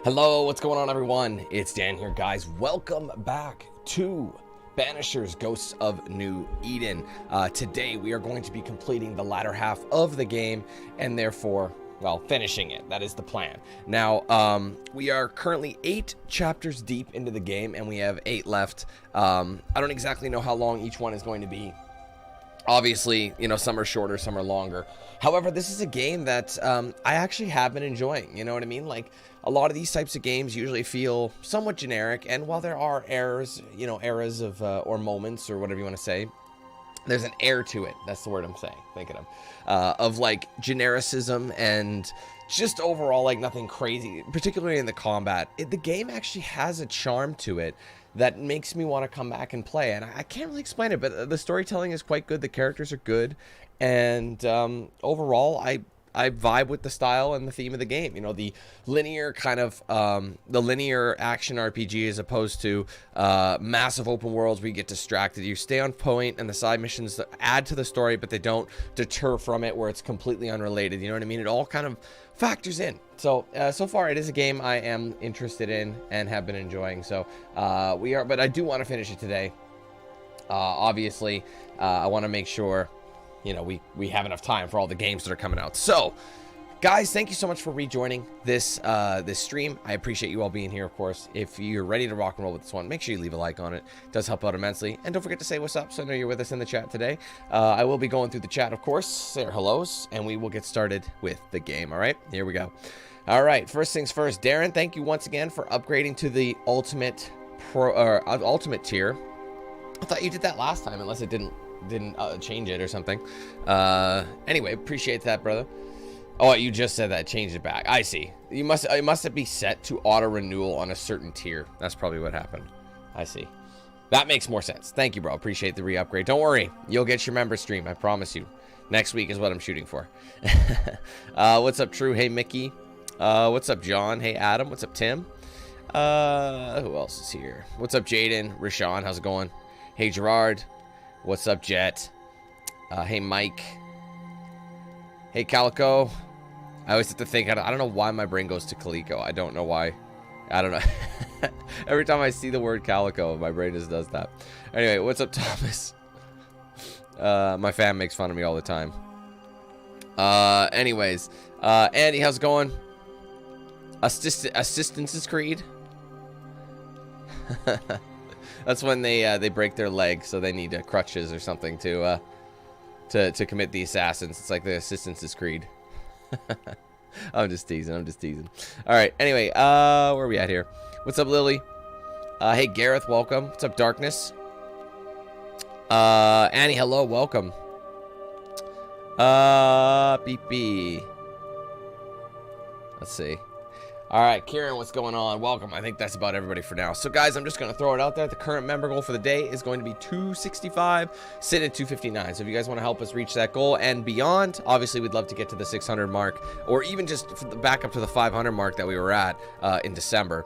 Hello, what's going on everyone? It's Dan here, guys. Welcome back to Banishers Ghosts of New Eden. Today we are going to be completing the latter half of the game and therefore, well, finishing it. That is the plan. Now, we are currently 8 chapters deep into the game and we have 8 left. I don't exactly know how long each one is going to be. Obviously, you know, some are shorter, some are longer. However, this is a game that I actually have been enjoying. You know what I mean? Like, a lot of these types of games usually feel somewhat generic, and while there are errors, you know, eras of or moments or whatever you want to say, there's an air to it. That's the word I'm saying, thinking of like genericism and just overall like nothing crazy, particularly in the combat. The game actually has a charm to it that makes me want to come back and play, and I can't really explain it, but the storytelling is quite good, the characters are good, and overall I vibe with the style and the theme of the game. You know, the linear kind of the linear action RPG as opposed to massive open worlds where you get distracted. You stay on point, and the side missions add to the story, but they don't deter from it where it's completely unrelated. You know what I mean? It all kind of factors in. So so far it is a game I am interested in and have been enjoying. So but I do want to finish it today. Obviously, I want to make sure, you know, we have enough time for all the games that are coming out. So guys, thank you so much for rejoining this this stream. I appreciate you all being here. Of course, if you're ready to rock and roll with this one, make sure you leave a like on it. It does help out immensely, and don't forget to say what's up so I know you're with us in the chat today. I will be going through the chat, of course, say our hellos, and we will get started with the game. All right, here we go. All right, first things first, Darren, thank you once again for upgrading to the ultimate ultimate tier. I thought you did that last time, unless it didn't change it or something. Anyway, appreciate that, brother. Oh, you just said that, changed it back. I see. It must be set to auto renewal on a certain tier. That's probably what happened. I see. That makes more sense. Thank you, bro. Appreciate the re-upgrade. Don't worry, you'll get your member stream, I promise you. Next week is what I'm shooting for. What's up, True? Hey, Mickey. What's up, John? Hey, Adam. What's up, Tim? Who else is here? What's up, Jaden? Rashawn, how's it going? Hey, Gerard. What's up, Jet? Hey, Mike. Hey, Calico. I always have to think, I don't know why my brain goes to Calico. I don't know why. I don't know. Every time I see the word Calico, my brain just does that. Anyway, what's up, Thomas? My fam makes fun of me all the time. Anyways, Andy, how's it going? Assistance Creed? That's when they break their leg, so they need crutches or something to commit the assassins. It's like the Assistance Creed. I'm just teasing. All right. Anyway, where are we at here? What's up, Lily? Hey, Gareth, welcome. What's up, Darkness? Annie, hello, welcome. BP. Let's see. All right, Kieran, what's going on? Welcome. I think that's about everybody for now. So, guys, I'm just going to throw it out there. The current member goal for the day is going to be 265, sit at 259. So if you guys want to help us reach that goal and beyond, obviously, we'd love to get to the 600 mark, or even just back up to the 500 mark that we were at in December.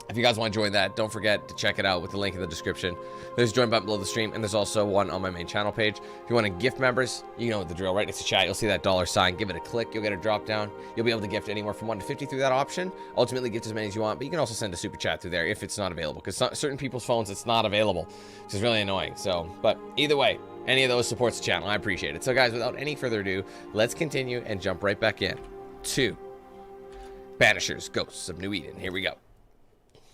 If you guys want to join that, don't forget to check it out with the link in the description. There's a join button below the stream, and there's also one on my main channel page. If you want to gift members, you know the drill, right? It's a chat. You'll see that $sign. Give it a click. You'll get a drop down. You'll be able to gift anywhere from 1 to 50 through that option. Ultimately, gift as many as you want, but you can also send a super chat through there if it's not available, because certain people's phones, it's not available, which is really annoying. So, but either way, any of those supports the channel. I appreciate it. So, guys, without any further ado, let's continue and jump right back in to Banishers Ghosts of New Eden. Here we go.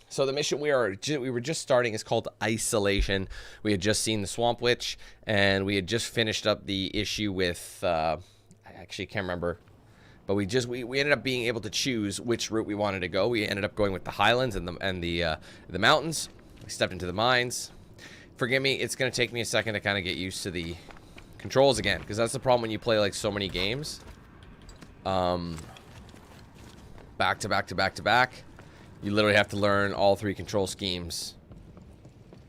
So the mission we were just starting is called Isolation. We had just seen the Swamp Witch, and we had just finished up the issue with I actually can't remember, but we ended up being able to choose which route we wanted to go. We ended up going with the Highlands and the mountains. We stepped into the mines. Forgive me, it's gonna take me a second to kind of get used to the controls again, because that's the problem when you play like so many games, back to back to back to back. You literally have to learn all 3 control schemes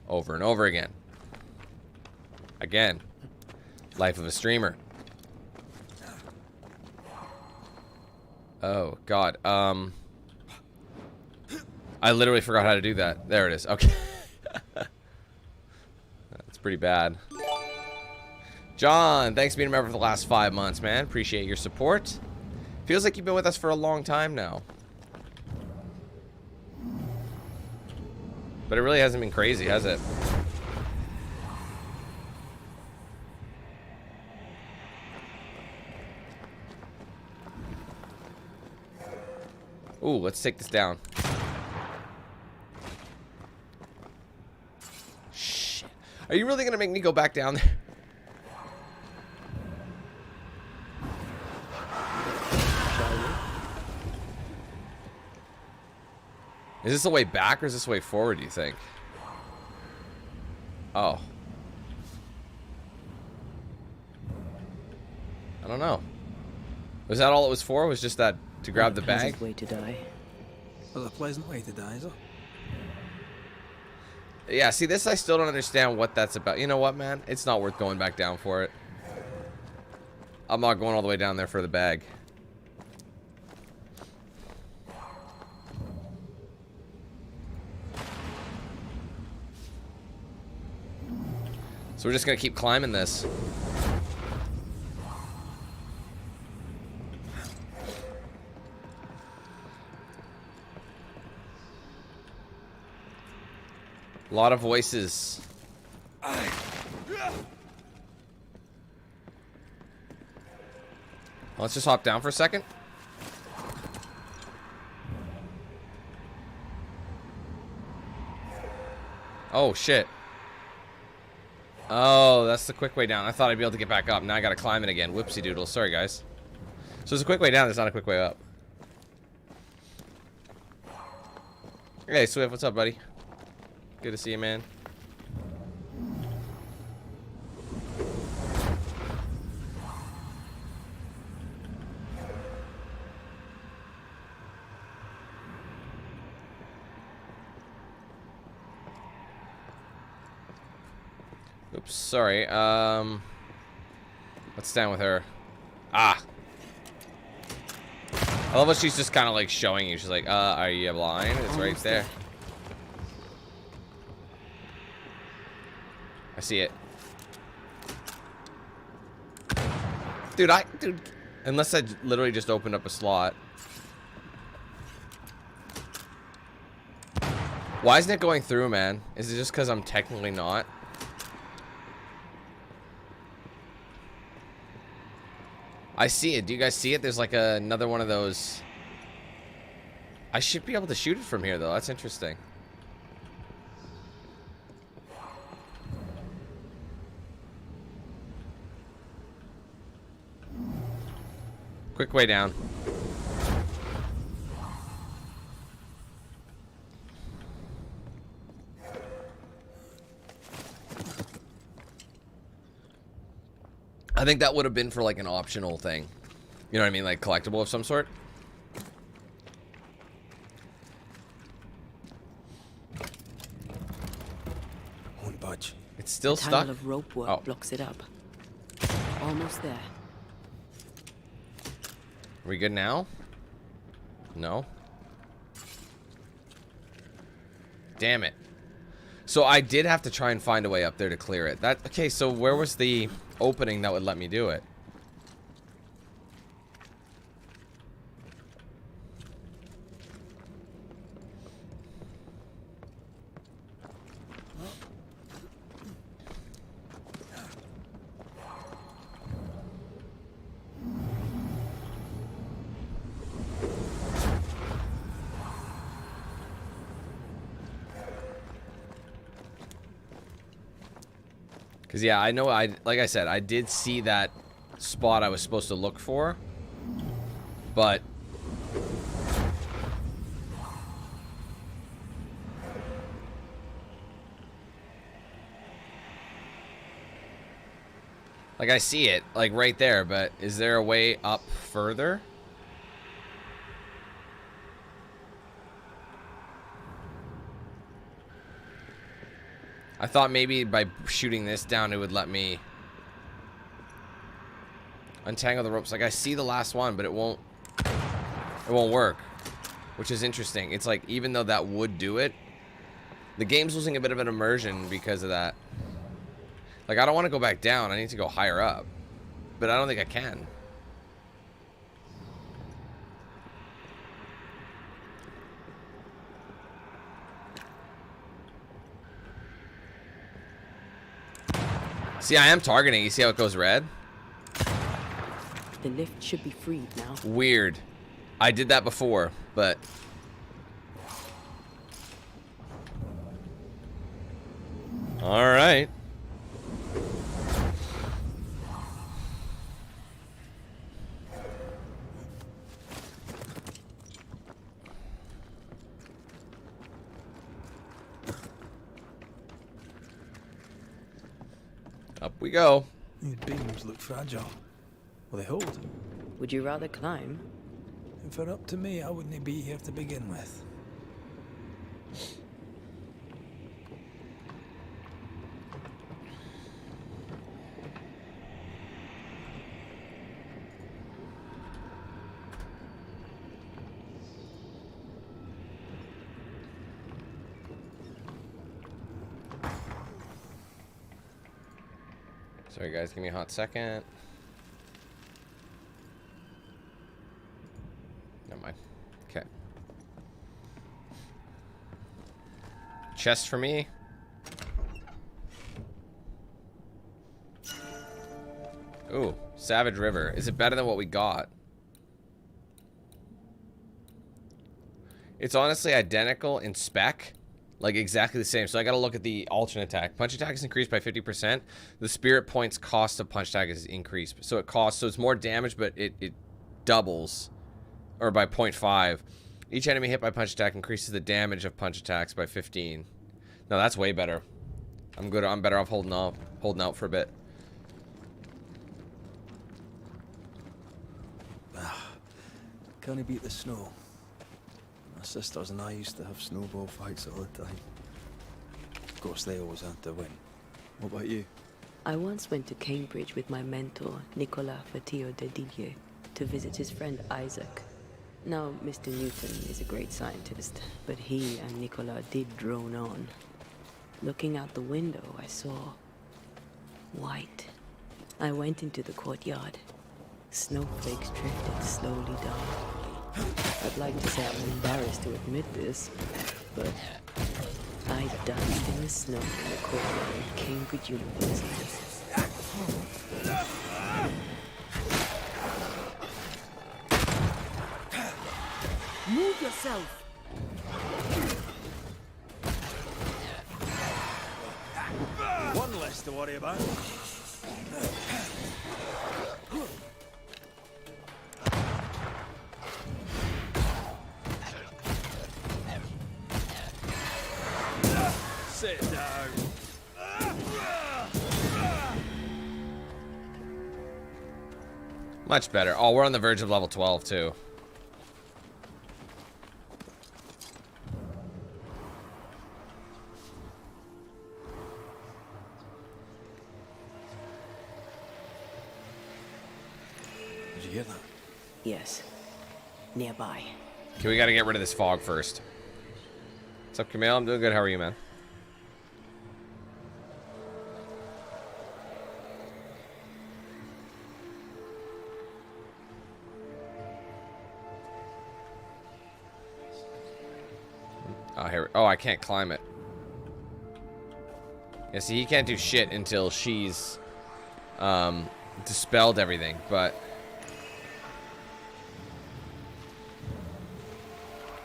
over and over again. Again, life of a streamer. Oh, God. I literally forgot how to do that. There it is. Okay. That's pretty bad. John, thanks for being a member for the last 5 months, man. Appreciate your support. Feels like you've been with us for a long time now. But it really hasn't been crazy, has it? Ooh, let's take this down. Shit. Are you really gonna make me go back down there? Is this the way back or is this the way forward, do you think? Oh. I don't know. Was that all it was for? Was just that to grab the bag? Way to die. Well, a pleasant way to die, is it? Yeah, see, this I still don't understand what that's about. You know what, man? It's not worth going back down for it. I'm not going all the way down there for the bag. So we're just gonna keep climbing this. A lot of voices. Let's just hop down for a second. Oh, shit. Oh, that's the quick way down. I thought I'd be able to get back up. Now I gotta climb it again. Whoopsie doodle. Sorry, guys. So there's a quick way down. There's not a quick way up. Hey, Swift. What's up, buddy? Good to see you, man. Oops, sorry. Let's stand with her. Ah. I love how she's just kind of like showing you. She's like, are you blind? It's right there. I see it. Dude, unless I literally just opened up a slot. Why isn't it going through, man? Is it just because I'm technically not? I see it. Do you guys see it? There's like another one of those. I should be able to shoot it from here, though. That's interesting. Quick way down. I think that would have been for like an optional thing. You know what I mean? Like collectible of some sort. Won't budge. It's still The stuck. tangle of rope work Oh. blocks it up. Almost there. Are we good now? No. Damn it. So I did have to try and find a way up there to clear it. Okay, so where was the opening that would let me do it? Because, yeah, I know, like I said, I did see that spot I was supposed to look for. But... like, I see it, like, right there, but is there a way up further? I thought maybe by shooting this down, it would let me untangle the ropes. Like, I see the last one, but it won't work, which is interesting. It's like, even though that would do it, the game's losing a bit of an immersion because of that. Like, I don't want to go back down. I need to go higher up, but I don't think I can. See, I am targeting. You see how it goes red? The lift should be freed now. Weird. I did that before, but... Alright. Up we go. These beams look fragile. Will they hold? Would you rather climb? If it were up to me, I wouldn't be here to begin with. Sorry guys, give me a hot second. Never mind. Okay. Chest for me. Ooh, Savage River. Is it better than what we got? It's honestly identical in spec. Like exactly the same. So I gotta look at the alternate attack. Punch attack is increased by 50%. The spirit points cost of punch attack is increased. So it costs, so it's more damage, but it doubles. Or by 0.5. Each enemy hit by punch attack increases the damage of punch attacks by 15. No, that's way better. I'm good. I'm better off holding out for a bit. Can he beat the snow? My sisters and I used to have snowball fights all the time. Of course, they always had to win. What about you? I once went to Cambridge with my mentor, Nicolas Fatio de Didier, to visit his friend Isaac. Now, Mr. Newton is a great scientist, but he and Nicolas did drone on. Looking out the window, I saw white. I went into the courtyard. Snowflakes drifted slowly down. I'd like to say I'm embarrassed to admit this, but I danced in the snow in the courtyard of Cambridge University. Move yourself! One less to worry about. Sit down. Much better. Oh, we're on the verge of level 12 too. Did you hear that? Yes. Nearby. Okay, we gotta get rid of this fog first. What's up, Camille? I'm doing good. How are you, man? Oh, here. Oh, I can't climb it. Yeah, see, he can't do shit until she's dispelled everything, but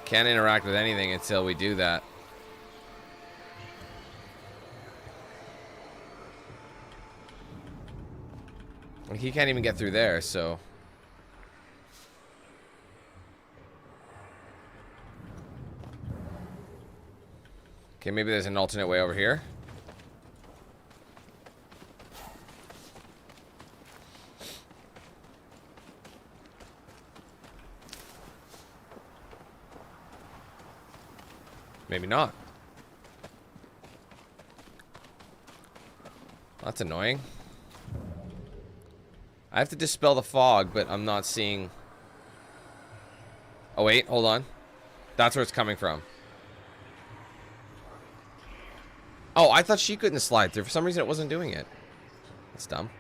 can't interact with anything until we do that. Like, he can't even get through there, so. Okay, maybe there's an alternate way over here. Maybe not. That's annoying. I have to dispel the fog, but I'm not seeing... Oh, wait, hold on. That's where it's coming from. Oh, I thought she couldn't slide through. For some reason, it wasn't doing it. That's dumb.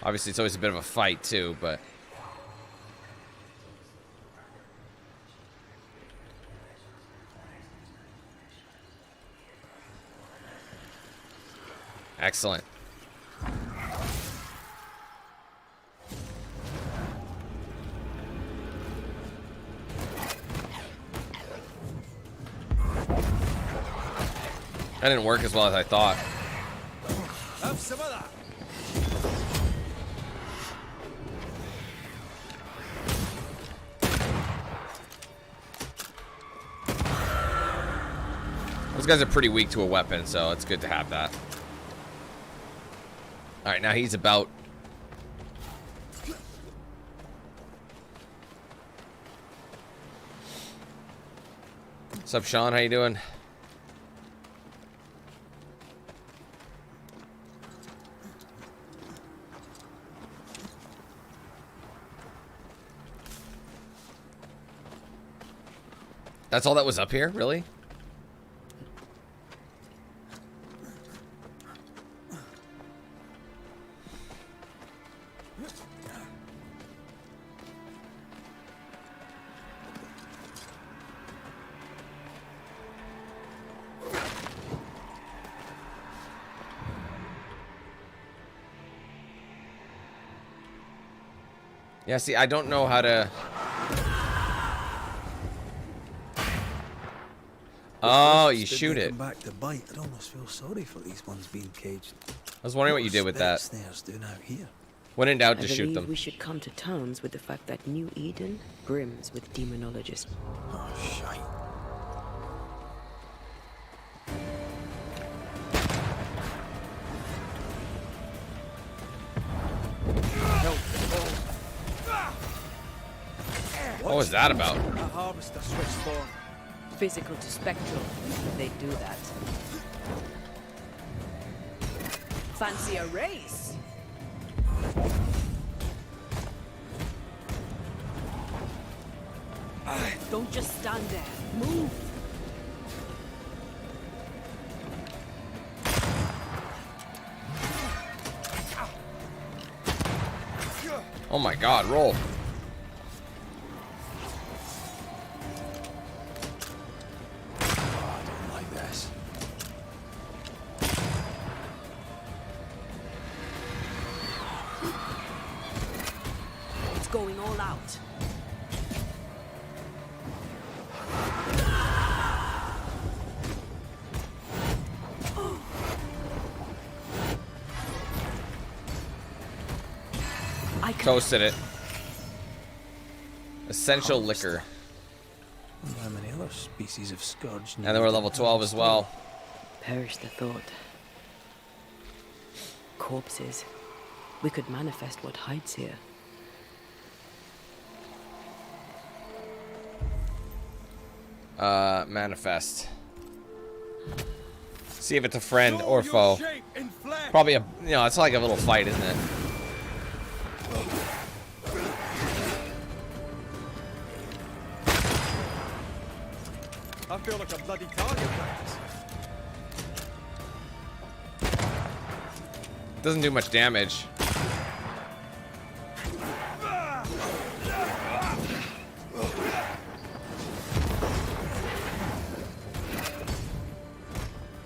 Obviously, it's always a bit of a fight, too, but... Excellent. That didn't work as well as I thought. Have some of that. Those guys are pretty weak to a weapon, so it's good to have that. All right, now he's about. What's up, Sean? How you doing? That's all that was up here, really? Yeah, see, I don't know how to... Oh, you shoot it. Back to bite. I'd almost feel sorry for these ones being caged. I was wondering what you did with that. Snares doing out here. When in doubt, I just shoot believe them. we should come to terms with the fact that New Eden brims with demonologists. Oh, shite. What was that about? A harvester switch spawn. Physical to spectral, they do that. Fancy a race? Don't just stand there. Move! Oh my god, roll. Going all out. Toasted it. Essential liquor. How many other species of scourge? And they were level 12 as well. Perish the thought. Corpses. We could manifest what hides here. Manifest. See if it's a friend or foe. Probably a, you know, it's like a little fight, isn't it? I feel like a bloody target practice. Doesn't do much damage.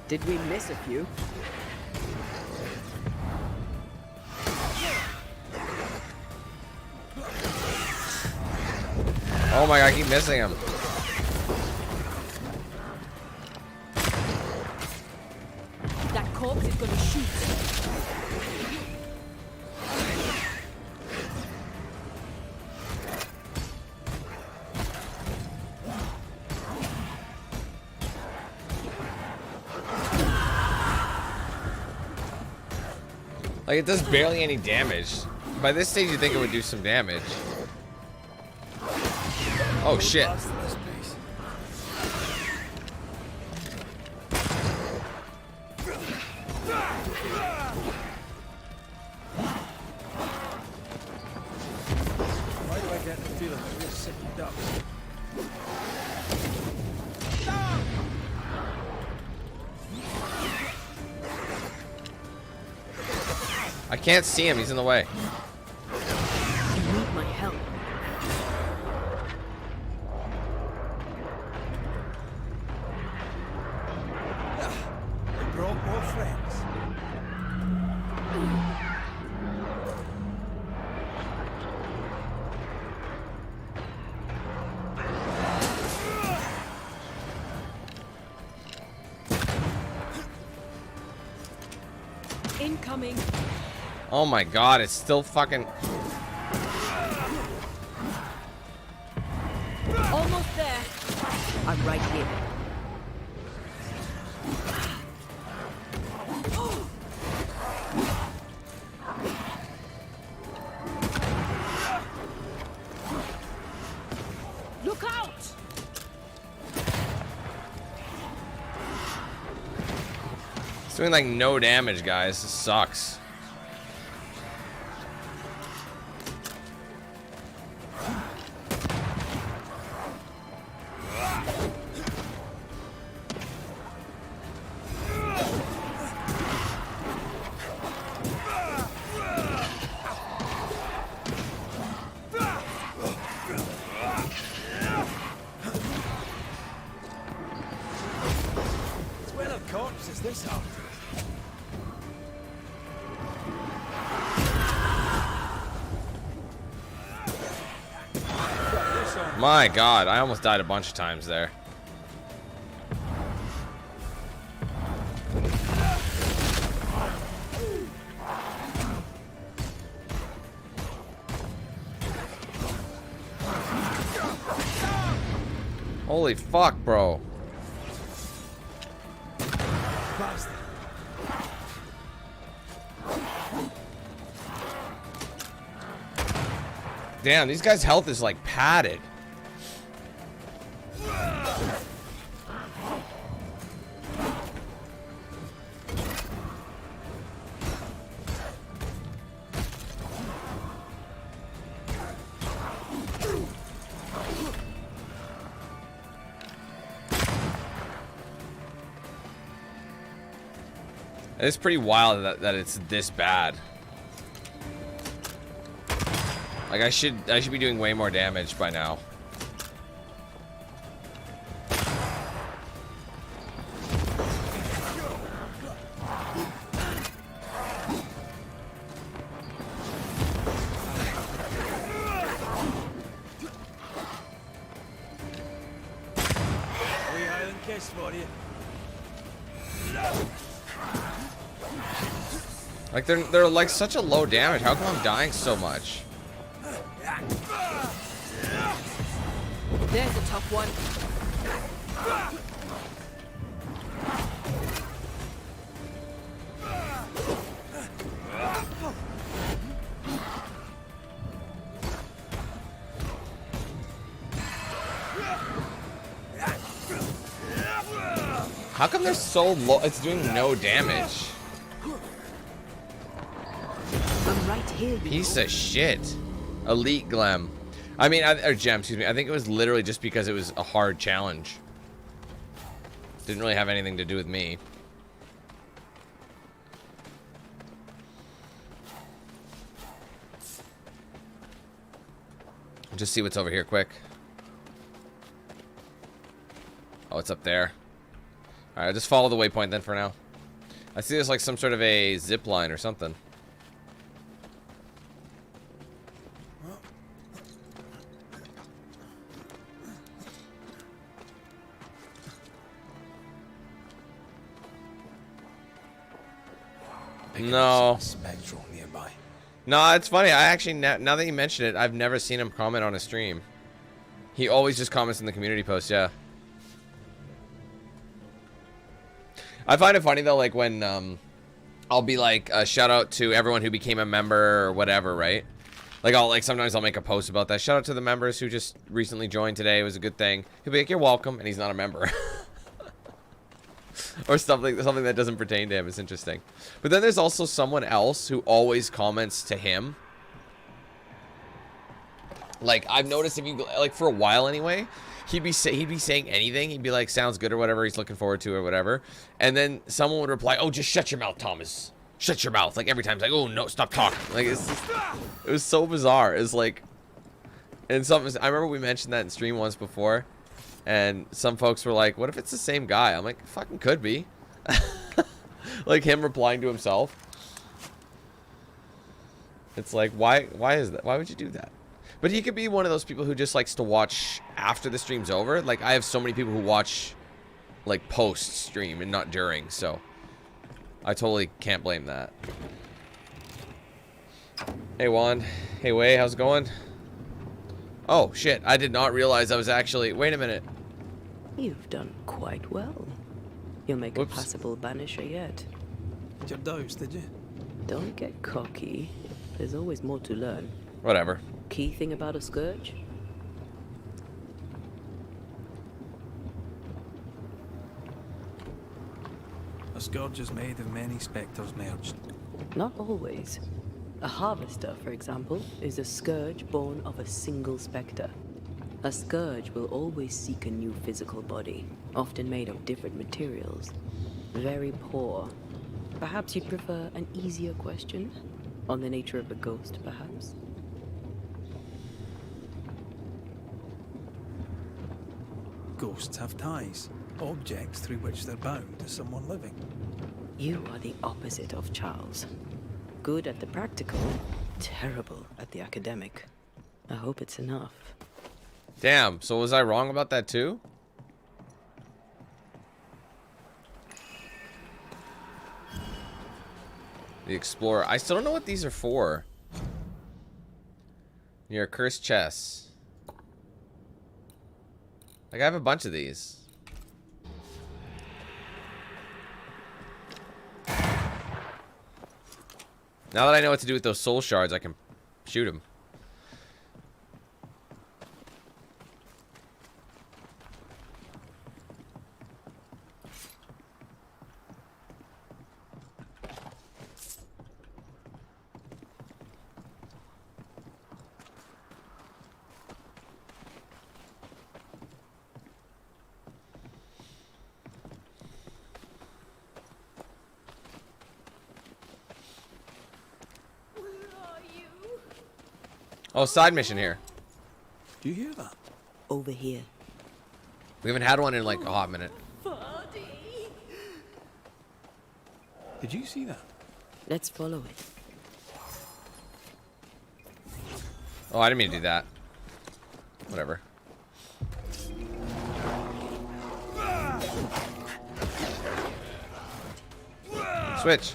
Did we miss a few? Oh my god, I keep missing him. That corpse is gonna shoot. Like, it does barely any damage. By this stage, you think it would do some damage. Oh shit. Why do I get the feeling that we're sitting ducks? I can't see him, he's in the way. You need my help. We brought more friends. coming. Oh my god, it's still fucking... Almost there. I'm right here. Look out! It's doing like no damage, guys. This sucks. Is this up? My god, I almost died a bunch of times there. Holy fuck, bro. Damn, these guys' health is like padded. It's pretty wild that it's this bad. Like I should be doing way more damage by now. Like they're like such a low damage. How come I'm dying so much? There's a tough one. How come they're so low? It's doing no damage. I'm right here. Piece of shit. Elite Glem. I mean, or gem, excuse me. I think it was literally just because it was a hard challenge. Didn't really have anything to do with me. Just see what's over here quick. Oh, it's up there. Alright, I'll just follow the waypoint then for now. I see there's like some sort of a zip line or something. No. Spectral nearby. No, it's funny. I actually, now that you mention it, I've never seen him comment on a stream. He always just comments in the community post, yeah. I find it funny though, like when I'll be like, shout out to everyone who became a member or whatever, right? Like sometimes I'll make a post about that. Shout out to the members who just recently joined today. It was a good thing. He'll be like, you're welcome, and he's not a member. Or something that doesn't pertain to him. It's interesting. But then there's also someone else who always comments to him. Like I've noticed, if you like for a while anyway, he'd be saying anything. He'd be like, sounds good or whatever he's looking forward to or whatever. And then someone would reply, oh, just shut your mouth, Thomas. Shut your mouth. Like every time, it's like, oh no, stop talking. Like it was so bizarre. It's like, and I remember we mentioned that in stream once before. And some folks were like, what if it's the same guy? I'm like, fucking could be. Like him replying to himself. It's like, why is that? Why would you do that? But he could be one of those people who just likes to watch after the stream's over. Like I have so many people who watch like post stream and not during. So I totally can't blame that. Hey, Juan. Hey, Wei, how's it going? Oh, shit. I did not realize I was actually... Wait a minute. You've done quite well. You'll make Whoops. a passable banisher yet. Did you dose, did you? Don't get cocky. There's always more to learn. Whatever. Key thing about a scourge? A scourge is made of many spectres merged. Not always. A harvester, for example, is a scourge born of a single spectre. A scourge will always seek a new physical body, often made of different materials. Very poor. Perhaps you'd prefer an easier question? On the nature of a ghost, perhaps? Ghosts have ties, objects through which they're bound to someone living. You are the opposite of Charles. Good at the practical, terrible at the academic. I hope it's enough. Damn, so was I wrong about that too? The Explorer. I still don't know what these are for. Near a cursed chest. Like, I have a bunch of these. Now that I know what to do with those soul shards, I can shoot them. Oh, side mission here. Do you hear that? Over here. We haven't had one in like a hot minute. Did you see that? Let's follow it. Oh, I didn't mean to do that. Whatever. Switch.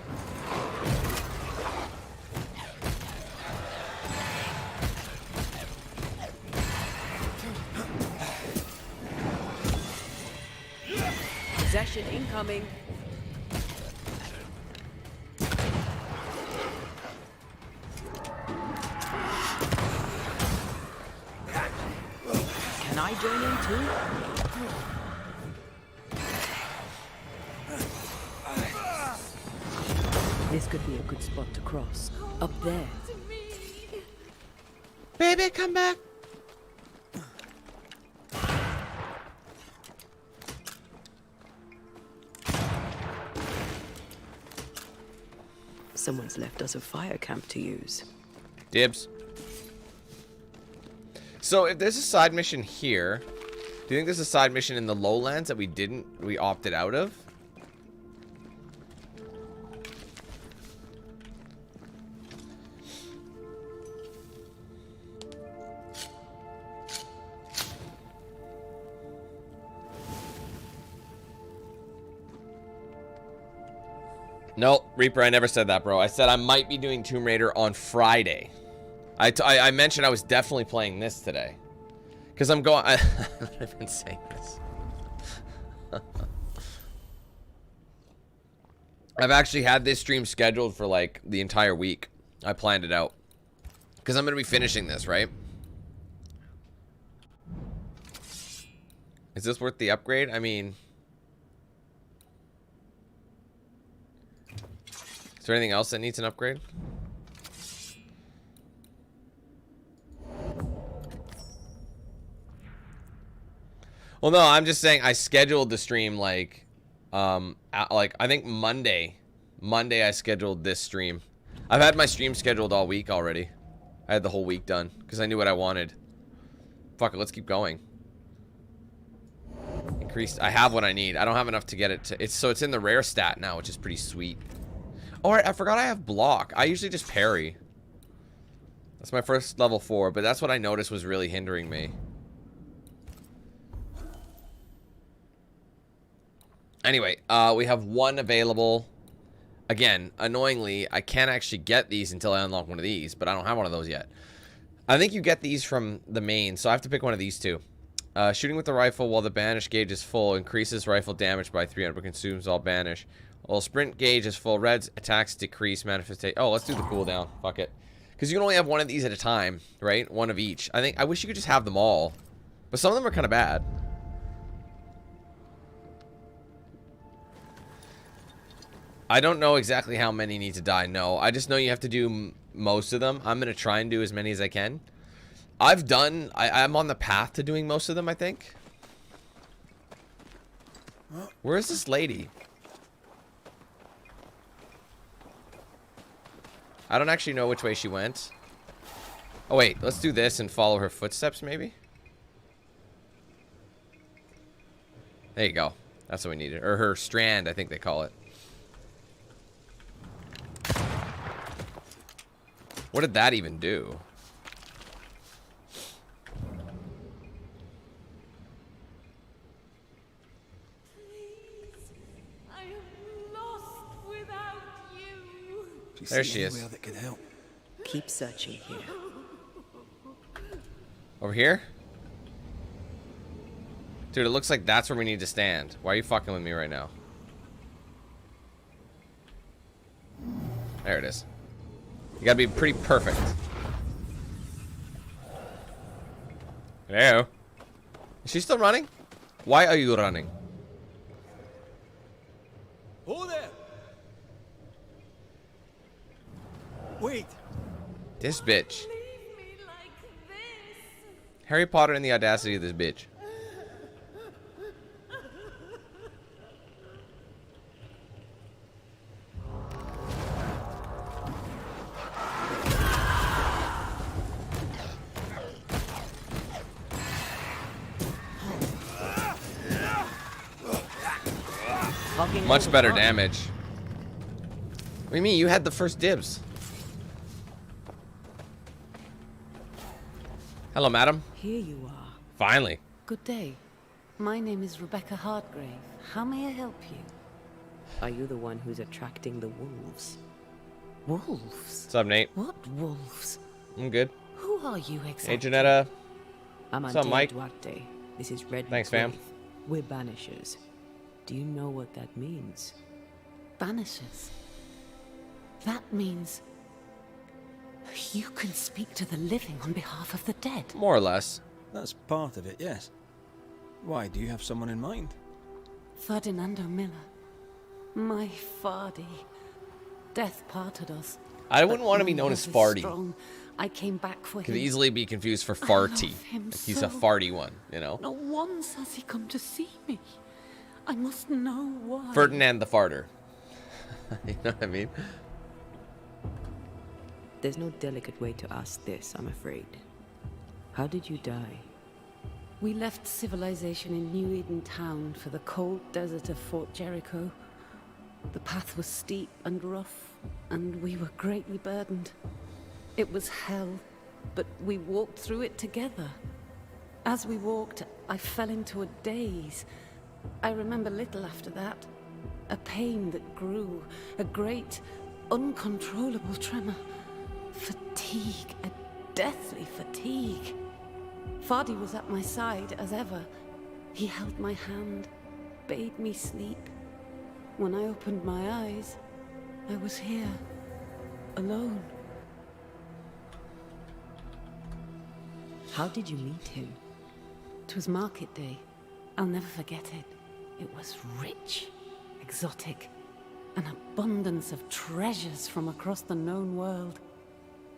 Possession incoming. Can I join in too? This could be a good spot to cross. Up there. Baby, come back. Someone's left us a fire camp to use. Dibs. So if there's a side mission here, do you think there's a side mission in the lowlands that we opted out of? No, Reaper, I never said that, bro. I said I might be doing Tomb Raider on Friday. I mentioned I was definitely playing this today. Because I'm going... I've been saying this. I've actually had this stream scheduled for, like, the entire week. I planned it out. Because I'm going to be finishing this, right? Is this worth the upgrade? I mean... Is there anything else that needs an upgrade? Well, no, I'm just saying I scheduled the stream like I think Monday I scheduled this stream. I've had my stream scheduled all week already. I had the whole week done because I knew what I wanted. Fuck it, let's keep going. Increased. I have what I need. I don't have enough to get it to. It's in the rare stat now, which is pretty sweet. All right, I forgot I have block. I usually just parry. That's my first level 4, but that's what I noticed was really hindering me. Anyway, we have one available. Again, annoyingly, I can't actually get these until I unlock one of these, but I don't have one of those yet. I think you get these from the main, so I have to pick one of these two. Shooting with the rifle while the banish gauge is full increases rifle damage by 300 but consumes all banish. While sprint gauge is full, red's attacks decrease manifestation. Oh, let's do the cooldown. Fuck it. Because you can only have one of these at a time, right? One of each. I wish you could just have them all. But some of them are kind of bad. I don't know exactly how many need to die. No, I just know you have to do most of them. I'm going to try and do as many as I can. I'm on the path to doing most of them, I think. Where is this lady? I don't actually know which way she went. Oh, wait. Let's do this and follow her footsteps, maybe? There you go. That's what we needed. Or her strand, I think they call it. What did that even do? Please, I am lost without you. There she is. Anywhere that can help. Keep searching here. Over here? Dude, it looks like that's where we need to stand. Why are you fucking with me right now? There it is. You gotta be pretty perfect. Hello? Is she still running? Why are you running? Oh there! Wait! This bitch. Leave me like this. Harry Potter and the audacity of this bitch. Much better damage. What do you mean? You had the first dibs. Hello, madam. Here you are. Finally. Good day. My name is Rebecca Hardgrave. How may I help you? Are you the one who's attracting the wolves? Wolves? What's up, Nate? What wolves? I'm good. Who are you exactly? Hey, Janetta. I'm What's up, Andrea Mike? Duarte. This is Red. Thanks, fam. We're Banishers. Do you know what that means? Banishers. That means you can speak to the living on behalf of the dead. More or less. That's part of it, yes. Why, do you have someone in mind? Ferdinando Miller. My Fardy. Death parted us. I wouldn't want to be My known as love is Farty. strong. I came back for Could him. easily be confused for I Farty. love him Like he's a so. farty one, you know? Not once has he come to see me. I must know why. Ferdinand the Farter. You know what I mean? There's no delicate way to ask this, I'm afraid. How did you die? We left civilization in New Eden Town for the cold desert of Fort Jericho. The path was steep and rough, and we were greatly burdened. It was hell, but we walked through it together. As we walked, I fell into a daze. I remember little after that. A pain that grew, a great, uncontrollable tremor. Fatigue, a deathly fatigue. Fardy was at my side as ever. He held my hand, bade me sleep. When I opened my eyes, I was here, alone. How did you meet him? 'Twas market day. I'll never forget it. It was rich, exotic, an abundance of treasures from across the known world.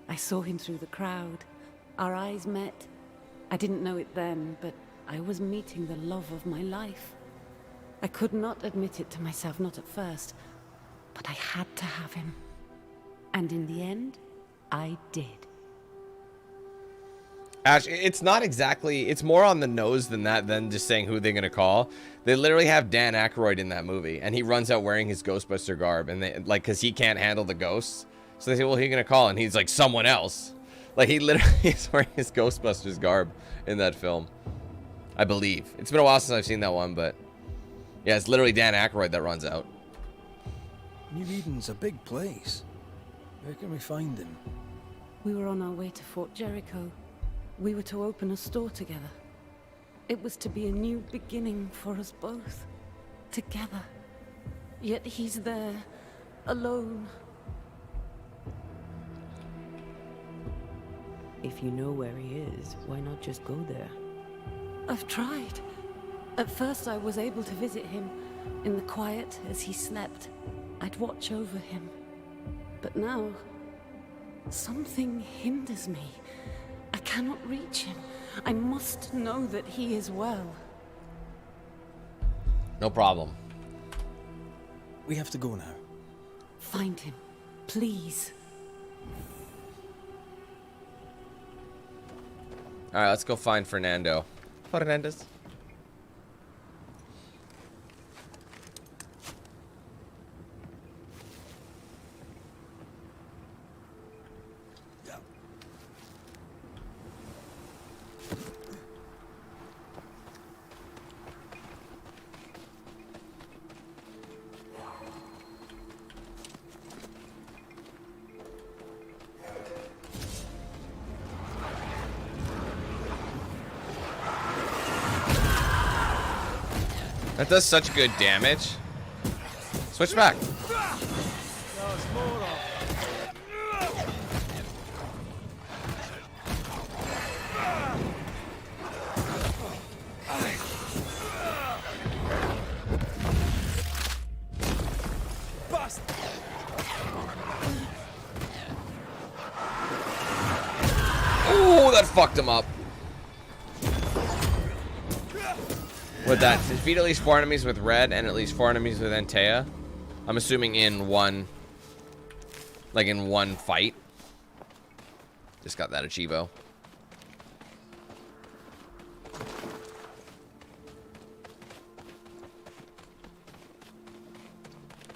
I saw him through the crowd. Our eyes met. I didn't know it then, but I was meeting the love of my life. I could not admit it to myself, not at first, but I had to have him. And in the end, I did. Ash, it's not exactly, it's more on the nose than that, than just saying who they're going to call. They literally have Dan Aykroyd in that movie, and he runs out wearing his Ghostbuster garb, and they, like, because he can't handle the ghosts. So they say, well, who are you going to call? And he's like, someone else. Like, he literally is wearing his Ghostbusters garb in that film. I believe. It's been a while since I've seen that one, but yeah, it's literally Dan Aykroyd that runs out. New Eden's a big place. Where can we find him? We were on our way to Fort Jericho. We were to open a store together. It was to be a new beginning for us both. Together. Yet he's there, alone. If you know where he is, why not just go there? I've tried. At first I was able to visit him in the quiet as he slept. I'd watch over him. But now, something hinders me. I cannot reach him. I must know that he is well. No problem. We have to go now. Find him, please. All right, let's go find Fernando. Fernandez. That does such good damage. Switch back. Ooh, that fucked him up. With that, defeat at least 4 enemies with red and at least 4 enemies with Antea. I'm assuming in one, like in one fight. Just got that achievo.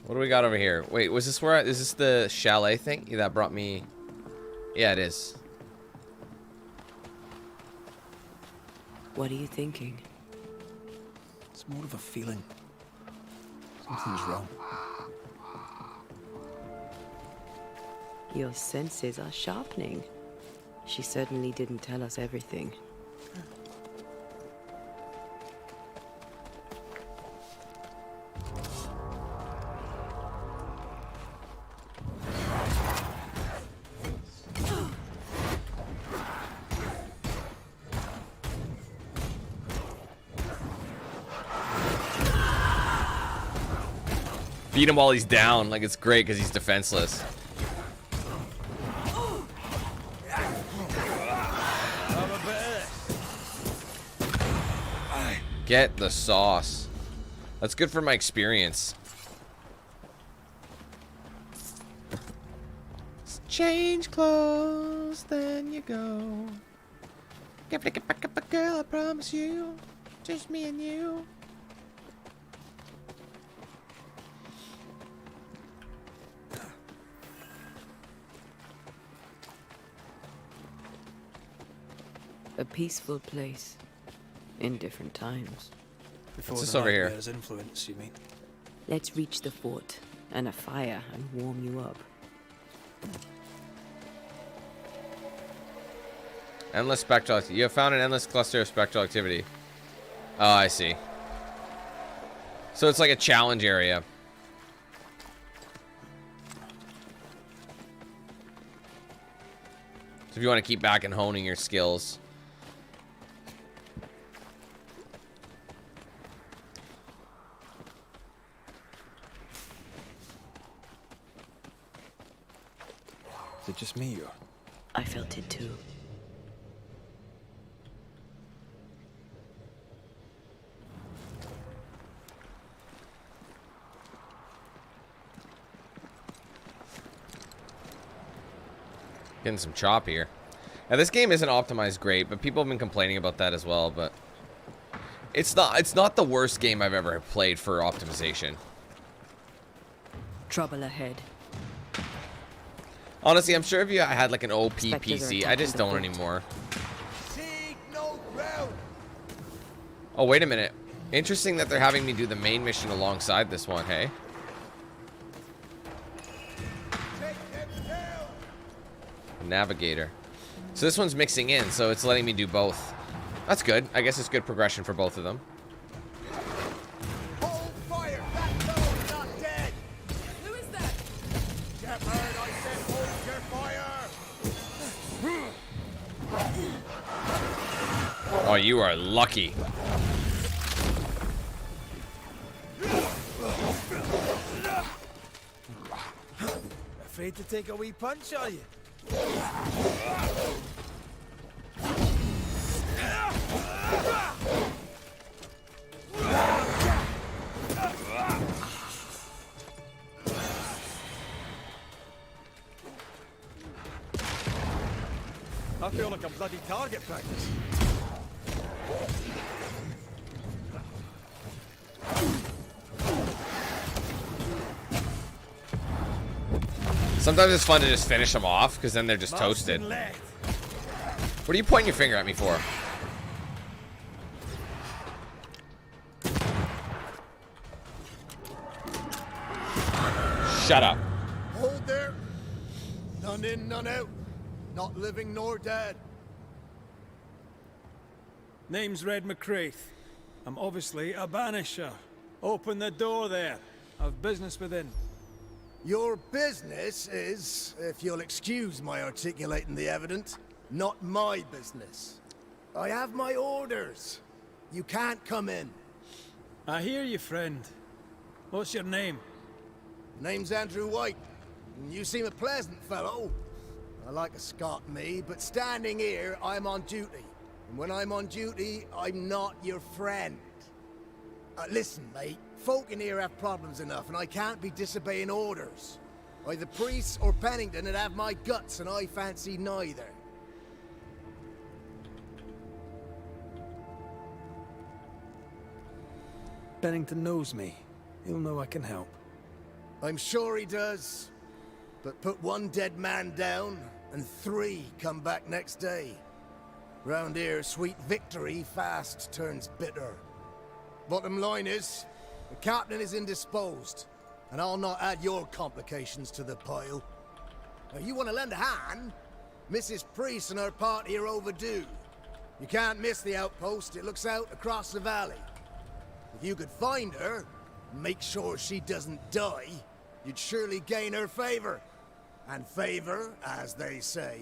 What do we got over here? Wait, was this where, is this the chalet thing? Yeah, that brought me, yeah, it is. What are you thinking? It's more of a feeling. Something's wrong. Your senses are sharpening. She certainly didn't tell us everything. Beat him while he's down. Like, it's great because he's defenseless. Get the sauce. That's good for my experience. Change clothes, then you go. Get back up, girl, I promise you. Just me and you. A peaceful place. In different times. Before What's this the over here? nightmare's influence, you mean? Let's reach the fort and a fire and warm you up. Endless spectral activity. You have found an endless cluster of spectral activity. Oh, I see. So it's like a challenge area. So if you want to keep back and honing your skills. Is it just me or? I felt it too. Getting some chop here. Now this game isn't optimized great, but people have been complaining about that as well, but it's not the worst game I've ever played for optimization. Trouble ahead. Honestly, I'm sure if you had like an OP Spectres are PC, I attacking just the don't fort. anymore. Oh, wait a minute. Interesting that they're having me do the main mission alongside this one, hey? Navigator. So this one's mixing in, so it's letting me do both. That's good. I guess it's good progression for both of them. Hold fire! That fellow's not dead! Who is that? Shepherd, I said hold your fire! Oh, you are lucky. Afraid to take a wee punch, are you? I feel like a bloody target practice. Sometimes it's fun to just finish them off, because then they're just toasted. What are you pointing your finger at me for? Shut up. Hold there. None in, none out. Not living nor dead. Name's Red McCraith. I'm obviously a banisher. Open the door there. I've business within. Your business is, if you'll excuse my articulating the evidence, not my business. I have my orders. You can't come in. I hear you, friend. What's your name? Name's Andrew White. And you seem a pleasant fellow. I like a Scot, me, but standing here, I'm on duty. And when I'm on duty, I'm not your friend. Listen, mate. Folk in here have problems enough, and I can't be disobeying orders. Either priests or Pennington would have my guts, and I fancy neither. Bennington knows me. He'll know I can help. I'm sure he does. But put one dead man down, and 3 come back next day. Round here, sweet victory fast turns bitter. Bottom line is, the captain is indisposed, and I'll not add your complications to the pile. Now, you want to lend a hand? Mrs. Priest and her party are overdue. You can't miss the outpost. It looks out across the valley. If you could find her, and make sure she doesn't die, you'd surely gain her favor. And favor, as they say,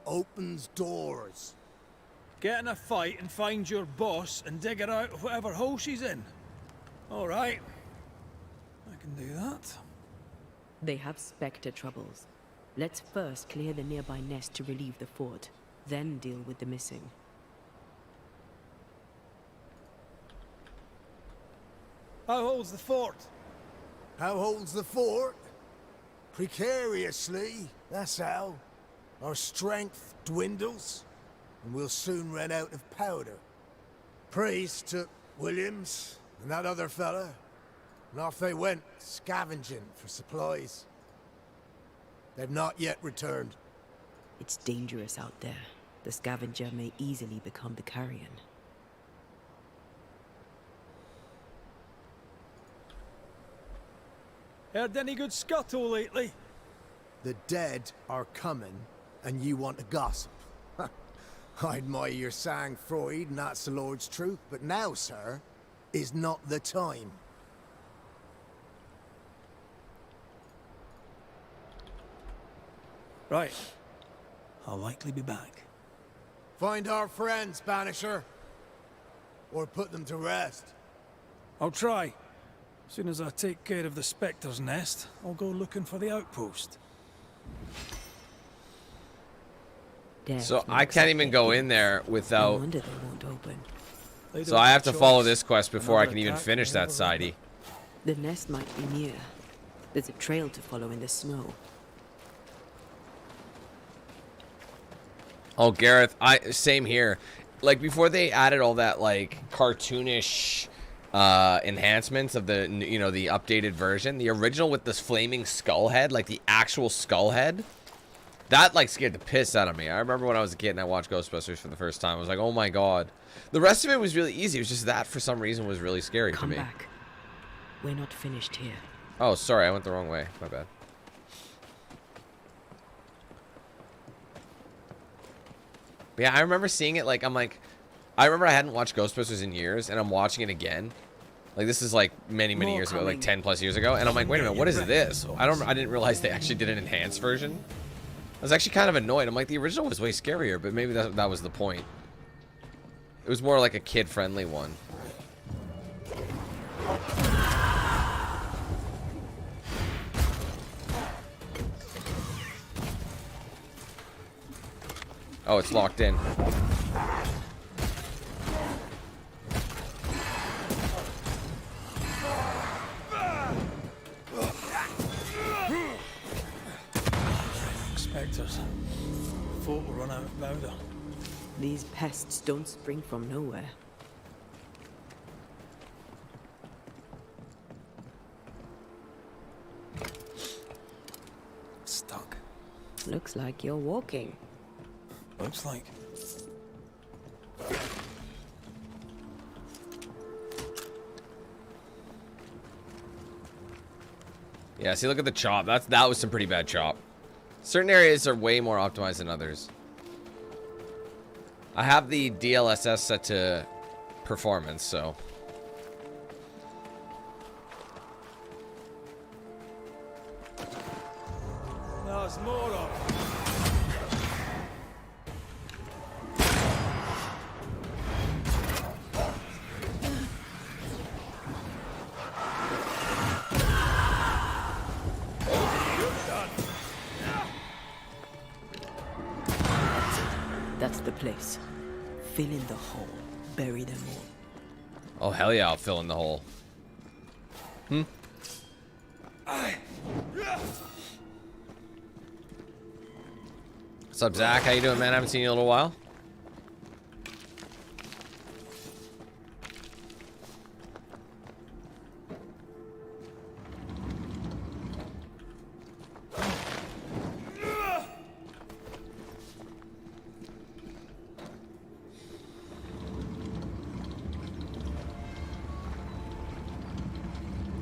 opens doors. Get in a fight and find your boss and dig her out of whatever hole she's in. All right. I can do that. They have Spectre troubles. Let's first clear the nearby nest to relieve the fort, then deal with the missing. How holds the fort? How holds the fort? Precariously, that's how. Our strength dwindles, and we'll soon run out of powder. Priest took Williams and that other fella, and off they went, scavenging for supplies. They've not yet returned. It's dangerous out there. The scavenger may easily become the carrion. Heard any good scuttle lately? The dead are coming, and you want to gossip. I admire your sang-froid, and that's the Lord's truth, but now, sir, is not the time. Right. I'll likely be back. Find our friends, Banisher. Or put them to rest. I'll try. As soon as I take care of the Spectre's nest, I'll go looking for the outpost. So I can't even go in there No without... wonder they won't open. They So don't I have have to follow choice. this quest before I Another can even attack, finish that another sidey. The nest might be near. There's a trail to follow in the snow. Oh, Gareth, same here. Like, before they added all that, like, cartoonish enhancements of the, you know, the updated version, the original with this flaming skull head, like the actual skull head, that, like, scared the piss out of me. I remember when I was a kid and I watched Ghostbusters for the first time. I was like, oh my god. The rest of it was really easy. It was just that, for some reason, was really scary to Come me. back. We're not finished here. Oh, sorry, I went the wrong way. My bad. But yeah, I remember seeing it, like, I'm like, I remember I hadn't watched Ghostbusters in years, and I'm watching it again. Like, this is like many years ago, like 10 plus years ago, and I'm like, wait a minute, what is this? I didn't realize they actually did an enhanced version. I was actually kind of annoyed. I'm like, the original was way scarier, but maybe that was the point. It was more like a kid-friendly one. Oh, it's locked in. Spectres. Thought we'll run out of powder. These pests don't spring from nowhere. Stuck. Looks like you're walking. Looks like. Yeah, see, look at the chop. That was some pretty bad chop. Certain areas are way more optimized than others. I have the DLSS set to performance, so. There's more of. That's the place. Fill in the hole. Bury them all. Oh, hell yeah, I'll fill in the hole. What's up, Zach? How you doing, man? I haven't seen you in a little while.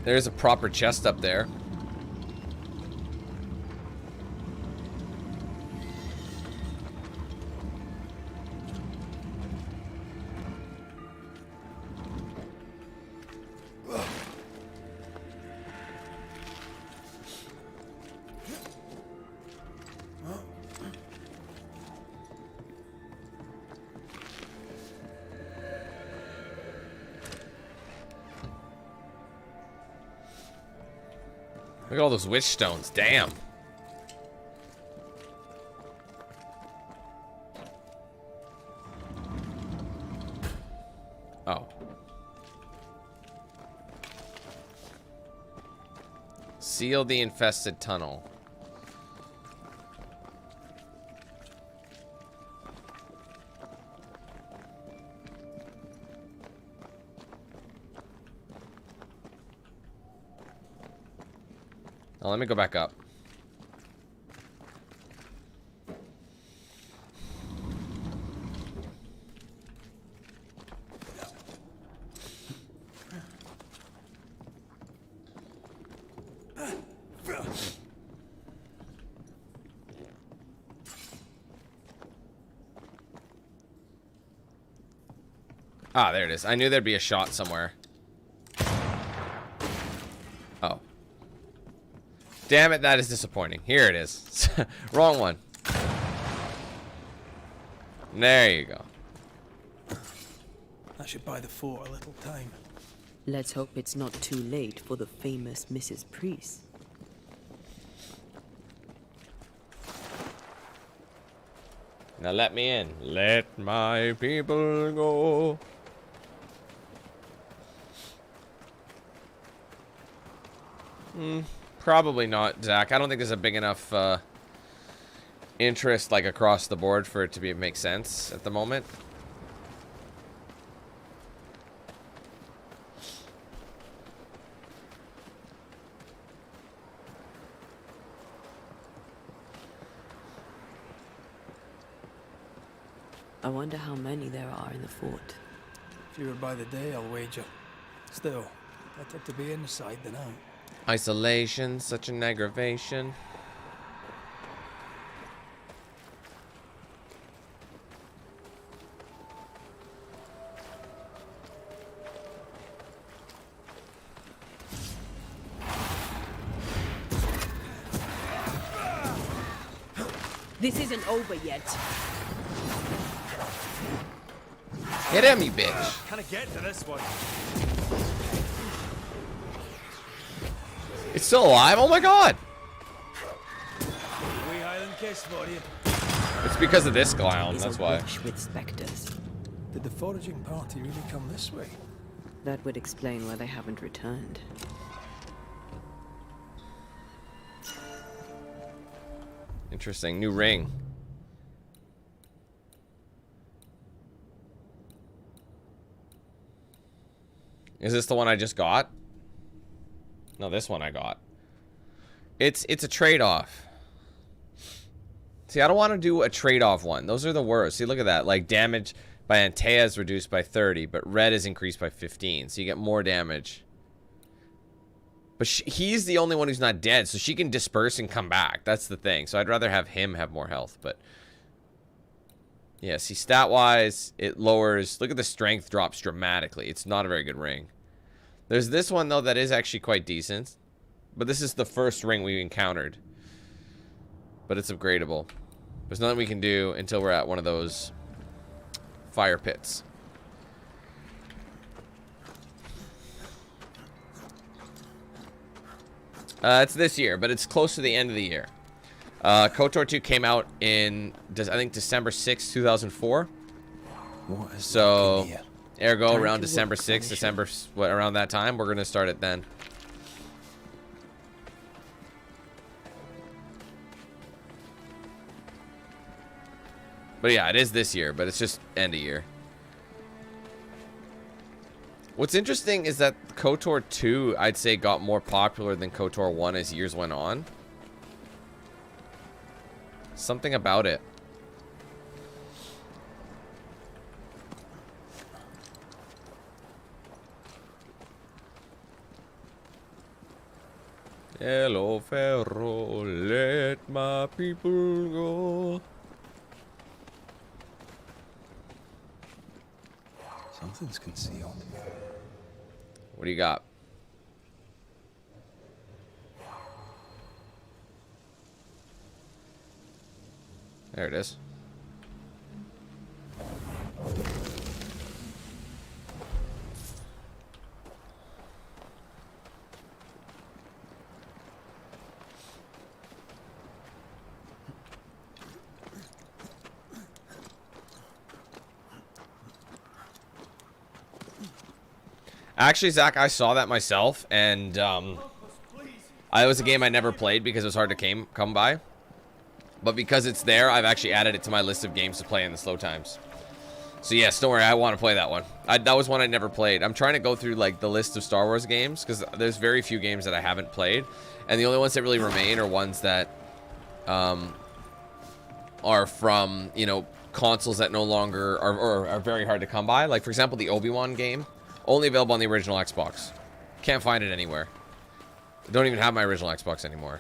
There's a proper chest up there. Look at all those witch stones. Damn. Oh. Seal the infested tunnel. Now let me go back up. Ah, there it is. I knew there'd be a shot somewhere. Oh. Damn it, that is disappointing. Here it is. Wrong one. There you go. That should buy the fort a little time. Let's hope it's not too late for the famous Mrs. Priest. Now let me in. Let my people go. Probably not, Zach. I don't think there's a big enough interest like across the board for it to make sense at the moment. I wonder how many there are in the fort. Fewer by the day, I'll wager. Still, better to be inside than out. Isolation, such an aggravation. This isn't over yet. Hit him, you bitch. Can I get to this one? It's still alive? Oh my god. Wee Highland kiss for you. It's because of this clown, Is that's a why. witch with specters. Did the foraging party really come this way? That would explain why they haven't returned. Interesting. New ring. Is this the one I just got? No, this one I got. It's a trade-off. See, I don't want to do a trade-off one. Those are the worst. See, look at that. Like, damage by Antea is reduced by 30, but red is increased by 15. So you get more damage. But he's the only one who's not dead, so she can disperse and come back. That's the thing. So I'd rather have him have more health, but... yeah, see, stat-wise, it lowers... look at the strength drops dramatically. It's not a very good ring. There's this one, though, that is actually quite decent. But this is the first ring we encountered. But it's upgradable. There's nothing we can do until we're at one of those fire pits. It's this year, but it's close to the end of the year. KOTOR 2 came out in, I think, December 6, 2004. So, ergo, around December 6th, December, what, around that time, we're going to start it then. But yeah, it is this year, but it's just end of year. What's interesting is that KOTOR 2, I'd say, got more popular than KOTOR 1 as years went on. Something about it. Hello, Pharaoh, let my people go. Something's concealed. What do you got? There it is. Actually, Zach, I saw that myself, and it was a game I never played because it was hard to come by. But because it's there, I've actually added it to my list of games to play in the slow times. So yes, don't worry, I want to play that one. That was one I never played. I'm trying to go through like the list of Star Wars games because there's very few games that I haven't played, and the only ones that really remain are ones that are from, you know, consoles that no longer are very hard to come by. Like for example, the Obi-Wan game, only available on the original Xbox. Can't find it anywhere. I don't even have my original Xbox anymore.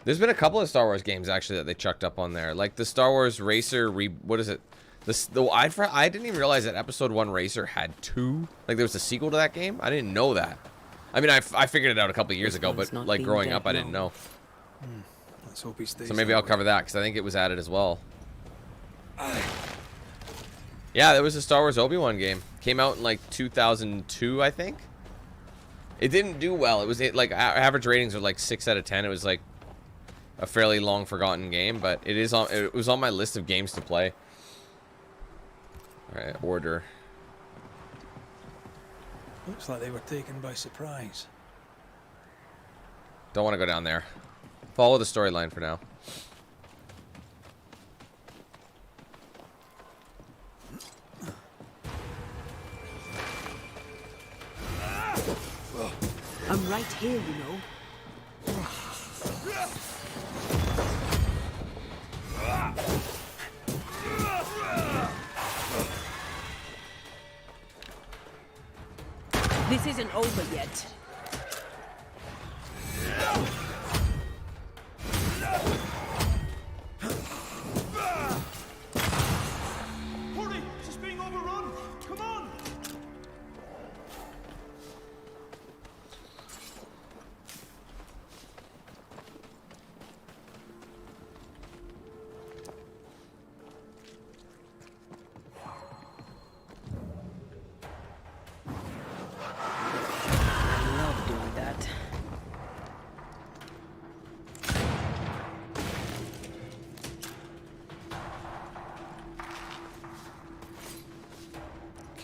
There's been a couple of Star Wars games actually that they chucked up on there, like the Star Wars Racer what is it? I didn't even realize that Episode 1 Racer had 2. Like there was a sequel to that game. I didn't know that. I mean, I figured it out a couple of years ago, but like growing up, I didn't know. Let's hope he stays. So maybe I'll cover that because I think it was added as well. Yeah, there was a Star Wars Obi-Wan game. Came out in like 2002, I think. It didn't do well. Like average ratings are like 6 out of 10. It was like a fairly long forgotten game, but it was on my list of games to play. All right, order. Looks like they were taken by surprise. Don't want to go down there. Follow the storyline for now. I'm right here, you know. This isn't over yet. Hurry! She's being overrun! Come on!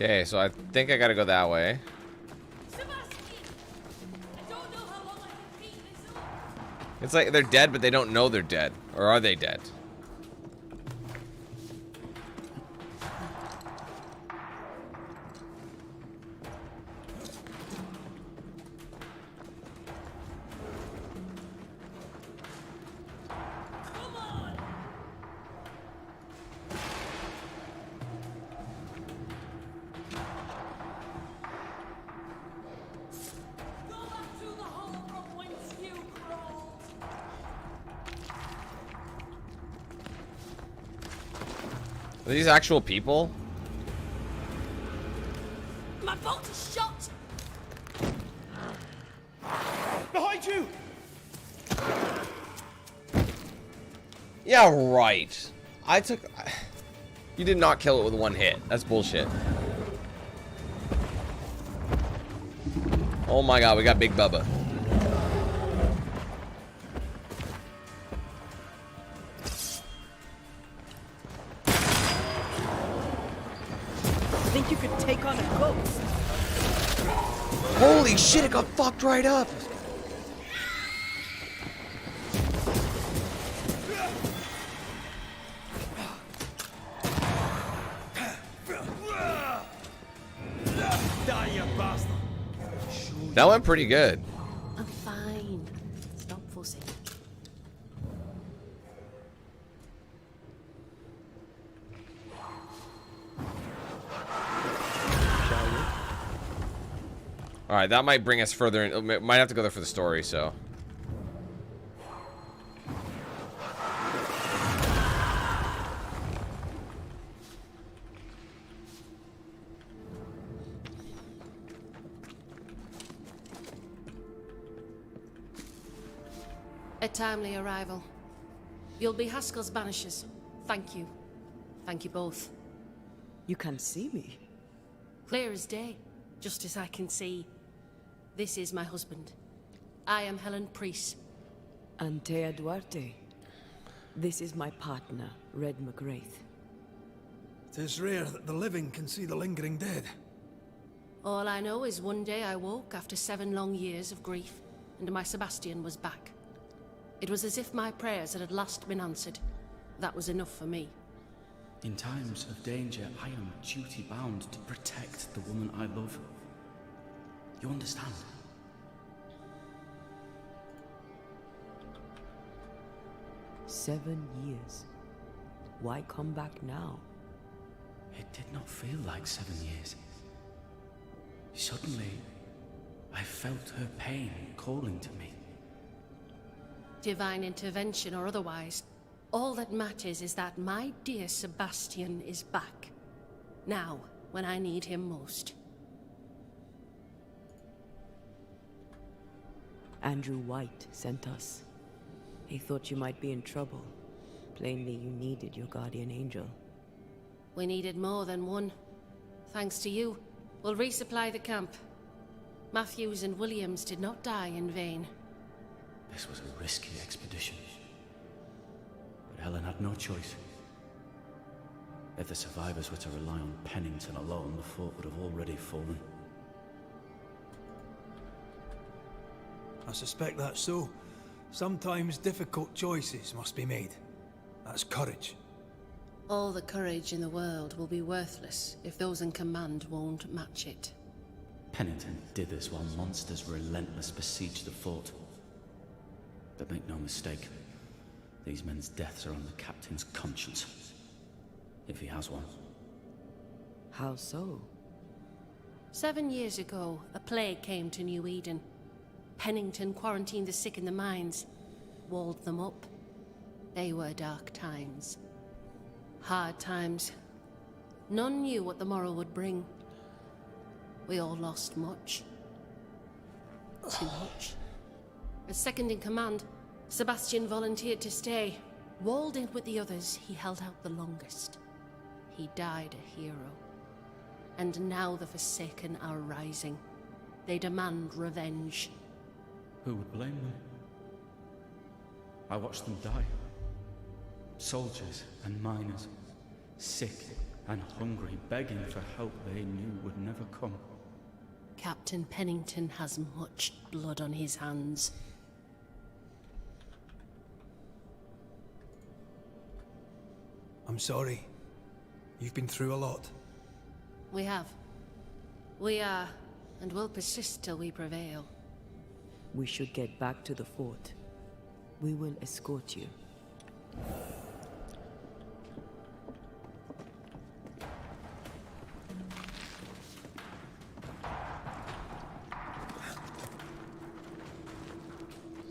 Okay, so I think I gotta go that way. Sebastian! I don't know how long I can keep this up. It's like they're dead, but they don't know they're dead. Or are they dead? Come on! Go back to the hole from whence you crawled. Are these actual people? My bolt is shot! Behind you! Yeah, right. I took... You did not kill it with one hit. That's bullshit. Oh my god, we got Big Bubba. Think you could take on a ghost? Holy shit, it got fucked right up. Die, you bastard! That went pretty good. I'm fine. Stop fussing. Alright, that might bring us further in. Might have to go there for the story, so. A timely arrival. You'll be Haskell's Banishers. Thank you. Thank you both. You can see me. Clear as day, just as I can see. This is my husband. I am Helen Priest. Antea Duarte. This is my partner, Red McGrath. 'Tis rare that the living can see the lingering dead. All I know is one day I woke after 7 long years of grief, and my Sebastian was back. It was as if my prayers had at last been answered. That was enough for me. In times of danger, I am duty-bound to protect the woman I love. You understand? "7 years. Why come back now?" It did not feel like 7 years. Suddenly, I felt her pain calling to me. Divine intervention or otherwise, all that matters is that my dear Sebastian is back. Now, when I need him most. Andrew White sent us. He thought you might be in trouble. Plainly, you needed your guardian angel. We needed more than one. Thanks to you, we'll resupply the camp. Matthews and Williams did not die in vain. This was a risky expedition. But Helen had no choice. If the survivors were to rely on Pennington alone, the fort would have already fallen. I suspect that's so. Sometimes difficult choices must be made. That's courage. All the courage in the world will be worthless if those in command won't match it. Pennington did this while monsters relentless besieged the fort. But make no mistake, these men's deaths are on the captain's conscience. If he has one. How so? 7 years ago, a plague came to New Eden. Pennington quarantined the sick in the mines, walled them up. They were dark times. Hard times. None knew what the morrow would bring. We all lost much. Too much. As second in command, Sebastian volunteered to stay. Walled in with the others, he held out the longest. He died a hero. And now the Forsaken are rising. They demand revenge. Who would blame them? I watched them die. Soldiers and miners, sick and hungry, begging for help they knew would never come. Captain Pennington has much blood on his hands. I'm sorry. You've been through a lot. We have. We are, and will persist till we prevail. We should get back to the fort. We will escort you.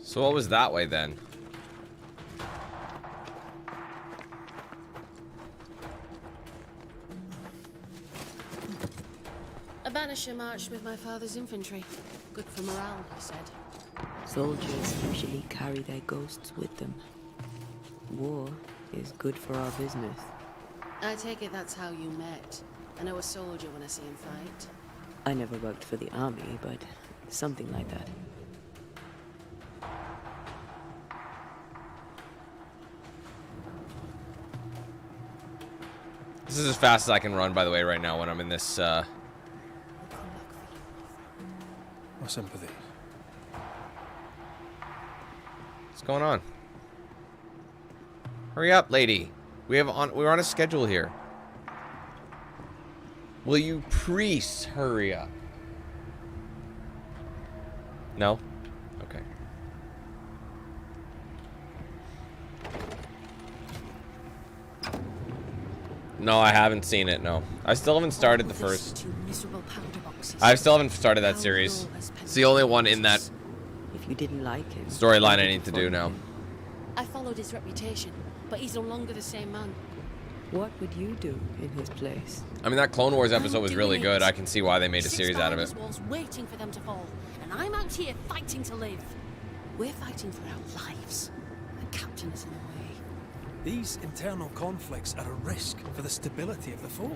So what was that way then? A Banisher marched with my father's infantry. Good for morale, he said. Soldiers usually carry their ghosts with them. War is good for our business. I take it that's how you met. I know a soldier when I see him fight. I never worked for the army, but something like that. This is as fast as I can run, by the way, right now when I'm in this, My sympathy. What's going on? Hurry up, lady. We're on a schedule here. Will you please hurry up? No? Okay. No, I haven't seen it, no. I still haven't started the first. I still haven't started that series. It's the only one in that If you didn't like him, storyline I need to do now. I followed his reputation, but he's no longer the same man. what would you do in his place? I mean, that Clone Wars episode was really good. I can see why they made a series out of it. Walls waiting for them to fall, and I'm out here fighting to live. We're fighting for our lives. The captain is in the way. These internal conflicts are a risk for the stability of the fort.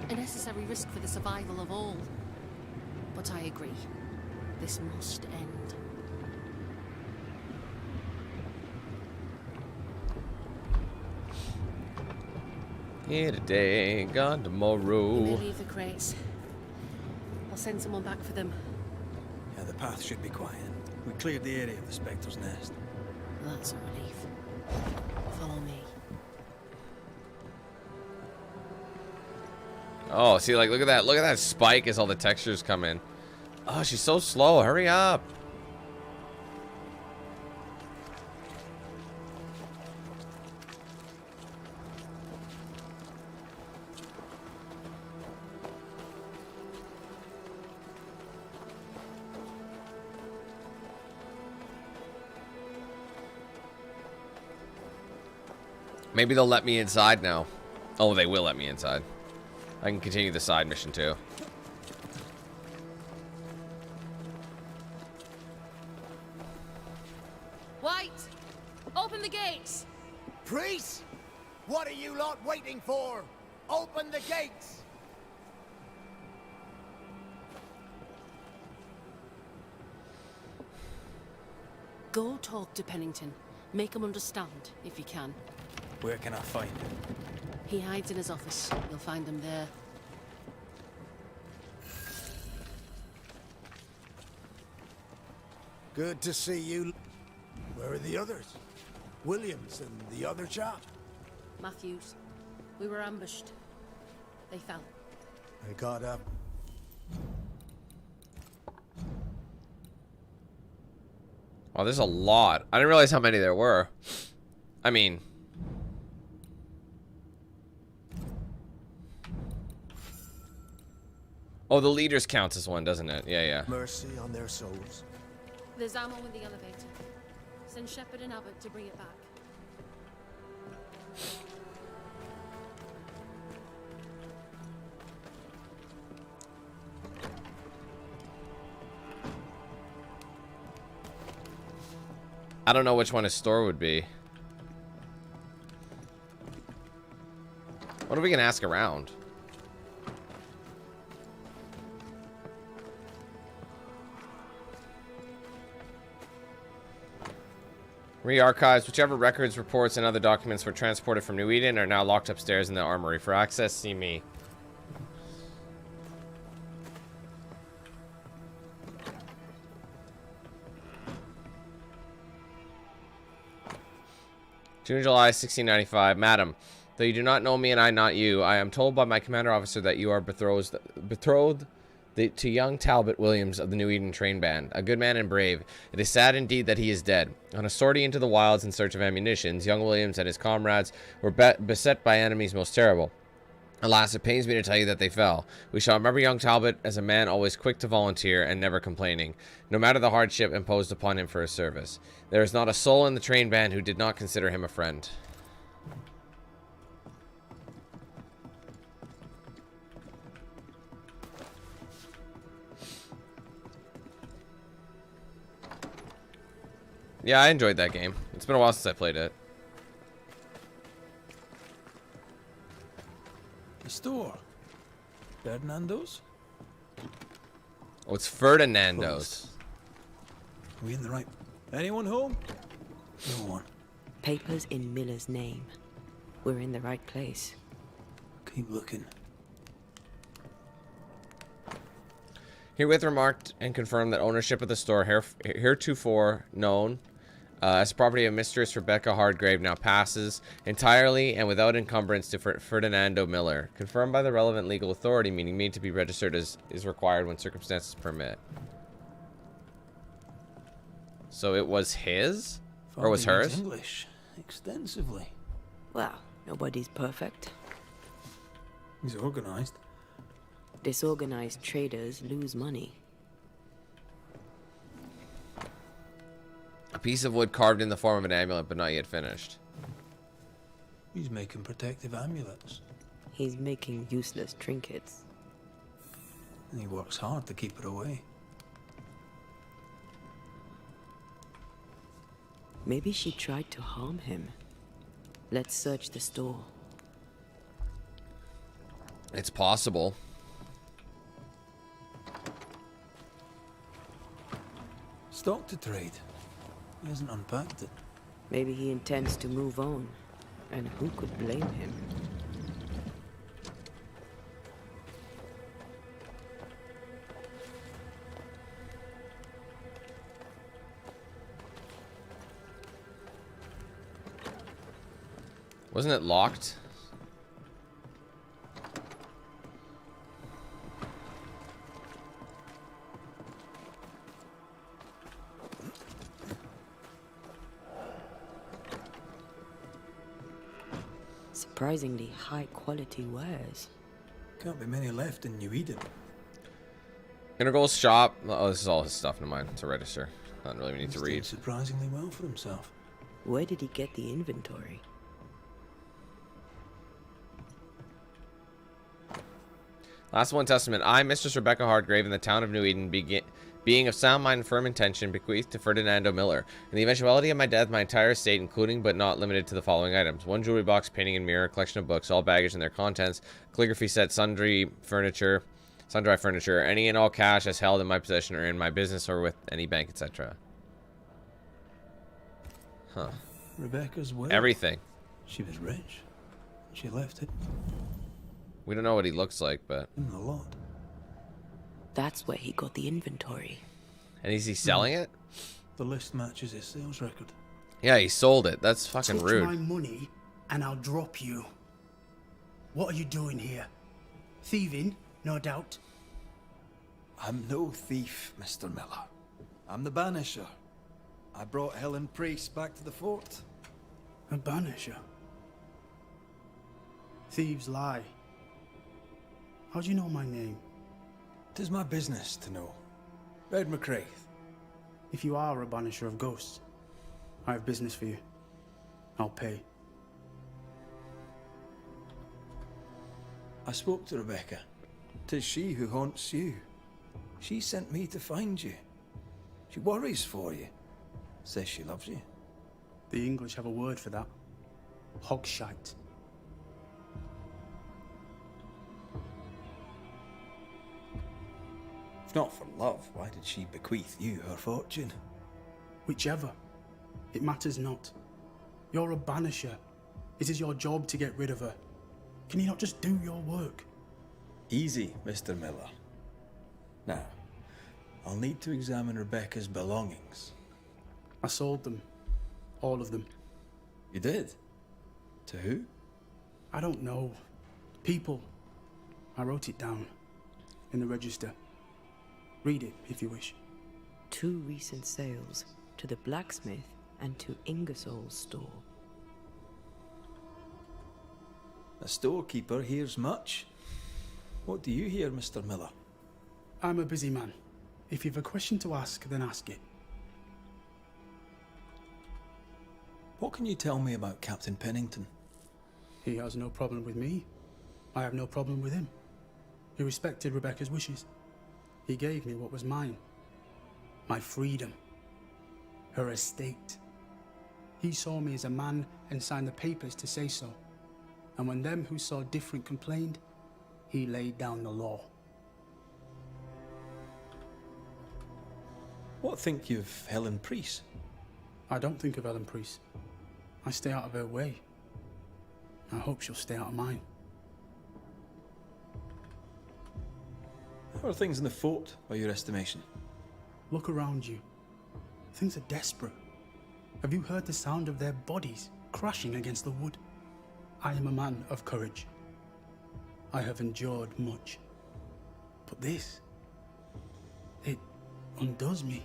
A necessary risk for the survival of all. But I agree. This must end. Here today, gone We tomorrow. may leave the crates. I'll send someone back for them. Yeah, the path should be quiet. We cleared the area of the Spectre's nest. That's a relief. Follow me. Oh, see, like, look at that. Look at that spike as all the textures come in. Oh, she's so slow. Hurry up. Maybe they'll let me inside now. Oh, they will let me inside. I can continue the side mission too. White! Open the gates! Priest! What are you lot waiting for? Open the gates! Go talk to Pennington. Make him understand, if you can. Where can I find him? He hides in his office. You'll find him there. Good to see you. Where are the others? Williams and the other chap? Matthews. We were ambushed. They fell. They got up. Oh, there's a lot. I didn't realize how many there were. I mean... Oh, the leaders counts as one, doesn't it? Yeah, yeah. Mercy on their souls. There's ammo in the elevator. Send Shepard and Abbott to bring it back. I don't know which one his store would be. What if we can ask around? Re-archives. Whichever records, reports, and other documents were transported from New Eden are now locked upstairs in the armory. For access, see me. June, July, 1695. Madam, though you do not know me and I not you, I am told by my commander officer that you are betrothed to young Talbot Williams of the New Eden train band, a good man and brave. It is sad indeed that he is dead. On a sortie into the wilds in search of ammunition, young Williams and his comrades were beset by enemies most terrible. Alas, it pains me to tell you that they fell. We shall remember young Talbot as a man always quick to volunteer and never complaining, no matter the hardship imposed upon him for his service. There is not a soul in the train band who did not consider him a friend. Yeah, I enjoyed that game. It's been a while since I played it. The store. Ferdinando's? Oh, it's Ferdinando's. Closed. Are we in the right... Anyone home? No one. Papers in Miller's name. We're in the right place. Keep looking. Herewith remarked and confirmed that ownership of the store heretofore known as property of Mistress Rebecca Hardgrave now passes entirely and without encumbrance to Ferdinando Miller, confirmed by the relevant legal authority, meaning me, to be registered as is required when circumstances permit. So it was his? Or was Father hers? reads English extensively. Well, nobody's perfect. He's organized. Disorganized traders lose money. A piece of wood carved in the form of an amulet, but not yet finished. He's making protective amulets. He's making useless trinkets. And he works hard to keep it away. Maybe she tried to harm him. Let's search the store. It's possible. Stock to trade. He hasn't unpacked it. Maybe he intends to move on. And who could blame him? Wasn't it locked? Surprisingly high quality wares. Can't be many left in New Eden. Intergal's shop. Oh, this is all his stuff. Never mind. To register. Not really need to He's read. doing surprisingly well for himself. Where did he get the inventory? Last one testament. I, Mistress Rebecca Hardgrave, in the town of New Eden, being of sound mind and firm intention, bequeath to Ferdinando Miller, in the eventuality of my death, my entire estate, including but not limited to the following items: one jewelry box, painting and mirror, collection of books, all baggage and their contents, calligraphy set, sundry furniture, any and all cash as held in my possession or in my business or with any bank, etc. Huh. Rebecca's will. Everything. She was rich. She left it We don't know what he looks like, but... in the lot. That's where he got the inventory. And is he selling it? The list matches his sales record. Yeah, he sold it. That's fucking Touch rude. my money and I'll drop you. What are you doing here? Thieving, no doubt. I'm no thief, Mr. Miller. I'm the Banisher. I brought Helen Priest back to the fort. A banisher. Thieves lie. How do you know my name? 'Tis my business to know. Red McCraith. If you are a banisher of ghosts, I have business for you. I'll pay. I spoke to Rebecca. 'Tis she who haunts you. She sent me to find you. She worries for you. Says she loves you. The English have a word for that. Hogshite. If not for love, why did she bequeath you her fortune? Whichever. It matters not. You're a banisher. It is your job to get rid of her. Can you not just do your work? Easy, Mr. Miller. Now, I'll need to examine Rebecca's belongings. I sold them. All of them. You did? To who? I don't know. People. I wrote it down. In the register. Read it, if you wish. 2 recent sales. To the blacksmith and to Ingersoll's store. A storekeeper hears much. What do you hear, Mr. Miller? I'm a busy man. If you've a question to ask, then ask it. What can you tell me about Captain Pennington? He has no problem with me. I have no problem with him. He respected Rebecca's wishes. He gave me what was mine. My freedom. Her estate. He saw me as a man and signed the papers to say so. And when them who saw different complained, he laid down the law. What think you of Helen Priest? I don't think of Helen Priest. I stay out of her way. I hope she'll stay out of mine. How are things in the fort, by your estimation? Look around you. Things are desperate. Have you heard the sound of their bodies crashing against the wood? I am a man of courage. I have endured much. But this, it undoes me.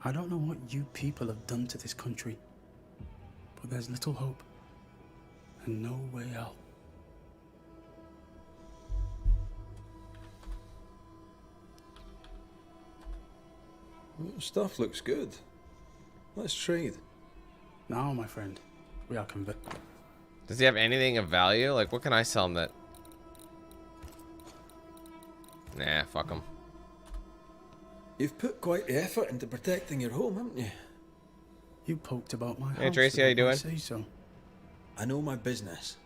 I don't know what you people have done to this country, but there's little hope and no way out. Stuff looks good. Let's trade. Now, my friend, we are convinced. Does he have anything of value? Like, what can I sell him that... Nah, fuck him. You've put quite the effort into protecting your home, haven't you? You poked about my house. Hey, Tracy, how you doing? Say so. I know my business.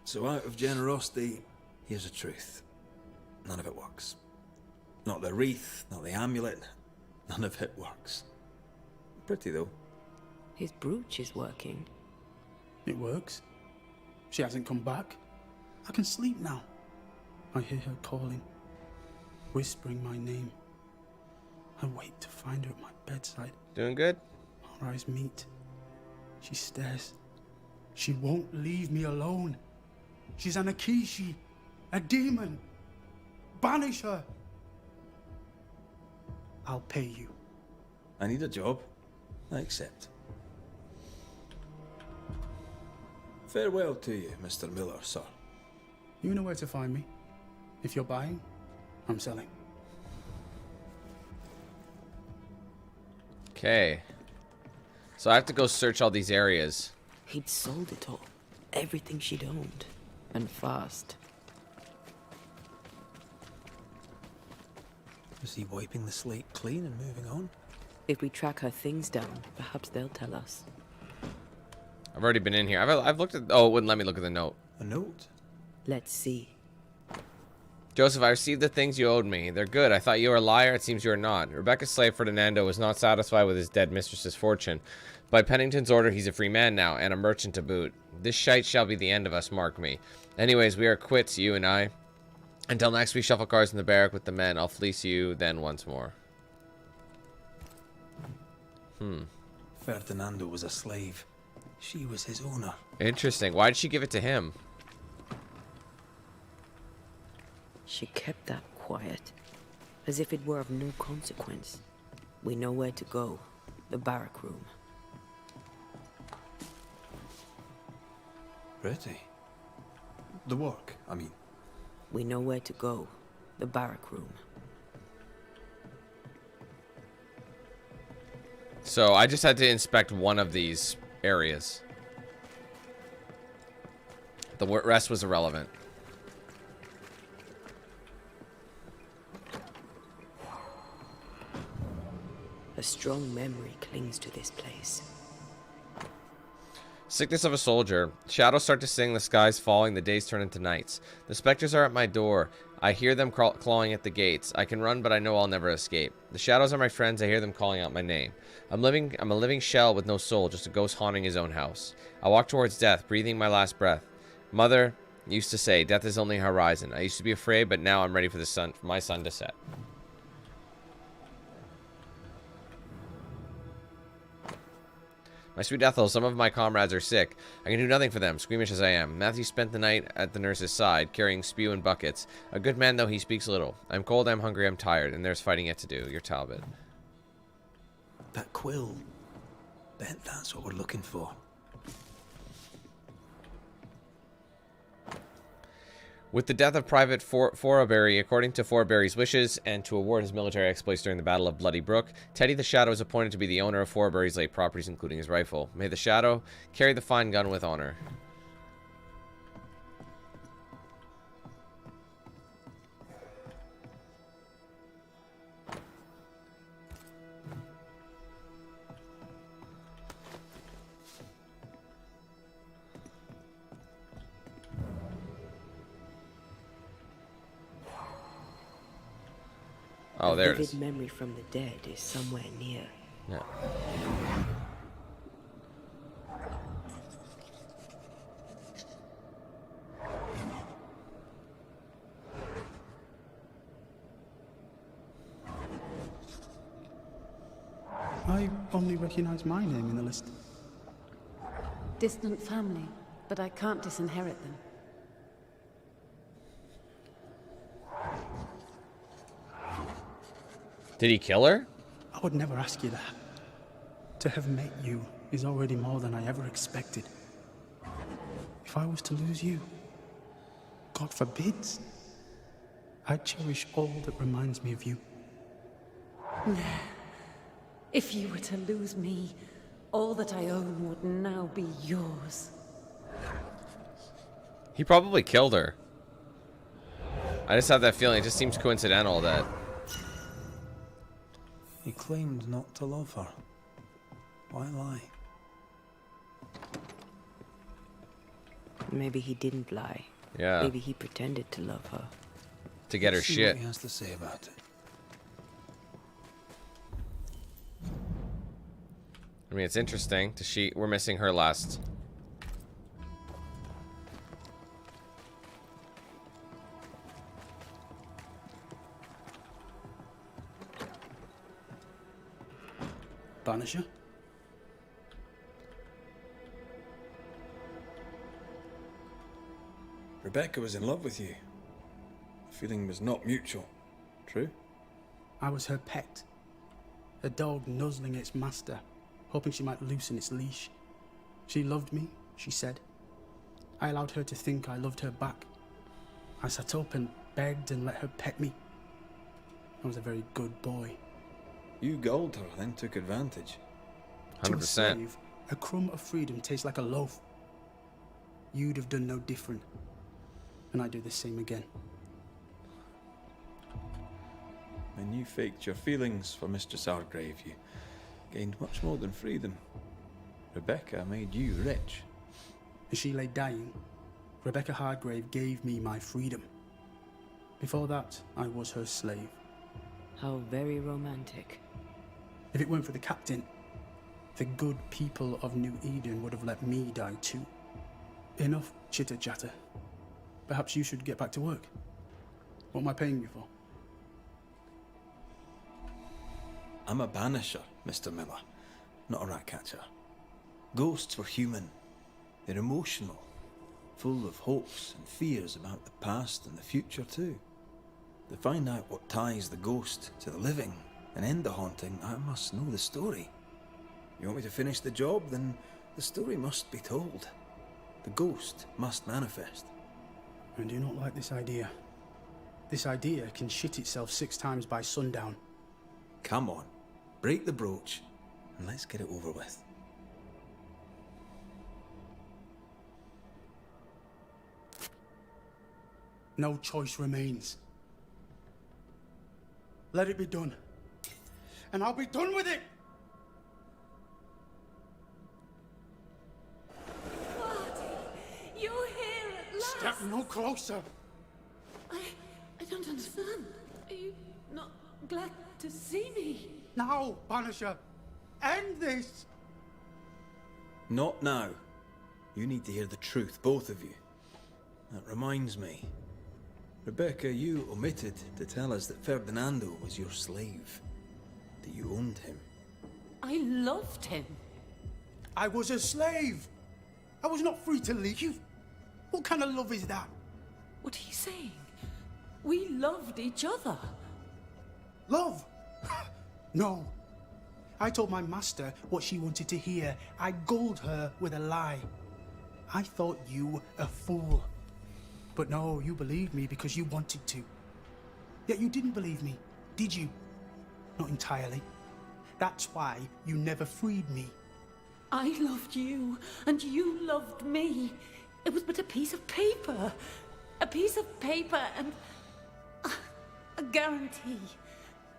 So out of generosity, here's the truth. None of it works. Not the wreath, not the amulet. None of it works. Pretty, though. His brooch is working. It works. She hasn't come back. I can sleep now. I hear her calling, whispering my name. I wait to find her at my bedside. Doing good? Our eyes meet. She stares. She won't leave me alone. She's an Akishi, a demon. Banish her. I'll pay you. I need a job. I accept. Farewell to you, Mr. Miller, sir. You know where to find me. If you're buying, I'm selling. Okay. So I have to go search all these areas. He'd sold it all. Everything she'd owned. And fast. Is he wiping the slate clean and moving on? If we track her things down, perhaps they'll tell us. I've already been in here. I've looked at... Oh, it wouldn't let me look at the note. A note? Let's see. Joseph, I received the things you owed me. They're good. I thought you were a liar. It seems you are not. Rebecca's slave Ferdinando was not satisfied with his dead mistress's fortune. By Pennington's order, he's a free man now, and a merchant to boot. This shite shall be the end of us, mark me. Anyways, we are quits, you and I. Until next we shuffle cards in the barrack with the men. I'll fleece you then once more. Ferdinando was a slave. She was his owner. Interesting. Why did she give it to him? She kept that quiet. As if it were of no consequence. We know where to go. The barrack room. Pretty. The work, I mean. We know where to go. The barrack room. So I just had to inspect one of these areas. The rest was irrelevant. A strong memory clings to this place. Sickness of a soldier. Shadows start to sing, the skies falling, the days turn into nights. The specters are at my door. I hear them clawing at the gates. I can run, but I know I'll never escape. The shadows are my friends. I hear them calling out my name. I'm a living shell with no soul, just a ghost haunting his own house. I walk towards death, breathing my last breath. Mother used to say, death is only a horizon. I used to be afraid, but now I'm ready for my sun to set. My sweet Ethel, some of my comrades are sick. I can do nothing for them, squeamish as I am. Matthew spent the night at the nurse's side, carrying spew and buckets. A good man, though, he speaks little. I'm cold, I'm hungry, I'm tired, and there's fighting yet to do. Your Talbot. That quill. Bet that's what we're looking for. With the death of Private Forbury, according to Forbury's wishes, and to award his military exploits during the Battle of Bloody Brook, Teddy the Shadow is appointed to be the owner of Forbury's late properties, including his rifle. May the Shadow carry the fine gun with honor. Oh, there it is. A vivid memory from the dead is somewhere near. Yeah. I only recognize my name in the list. Distant family, but I can't disinherit them. Did he kill her? I would never ask you that. To have met you is already more than I ever expected. If I was to lose you, God forbids, I'd cherish all that reminds me of you. If you were to lose me, all that I own would now be yours. He probably killed her. I just have that feeling. It just seems coincidental that... He claimed not to love her. Why lie? Maybe he didn't lie. Yeah. Maybe he pretended to love her. To get her See shit. what he has to say about it. I mean, it's interesting. We're missing her last. Banisher? Rebecca was in love with you. The feeling was not mutual. True? I was her pet. A dog nuzzling its master, hoping she might loosen its leash. She loved me, she said. I allowed her to think I loved her back. I sat up and begged and let her pet me. I was a very good boy. You gulled her, then took advantage. 100%. To a slave, a crumb of freedom tastes like a loaf. You'd have done no different. And I'd do the same again. When you faked your feelings for Mistress Argrave, you gained much more than freedom. Rebecca made you rich. As she lay dying, Rebecca Hardgrave gave me my freedom. Before that, I was her slave. How very romantic. If it weren't for the captain, the good people of New Eden would have let me die too. Enough chitter-chatter. Perhaps you should get back to work. What am I paying you for? I'm a banisher, Mr. Miller, not a rat catcher. Ghosts were human. They're emotional, full of hopes and fears about the past and the future too. To find out what ties the ghost to the living and end the haunting, I must know the story. You want me to finish the job? Then the story must be told. The ghost must manifest. I do not like this idea. This idea can shit itself 6 times by sundown. Come on, break the brooch and let's get it over with. No choice remains. Let it be done. And I'll be done with it! You're here at last. Step no closer. I don't understand. Are you not glad to see me? Now, Banisher, end this! Not now. You need to hear the truth, both of you. That reminds me. Rebecca, you omitted to tell us that Ferdinando was your slave. That you owned him. I loved him. I was a slave. I was not free to leave. What kind of love is that? What are you saying? We loved each other. Love? No. I told my master what she wanted to hear. I gulled her with a lie. I thought you a fool. But no, you believed me because you wanted to. Yet you didn't believe me, did you? Not entirely. That's why you never freed me. I loved you, and you loved me. It was but a piece of paper. A piece of paper and a guarantee.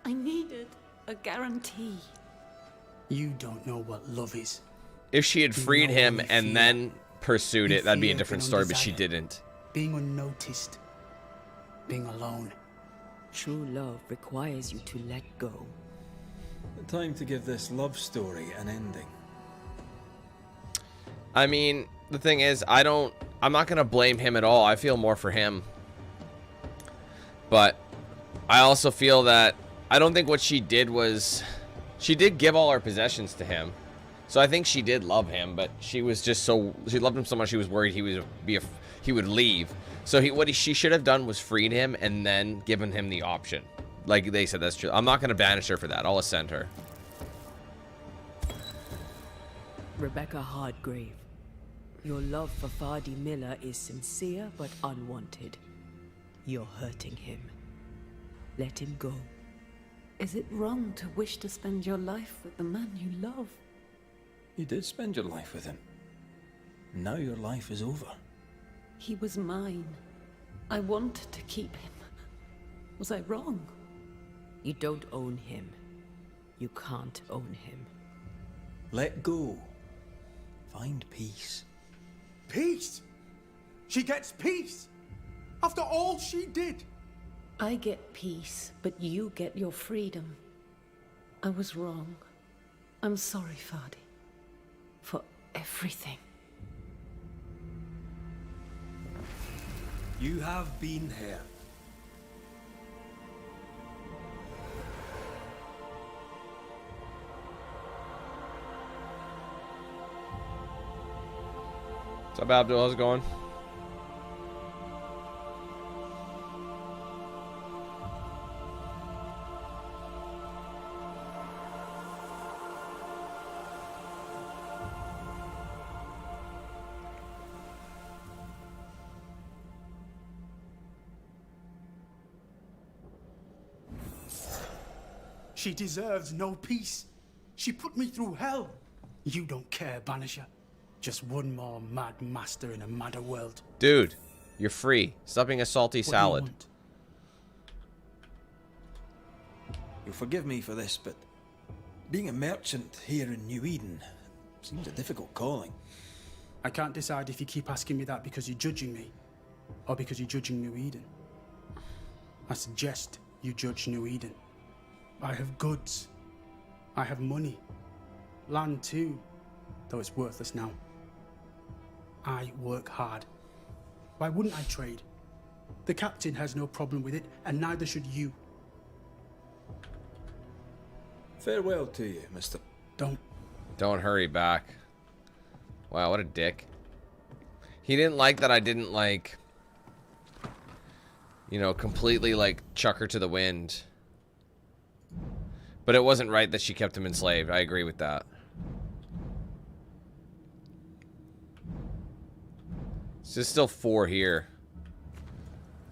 I needed a guarantee. You don't know what love is. If she had freed him and then pursued it, that'd be a fear different being story, but she undesired. didn't. Being unnoticed. Being alone. True love requires you to let go. Time to give this love story an ending. I mean, the thing is, I'm not going to blame him at all. I feel more for him. But I also feel that I don't think what she did was, she did give all her possessions to him. So I think she did love him, but she was just so, she loved him so much she was worried he would leave. So she should have done was freed him and then given him the option. Like they said, that's true. I'm not going to banish her for that. I'll ascend her. Rebecca Hardgrave, your love for Fardy Miller is sincere but unwanted. You're hurting him. Let him go. Is it wrong to wish to spend your life with the man you love? You did spend your life with him. Now your life is over. He was mine. I wanted to keep him. Was I wrong? You don't own him. You can't own him. Let go. Find peace. Peace? She gets peace? After all she did? I get peace, but you get your freedom. I was wrong. I'm sorry, Fardy. For everything. You have been here. What's up, Abdul? How's it going? She deserves no peace. She put me through hell. You don't care, Banisher. Just one more mad master in a madder world. Dude, you're free. Stop being a salty What do you salad. want? You'll forgive me for this, but being a merchant here in New Eden seems a difficult calling. I can't decide if you keep asking me that because you're judging me, or because you're judging New Eden. I suggest you judge New Eden. I have goods. I have money. Land too, though it's worthless now. I work hard. Why wouldn't I trade? The captain has no problem with it, and neither should you. Farewell to you, Mr. Don't hurry back. Wow, what a dick. He didn't like that I didn't, like, you know, completely, like, chuck her to the wind. But it wasn't right that she kept him enslaved. I agree with that. So there's still 4 here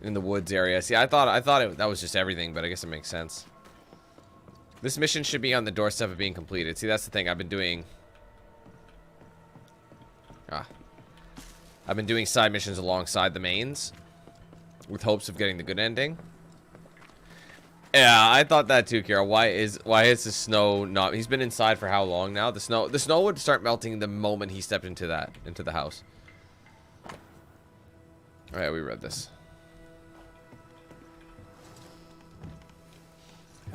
in the woods area. See, I thought that was just everything, but I guess it makes sense. This mission should be on the doorstep of being completed. See, that's the thing. I've been doing side missions alongside the mains with hopes of getting the good ending. Yeah, I thought that too, Kira. Why is the snow not? He's been inside for how long now? The snow would start melting the moment he stepped into the house. All right, we read this.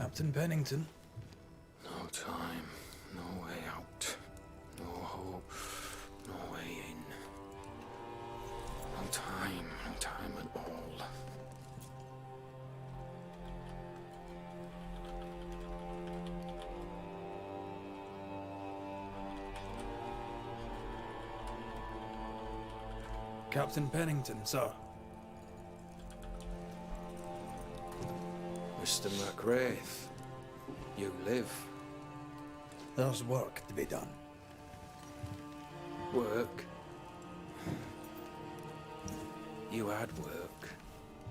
Captain Pennington. No time, no way out, no hope, no way in. No time at all. Captain Pennington, sir. Mr. McWraith, you live. There's work to be done. Work? You had work.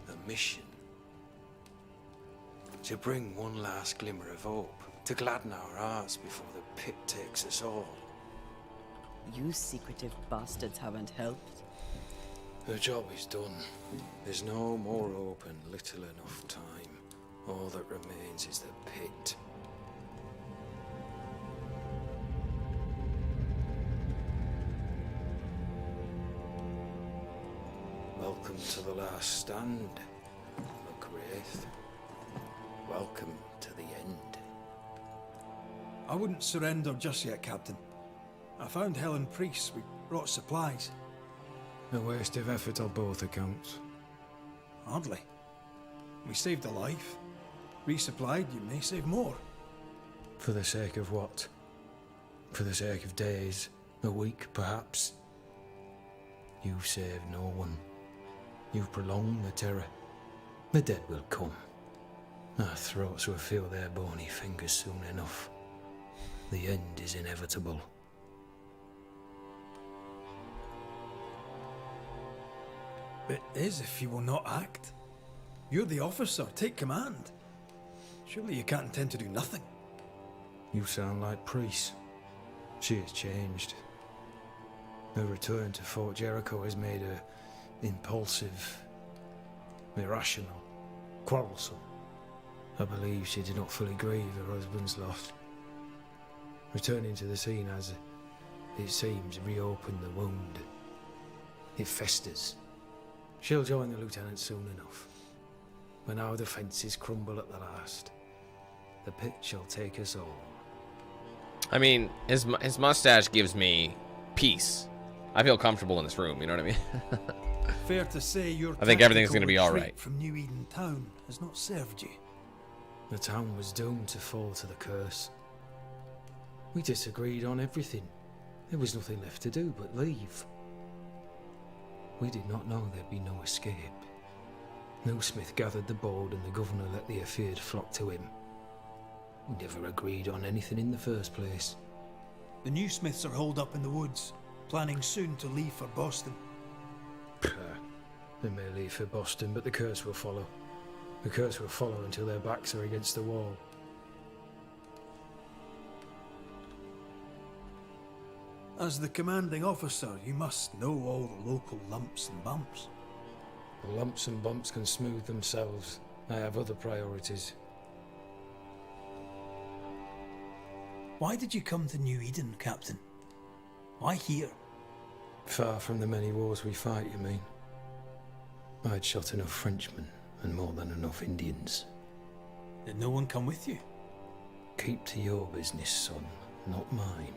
A mission. To bring one last glimmer of hope. To gladden our hearts before the pit takes us all. You secretive bastards haven't helped. The job is done. There's no more hope and little enough time. All that remains is the pit. Welcome to the last stand, McWraith. Welcome to the end. I wouldn't surrender just yet, Captain. I found Helen Priest. We brought supplies. A waste of effort on both accounts. Hardly. We saved a life. Resupplied, you may save more. For the sake of what? For the sake of days, a week perhaps? You've saved no one. You've prolonged the terror. The dead will come. Our throats will feel their bony fingers soon enough. The end is inevitable. It is if you will not act. You're the officer, take command. Surely you can't intend to do nothing. You sound like Priest. She has changed. Her return to Fort Jericho has made her impulsive, irrational, quarrelsome. I believe she did not fully grieve her husband's loss. Returning to the scene has, it seems, reopened the wound. It festers. She'll join the lieutenant soon enough. When our defences crumble at the last, the pit shall take us all. I mean, his mustache gives me peace. I feel comfortable in this room, you know what I mean? Fair to say your I think everything's going to be tactical alright. retreat from New Eden Town has not served you. The town was doomed to fall to the curse. We disagreed on everything. There was nothing left to do but leave. We did not know there'd be no escape. No Smith gathered the board and the governor let the affair flock to him. We never agreed on anything in the first place. The new Smiths are holed up in the woods, planning soon to leave for Boston. They may leave for Boston, but the curse will follow. The curse will follow until their backs are against the wall. As the commanding officer, you must know all the local lumps and bumps. The lumps and bumps can smooth themselves. I have other priorities. Why did you come to New Eden, Captain? Why here? Far from the many wars we fight, you mean? I'd shot enough Frenchmen and more than enough Indians. Did no one come with you? Keep to your business, son, not mine.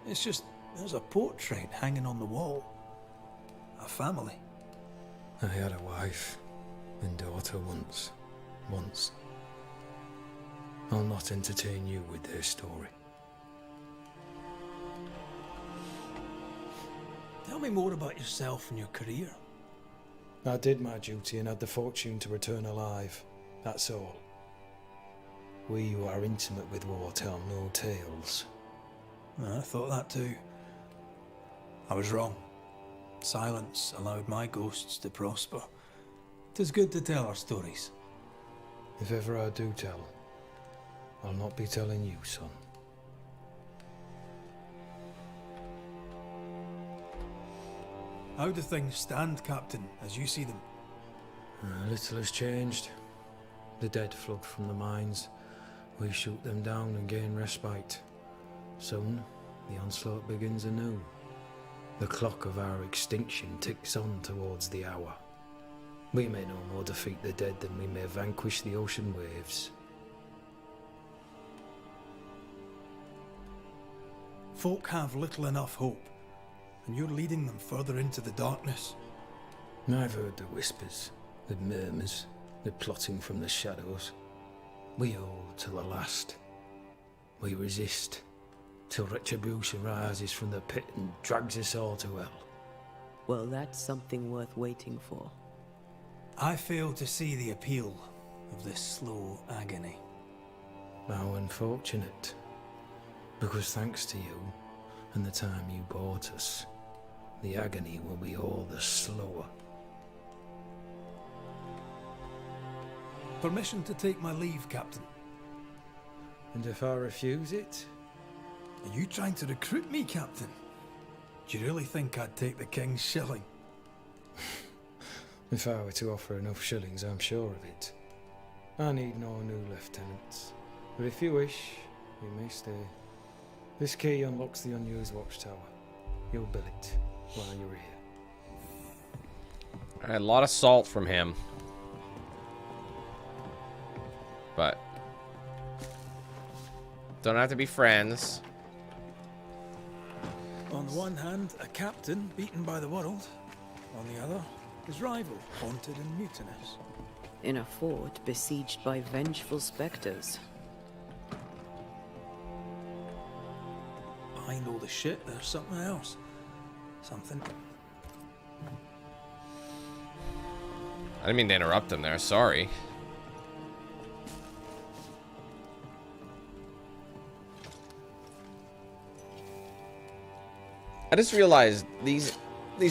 It's just, there's a portrait hanging on the wall. A family. I had a wife and daughter once. I'll not entertain you with their story. Tell me more about yourself and your career. I did my duty and had the fortune to return alive. That's all. We who are intimate with war tell no tales. I thought that too. I was wrong. Silence allowed my ghosts to prosper. 'Tis good to tell our stories. If ever I do tell, I'll not be telling you, son. How do things stand, Captain, as you see them? Little has changed. The dead flood from the mines. We shoot them down and gain respite. Soon, the onslaught begins anew. The clock of our extinction ticks on towards the hour. We may no more defeat the dead than we may vanquish the ocean waves. folk have little enough hope, and you're leading them further into the darkness. I've heard the whispers, the murmurs, the plotting from the shadows. We hold till the last. We resist, till retribution rises from the pit and drags us all to hell. Well, that's something worth waiting for. I fail to see the appeal of this slow agony. How unfortunate. Because thanks to you, and the time you bought us, the agony will be all the slower. Permission to take my leave, Captain. And if I refuse it? Are you trying to recruit me, Captain? Do you really think I'd take the King's shilling? If I were to offer enough shillings, I'm sure of it. I need no new lieutenants. But if you wish, you may stay. This key unlocks the unused watchtower. You'll bill it while you're here. Alright, a lot of salt from him. But don't have to be friends. On the one hand, a captain beaten by the world. On the other, his rival, haunted and mutinous. In a fort besieged by vengeful specters. Behind all the shit, there's something else. Something. I didn't mean to interrupt him there, sorry. I just realized these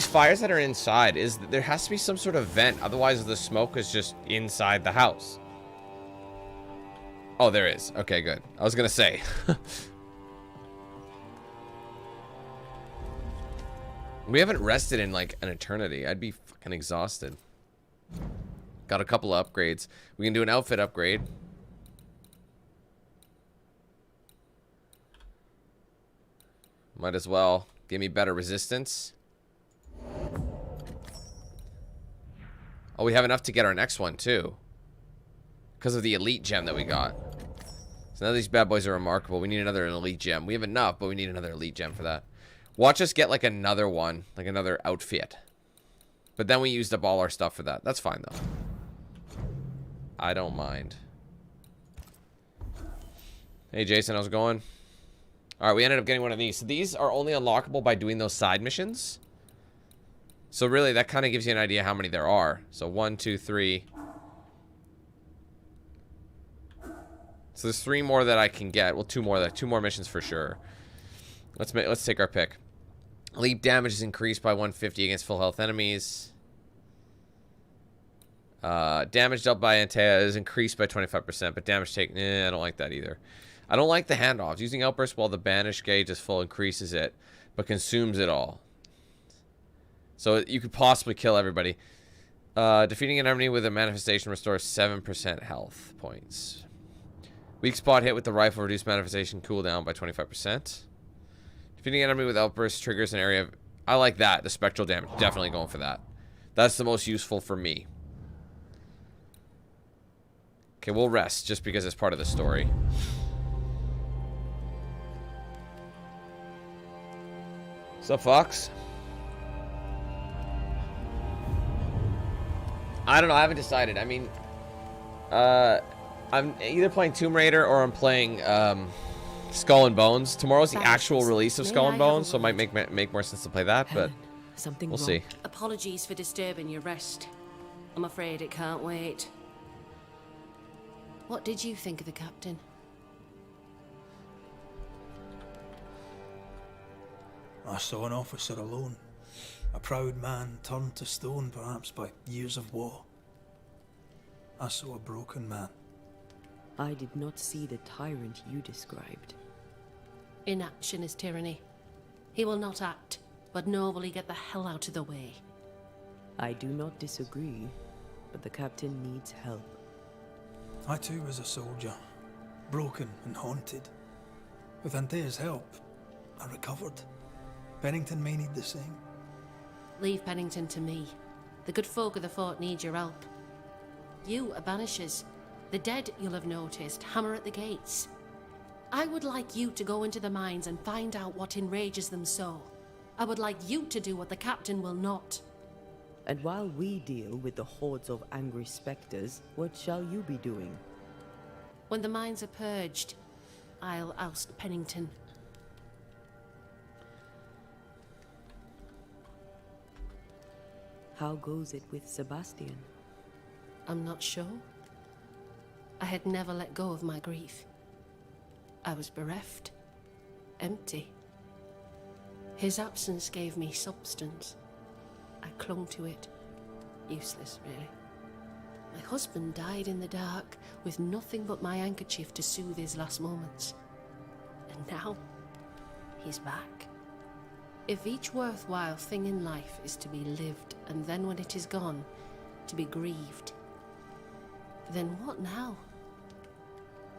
fires that are inside is that there has to be some sort of vent, otherwise the smoke is just inside the house. Oh, there is. Okay, good. I was gonna say. We haven't rested in like an eternity. I'd be fucking exhausted. Got a couple of upgrades. We can do an outfit upgrade. Might as well. Give me better resistance. Oh, we have enough to get our next one, too. Because of the elite gem that we got. So now these bad boys are remarkable. We need another elite gem. We have enough, but we need another elite gem for that. Watch us get, like, another one. Like, another outfit. But then we used up all our stuff for that. That's fine, though. I don't mind. Hey, Jason, how's it going? Alright, we ended up getting one of these. So these are only unlockable by doing those side missions. So really, that kind of gives you an idea how many there are. So 1, 2, 3. So there's 3 more that I can get. Well, 2 more missions for sure. Let's take our pick. Leap damage is increased by 150 against full health enemies. Damage dealt by Antea is increased by 25%, but damage taken, I don't like that either. I don't like the handoffs. Using outburst while the banish gauge is full increases it, but consumes it all. So you could possibly kill everybody. Defeating an enemy with a manifestation restores 7% health points. Weak spot hit with the rifle reduced manifestation cooldown by 25%. Defeating an enemy with outburst triggers an area of... I like that, the spectral damage. Definitely going for that. That's the most useful for me. Okay, we'll rest just because it's part of the story. What's up, Fox? I don't know. I haven't decided. I mean, I'm either playing Tomb Raider or I'm playing Skull and Bones. Tomorrow's the actual release of Skull and Bones, so it might make more sense to play that, but we'll see. Apologies for disturbing your rest. I'm afraid it can't wait. What did you think of the captain? I saw an officer alone. A proud man turned to stone, perhaps by years of war. I saw a broken man. I did not see the tyrant you described. Inaction is tyranny. He will not act, but nobly get the hell out of the way. I do not disagree, but the captain needs help. I too was a soldier, broken and haunted. With Antea's help, I recovered. Pennington may need the same. Leave Pennington to me. The good folk of the fort need your help. You are Banishers. The dead, you'll have noticed, hammer at the gates. I would like you to go into the mines and find out what enrages them so. I would like you to do what the captain will not. And while we deal with the hordes of angry specters, what shall you be doing? When the mines are purged, I'll oust Pennington. How goes it with Sebastian? I'm not sure. I had never let go of my grief. I was bereft, empty. His absence gave me substance. I clung to it. Useless, really. My husband died in the dark, with nothing but my handkerchief to soothe his last moments. And now, he's back. If each worthwhile thing in life is to be lived, and then when it is gone, to be grieved, then what now?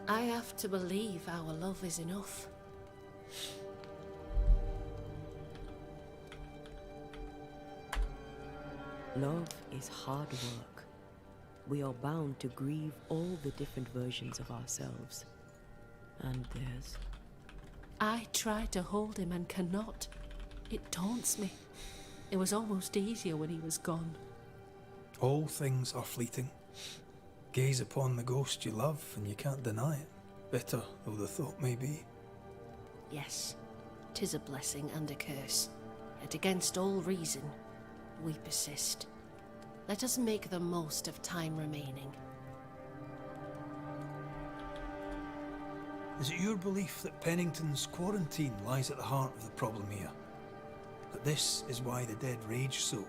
I have to believe our love is enough. Love is hard work. We are bound to grieve all the different versions of ourselves. And theirs. I try to hold him and cannot. It taunts me. It was almost easier when he was gone. All things are fleeting. Gaze upon the ghost you love and you can't deny it, bitter though the thought may be. Yes, 'tis a blessing and a curse. Yet against all reason, we persist. Let us make the most of time remaining. Is it your belief that Pennington's quarantine lies at the heart of the problem here? That this is why the dead rage so?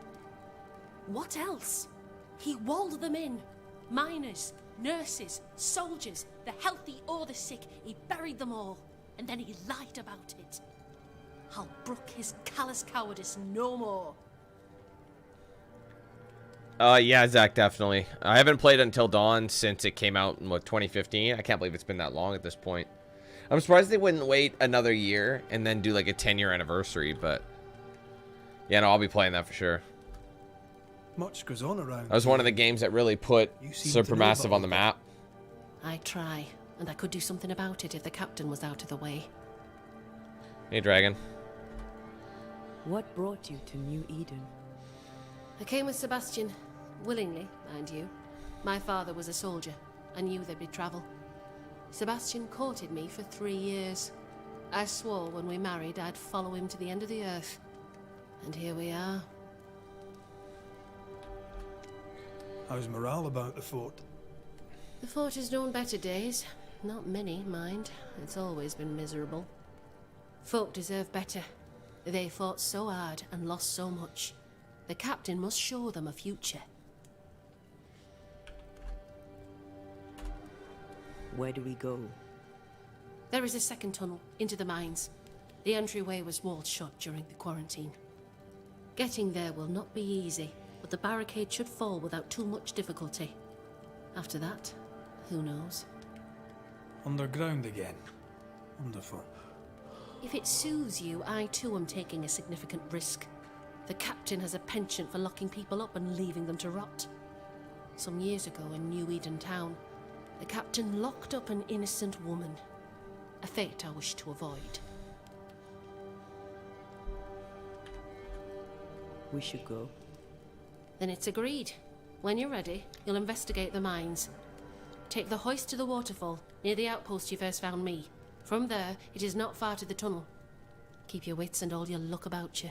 What else? He walled them in. Miners, nurses, soldiers, the healthy or the sick. He buried them all, and then he lied about it. I'll brook his callous cowardice no more. Yeah, Zach, definitely. I haven't played Until Dawn since it came out in, what, 2015? I can't believe it's been that long at this point. I'm surprised they wouldn't wait another year and then do like a 10-year anniversary, but yeah, no, I'll be playing that for sure. Much goes on around. That was one of the games that really put Supermassive on the map. I try, and I could do something about it if the captain was out of the way. Hey, Dragon. What brought you to New Eden? I came with Sebastian, willingly, mind you. My father was a soldier. I knew there'd be travel. Sebastian courted me for 3 years. I swore when we married I'd follow him to the end of the earth. And here we are. How's morale about the fort? The fort has known better days. Not many, mind. It's always been miserable. Folk deserve better. They fought so hard and lost so much. The captain must show them a future. Where do we go? There is a second tunnel into the mines. The entryway was walled shut during the quarantine. Getting there will not be easy, but the barricade should fall without too much difficulty. After that, who knows? Underground again. Wonderful. If it soothes you, I too am taking a significant risk. The captain has a penchant for locking people up and leaving them to rot. Some years ago in New Eden town, the captain locked up an innocent woman. A fate I wish to avoid. We should go. Then it's agreed. When you're ready, you'll investigate the mines. Take the hoist to the waterfall, near the outpost you first found me. From there, it is not far to the tunnel. Keep your wits and all your luck about you.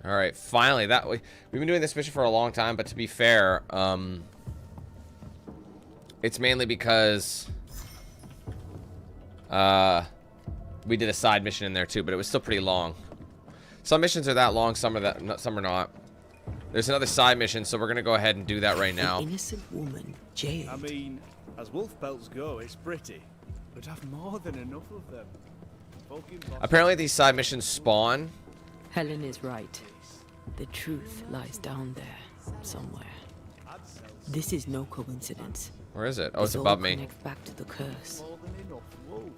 All right, finally. We've been doing this mission for a long time, but to be fair, it's mainly because we did a side mission in there too, but it was still pretty long. Some missions are that long, some are not. There's another side mission, so we're gonna go ahead and do that right now. An innocent woman, jailed. I mean, as wolf pelts go, it's pretty. But I've more than enough of them. Apparently these side missions spawn. Helen is right. The truth lies down there, somewhere. This is no coincidence. Where is it? Oh, it's above me. Connect back to the curse. More than enough wolf.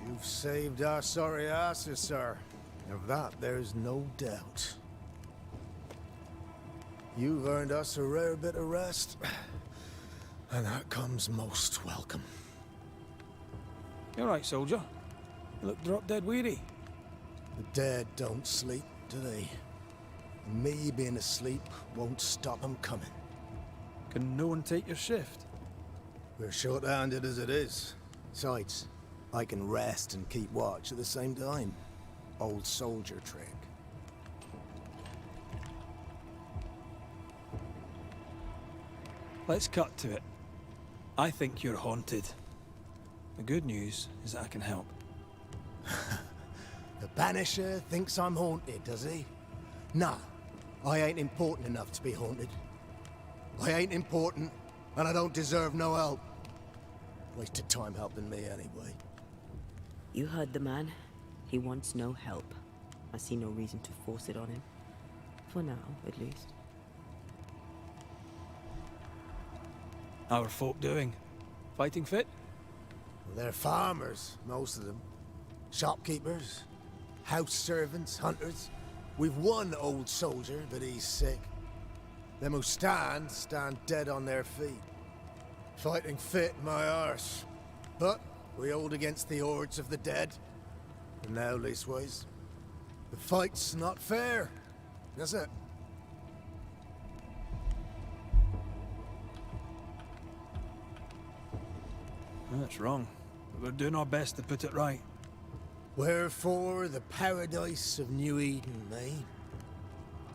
You've saved our sorry asses, sir. Of that, there's no doubt. You've earned us a rare bit of rest, and that comes most welcome. You all right, soldier? You look drop dead weary. The dead don't sleep, do they? Me being asleep won't stop them coming. Can no one take your shift? We're short-handed as it is. Besides, I can rest and keep watch at the same time. Old soldier trick. Let's cut to it. I think you're haunted. The good news is that I can help. The Banisher thinks I'm haunted, does he? Nah, I ain't important enough to be haunted. I ain't important, and I don't deserve no help. Wasted time helping me anyway. You heard the man. He wants no help. I see no reason to force it on him. For now, at least. How are folk doing? Fighting fit? Well, they're farmers, most of them. Shopkeepers, house servants, hunters. We've one old soldier, but he's sick. Them who stand dead on their feet. Fighting fit, my arse. But we hold against the hordes of the dead. And now, leastways, the fight's not fair. That's it. That's wrong. But we're doing our best to put it right. Wherefore the paradise of New Eden, eh?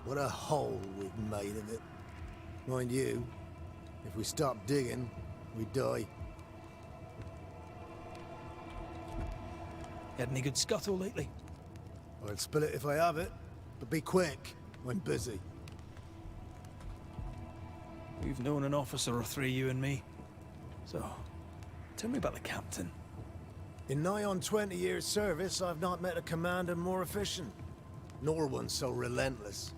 What a hole we've made of it. Mind you, if we stop digging, we die. Had any good scuttle lately? I'll spill it if I have it, but be quick. I'm busy. We've known an officer or three, you and me. So, tell me about the captain. In nigh on 20 years' service, I've not met a commander more efficient, nor one so relentless.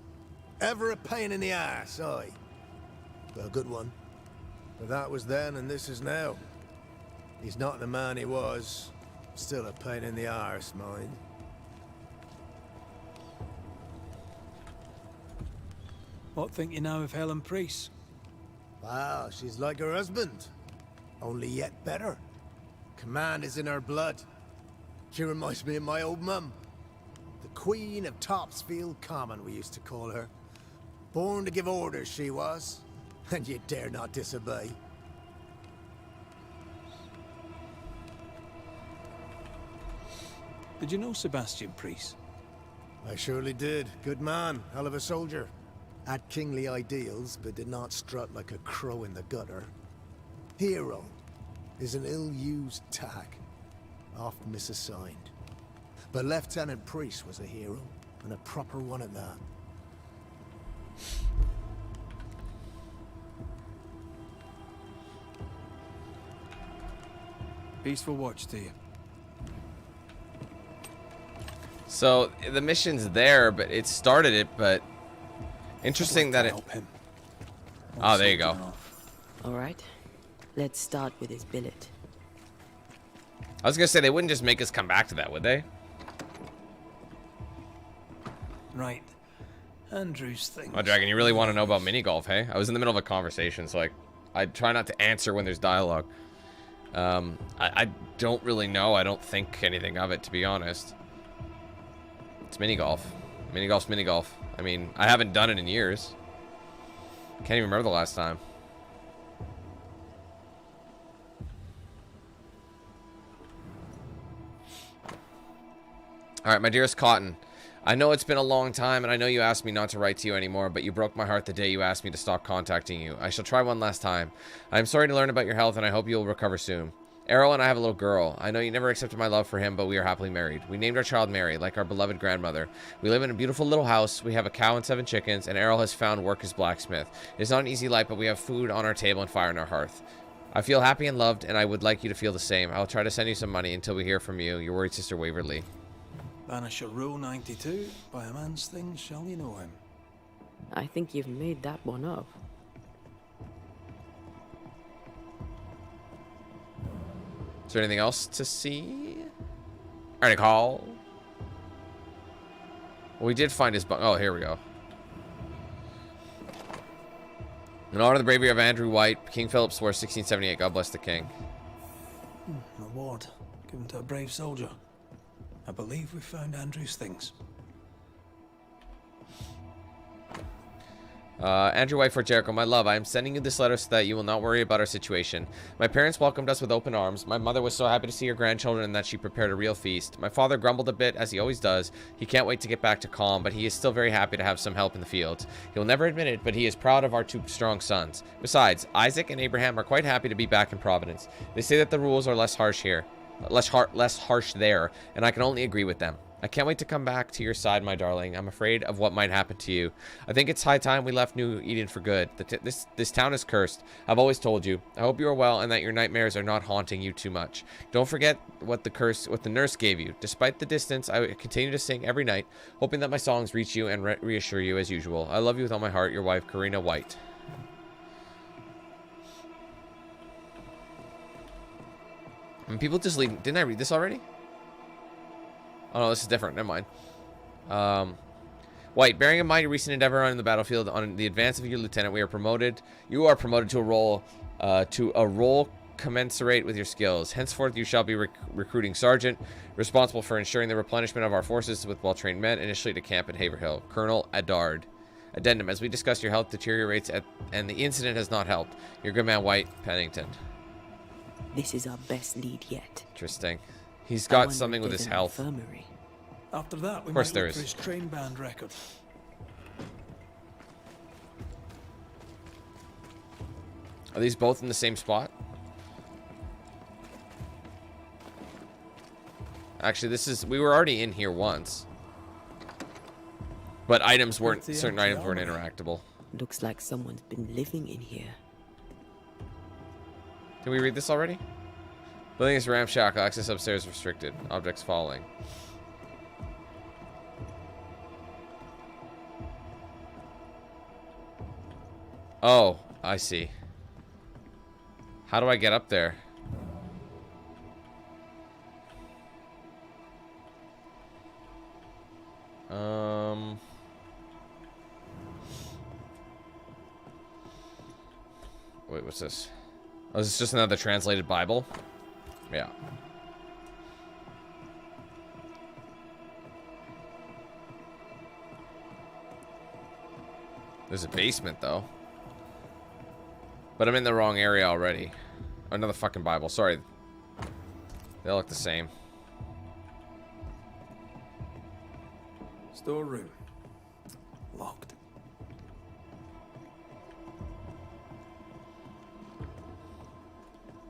Ever a pain in the ass, aye. But a good one. But that was then and this is now. He's not the man he was. Still a pain in the arse, mind. What think you now of Helen Priest? Wow, she's like her husband. Only yet better. Command is in her blood. She reminds me of my old mum. The Queen of Topsfield Common, we used to call her. Born to give orders, she was. And you dare not disobey. Did you know Sebastian Priest? I surely did. Good man, hell of a soldier. Had kingly ideals, but did not strut like a crow in the gutter. Hero is an ill-used tag, oft misassigned. But Lieutenant Priest was a hero, and a proper one at that. Peaceful watch to you. So the mission's there, but it started it, but interesting that it... Help him. Oh, there you go. All right. Let's start with his billet. I was gonna say they wouldn't just make us come back to that, would they? Right. Andrew's thing. Oh, Dragon, you really want to know about mini golf, hey? I was in the middle of a conversation, so I try not to answer when there's dialogue. I don't really know. I don't think anything of it, to be honest. It's mini golf. Mini golf's mini golf. I mean, I haven't done it in years. Can't even remember the last time. All right, my dearest Cotton. I know it's been a long time, and I know you asked me not to write to you anymore, but you broke my heart the day you asked me to stop contacting you. I shall try one last time. I am sorry to learn about your health, and I hope you will recover soon. Errol and I have a little girl. I know you never accepted my love for him, but we are happily married. We named our child Mary, like our beloved grandmother. We live in a beautiful little house. We have a cow and 7 chickens, and Errol has found work as blacksmith. It is not an easy life, but we have food on our table and fire in our hearth. I feel happy and loved, and I would like you to feel the same. I will try to send you some money until we hear from you. Your worried sister, Waverly. Banisher Rule 92. By a man's things shall you know him. I think you've made that one up. Is there anything else to see? Alright, call. Well, we did find his bunk. Oh, here we go. In honor of the bravery of Andrew White, King Philip swore 1678. God bless the king. Reward given to a brave soldier. I believe we found Andrew's things. Andrew White, Fort Jericho, my love, I am sending you this letter so that you will not worry about our situation. My parents welcomed us with open arms. My mother was so happy to see her grandchildren and that she prepared a real feast. My father grumbled a bit, as he always does. He can't wait to get back to calm, but he is still very happy to have some help in the fields. He'll never admit it, but he is proud of our two strong sons. Besides, Isaac and Abraham are quite happy to be back in Providence. They say that the rules are less harsh here. Less harsh there, and I can only agree with them. I can't wait to come back to your side, my darling. I'm afraid of what might happen to you. I think it's high time we left New Eden for good. This town is cursed. I've always told you. I hope you are well and that your nightmares are not haunting you too much. Don't forget what the nurse gave you. Despite the distance, I continue to sing every night, hoping that my songs reach you and reassure you as usual. I love you with all my heart. Your wife, Karina White. And people just leave. Didn't I read this already? Oh no, this is different. Never mind. White, bearing in mind your recent endeavor on the battlefield, on the advance of your lieutenant, you are promoted to a role commensurate with your skills. Henceforth, you shall be recruiting sergeant, responsible for ensuring the replenishment of our forces with well-trained men, initially to camp at Haverhill. Colonel Adard. Addendum: as we discussed, your health deteriorates, and the incident has not helped. Your good man, White, Pennington. This is our best lead yet. Interesting. He's got something with his health. Infirmary. After that, we Of course might there look for is. his train band record. Are these both in the same spot? Actually, we were already in here once. But certain items weren't interactable. Looks like someone's been living in here. Did we read this already? Building is ramshackle. Access upstairs restricted. Objects falling. Oh, I see. How do I get up there? Wait, what's this? Oh, is this just another translated Bible? Yeah. There's a basement, though. But I'm in the wrong area already. Another fucking Bible. Sorry. They all look the same. Storeroom. Locked.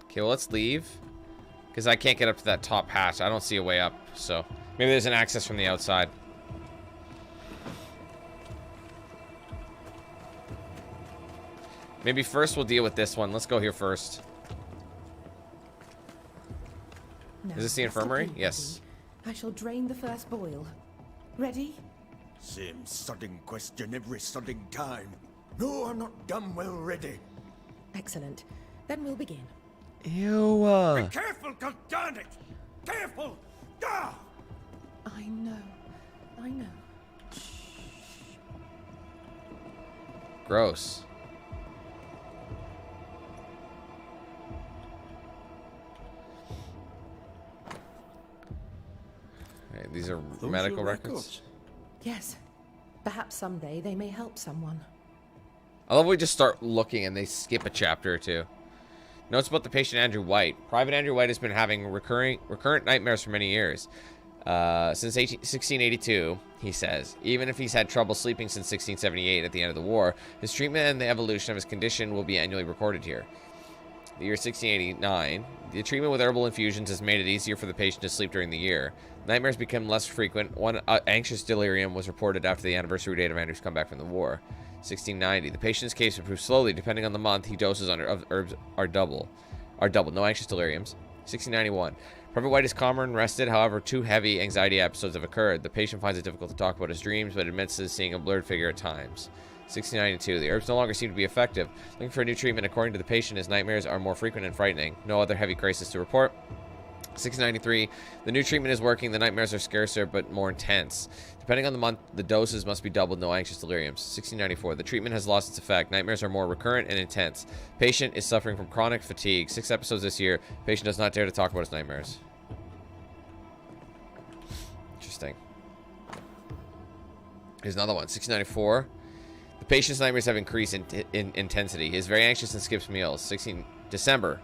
Okay, well, let's leave. Because I can't get up to that top hatch. I don't see a way up. So maybe there's an access from the outside. Maybe first we'll deal with this one. Let's go here first. Now, Is this the infirmary? Yes. I shall drain the first boil. Ready? Same sodding question every sodding time. No, I'm not damn well ready. Excellent. Then we'll begin. Ew. Be careful, goddarn it! Careful! Ah! I know. I know. Gross. Okay, these are Those medical your records. Yes. Perhaps someday they may help someone. I love we just start looking and they skip a chapter or two. Notes about the patient Andrew White. Private Andrew White has been having recurrent nightmares for many years. Since 1682, he says. Even if he's had trouble sleeping since 1678 at the end of the war, his treatment and the evolution of his condition will be annually recorded here. The year 1689, the treatment with herbal infusions has made it easier for the patient to sleep during the year. Nightmares become less frequent. One anxious delirium was reported after the anniversary date of Andrew's comeback from the war. 1690, the patient's case improves slowly. Depending on the month, he doses of herbs are double. No anxious deliriums. 1691, Private White is calmer and rested. However, 2 heavy anxiety episodes have occurred. The patient finds it difficult to talk about his dreams, but admits to seeing a blurred figure at times. 1692, the herbs no longer seem to be effective. Looking for a new treatment, according to the patient, his nightmares are more frequent and frightening. No other heavy crisis to report. 1693, the new treatment is working. The nightmares are scarcer but more intense. Depending on the month, the doses must be doubled. No anxious deliriums. 1694, the treatment has lost its effect. Nightmares are more recurrent and intense. Patient is suffering from chronic fatigue. 6 episodes this year. Patient does not dare to talk about his nightmares. Interesting. Here's another one. 1694. The patient's nightmares have increased in intensity. He is very anxious and skips meals. December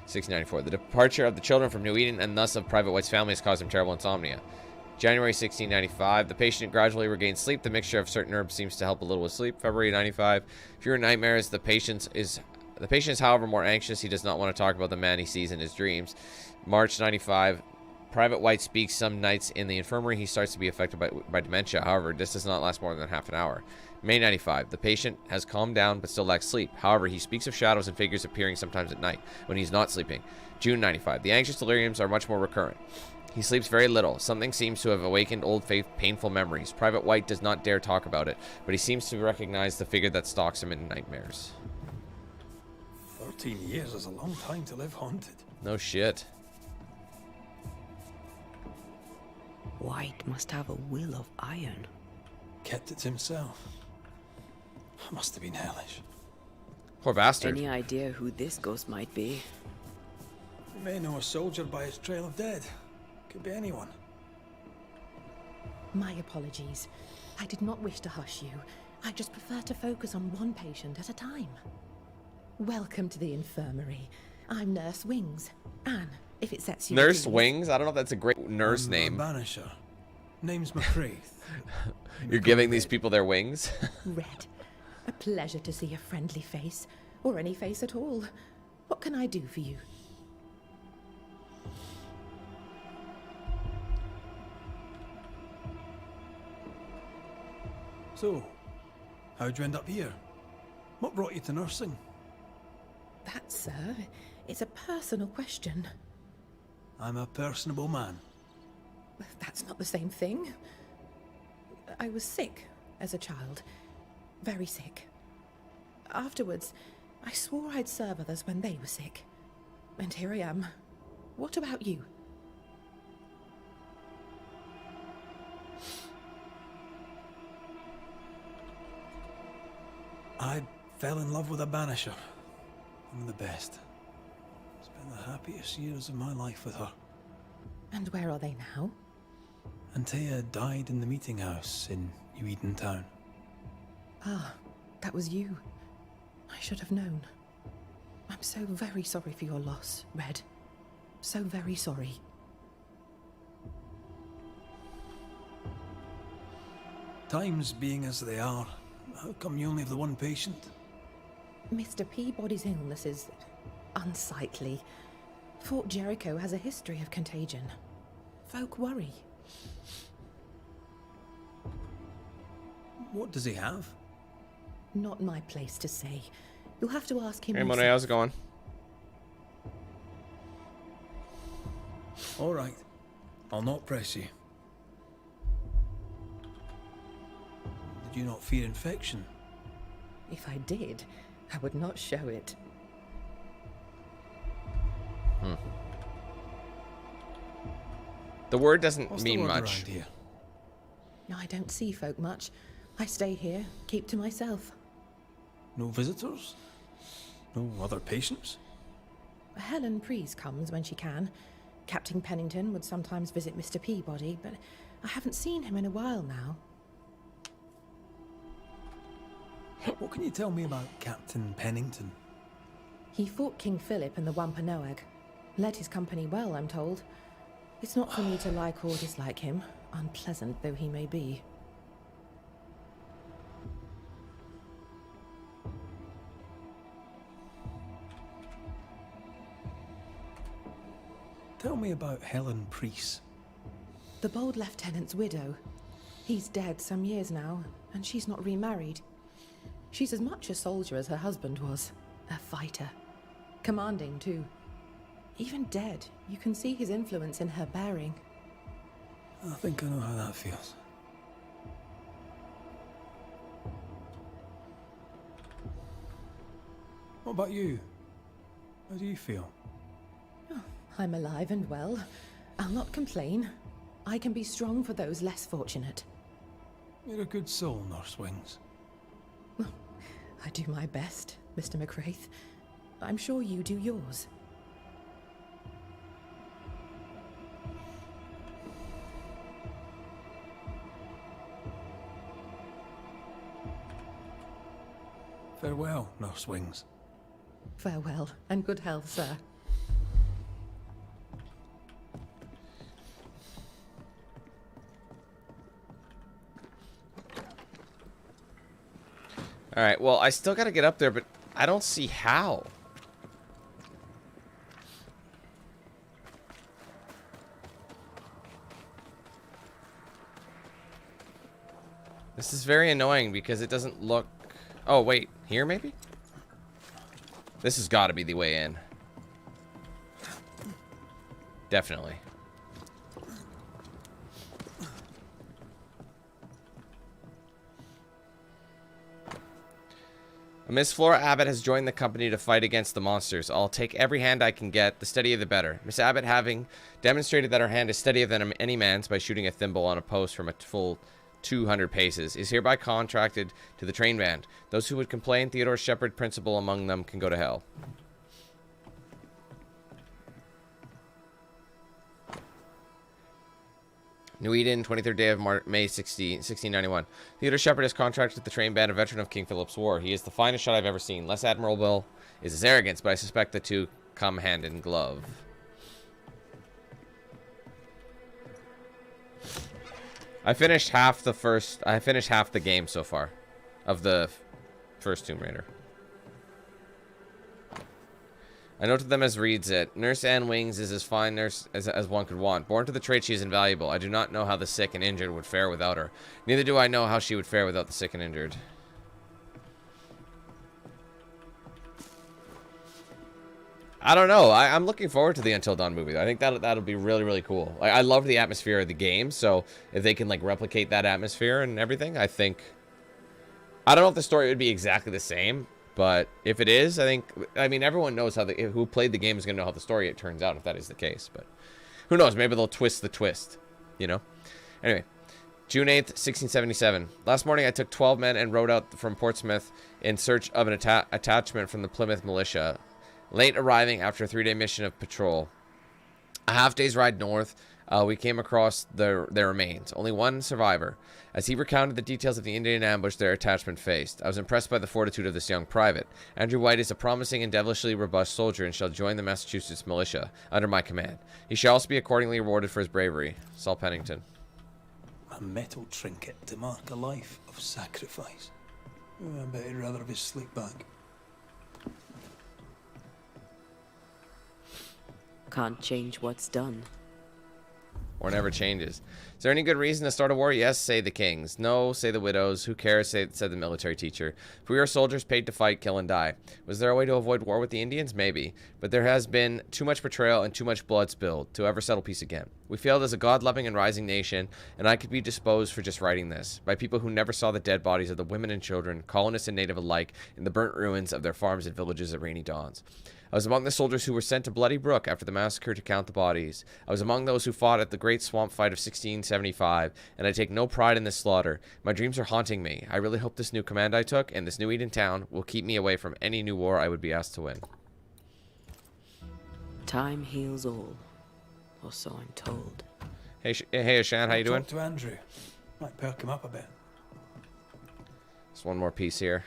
1694. The departure of the children from New Eden and thus of Private White's family has caused him terrible insomnia. January 1695. The patient gradually regains sleep. The mixture of certain herbs seems to help a little with sleep. February 95. Fewer nightmares. The patient is, however, more anxious. He does not want to talk about the man he sees in his dreams. March 95. Private White speaks some nights in the infirmary. He starts to be affected by dementia. However, this does not last more than half an hour. May 95. The patient has calmed down but still lacks sleep. However, he speaks of shadows and figures appearing sometimes at night when he's not sleeping. June 95. The anxious deliriums are much more recurrent. He sleeps very little. Something seems to have awakened old painful memories. Private White does not dare talk about it, but he seems to recognize the figure that stalks him in nightmares. 13 years is a long time to live haunted. No shit. White must have a will of iron. Kept it to himself. Must have been hellish. Poor bastard. Any idea who this ghost might be? You may know a soldier by his trail of dead. Could be anyone. My apologies. I did not wish to hush you. I just prefer to focus on one patient at a time. Welcome to the infirmary. I'm Nurse Wings. Anne, if it sets you at Nurse ease. Wings? I don't know if that's a great nurse name. Banisher. Name's McCraith. You're giving these people their wings? Red. A pleasure to see a friendly face. Or any face at all. What can I do for you? So, how'd you end up here? What brought you to nursing? That, sir, is a personal question. I'm a personable man. That's not the same thing. I was sick as a child. Very sick. Afterwards, I swore I'd serve others when they were sick. And here I am. What about you? I fell in love with a Banisher. One of the best. Spent the happiest years of my life with her. And where are they now? Antea died in the meeting house in New Eden Town. Ah, that was you. I should have known. I'm so very sorry for your loss, Red. So very sorry. Times being as they are, how come you only have the one patient? Mr. Peabody's illness is unsightly. Fort Jericho has a history of contagion. Folk worry. What does he have? Not my place to say. You'll have to ask him. Hey, Monet, how's it going? All right. I'll not press you. Did you not fear infection? If I did, I would not show it. The word doesn't What's mean the word much. around here? I don't see folk much. I stay here, keep to myself. No visitors? No other patients? Helen Preece comes when she can. Captain Pennington would sometimes visit Mr. Peabody, but I haven't seen him in a while now. What can you tell me about Captain Pennington? He fought King Philip in the Wampanoag. Led his company well, I'm told. It's not for me to like or dislike him, unpleasant though he may be. Tell me about Helen Preece. The bold lieutenant's widow. He's dead some years now, and she's not remarried. She's as much a soldier as her husband was. A fighter. Commanding, too. Even dead, you can see his influence in her bearing. I think I know how that feels. What about you? How do you feel? I'm alive and well. I'll not complain. I can be strong for those less fortunate. You're a good soul, Nurse Wings. I do my best, Mr. McCraith. I'm sure you do yours. Farewell, Nurse Wings. Farewell, and good health, sir. Alright, well, I still gotta get up there, but I don't see how. This is very annoying because it doesn't look... Oh, wait. Here, maybe? This has got to be the way in. Definitely. Miss Flora Abbott has joined the company to fight against the monsters. I'll take every hand I can get, the steadier the better. Miss Abbott, having demonstrated that her hand is steadier than any man's by shooting a thimble on a post from a full 200 paces, is hereby contracted to the train band. Those who would complain, Theodore Shepard, principal among them, can go to hell. New Eden, 23rd day of May 1691. Theodore Shepard is contracted to the train band, a veteran of King Philip's War. He is the finest shot I've ever seen. Less admirable is his arrogance, but I suspect the two come hand in glove. I finished half the game so far of the first Tomb Raider. I noted them as reads it. Nurse Anne Wings is as fine nurse as one could want. Born to the trade, she is invaluable. I do not know how the sick and injured would fare without her. Neither do I know how she would fare without the sick and injured. I don't know. I'm looking forward to the Until Dawn movie. I think that'll be really, really cool. Like, I love the atmosphere of the game, so if they can like replicate that atmosphere and everything, I think... I don't know if the story would be exactly the same, but if it is, I mean, everyone knows how who played the game is going to know how the story it turns out if that is the case. But who knows? Maybe they'll twist the twist, you know? Anyway, June 8th, 1677. Last morning, I took 12 men and rode out from Portsmouth in search of an attachment from the Plymouth militia. Late arriving after a 3-day mission of patrol. A half-day's ride north, we came across their remains. Only one survivor. As he recounted the details of the Indian ambush their attachment faced, I was impressed by the fortitude of this young private. Andrew White is a promising and devilishly robust soldier and shall join the Massachusetts militia under my command. He shall also be accordingly rewarded for his bravery. Saul Pennington. A metal trinket to mark a life of sacrifice. I bet he'd rather have his sleep bag. Can't change what's done. Or never changes. Is there any good reason to start a war? Yes, say the kings. No, say the widows. Who cares, said the military teacher. For we are soldiers paid to fight, kill, and die. Was there a way to avoid war with the Indians? Maybe. But there has been too much betrayal and too much blood spilled to ever settle peace again. We failed as a God-loving and rising nation, and I could be disposed for just writing this, by people who never saw the dead bodies of the women and children, colonists and native alike, in the burnt ruins of their farms and villages at rainy dawns. I was among the soldiers who were sent to Bloody Brook after the massacre to count the bodies. I was among those who fought at the Great Swamp Fight of 1675, and I take no pride in this slaughter. My dreams are haunting me. I really hope this new command I took, and this new Eden town, will keep me away from any new war I would be asked to win. Time heals all, or so I'm told. Hey, Ashan, how you doing? Talk to Andrew. Might perk him up a bit. Just one more piece here.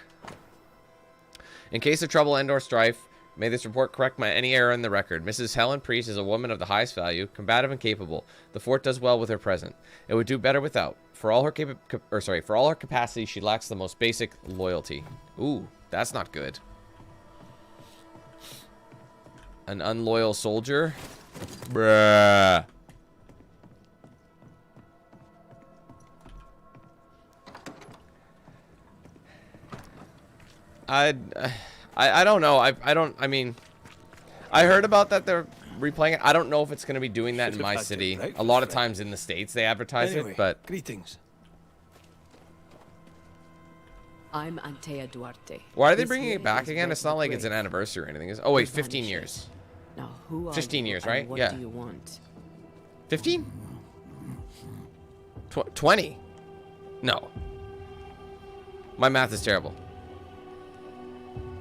In case of trouble and/or strife, may this report correct any error in the record. Mrs. Helen Priest is a woman of the highest value, combative and capable. The fort does well with her present. It would do better without. For all her capacity, she lacks the most basic loyalty. Ooh, that's not good. An unloyal soldier? Bruh. I don't know. I mean, I heard about that they're replaying it. I don't know if it's going to be doing that in my city. A lot of times in the States they advertise it, but... Greetings. I'm Antea Duarte. Why are they bringing it back again? It's not like it's an anniversary or anything. Oh wait, 15 years. Now, who are 15 you years, and right? What Yeah. do you want? 15? 20? No. My math is terrible.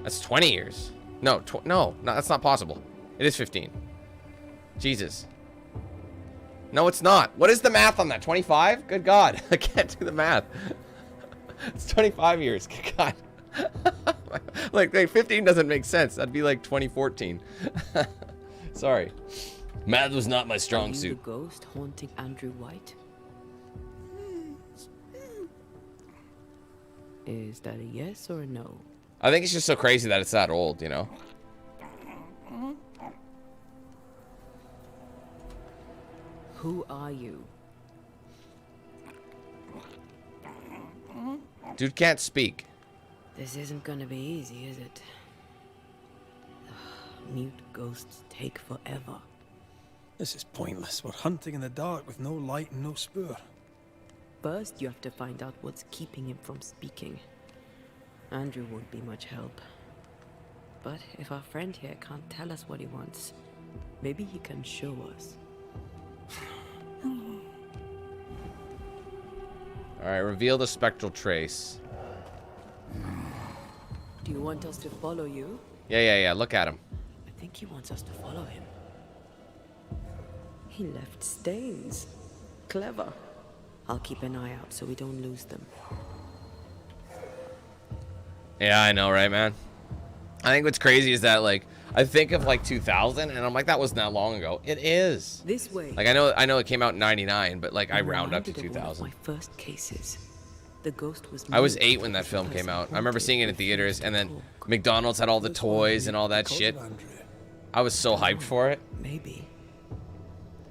That's 20 years. No, no, that's not possible. It is 15. Jesus. No, it's not. What is the math on that? 25? Good God. I can't do the math. It's 25 years. Good God. like 15 doesn't make sense. That'd be like 2014. Sorry. Math was not my strong Are you suit. the ghost haunting Andrew White? Is that a yes or a no? I think it's just so crazy that it's that old, you know? Who are you? Dude can't speak. This isn't gonna be easy, is it? Mute ghosts take forever. This is pointless. We're hunting in the dark with no light and no spoor. First, you have to find out what's keeping him from speaking. Andrew won't be much help. But if our friend here can't tell us what he wants, maybe he can show us. Alright, reveal the spectral trace. Do you want us to follow you? Yeah. Look at him. I think he wants us to follow him. He left stains. Clever. I'll keep an eye out so we don't lose them. Yeah, I know, right, man? I think what's crazy is that, like, I think of, like, 2000, and I'm like, that wasn't that long ago. It is. This way. Like, I know it came out in 99, but, like, I I'm round up to reminded of one of 2000. my first cases. The ghost was I was moved 8 when that because film the came person out. I remember haunted seeing it in refused theaters, to and then talk. McDonald's had all the toys and all that Because shit. of Andrew. I was so hyped for it. Maybe.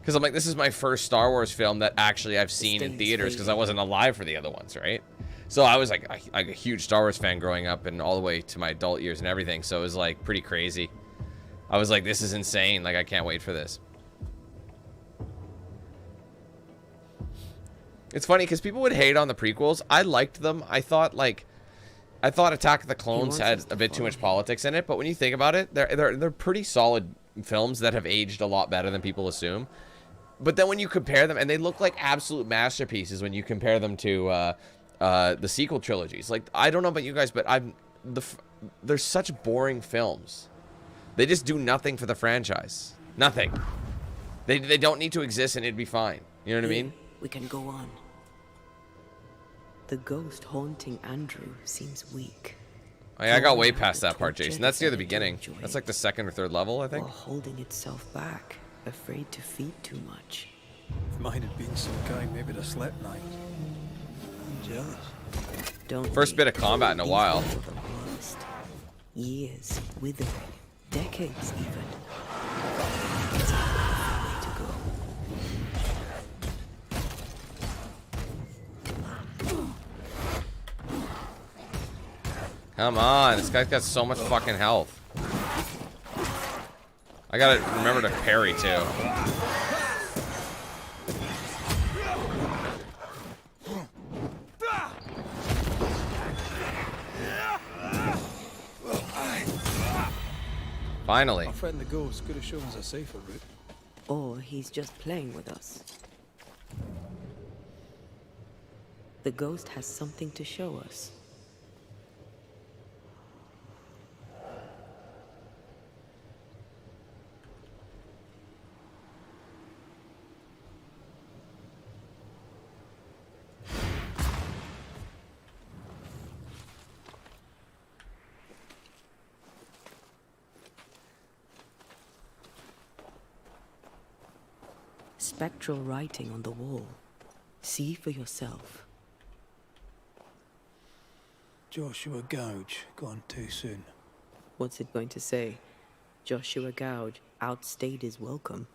Because I'm like, this is my first Star Wars film that actually I've seen in stains theaters because I fading. wasn't alive for the other ones, right? So I was like a huge Star Wars fan growing up and all the way to my adult years and everything. So it was like pretty crazy. I was like, this is insane. Like, I can't wait for this. It's funny because people would hate on the prequels. I liked them. I thought Attack of the Clones wants us had to a bit too follow much him. politics in it. But when you think about it, they're pretty solid films that have aged a lot better than people assume. But then when you compare them, and they look like absolute masterpieces when you compare them to the sequel trilogies. Like, I don't know about you guys, but they're such boring films. They just do nothing for the franchise. Nothing. They don't need to exist and it'd be fine. You know what I mean? We can go on. The ghost haunting Andrew seems weak. I got way past that part, Jason. That's near the beginning. That's like the second or third level, I think. Or holding itself back, afraid to feed too much. If mine had been some kind, maybe the slept night. I'm jealous. Don't First we? bit of combat in a while. These are the worst. Years withering, decades even. It's a long way to go. Come on, this guy's got so much fucking health. I gotta remember to parry too. Finally. Our friend the ghost could have shown us a safer route. Or he's just playing with us. The ghost has something to show us. Spectral writing on the wall. See for yourself. Joshua Gouge, gone too soon. What's it going to say? Joshua Gouge outstayed his welcome.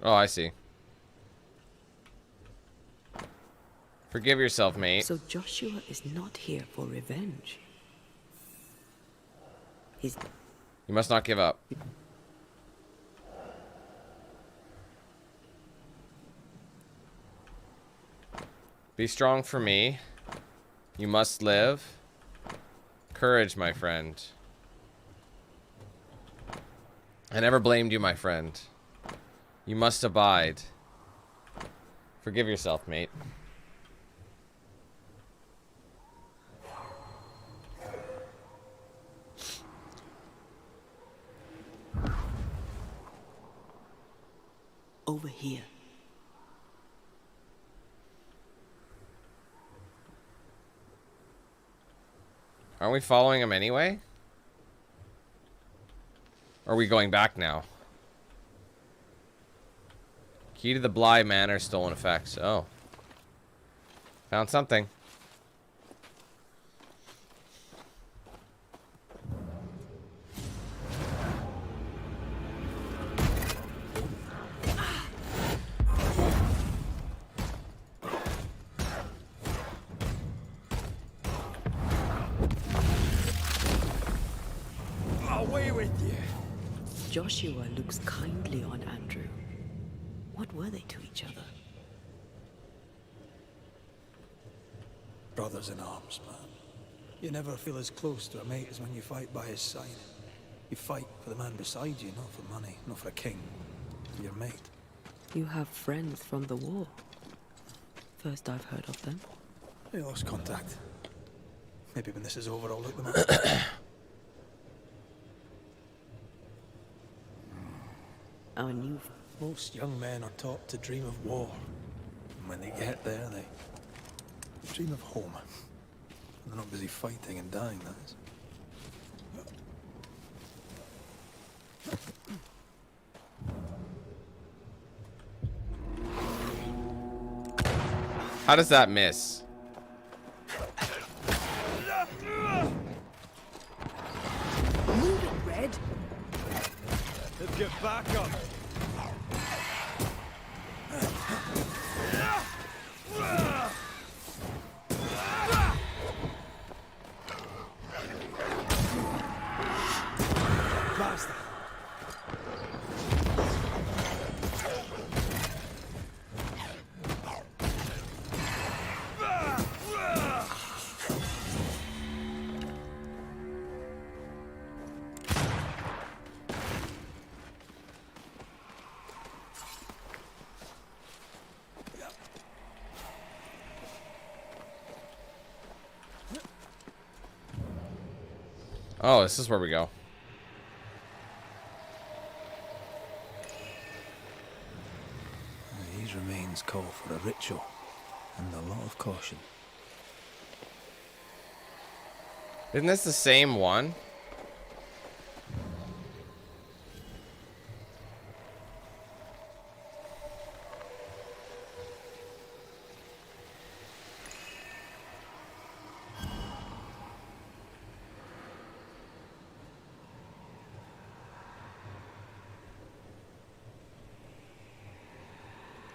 Oh, I see. Forgive yourself, mate. So Joshua is not here for revenge. He's... You must not give up. Be strong for me. You must live. Courage, my friend. I never blamed you, my friend. You must abide. Forgive yourself, mate. Over here. Aren't we following him anyway? Or are we going back now? Key to the Bly Manor, stolen effects. Oh. Found something. Away with you. Joshua looks kindly on Andrew. What were they to each other? Brothers in arms, man. You never feel as close to a mate as when you fight by his side. You fight for the man beside you, not for money, not for a king. For your mate. You have friends from the war. First I've heard of them. They lost contact. Maybe when this is over, I'll look them up. Our new... Most young men are taught to dream of war. And when they get there, they dream of home. They're not busy fighting and dying, that is. How does that miss? Move it, Red. Let's get back up. Basta. Oh, this is where we go. These remains call for a ritual and a lot of caution. Isn't this the same one?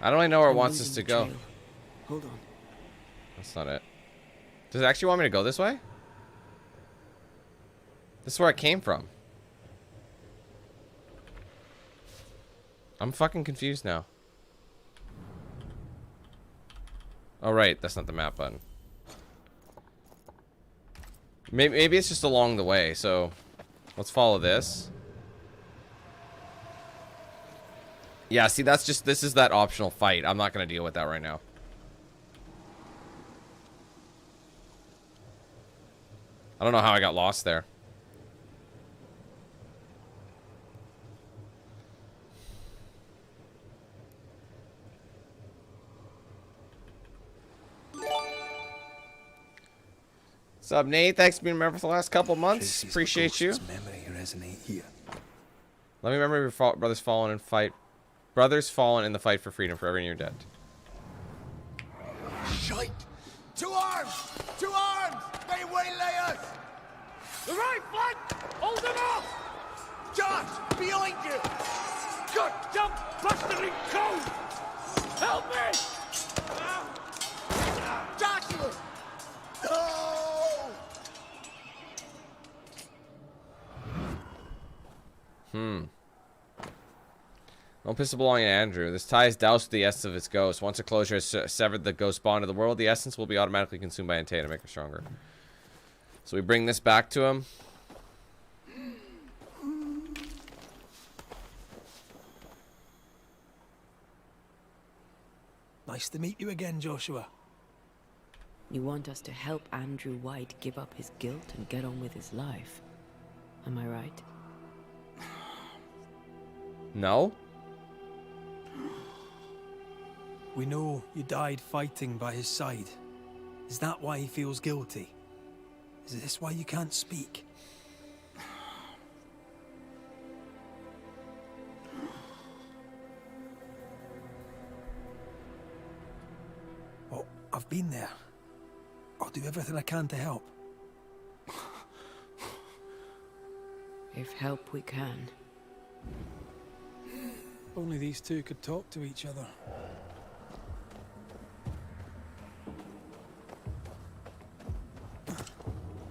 I don't really know where it wants us to go. Hold on. That's not it. Does it actually want me to go this way? This is where I came from. I'm fucking confused now. Oh, right. That's not the map button. Maybe it's just along the way, so let's follow this. Yeah, see, that's just, this is that optional fight. I'm not going to deal with that right now. I don't know how I got lost there. What's up, Nate? Thanks for being a member for the last couple months. Appreciate you. Memory resonate here. Let me remember your brothers fallen in fight. Brothers fallen in the fight for freedom. Forever and you're dead. Shite! To arms! To arms! They waylay us! The right flank! Hold them off! Josh! Behind you! Good jump, blustering cold! Help me! Joshua! No! Don't piss belonging to Andrew. This tie is doused with the essence of its ghost. Once a closure has severed the ghost bond of the world, the essence will be automatically consumed by Entei to make her stronger. So we bring this back to him. Nice to meet you again, Joshua. You want us to help Andrew White give up his guilt and get on with his life. Am I right? No? We know you died fighting by his side. Is that why he feels guilty? Is this why you can't speak? Oh, I've been there. I'll do everything I can to help. If help we can. Only these two could talk to each other.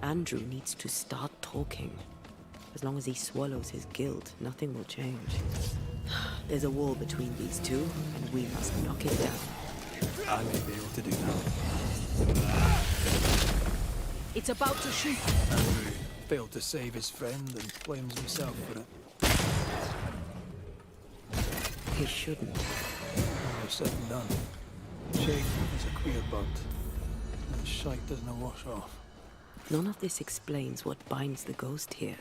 Andrew needs to start talking. As long as he swallows his guilt, nothing will change. There's a wall between these two, and we must knock it down. I may be able to do that. It's about to shoot. Andrew failed to save his friend and blames himself for it. He shouldn't. All said and done. Shame is a queer bird. And shite doesn't wash off. None of this explains what binds the ghost here.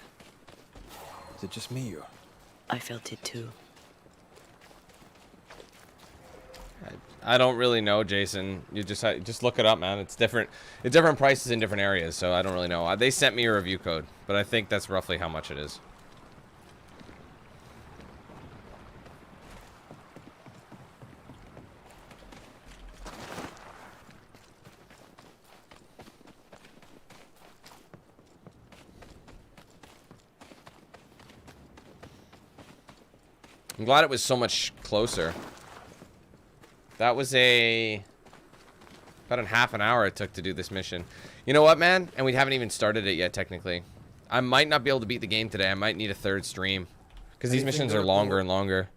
Is it just me or? I felt it too. I don't really know, Jason. You just look it up, man. It's different. It's different prices in different areas, so I don't really know. They sent me a review code, but I think that's roughly how much it is. I'm glad it was so much closer. That was about a half an hour it took to do this mission. You know what, man? And we haven't even started it yet, technically. I might not be able to beat the game today. I might need a third stream. Because these missions are longer and longer.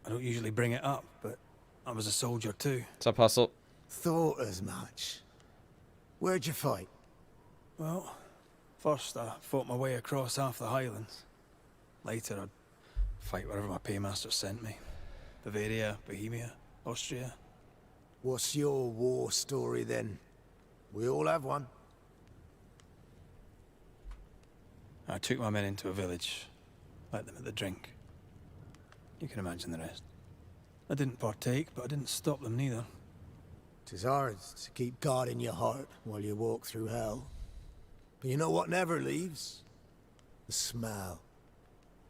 I don't usually bring it up, but I was a soldier too. What's up, Hustle? Thought as much. Where'd you fight? Well, first I fought my way across half the Highlands. Later I'd fight wherever my paymaster sent me. Bavaria, Bohemia, Austria. What's your war story then? We all have one. I took my men into a village, let them at the drink. You can imagine the rest. I didn't partake, but I didn't stop them neither. 'Tis hard to keep God in your heart while you walk through hell. But you know what never leaves? The smell.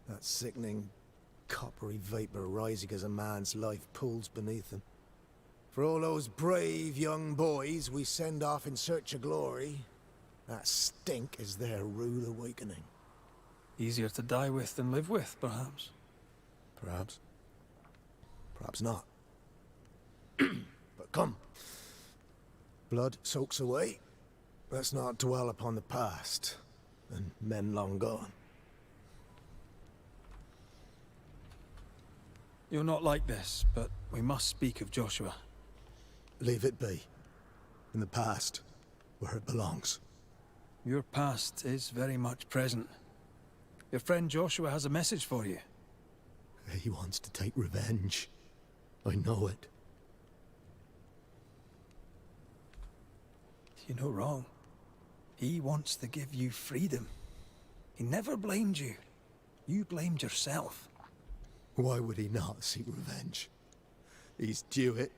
That sickening, coppery vapor rising as a man's life pulls beneath him. For all those brave young boys we send off in search of glory, that stink is their rude awakening. Easier to die with than live with, perhaps. Perhaps. Perhaps not. But come. Blood soaks away. Let's not dwell upon the past and men long gone. You're not like this, but we must speak of Joshua. Leave it be. In the past, where it belongs. Your past is very much present. Your friend Joshua has a message for you. He wants to take revenge. I know it. You're no wrong. He wants to give you freedom. He never blamed you. You blamed yourself. Why would he not seek revenge? He's due it.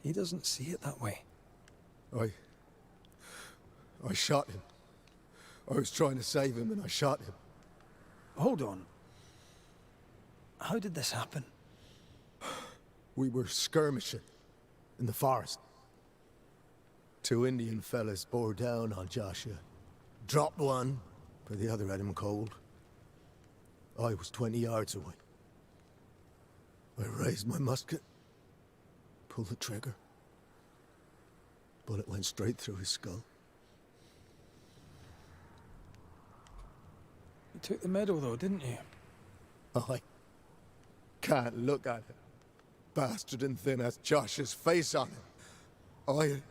He doesn't see it that way. I shot him. I was trying to save him and I shot him. Hold on. How did this happen? We were skirmishing in the forest. 2 Indian fellas bore down on Joshua. Dropped one, but the other had him cold. I was 20 yards away. I raised my musket, pulled the trigger. Bullet went straight through his skull. You took the medal though, didn't you? I can't look at it. Bastard and thin as Josh's face on it.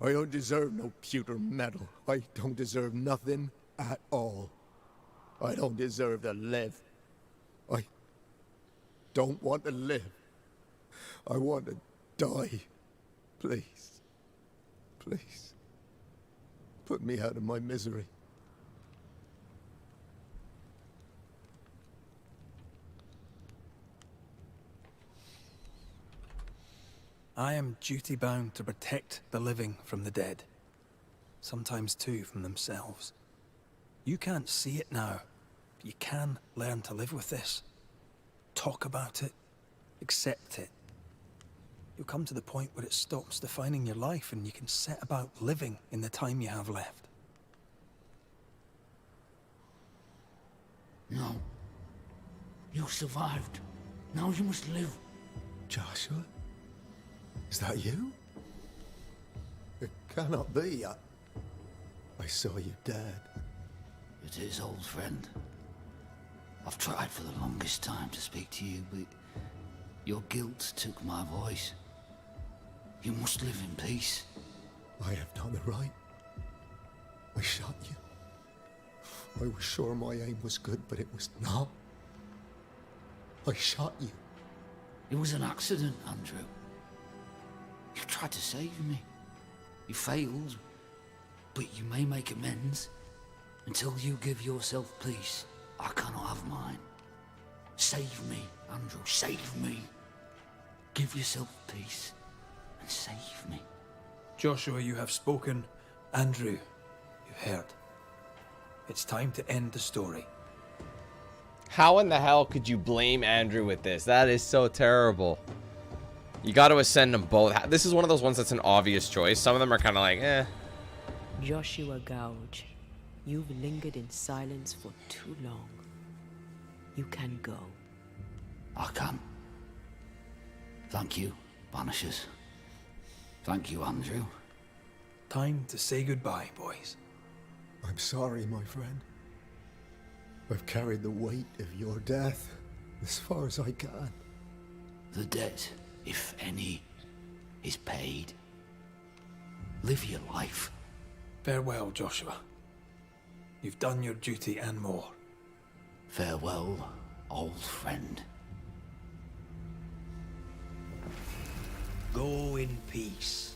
I don't deserve no pewter medal. I don't deserve nothing at all. I don't deserve to live. I don't want to live. I want to die. Please. Please. Put me out of my misery. I am duty-bound to protect the living from the dead. Sometimes, too, from themselves. You can't see it now, but you can learn to live with this. Talk about it. Accept it. You'll come to the point where it stops defining your life and you can set about living in the time you have left. No. You survived. Now you must live. Joshua? Is that you? It cannot be. I saw you dead. It is, old friend. I've tried for the longest time to speak to you, but your guilt took my voice. You must live in peace. I have done the right. I shot you. I was sure my aim was good, but it was not. I shot you. It was an accident, Andrew. You tried to save me. You failed, but you may make amends. Until you give yourself peace, I cannot have mine. Save me, Andrew, save me. Give yourself peace and save me. Joshua, you have spoken. Andrew, you've heard. It's time to end the story. How in the hell could you blame Andrew with this? That is so terrible. You got to ascend them both. This is one of those ones that's an obvious choice. Some of them are kind of like, eh. Joshua Gouge, you've lingered in silence for too long. You can go. I can. Thank you, Banishers. Thank you, Andrew. Time to say goodbye, boys. I'm sorry, my friend. I've carried the weight of your death as far as I can. The debt, if any, is paid. Live your life. Farewell, Joshua. You've done your duty and more. Farewell, old friend. Go in peace.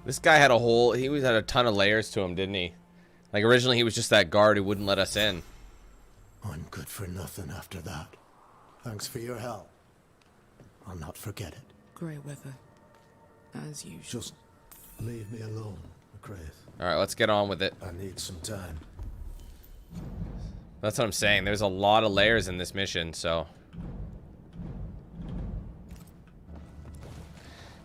This guy had had a ton of layers to him, didn't he? Like, originally he was just that guard who wouldn't let us in. I'm good for nothing after that. Thanks for your help. I'll not forget it. Grey weather, as usual. Just leave me alone, Grace. Alright, let's get on with it. I need some time. That's what I'm saying. There's a lot of layers in this mission, so...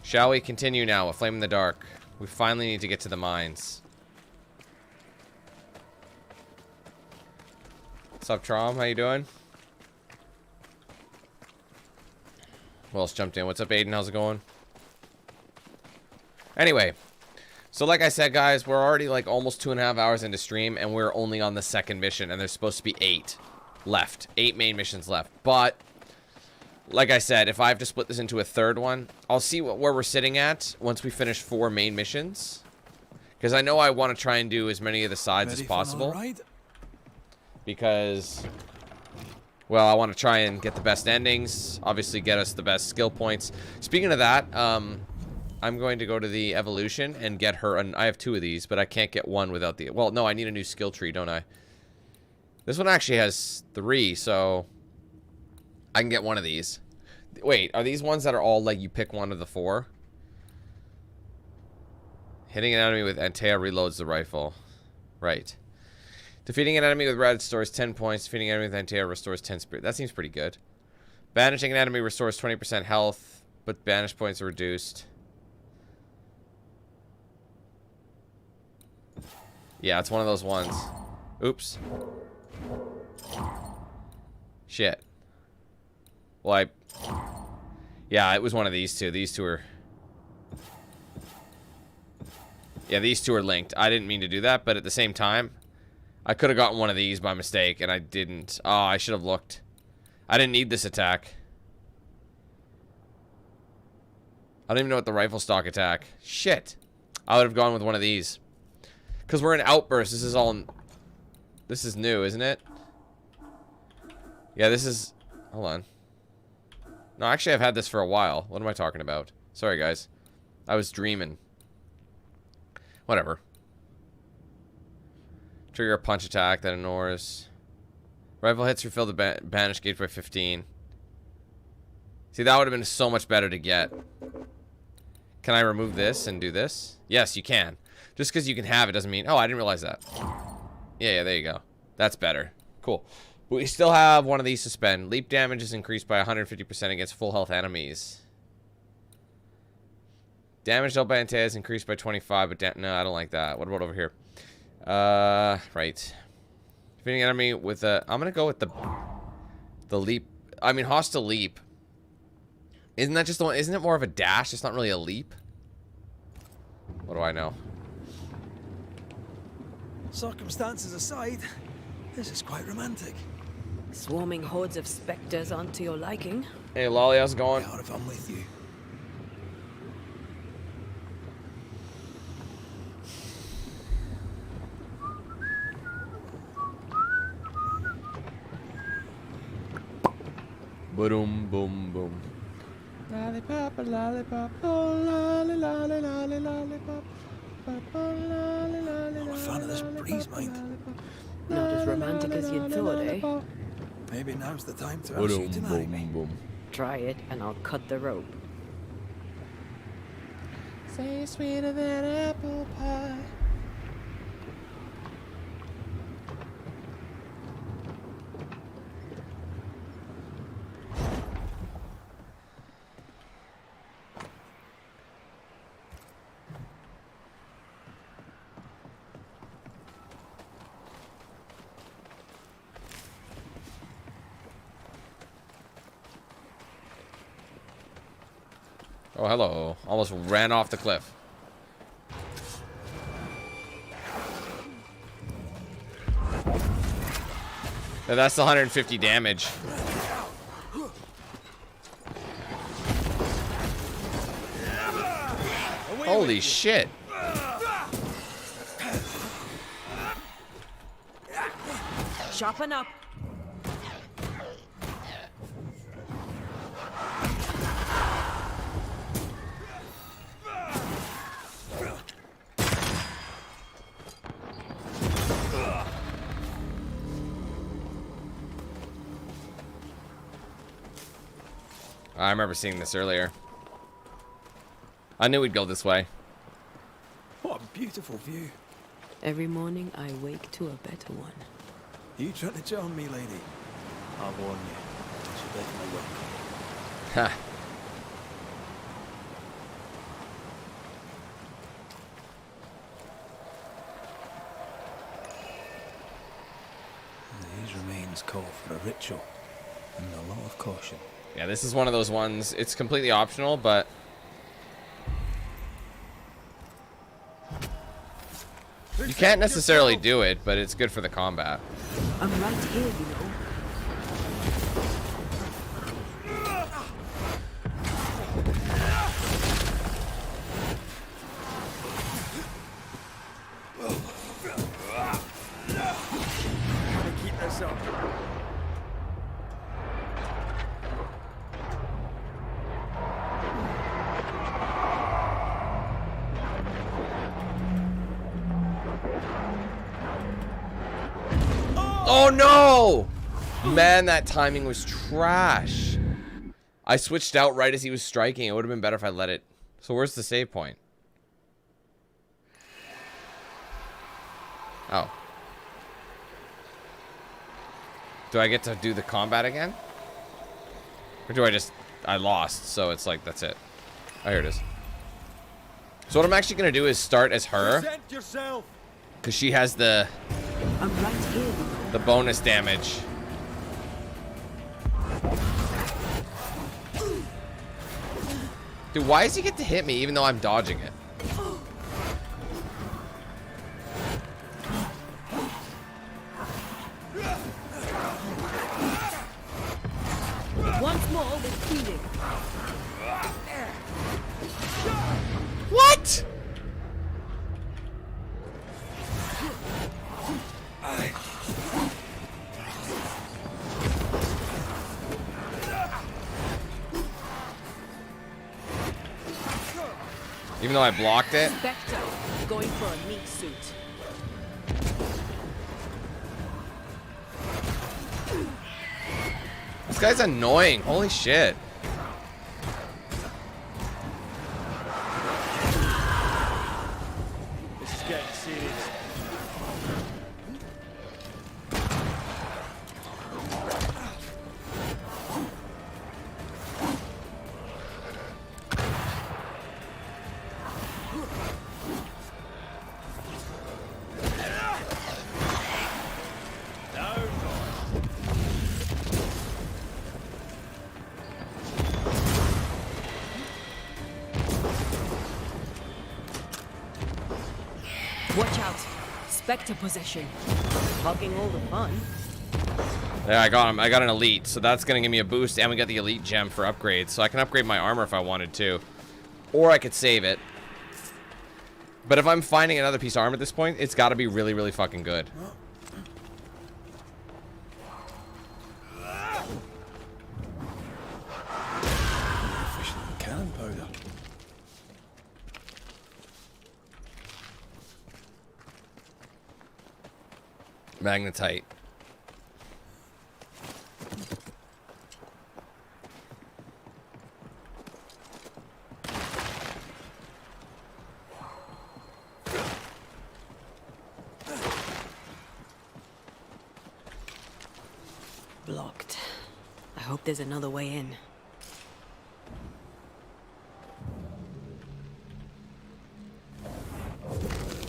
Shall we continue now? A Flame in the Dark. We finally need to get to the mines. What's up, Trom? How you doing? Who else jumped in? What's up, Aiden? How's it going? Anyway, so like I said, guys, we're already like almost 2.5 hours into stream, and we're only on the second mission, and there's supposed to be 8 left. 8 main missions left. But like I said, if I have to split this into a third one, I'll see where we're sitting at once we finish 4 main missions. Because I know I want to try and do as many of the sides as possible. Because, well, I want to try and get the best endings. Obviously, get us the best skill points. Speaking of that, I'm going to go to the evolution and get her. I have 2 of these, but I can't get one without the... Well, no, I need a new skill tree, don't I? This one actually has 3, so... I can get one of these. Wait, are these ones that are all like you pick one of the 4? Hitting an enemy with Antea reloads the rifle. Right. Defeating an enemy with red restores 10 points. Defeating an enemy with Antea restores 10 spirit. That seems pretty good. Banishing an enemy restores 20% health. but banish points are reduced. Yeah, it's one of those ones. Oops. Shit. Well, yeah, it was one of these two. These two are... Yeah, these two are linked. I didn't mean to do that, but at the same time, I could have gotten one of these by mistake, and I didn't. Oh, I should have looked. I didn't need this attack. I don't even know what the rifle stock attack. Shit. I would have gone with one of these. Because we're in Outburst. This is all... This is new, isn't it? Yeah, this is... Hold on. No, actually, I've had this for a while. What am I talking about? Sorry, guys. I was dreaming. Whatever. Trigger a punch attack that ignores. Rifle hits refill the banish gauge by 15. See, that would have been so much better to get. Can I remove this and do this? Yes, you can. Just because you can have it doesn't mean... Oh, I didn't realize that. Yeah, there you go. That's better. Cool. But we still have one of these to spend. Leap damage is increased by 150% against full health enemies. Damage dealt by Antea is increased by 25, but no, I don't like that. What about over here? Right. Defeating enemy with a... I'm gonna go with the leap. I mean, hostile leap. Isn't that just the one? Isn't it more of a dash? It's not really a leap. What do I know? Circumstances aside, this is quite romantic. Swarming hordes of specters aren't to your liking. Hey, Lolly, how's it going? Out if I'm with you. Boom, boom, boom. Lollipop, lollipop, oh, lolly, lolly, lolly, lollipop. I'm a fan of this breeze, mind. Not as romantic as you'd thought, eh? Maybe now's the time to ask you to marry me. Try it, and I'll cut the rope. Say sweeter than apple pie. Oh, hello. Almost ran off the cliff. Now that's the 150 damage. Holy shit. Sharpen up. I remember seeing this earlier. I knew we'd go this way. What a beautiful view. Every morning I wake to a better one. You try to charm me, lady. I'll warn you. It's your definitely welcome. Ha. These remains call for a ritual and a lot of caution. Yeah, this is one of those ones. It's completely optional, but you can't necessarily do it, but it's good for the combat. I'm right here, you know. Gotta keep this up. Oh no! Man, that timing was trash. I switched out right as he was striking. It would have been better if I let it. So where's the save point? Oh. Do I get to do the combat again? Or do I lost, so it's like, that's it. Oh, here it is. So what I'm actually going to do is start as her. Because she has the bonus damage. Dude, why does he get to hit me even though I'm dodging it? Once more with healing. What? Even though I blocked it? Spectre, going for a meat suit. This guy's annoying. Holy shit. This is getting serious. Watch out. Spectre possession. Hogging all the fun. Yeah, I got him. I got an elite, so that's gonna give me a boost, and we got the elite gem for upgrades, so I can upgrade my armor if I wanted to, or I could save it. But if I'm finding another piece of armor at this point, it's got to be really, really fucking good. Efficient cannon powder. Magnetite. Blocked. I hope there's another way in.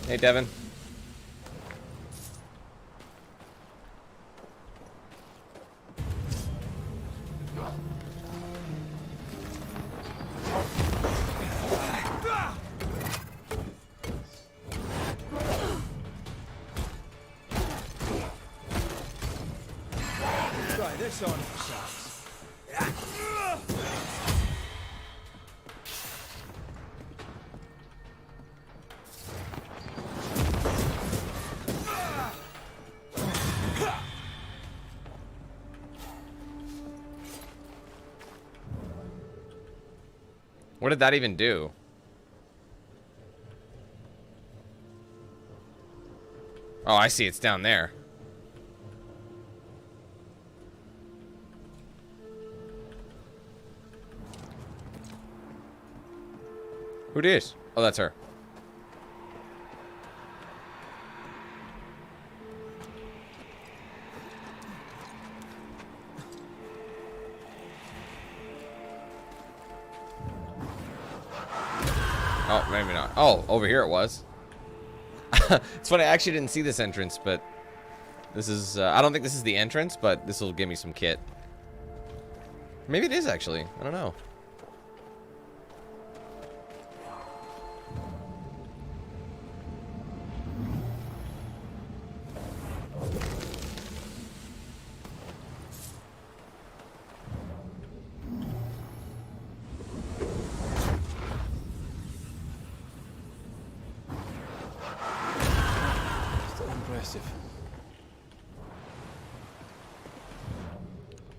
Hey, Devin. Try this on for size. What did that even do? Oh, I see. It's down there. Who it is? Oh, that's her. Oh, maybe not. Oh, over here it was. It's funny, I actually didn't see this entrance, but this is, I don't think this is the entrance, but this will give me some kit. Maybe it is, actually. I don't know.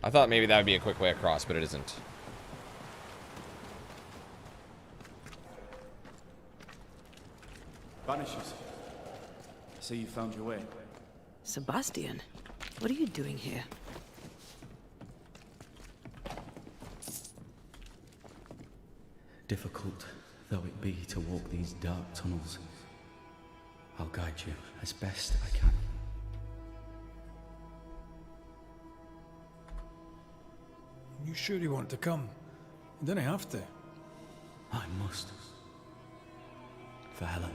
I thought maybe that would be a quick way across, but it isn't. Banishers. So you found your way. Sebastian, what are you doing here? Difficult though it be to walk these dark tunnels, I'll guide you as best I can. You sure you want to come? You didn't have to. I must. For Helen.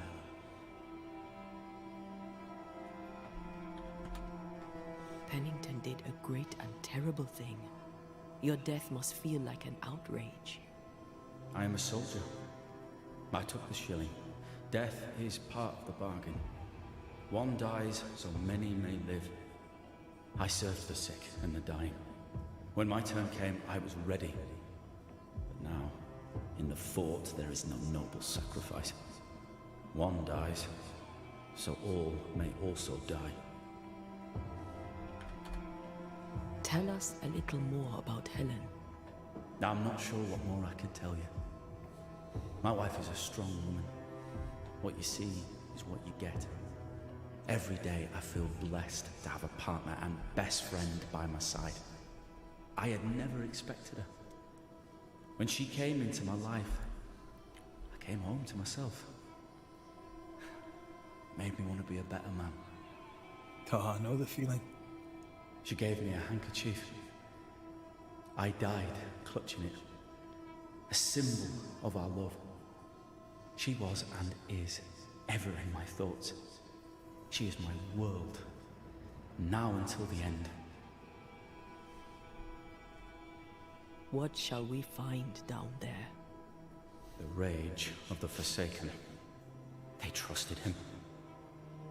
Pennington did a great and terrible thing. Your death must feel like an outrage. I am a soldier. I took the shilling. Death is part of the bargain. One dies, so many may live. I served the sick and the dying. When my turn came, I was ready. But now, in the fort, there is no noble sacrifice. One dies, so all may also die. Tell us a little more about Helen. I'm not sure what more I can tell you. My wife is a strong woman. What you see is what you get. Every day I feel blessed to have a partner and best friend by my side. I had never expected her. When she came into my life, I came home to myself. It made me want to be a better man. Oh, I know the feeling. She gave me a handkerchief. I died clutching it. A symbol of our love. She was and is ever in my thoughts. She is my world, now until the end. What shall we find down there? The rage of the Forsaken. They trusted him.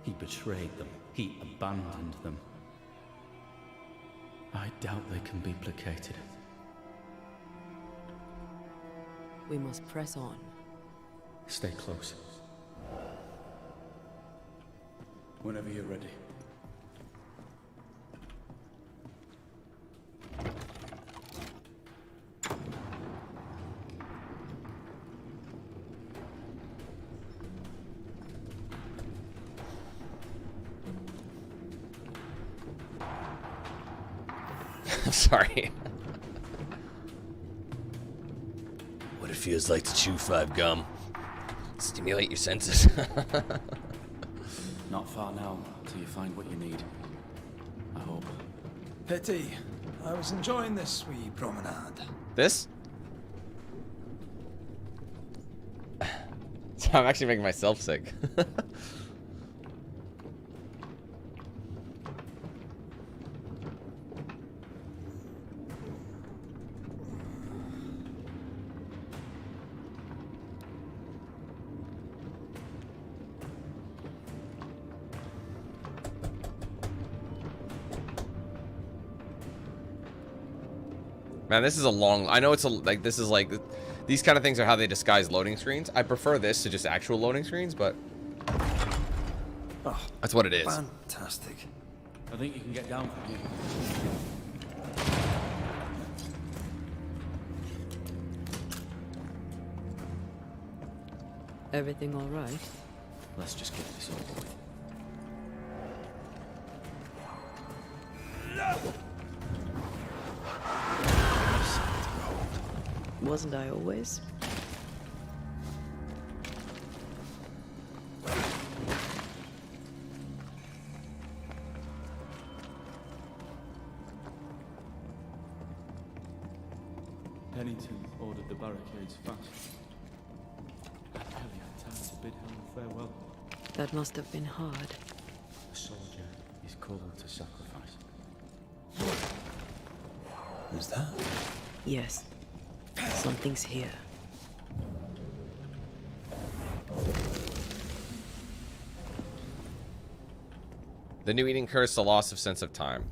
He betrayed them. He abandoned them. I doubt they can be placated. We must press on. Stay close. Whenever you're ready. I'm sorry. What it feels like to chew 5 gum. Stimulate your senses. Not far now, till you find what you need. I hope. Pity. I was enjoying this wee promenade. This? So I'm actually making myself sick. Man, this is a long... I know it's a... Like, this is like... These kind of things are how they disguise loading screens. I prefer this to just actual loading screens, but... Oh, that's what it is. Fantastic. I think you can get down from here. Everything all right? Let's just get this over with. Wasn't I always? Pennington ordered the barricades fast. I barely had time to bid Helen farewell. That must have been hard. A soldier is called to sacrifice. Who's that? Yes. Something's here. The New Eden Curse, the loss of sense of time.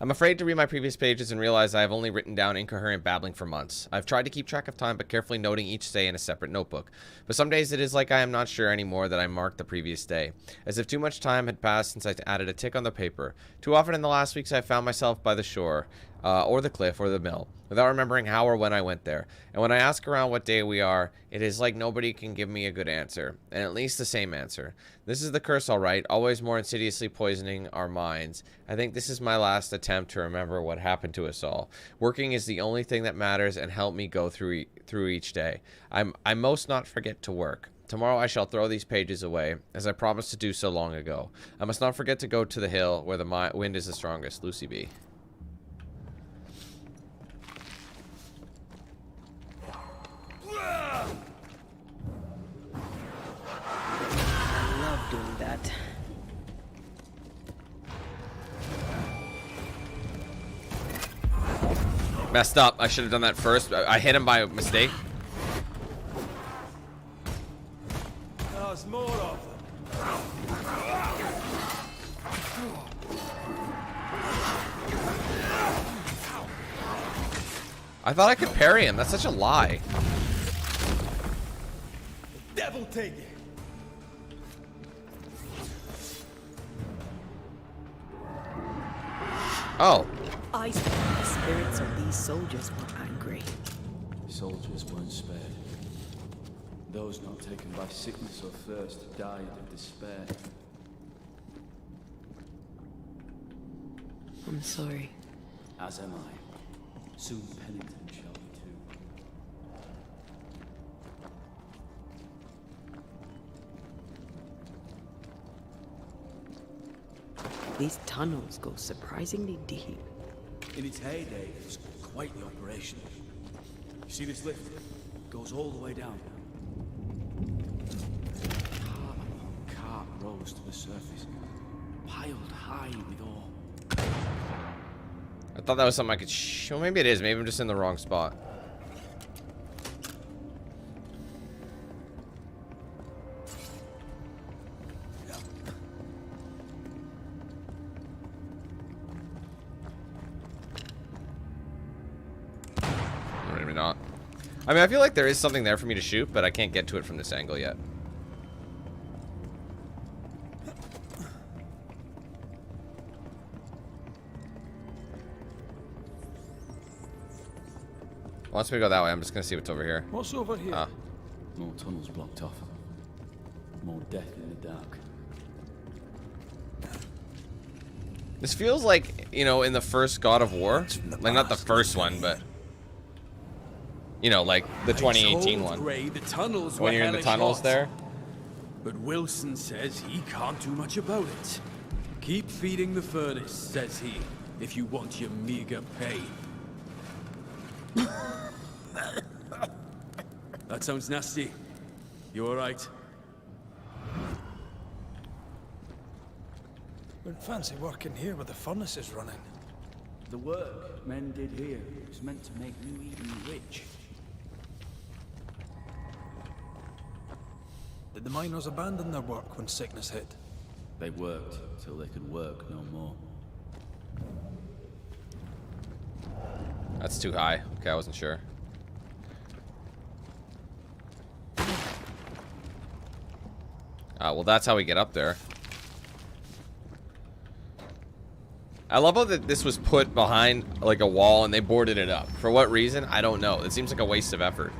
I'm afraid to read my previous pages and realize I have only written down incoherent babbling for months. I've tried to keep track of time, but carefully noting each day in a separate notebook. But some days it is like I am not sure anymore that I marked the previous day, as if too much time had passed since I added a tick on the paper. Too often in the last weeks I found myself by the shore, or the cliff, or the mill, without remembering how or when I went there. And when I ask around what day we are, it is like nobody can give me a good answer, and at least the same answer. This is the curse, all right, always more insidiously poisoning our minds. I think this is my last attempt to remember what happened to us all. Working is the only thing that matters, and help me go through each day. I most not forget to work. Tomorrow I shall throw these pages away, as I promised to do so long ago. I must not forget to go to the hill where the wind is the strongest. Lucy B. Messed up. I should have done that first. I hit him by mistake. There's more of them. I thought I could parry him. That's such a lie. Devil take it. Oh. I thought the spirits of these soldiers were angry. Soldiers weren't spared. Those not taken by sickness or thirst died of despair. I'm sorry. As am I. Soon Pennington shall be too. These tunnels go surprisingly deep. In its heyday, it was quite the operation. You see this lift? It goes all the way down. Cart upon cart rose to the surface, piled high with ore. I thought that was something I could show. Maybe it is. Maybe I'm just in the wrong spot. Maybe not. I mean, I feel like there is something there for me to shoot, but I can't get to it from this angle yet. Once we go that way, I'm just gonna see what's over here. What's over here? Ah. More tunnels blocked off. More death in the dark. This feels like, you know, in the first God of War. Like, not the first one, but... You know, like the 2018 one. Gray, the tunnels when were you're in the tunnels hot. there. But Wilson says he can't do much about it. Keep feeding the furnace, says he, if you want your meager pay. That sounds nasty. You alright? Wouldn't fancy working here with the furnaces running. The work men did here was meant to make New Eden rich. Did the miners abandon their work when sickness hit? They worked till they could work no more. That's too high. Okay, I wasn't sure. Well, that's how we get up there. I love how that this was put behind like a wall and they boarded it up. For what reason? I don't know. It seems like a waste of effort.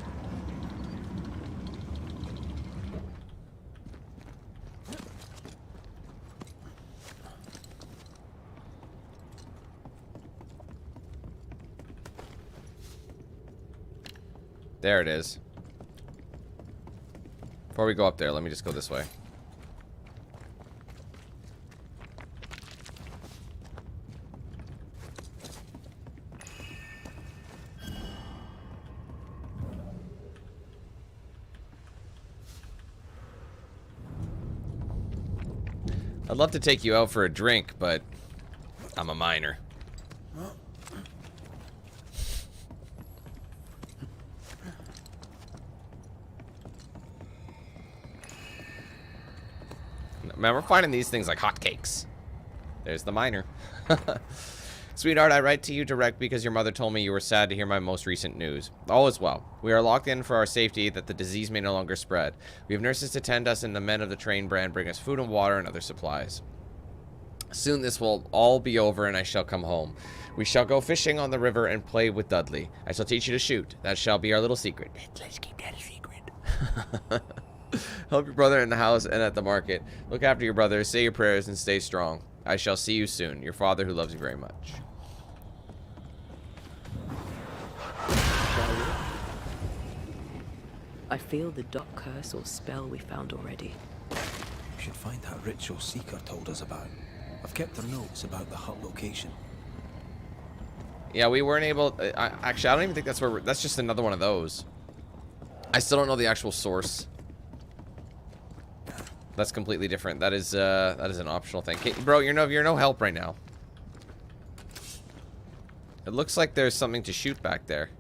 There it is. Before we go up there, let me just go this way. I'd love to take you out for a drink, but I'm a miner. Man, we're finding these things like hotcakes. There's the miner. Sweetheart, I write to you direct because your mother told me you were sad to hear my most recent news. All is well. We are locked in for our safety that the disease may no longer spread. We have nurses to tend us and the men of the train brand bring us food and water and other supplies. Soon this will all be over and I shall come home. We shall go fishing on the river and play with Dudley. I shall teach you to shoot. That shall be our little secret. Let's keep that a secret. Help your brother in the house and at the market. Look after your brother, say your prayers, and stay strong. I shall see you soon. Your father who loves you very much. I feel the dark curse or spell we found already. We should find that ritual Seeker told us about. I've kept her notes about the hut location. Yeah, we weren't able... actually, I don't even think that's where... That's just another one of those. I still don't know the actual source. That's completely different. That is an optional thing. Bro, you're no help right now. It looks like there's something to shoot back there.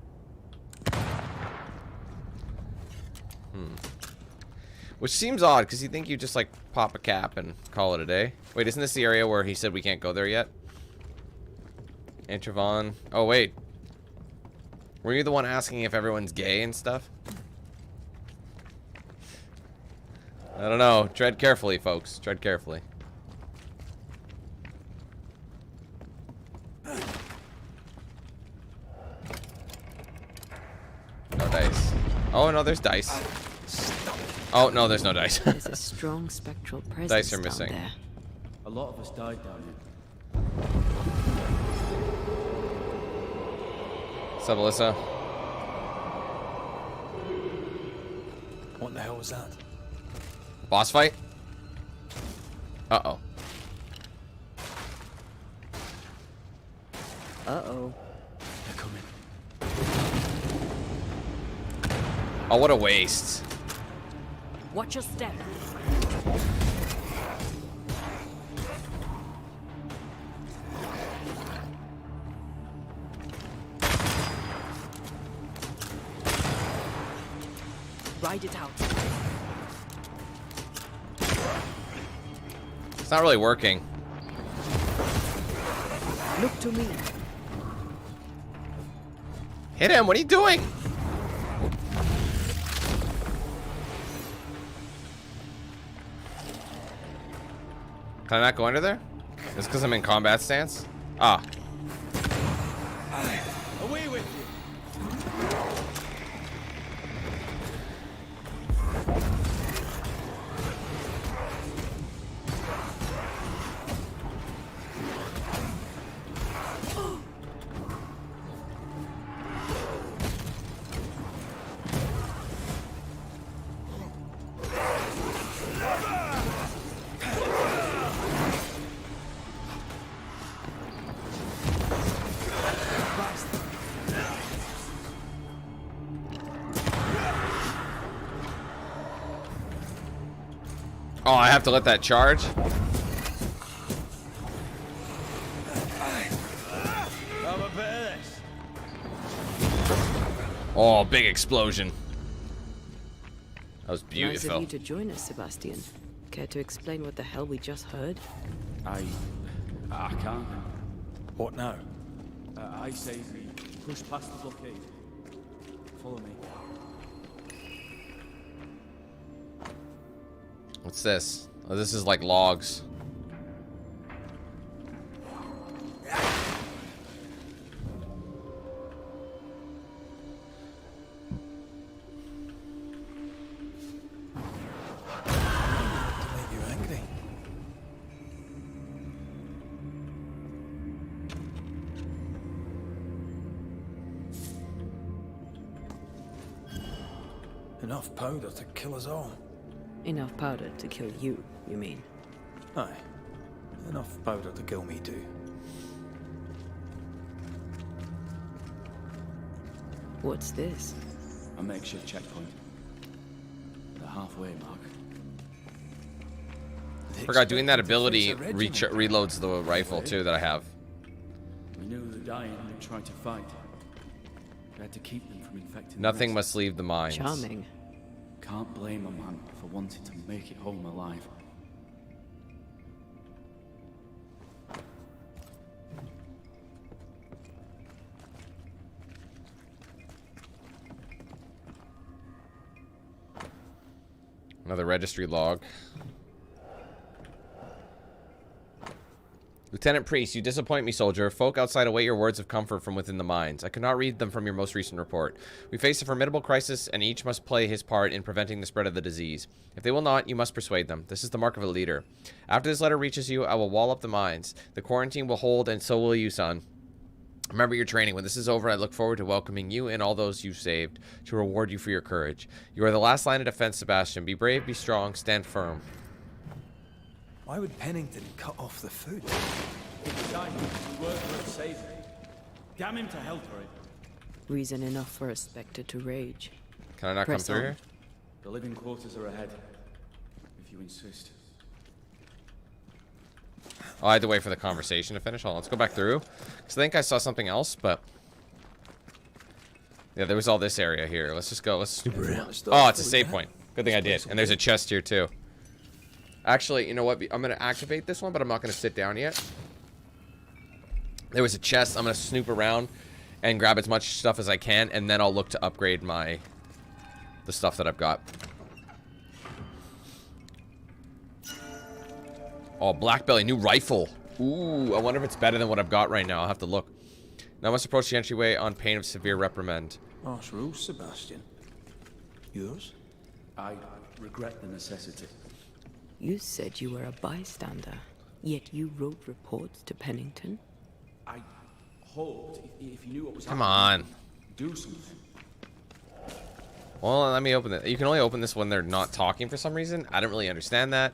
Which seems odd, because you think you just like pop a cap and call it a day. Wait, isn't this the area where he said we can't go there yet? Intervon. Oh, wait. Were you the one asking if everyone's gay and stuff? I don't know. Tread carefully, folks. Tread carefully. No dice. Oh, no, there's dice. Oh, no, there's no dice. There's a strong spectral presence Dice are down missing. there. A lot of us died down here. What's up, Alyssa? What the hell was that? Boss fight? Uh-oh. Uh-oh. They're coming. Oh, what a waste. Watch your step. Ride it out. It's not really working. Look to me. Hit him! What are you doing? Can I not go under there? It's because I'm in combat stance? Ah. Away with you! Oh, I have to let that charge? I'm a bit of this. Oh, big explosion. That was Nice beautiful. of you to join us, Sebastian. Care to explain what the hell we just heard? I can't. What now? I say we push past the blockade. Follow me. What's this? Oh, this is like logs. To make you angry. Enough powder to kill us all. Enough powder to kill you, you mean? Aye. Enough powder to kill me too. What's this? A makeshift checkpoint. The halfway mark. Forgot doing that ability reloads the rifle too that I have. We knew the dying would try to fight. We had to keep them from infecting Nothing the rest. must leave the mines. Charming. Can't blame a man for wanting to make it home alive. Another registry log. Lieutenant Priest, you disappoint me, soldier. Folk outside await your words of comfort from within the mines. I could not read them from your most recent report. We face a formidable crisis, and each must play his part in preventing the spread of the disease. If they will not, you must persuade them. This is the mark of a leader. After this letter reaches you, I will wall up the mines. The quarantine will hold, and so will you, son. Remember your training. When this is over, I look forward to welcoming you and all those you've saved, to reward you for your courage. You are the last line of defense, Sebastian. Be brave, be strong, stand firm. Why would Pennington cut off the food? He died. We worked for a savior. Damn him to hell for it. Reason enough for a spectre to rage. Can I not Press come through on. here? The living quarters are ahead, if you insist. Oh, I had to wait for the conversation to finish. Hold on, let's go back through. Because I think I saw something else, but... Yeah, there was all this area here. Let's just go. Let's... Oh, it's a save point. Good thing I did. And there's a chest here, too. Actually, you know what? I'm going to activate this one, but I'm not going to sit down yet. There was a chest. I'm going to snoop around and grab as much stuff as I can, and then I'll look to upgrade the stuff that I've got. Oh, black belly, new rifle. Ooh, I wonder if it's better than what I've got right now. I'll have to look. Now I must approach the entryway on pain of severe reprimand. Harsh rules, Sebastian. Yours? I regret the necessity. You said you were a bystander, yet you wrote reports to Pennington? I hoped if you knew what was Come happening, on. do something. Well, let me open it. You can only open this when they're not talking for some reason. I don't really understand that.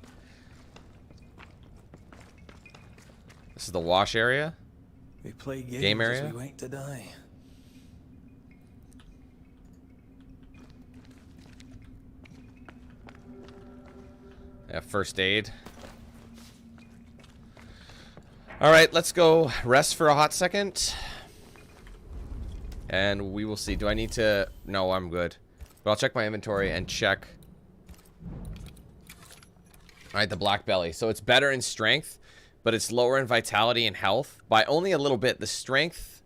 This is the wash area. We play games Game area. as we wait to die. Yeah, first aid. Alright, let's go rest for a hot second. And we will see. Do I need to... No, I'm good. But I'll check my inventory and check... Alright, the black belly. So it's better in strength, but it's lower in vitality and health. By only a little bit. The strength...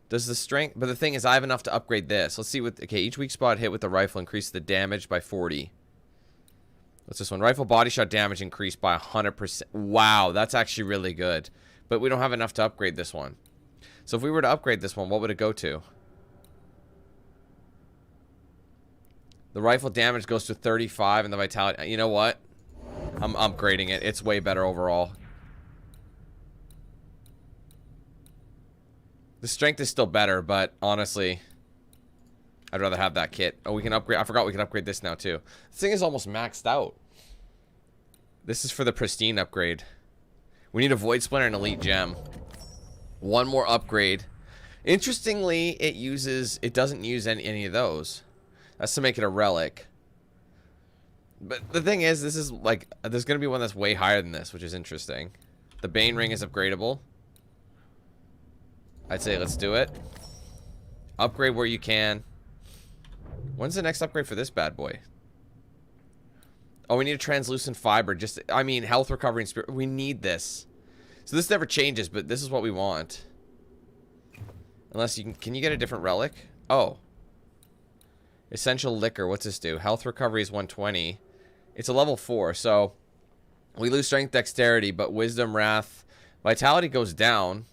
Does the strength... But the thing is, I have enough to upgrade this. Let's see what... Okay, each weak spot hit with the rifle increases the damage by 40. What's this one? Rifle body shot damage increased by 100%. Wow, that's actually really good. But we don't have enough to upgrade this one. So if we were to upgrade this one, what would it go to? The rifle damage goes to 35 and the vitality... You know what? I'm upgrading it. It's way better overall. The strength is still better, but honestly... I'd rather have that kit. Oh, we can upgrade... I forgot we can upgrade this now, too. This thing is almost maxed out. This is for the pristine upgrade. We need a Void Splinter and Elite Gem. One more upgrade. Interestingly, it doesn't use any of those. That's to make it a relic. But the thing is, this is like... There's going to be one that's way higher than this, which is interesting. The Bane Ring is upgradable. I'd say let's do it. Upgrade where you can. When's the next upgrade for this bad boy? Oh, we need a translucent fiber. I mean, health recovery and spirit. We need this. So this never changes, but this is what we want. Unless you can you get a different relic? Oh. Essential liquor. What's this do? Health recovery is 120. It's a level 4, so we lose strength, dexterity, but wisdom, wrath, vitality goes down.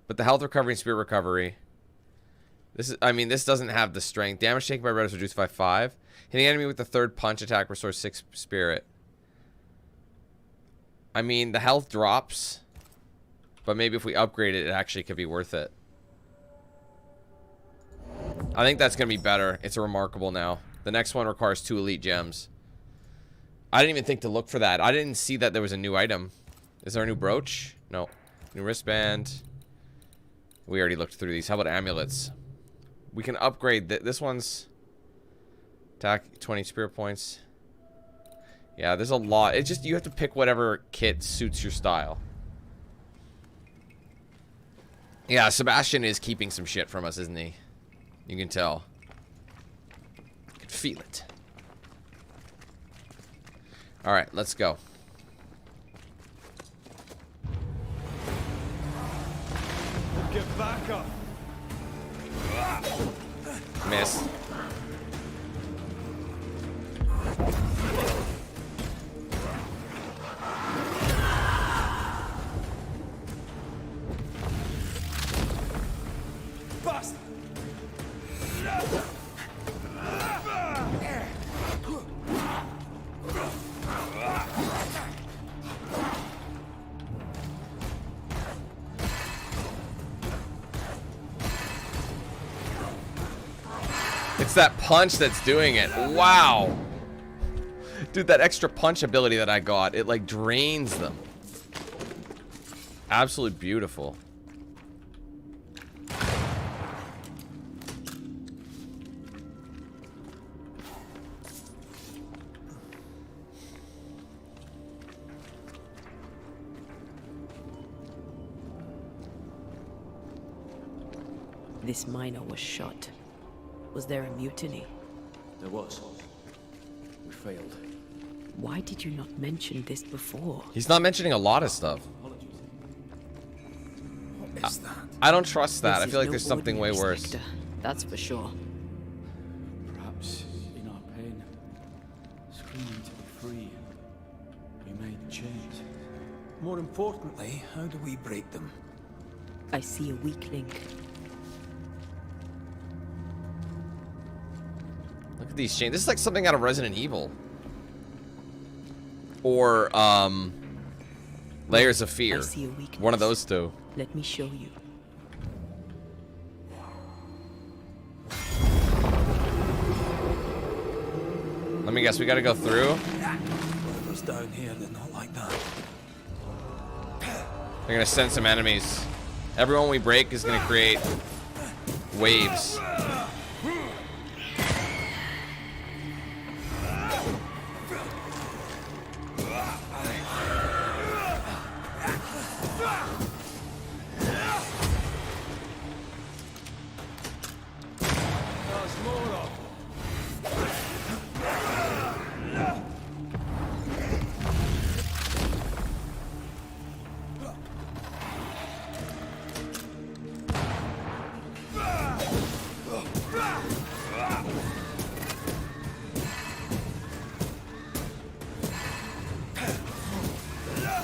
But the health recovery and spirit recovery. This doesn't have the strength. Damage taken by red is reduced by 5. Hitting enemy with the third punch attack restores 6 spirit. I mean, the health drops. But maybe if we upgrade it, it actually could be worth it. I think that's going to be better. It's a remarkable now. The next one requires 2 elite gems. I didn't even think to look for that. I didn't see that there was a new item. Is there a new brooch? No. New wristband. We already looked through these. How about amulets? We can upgrade this one's attack 20 spirit points. Yeah, there's a lot. It's just you have to pick whatever kit suits your style. Yeah, Sebastian is keeping some shit from us, isn't he? You can tell. You can feel it. All right, let's go. Get back up. Miss. Bust. It's that punch that's doing it. Wow. Dude, that extra punch ability that I got, it like drains them. Absolutely beautiful. This miner was shot. Was there a mutiny? There was. We failed. Why did you not mention this before? He's not mentioning a lot of stuff. What is that? I don't trust that. This I feel is like no there's something way ordinary worse. spectre, that's for sure. Perhaps in our pain, screaming to be free, we made chains. More importantly, how do we break them? I see a weak link. Look at these chains. This is like something out of Resident Evil. Or, Layers of Fear. I see a weakness. One of those two. Let me show you. Let me guess, we gotta go through? Whatever's down here, they're not like that. They're gonna send some enemies. Everyone we break is gonna create waves.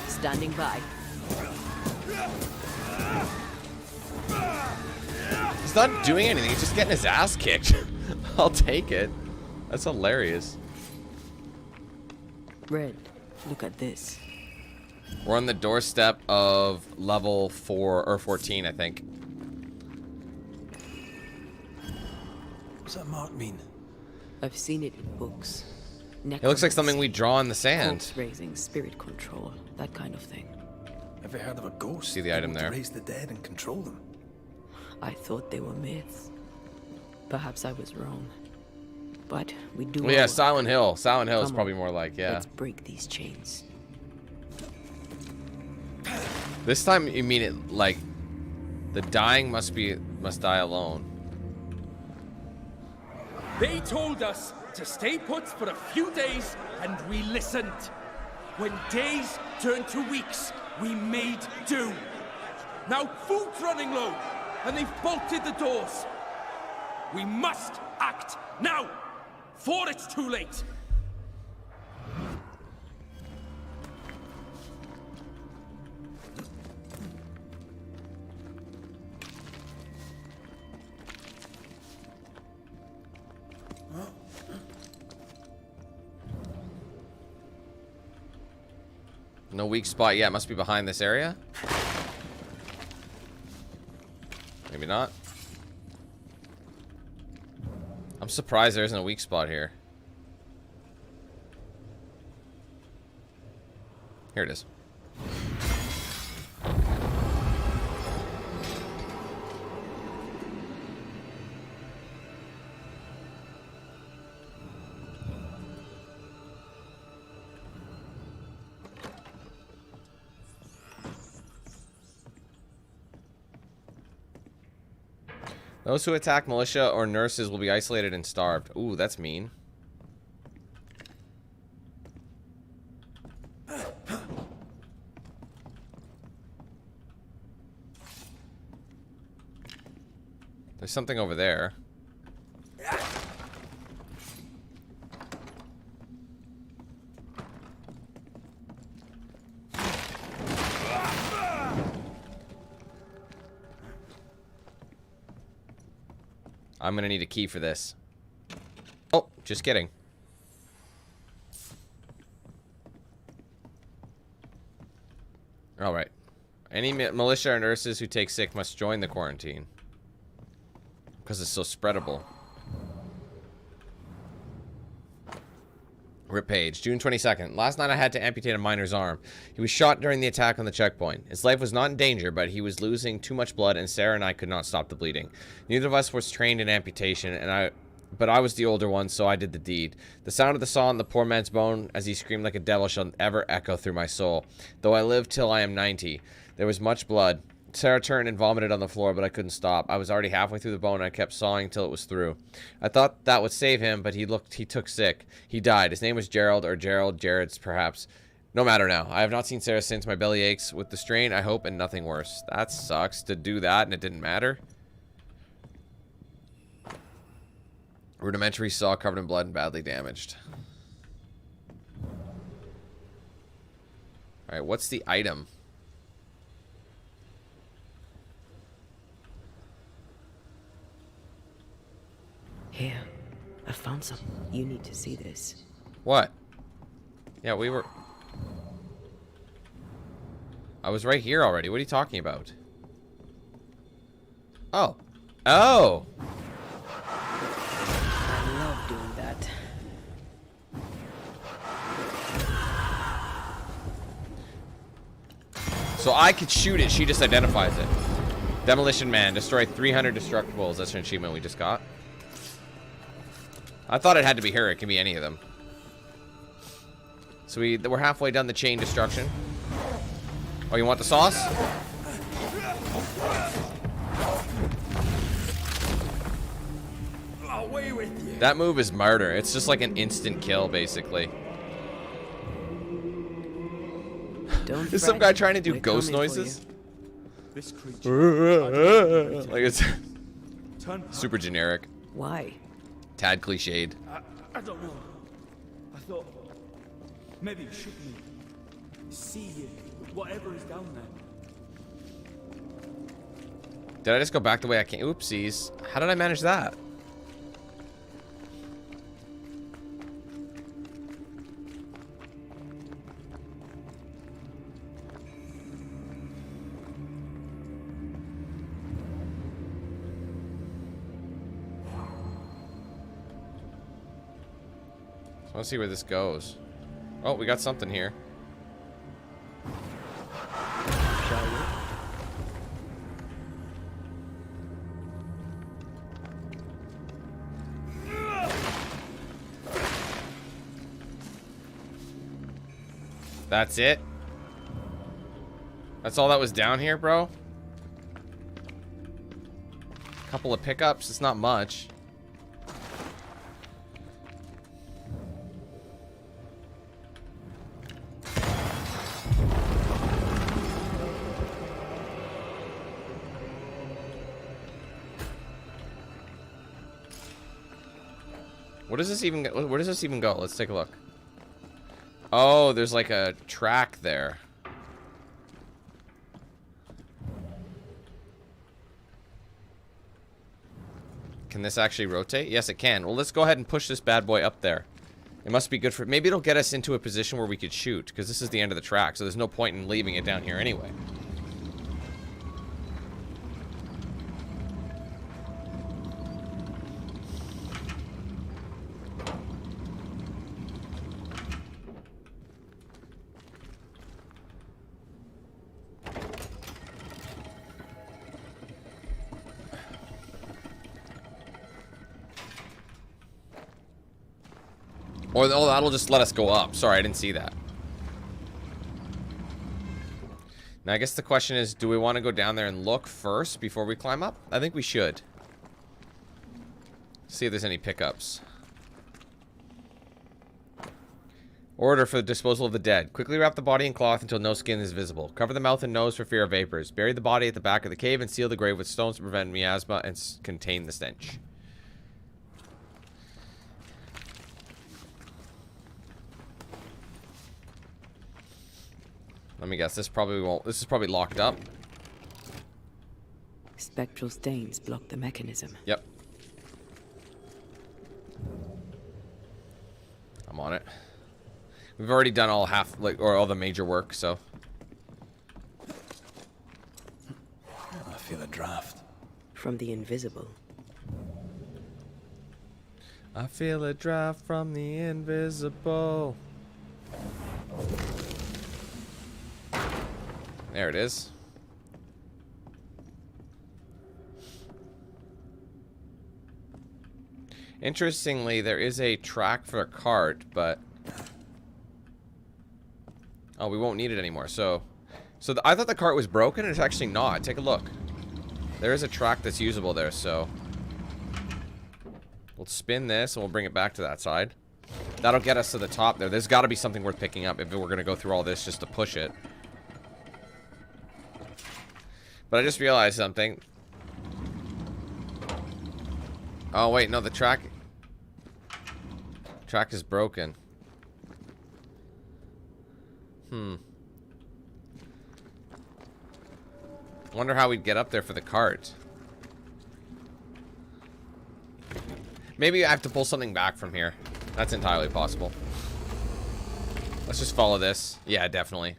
Standing by. He's not doing anything, he's just getting his ass kicked. I'll take it. That's hilarious. Red, look at this. We're on the doorstep of level 4 or 14, I think. What's that mark mean? I've seen it in books. It looks like something we draw in the sand. Corpse raising, spirit control, that kind of thing. Ever heard of a ghost? See the item able to there. raise the dead and control them. I thought they were myths. Perhaps I was wrong. But we do. Well, yeah, our Silent Hill. Silent Hill is Come probably on, more like, yeah. Let's break these chains. This time you mean it like the dying must die alone. They told us to stay put for a few days, and we listened. When days turned to weeks, we made do. Now food's running low, and they've bolted the doors. We must act now, for it's too late. No weak spot. Yeah, it must be behind this area. Maybe not. I'm surprised there isn't a weak spot here. Here it is. Those who attack militia or nurses will be isolated and starved. Ooh, that's mean. There's something over there. I'm gonna need a key for this. Oh, just kidding. Alright. Any militia or nurses who take sick must join the quarantine. Because it's so spreadable. Rip page, June 22nd. Last night I had to amputate a miner's arm. He was shot during the attack on the checkpoint. His life was not in danger, but he was losing too much blood, and Sarah and I could not stop the bleeding. Neither of us was trained in amputation, but I was the older one, so I did the deed. The sound of the saw on the poor man's bone as he screamed like a devil shall ever echo through my soul. Though I live till I am 90. There was much blood. Sarah turned and vomited on the floor, but I couldn't stop. I was already halfway through the bone, and I kept sawing till it was through. I thought that would save him, but he took sick. He died. His name was Gerald, or Jared's perhaps. No matter now. I have not seen Sarah since. My belly aches with the strain, I hope, and nothing worse. That sucks to do that, and it didn't matter. Rudimentary saw covered in blood and badly damaged. Alright, what's the item? Here, I found some. You need to see this. What? Yeah, we were... I was right here already. What are you talking about? Oh. Oh! I love doing that. So I could shoot it. She just identifies it. Demolition Man. Destroy 300 destructibles. That's an achievement we just got. I thought it had to be her. It can be any of them. So we're halfway done the chain destruction. Oh, you want the sauce? Away with you. That move is murder. It's just like an instant kill, basically. Is some guy trying to do ghost noises? This creature. Like it's super generic. Why? Tad cliched. I don't know. I thought maybe it should be. See you. Whatever is down there. Did I just go back the way I came? Oopsies. How did I manage that? I want to see where this goes. Oh, we got something here. That's it? That's all that was down here, bro? Couple of pickups, it's not much. What does this even go? Where does this even go? Let's take a look. Oh, there's like a track there. Can this actually rotate? Yes, it can. Well, let's go ahead and push this bad boy up there. It must be good for... Maybe it'll get us into a position where we could shoot, because this is the end of the track, so there's no point in leaving it down here anyway. Or oh, that'll just let us go up. Sorry, I didn't see that. Now, I guess the question is, do we want to go down there and look first before we climb up? I think we should. See if there's any pickups. Order for the disposal of the dead. Quickly wrap the body in cloth until no skin is visible. Cover the mouth and nose for fear of vapors. Bury the body at the back of the cave and seal the grave with stones to prevent miasma and contain the stench. Let me guess, this probably won't... This is probably locked up. Spectral stains block the mechanism. Yep. I'm on it. We've already done all all the major work, so... I feel a draft. From the invisible. I feel a draft from the invisible. There it is. Interestingly, there is a track for a cart, but... Oh, we won't need it anymore, so... So I thought the cart was broken, and it's actually not. Take a look. There is a track that's usable there, so we'll spin this and we'll bring it back to that side. That'll get us to the top there. There's got to be something worth picking up if we're going to go through all this just to push it. But I just realized something. Oh, wait, no, the track is broken. Wonder how we'd get up there for the cart. Maybe I have to pull something back from here. That's entirely possible. Let's just follow this. Yeah, definitely.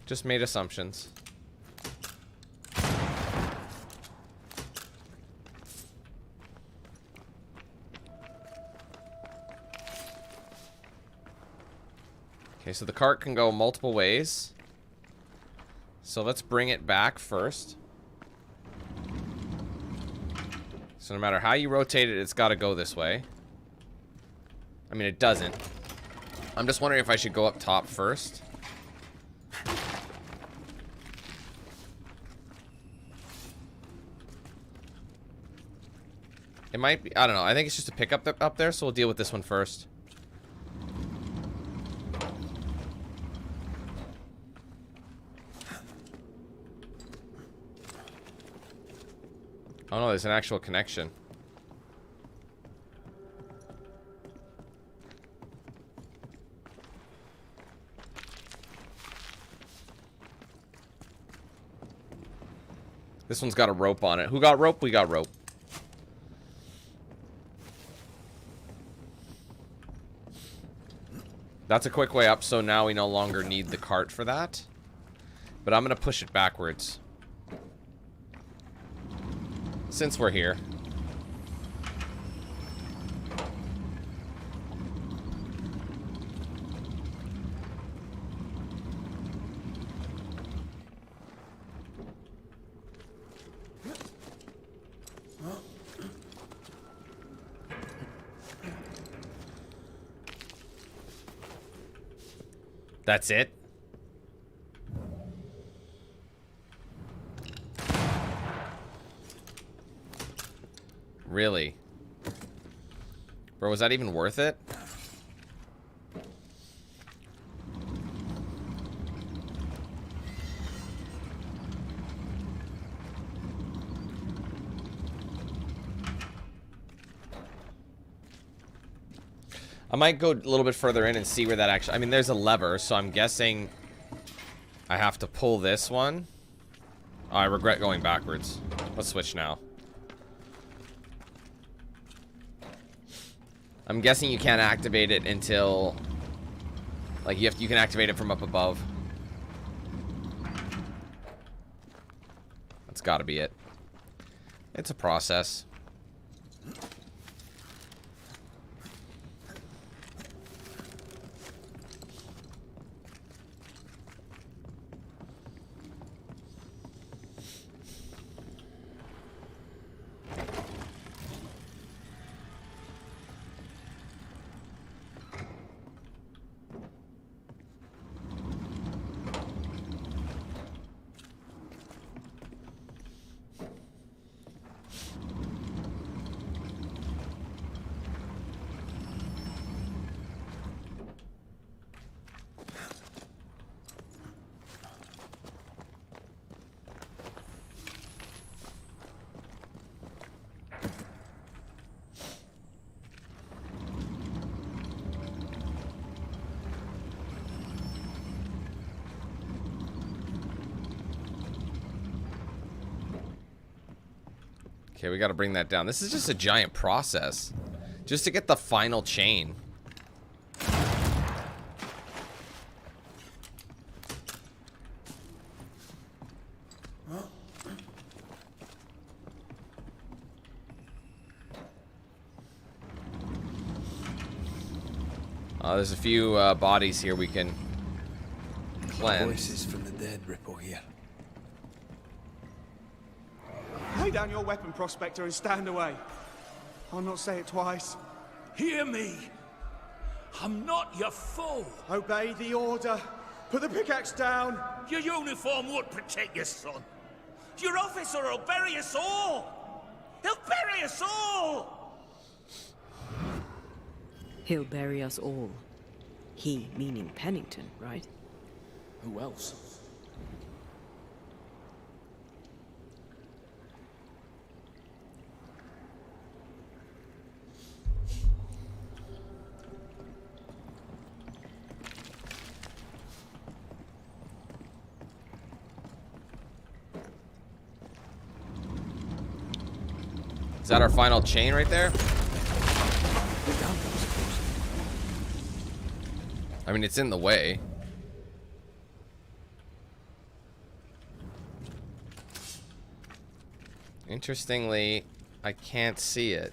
Just made assumptions. Okay, so the cart can go multiple ways. So let's bring it back first. So no matter how you rotate it, it's got to go this way. I mean, it doesn't. I'm just wondering if I should go up top first. It might be, I don't know. I think it's just a pickup up there, so we'll deal with this one first. Oh no, there's an actual connection. This one's got a rope on it. Who got rope? We got rope. That's a quick way up, so now we no longer need the cart for that. But I'm going to push it backwards. Since we're here. That's it? Really? Bro, was that even worth it? I might go a little bit further in and see where that actually... I mean, there's a lever, so I'm guessing I have to pull this one. Oh, I regret going backwards. Let's switch now. I'm guessing you can't activate it until... Like, you can activate it from up above. That's gotta be it. It's a process. Okay, we gotta bring that down. This is just a giant process. Just to get the final chain. There's a few bodies here we can cleanse. Voices from the dead ripple here. Lay down your weapon, Prospector, and stand away. I'll not say it twice. Hear me. I'm not your foe. Obey the order. Put the pickaxe down. Your uniform won't protect your son. Your officer will bury us all. He'll bury us all. He'll bury us all. He meaning Pennington, right? Who else? Is that our final chain right there? I mean, it's in the way. Interestingly, I can't see it.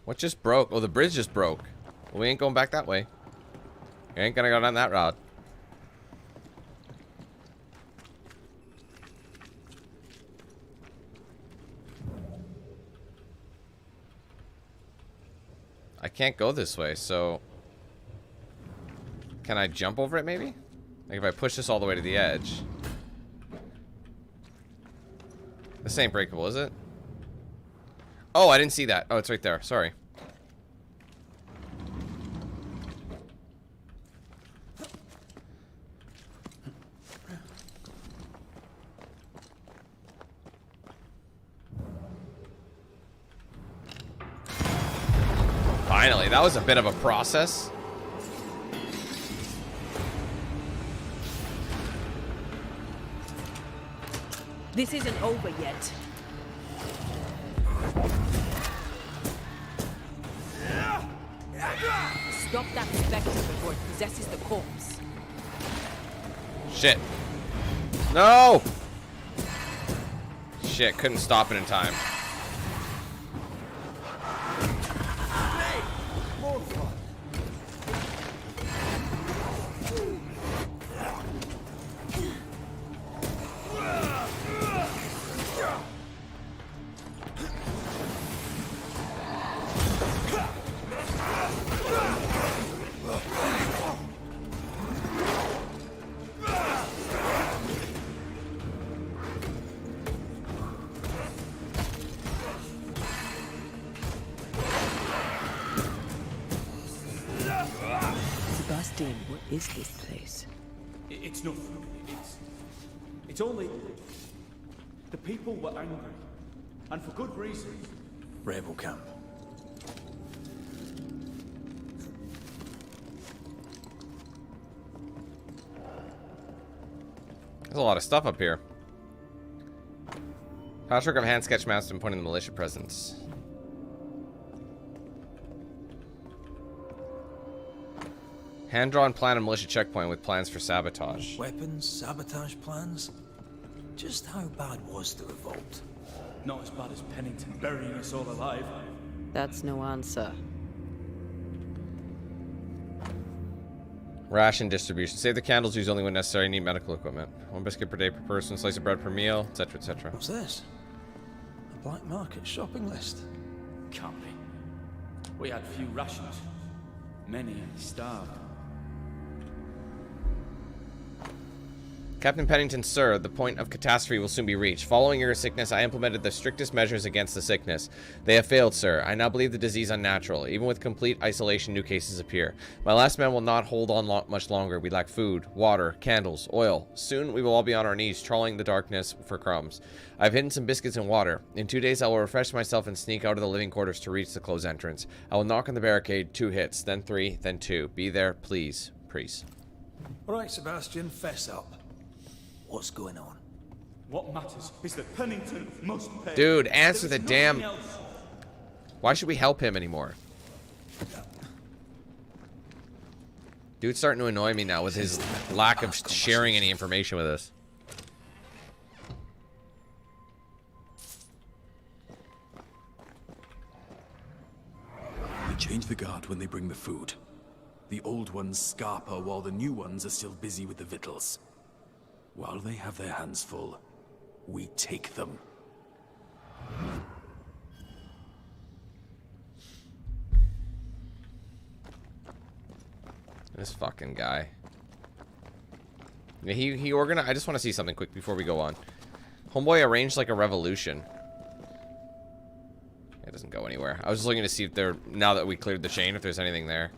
What just broke? Oh, the bridge just broke. Well, we ain't going back that way. We ain't gonna go down that route. I can't go this way, so... Can I jump over it, maybe? Like, if I push this all the way to the edge. This ain't breakable, is it? Oh, I didn't see that. Oh, it's right there. Sorry. Finally, that was a bit of a process. This isn't over yet. Stop that spectre before it possesses the corpse. Shit. No! Shit, couldn't stop it in time. Sebastian, what is this place? It's nothing. It's only... The people were angry. And for good reason. Rebel camp. There's a lot of stuff up here. Patchwork of hand sketch maps and pointing the militia presence. Hand-drawn plan of militia checkpoint with plans for sabotage. Weapons, sabotage plans? Just how bad was the revolt? Not as bad as Pennington burying us all alive. That's no answer. Ration distribution. Save the candles, use only when necessary, need medical equipment. 1 biscuit per day per person, slice of bread per meal, etc., etc. What's this? A black market shopping list? Can't be. We had few rations. Many starved. Captain Pennington, sir, the point of catastrophe will soon be reached. Following your sickness, I implemented the strictest measures against the sickness. They have failed, sir. I now believe the disease unnatural. Even with complete isolation, new cases appear. My last men will not hold on much longer. We lack food, water, candles, oil. Soon we will all be on our knees, trawling the darkness for crumbs. I've hidden some biscuits and water. In 2 days, I will refresh myself and sneak out of the living quarters to reach the closed entrance. I will knock on the barricade, 2 hits, then 3, then 2. Be there, please. Please. All right, Sebastian, fess up. What's going on? What matters is that Pennington must pay. Dude, answer the damn... Else. Why should we help him anymore? Dude's starting to annoy me now with his lack of sharing any information with us. We change the guard when they bring the food. The old ones scarper while the new ones are still busy with the victuals. While they have their hands full, we take them. This fucking guy. Yeah, he organized. I just want to see something quick before we go on. Homeboy arranged like a revolution. It doesn't go anywhere. I was just looking to see if there, now that we cleared the chain, if there's anything there.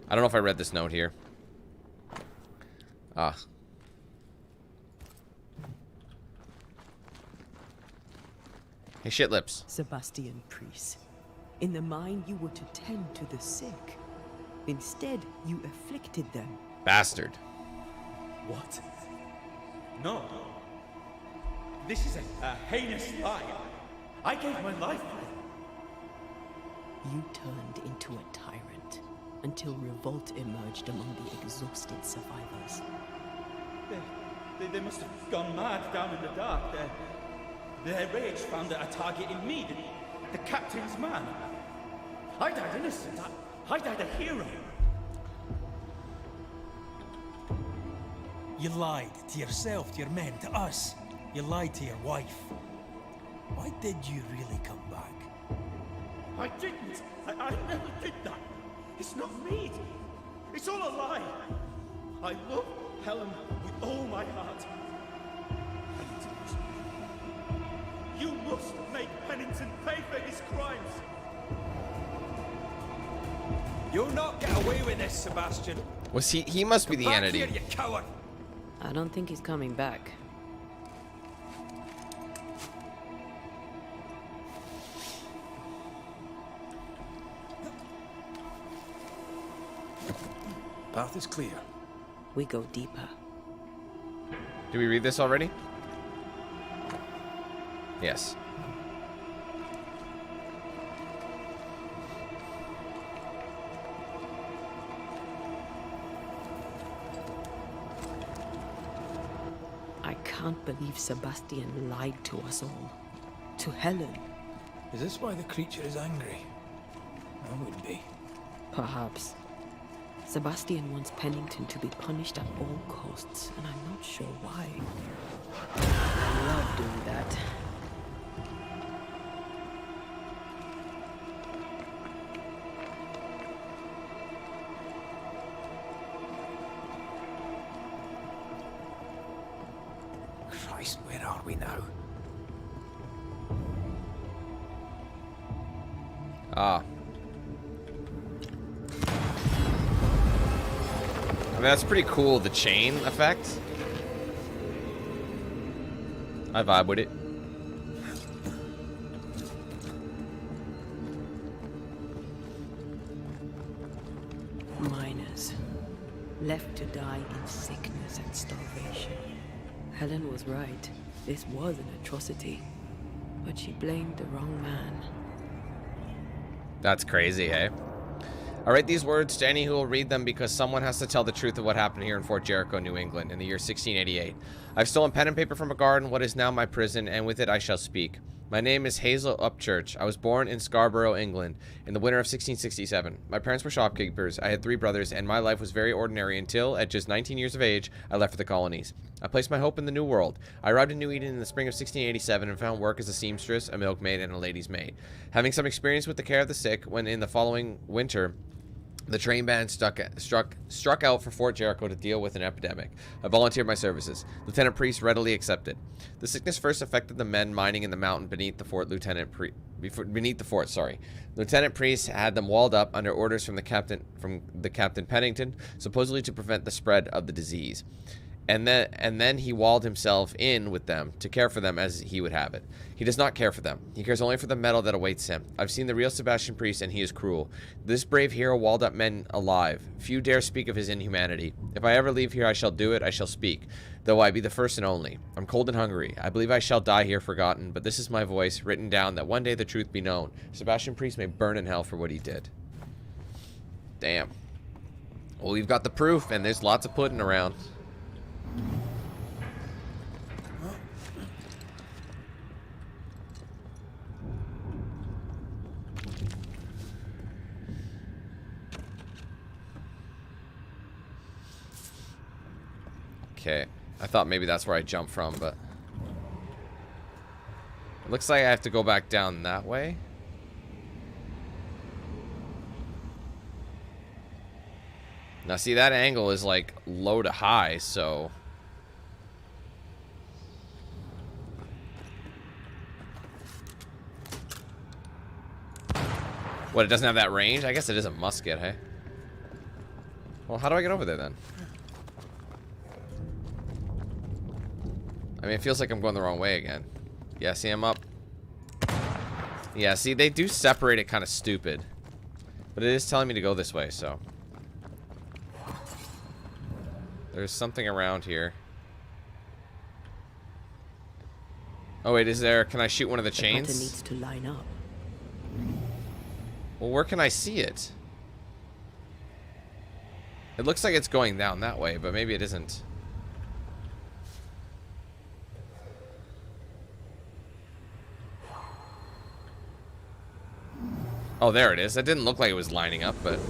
I don't know if I read this note here. Ah. Hey, shit lips. Sebastian Priest. In the mine, you were to tend to the sick. Instead, you afflicted them. Bastard. What? No. This is a heinous lie. I gave my life for it. You turned into a tyrant until revolt emerged among the exhausted survivors. They must have gone mad down in the dark. Their rage found a target in me, the captain's man. I died innocent. I died a hero. You lied to yourself, to your men, to us. You lied to your wife. Why did you really come back? I didn't. I never did that. It's not me. It's all a lie. I love Helen with all my heart. You must make Pennington pay for his crimes. You'll not get away with this, Sebastian. Was he must be the Back entity. here, you coward. I don't think he's coming back. Path is clear. We go deeper. Did we read this already? Yes. I can't believe Sebastian lied to us all. To Helen. Is this why the creature is angry? I would be. Perhaps. Sebastian wants Pennington to be punished at all costs, and I'm not sure why. I love doing that. Christ, where are we now? Ah. I mean, that's pretty cool, the chain effect. I vibe with it. Miners. Left to die in sickness and starvation. Helen was right. This was an atrocity. But she blamed the wrong man. That's crazy, hey? I write these words to any who will read them because someone has to tell the truth of what happened here in Fort Jericho, New England, in the year 1688. I've stolen pen and paper from a guard in what is now my prison, and with it I shall speak. My name is Hazel Upchurch. I was born in Scarborough, England, in the winter of 1667. My parents were shopkeepers. I had 3 brothers, and my life was very ordinary until, at just 19 years of age, I left for the colonies. I placed my hope in the New World. I arrived in New Eden in the spring of 1687 and found work as a seamstress, a milkmaid, and a lady's maid. Having some experience with the care of the sick, when in the following winter, the train band struck out for Fort Jericho to deal with an epidemic. I volunteered my services. Lieutenant Priest readily accepted. The sickness first affected the men mining in the mountain beneath the fort. Lieutenant Priest had them walled up under orders from the Captain Pennington, supposedly to prevent the spread of the disease. And then he walled himself in with them to care for them as he would have it. He does not care for them. He cares only for the metal that awaits him. I've seen the real Sebastian Priest, and he is cruel. This brave hero walled up men alive. Few dare speak of his inhumanity. If I ever leave here, I shall do it. I shall speak, though I be the first and only. I'm cold and hungry. I believe I shall die here forgotten, but this is my voice, written down, that one day the truth be known. Sebastian Priest may burn in hell for what he did. Damn. Well, we've got the proof, and there's lots of pudding around. Okay, I thought maybe that's where I jumped from, but it looks like I have to go back down that way. Now, see, that angle is like low to high, so... What, it doesn't have that range? I guess it is a musket, hey? Well, how do I get over there, then? I mean, it feels like I'm going the wrong way again. Yeah, see, I'm up. Yeah, see, they do separate it kind of stupid. But it is telling me to go this way, so... There's something around here. Oh, wait, is there... Can I shoot one of the chains? The needs to line up. Well, where can I see it? It looks like it's going down that way, but maybe it isn't. Oh, there it is. That didn't look like it was lining up, but...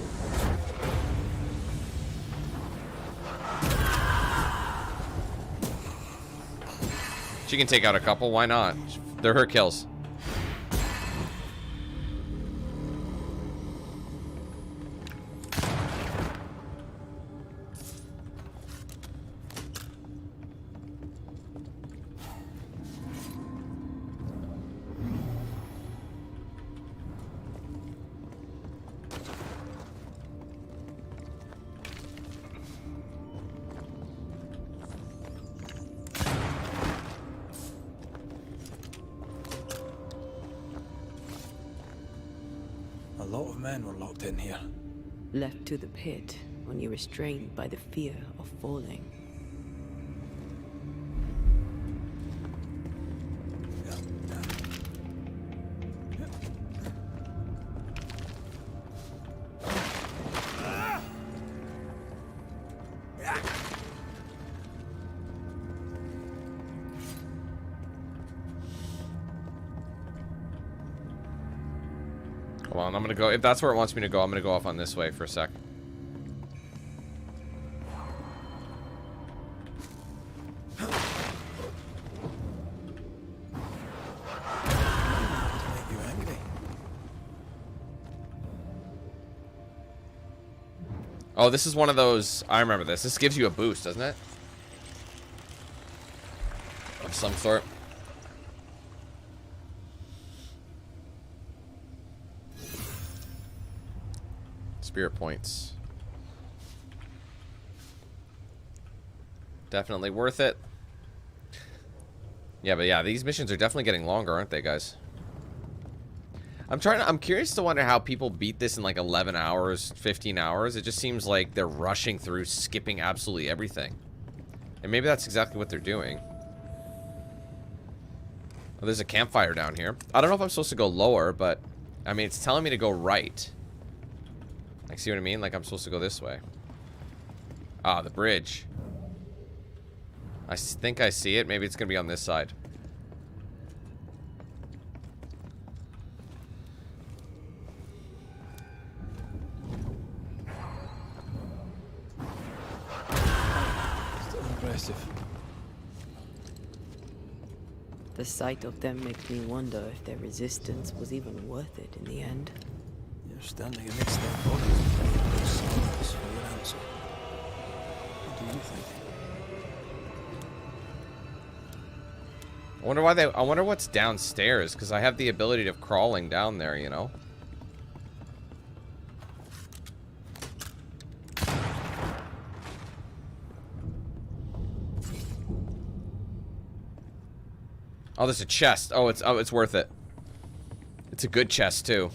She can take out a couple. Why not? They're her kills. A lot of men were locked in here. Left to the pit, only restrained by the fear of falling. Hold on, I'm gonna go. If that's where it wants me to go, I'm gonna go off on this way for a sec. Oh, this is one of those. I remember this. This gives you a boost, doesn't it? Of some sort. Spirit points. Definitely worth it. Yeah, but yeah, these missions are definitely getting longer, aren't they, guys? I'm curious to wonder how people beat this in like 11 hours, 15 hours. It just seems like they're rushing through, skipping absolutely everything. And maybe that's exactly what they're doing. Oh, there's a campfire down here. I don't know if I'm supposed to go lower, but I mean, it's telling me to go right. Like, see what I mean? Like, I'm supposed to go this way. Ah, the bridge. I think I see it. Maybe it's going to be on this side. Still impressive. The sight of them makes me wonder if their resistance was even worth it in the end. You're standing amidst their bodies and no silence for your answer. What do you think? I wonder what's downstairs, because I have the ability of crawling down there, you know? Oh, there's a chest. Oh, it's worth it. It's a good chest too.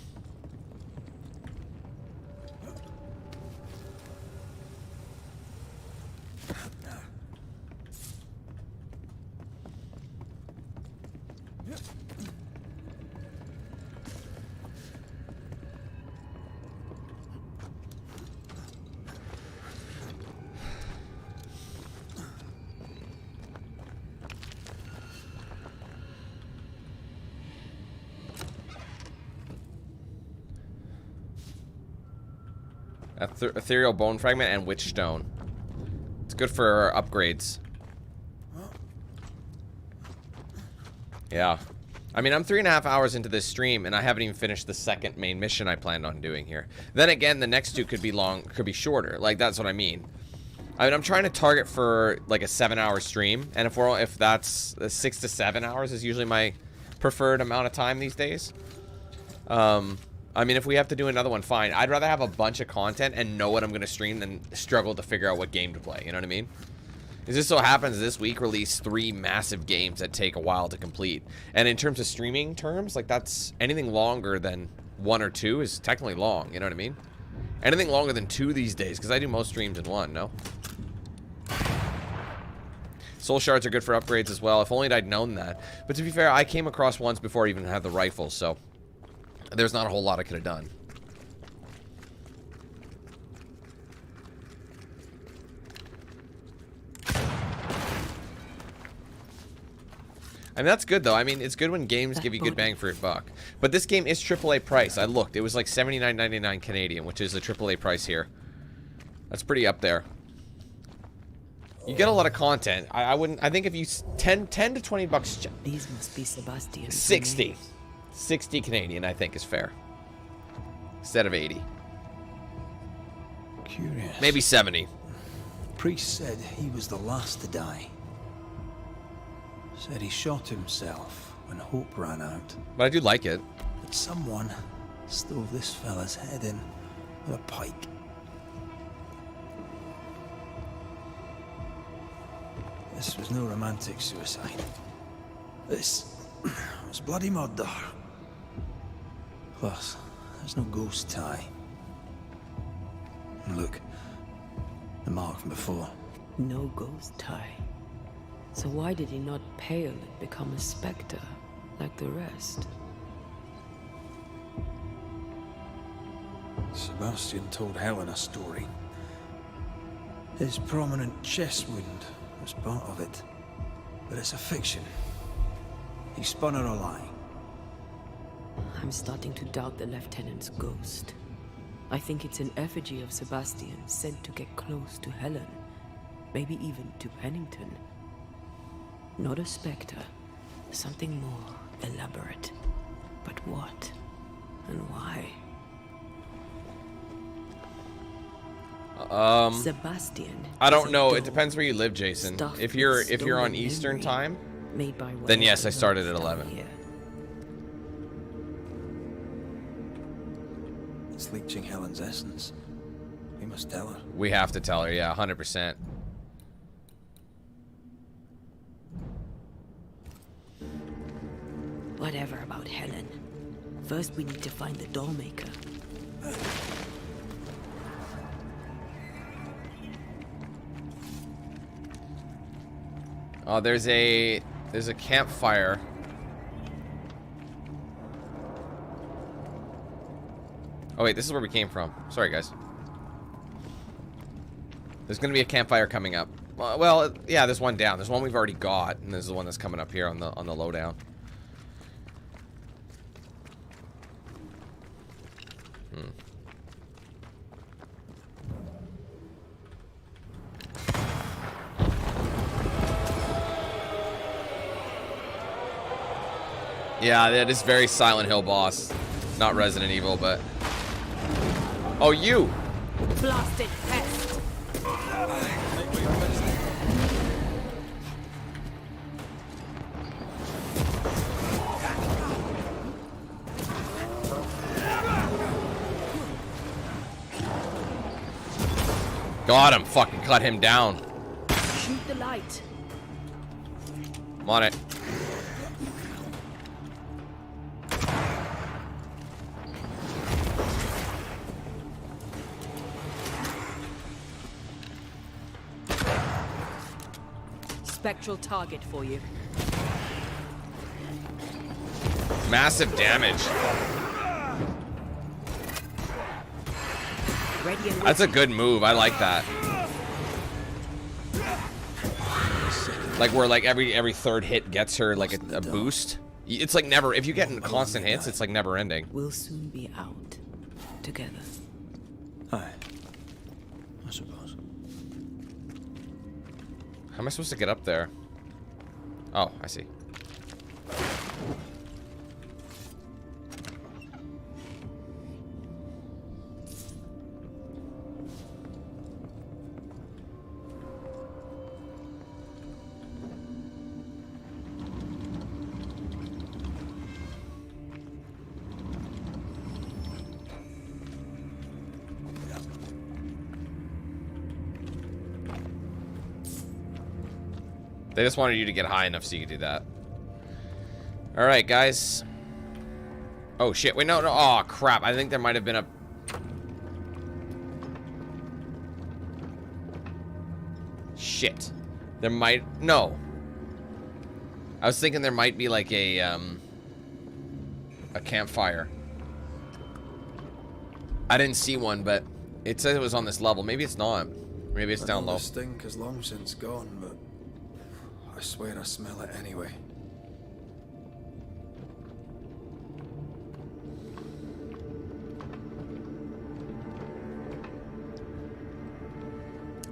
Ethereal bone fragment and witch stone. It's good for upgrades. Yeah. I mean, I'm 3.5 hours into this stream, and I haven't even finished the second main mission I planned on doing here. Then again, the next two could be long, could be shorter. Like, that's what I mean. I mean, I'm trying to target for, like, a 7-hour stream, and if that's 6 to 7 hours is usually my preferred amount of time these days. I mean, if we have to do another one, fine. I'd rather have a bunch of content and know what I'm going to stream than struggle to figure out what game to play. You know what I mean? It just so happens this week released 3 massive games that take a while to complete. And in terms of streaming terms, like, that's anything longer than 1 or 2 is technically long. You know what I mean? Anything longer than 2 these days, because I do most streams in 1, no? Soul shards are good for upgrades as well. If only I'd known that. But to be fair, I came across ones before I even had the rifle, so there's not a whole lot I could have done. I mean, that's good, though. I mean, it's good when games give you good bang for your buck. But this game is AAA price. I looked. It was like $79.99 Canadian, which is the AAA price here. That's pretty up there. You get a lot of content. I wouldn't... I think if you... 10 to 20 bucks... These must be Sebastian's. 60. 60 Canadian, I think, is fair. Instead of 80. Curious. Maybe 70. Priest said he was the last to die. Said he shot himself when hope ran out. But I do like it. But someone stove this fella's head in with a pike. This was no romantic suicide. This was bloody murder. Plus, there's no ghost tie. And look, the mark from before. No ghost tie. So why did he not pale and become a specter like the rest? Sebastian told Helen a story. His prominent chest wound was part of it. But it's a fiction. He spun her a lie. I'm starting to doubt the Lieutenant's ghost. I think it's an effigy of Sebastian sent to get close to Helen. Maybe even to Pennington. Not a specter. Something more elaborate. But what? And why? Sebastian. I don't know. It depends where you live, Jason. If you're on Eastern time, then yes, I started at 11. It's leeching Helen's essence. We must tell her. We have to tell her, yeah, 100%. Whatever about Helen. First we need to find the dollmaker. Oh, there's a campfire. Oh wait, this is where we came from. Sorry, guys. There's gonna be a campfire coming up. Well, yeah, there's one down. There's one we've already got, and there's the one that's coming up here on the lowdown. Yeah, that is very Silent Hill boss. Not Resident Evil, but... Oh, you! Blasted pest! Got him! Fucking cut him down. Shoot the light. I'm on it. Spectral target for you. Massive damage. That's a good move. I like that. Like where like every third hit gets her like a boost. It's like never, if you get in constant hits, it's like never ending. We'll soon be out together. Aye. I suppose. How am I supposed to get up there? Oh, I see. They just wanted you to get high enough so you could do that. Alright, guys. Oh, shit. Wait, no, no. Oh, crap. I think there might have been a... Shit. There might... No. I was thinking there might be like a campfire. I didn't see one, but it says it was on this level. Maybe it's not. Maybe it's down low. The stink is long since gone, but I swear I smell it anyway.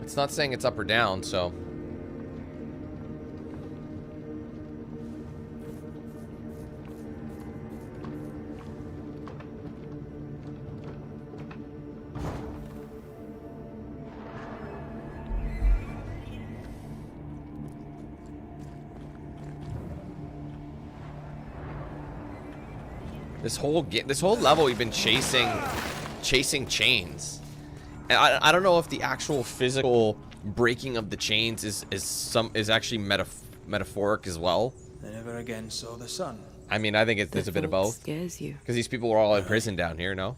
It's not saying it's up or down, so... This whole level we've been chasing chains. And I don't know if the actual physical breaking of the chains is actually metaphoric as well. They never again saw the sun. I mean, I think it's a bit of both. Scares you. Because these people were all in prison down here, no?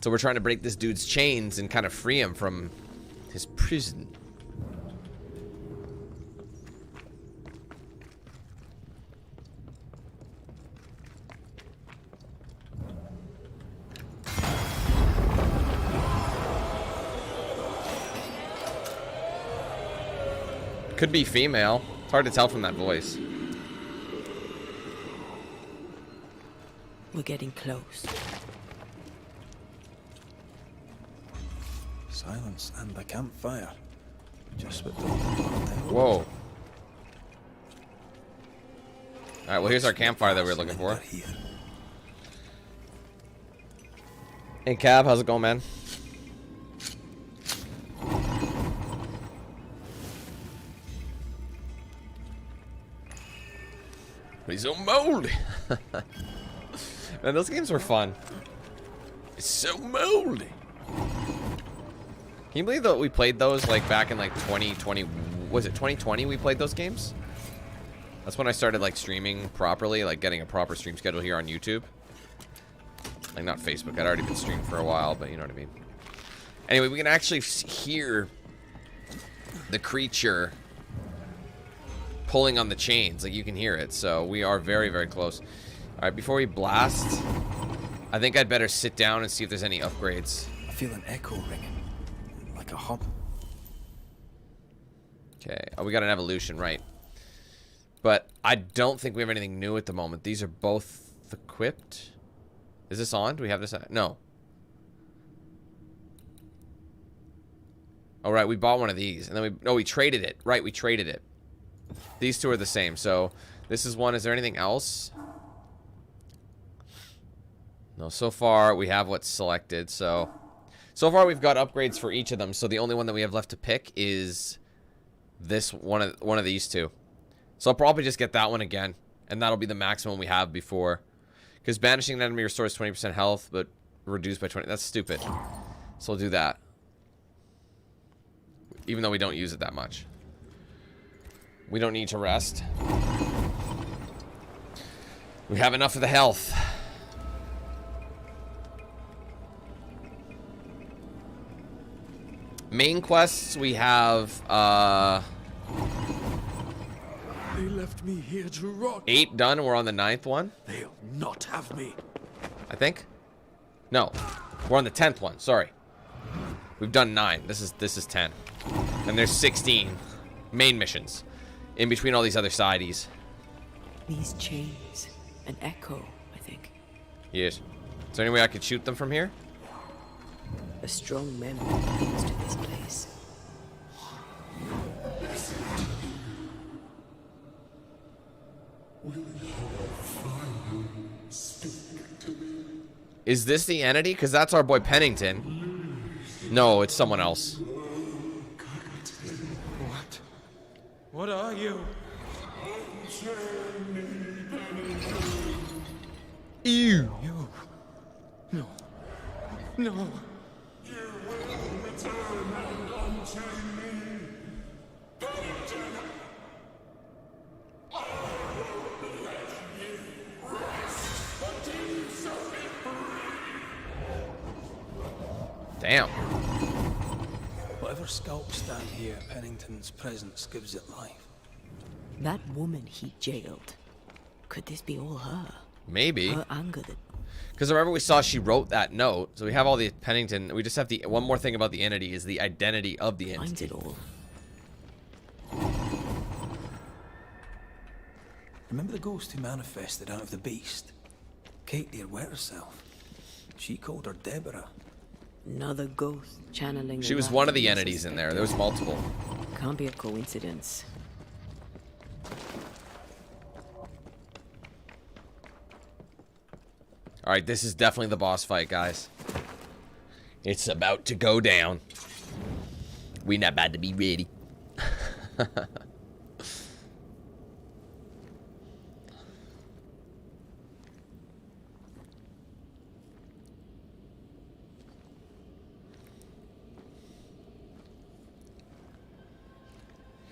So we're trying to break this dude's chains and kind of free him from his prison. Could be female. It's hard to tell from that voice. We're getting close. Silence and the campfire. Just what Whoa. Alright, well here's our campfire that we were looking for. Hey Cab, how's it going, man? He's so moldy. Man, those games were fun. It's so moldy. Can you believe that we played those like back in like 2020? Was it 2020 we played those games? That's when I started like streaming properly, like getting a proper stream schedule here on YouTube. Like not Facebook. I'd already been streaming for a while, but you know what I mean. Anyway, we can actually hear the creature pulling on the chains. Like you can hear it. So we are very, very close. All right, before we blast, I think I'd better sit down and see if there's any upgrades. I feel an echo ringing, like a hum. Okay, oh, we got an evolution, right? But I don't think we have anything new at the moment. These are both equipped. Is this on? Do we have this on? No. All right, we bought one of these, and then we traded it. Right, we traded it. These two are the same. So this is one. Is there anything else? No, so far we have what's selected. So far we've got upgrades for each of them. So the only one that we have left to pick is this one of these two. So I'll probably just get that one again, and that'll be the maximum we have before. Because banishing an enemy restores 20% health, but reduced by 20. That's stupid. So we'll do that. Even though we don't use it that much. We don't need to rest. We have enough of the health. Main quests, we have, They left me here to rot. 8 done, and we're on the 9th one. They'll not have me. I think. No, we're on the 10th one. Sorry, we've done 9. This is 10, and there's 16 main missions in between all these other sides. These chains, an echo, I think. Yes. Is there any way I could shoot them from here? A strong memory leads to this place. Is this the entity? Because that's our boy Pennington. No, it's someone else. What are you? Ew. You. No. No. Damn. Whatever skulks stand here, Pennington's presence gives it life. That woman he jailed. Could this be all her? Maybe. Her anger that... Because remember we saw she wrote that note. So we have all the Pennington. We just have the one more thing about the entity is the identity of the entity. Finds it all. Remember the ghost who manifested out of the beast? Kate near wet herself. She called her Deborah. Another ghost channeling. She was one of the entities in there. There was multiple. Can't be a coincidence. Alright, this is definitely the boss fight, guys. It's about to go down. We not about to be ready.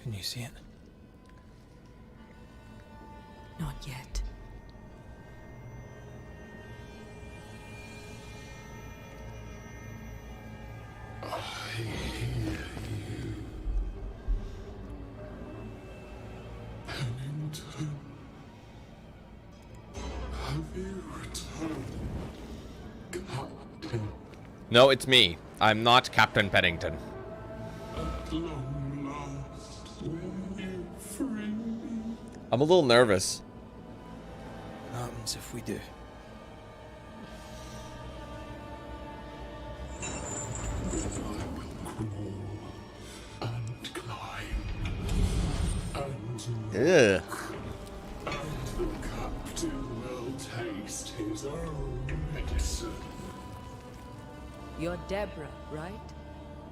Can you see it? Not yet. I hear you. Pennington. Have you returned, Captain? No, it's me. I'm not Captain Pennington. At long last, will you free me? I'm a little nervous. What happens if we do? And climb. And Ugh. the captain will taste his own medicine. You're Deborah, right?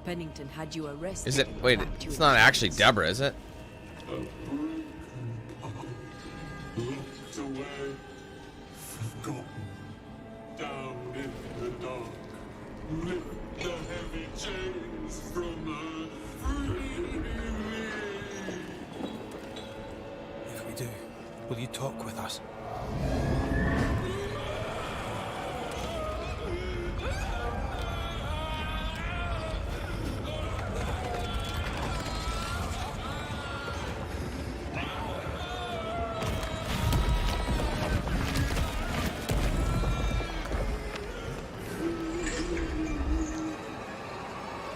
Pennington had you arrested. Is it? and Wait, trapped you it's in not the actually house. Deborah, is it? A broken path, locked away, forgotten, down in the dark. Lift the heavy chains from her, free me. If we do, will you talk with us?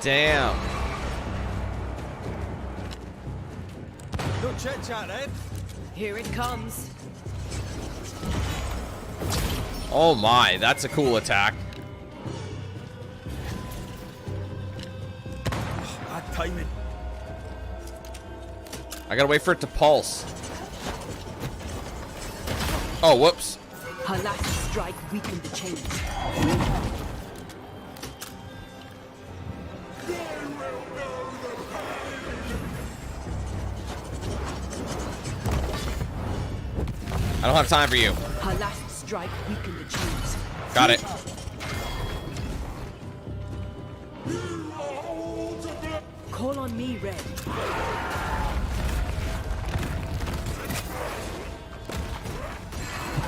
Damn. No chit chat, Ed. Here it comes. Oh my, that's a cool attack. Bad timing. I gotta wait for it to pulse. Oh, whoops. Her last strike weakened the chains. I don't have time for you. Her last strike weakened the chains. Got it. Call on me, Red.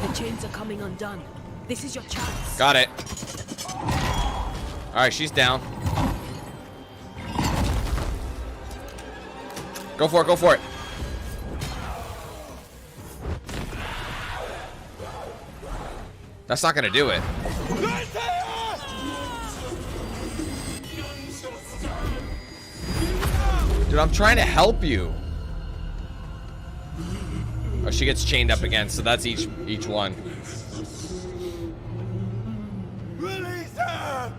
The chains are coming undone. This is your chance. Got it. Alright, she's down. Go for it, go for it. That's not gonna do it. Dude, I'm trying to help you. Oh, she gets chained up again, so that's each one. Release her!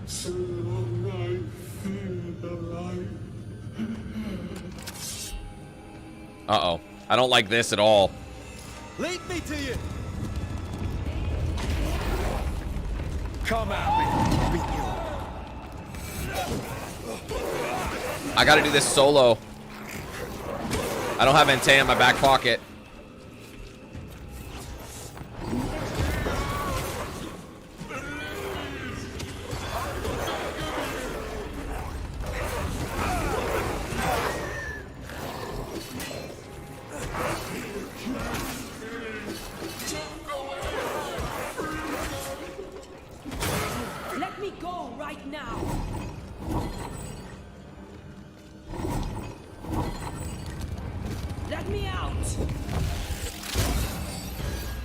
So long I fear the light. Uh-oh. I don't like this at all. Lead me to you! Come at me! Beat you. I gotta do this solo. I don't have Entei in my back pocket. Let me go right now! Let me out!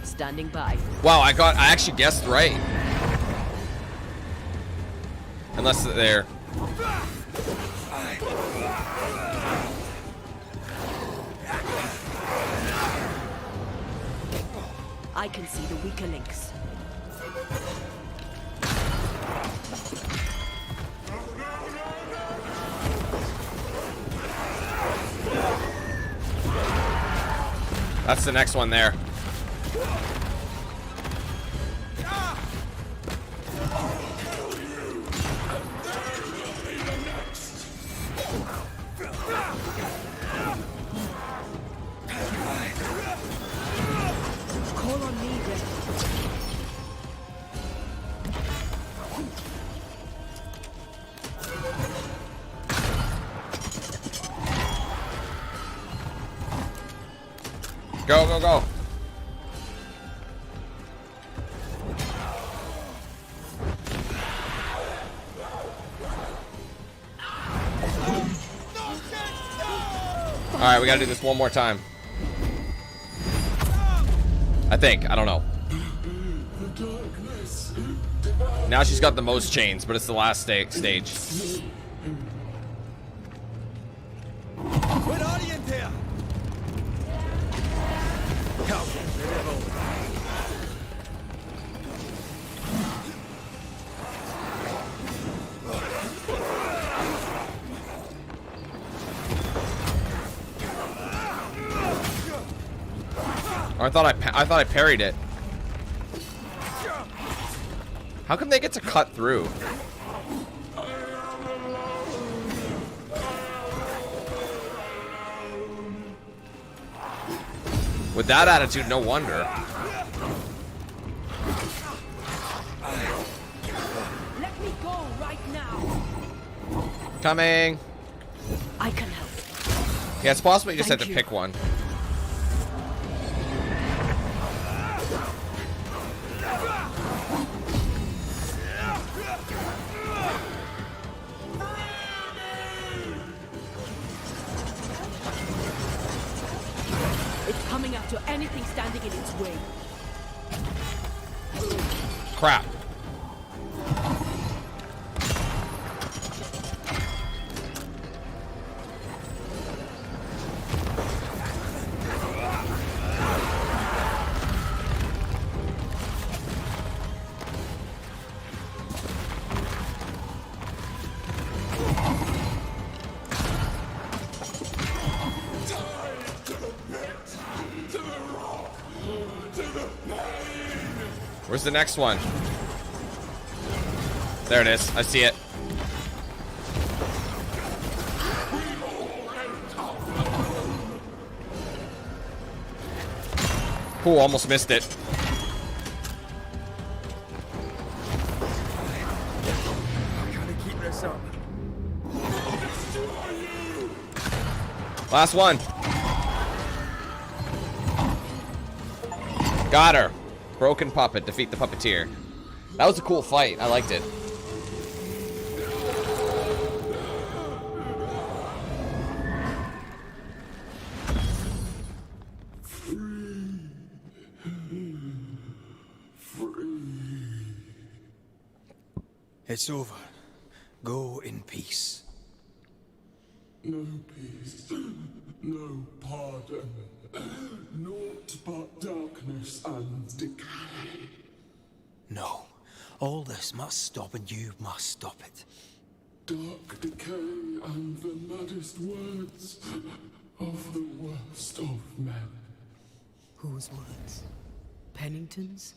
Standing by. Wow, I actually guessed right. Unless they're... I can see the weaker links. That's the next one there. Call on me, Red. Go, go, go. All right, we gotta do this one more time. I think. I don't know. Now she's got the most chains, but it's the last stage. What audience here? Come, Oh, I thought I parried it. How come they get to cut through? With that attitude, no wonder. Let me go right now! Coming. I can help. Yeah, it's possible you just Thank have to you. pick one. It's coming after anything standing in its way. Crap. Where's the next one? There it is. I see it. Ooh, almost missed it. gotta keep this up. Last one. Got her. Broken puppet. Defeat the puppeteer. That was a cool fight. I liked it. It's over. Go in peace. No peace, no pardon, naught but darkness and decay. No. All this must stop and you must stop it. Dark decay and the maddest words of the worst of men. Whose words? Pennington's?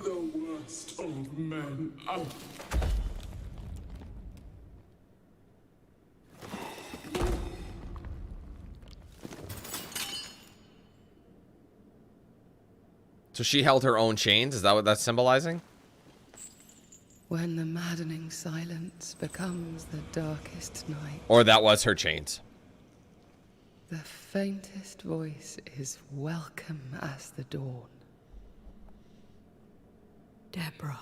The worst of men. So she held her own chains? Is that what that's symbolizing? When the maddening silence becomes the darkest night, Or that was her chains? the faintest voice is welcome as the dawn. Deborah.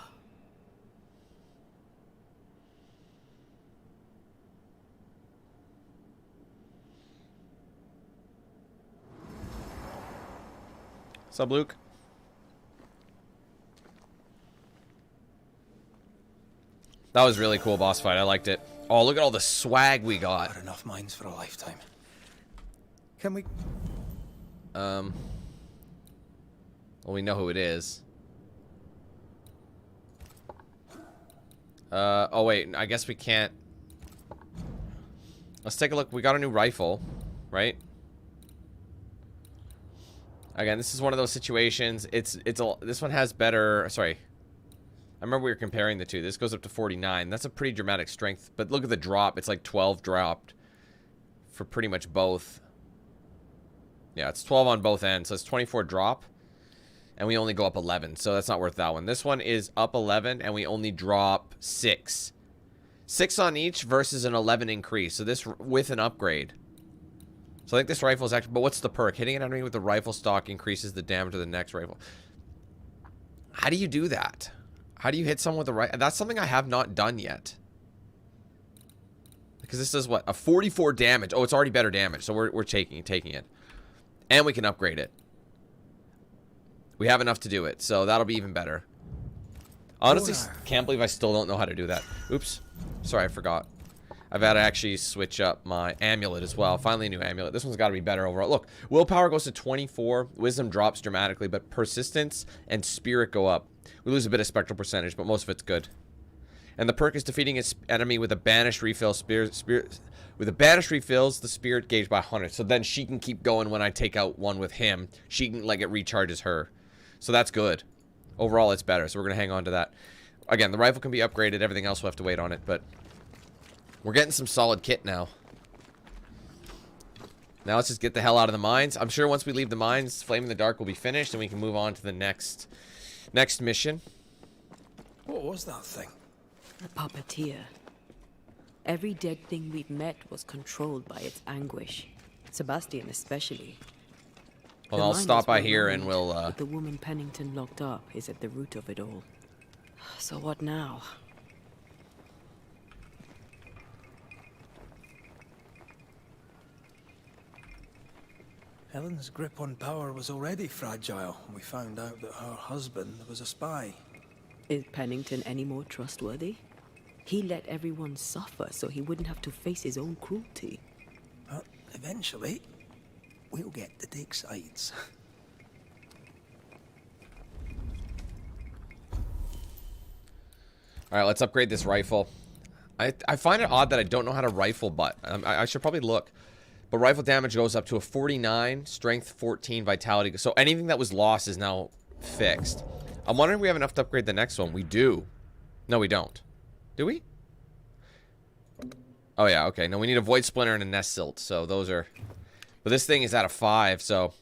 What's up, Luke? That was really cool boss fight. I liked it. Oh, look at all the swag we got. Got enough mines for a lifetime. Can we... Well, we know who it is. Oh wait, I guess we can't. Let's take a look. We got a new rifle, right? Again, this is one of those situations. This one has better. Sorry, I remember we were comparing the two. This goes up to 49. That's a pretty dramatic strength. But look at the drop. It's like 12 dropped for pretty much both. Yeah, it's 12 on both ends. So it's 24 drop. And we only go up 11. So that's not worth that one. This one is up 11 and we only drop 6. 6 on each versus an 11 increase. So this with an upgrade. So I think this rifle is actually... But what's the perk? Hitting an enemy with the rifle stock increases the damage of the next rifle. How do you do that? How do you hit someone with the rifle? That's something I have not done yet. Because this is what? A 44 damage. Oh, it's already better damage. So we're taking it. And we can upgrade it. We have enough to do it. So that'll be even better. Honestly, can't believe I still don't know how to do that. Oops. Sorry, I forgot. I've had to actually switch up my amulet as well. Finally a new amulet. This one's got to be better overall. Look, willpower goes to 24. Wisdom drops dramatically, but persistence and spirit go up. We lose a bit of spectral percentage, but most of it's good. And the perk is defeating its enemy with a banished refill with a banished refills the spirit gauge by 100. So then she can keep going when I take out one with him. She can, like, it recharges her. So that's good. Overall, it's better. So we're going to hang on to that. Again, the rifle can be upgraded. Everything else we'll have to wait on it, but we're getting some solid kit now. Now let's just get the hell out of the mines. I'm sure once we leave the mines, Flame in the Dark will be finished and we can move on to the next mission. What was that thing? A puppeteer. Every dead thing we've met was controlled by its anguish. Sebastian especially. Well, I'll stop by here and we'll... But the woman Pennington locked up is at the root of it all. So what now? Helen's grip on power was already fragile when we found out that her husband was a spy. Is Pennington any more trustworthy? He let everyone suffer so he wouldn't have to face his own cruelty. But eventually, we'll get to take sides. Alright, let's upgrade this rifle. I find it odd that I don't know how to rifle butt. I should probably look. But rifle damage goes up to a 49, strength 14, vitality. So anything that was lost is now fixed. I'm wondering if we have enough to upgrade the next one. We do. No, we don't. Do we? Oh, yeah, okay. No, we need a Void Splinter and a Nest Silt. So those are... But this thing is at a 5, so...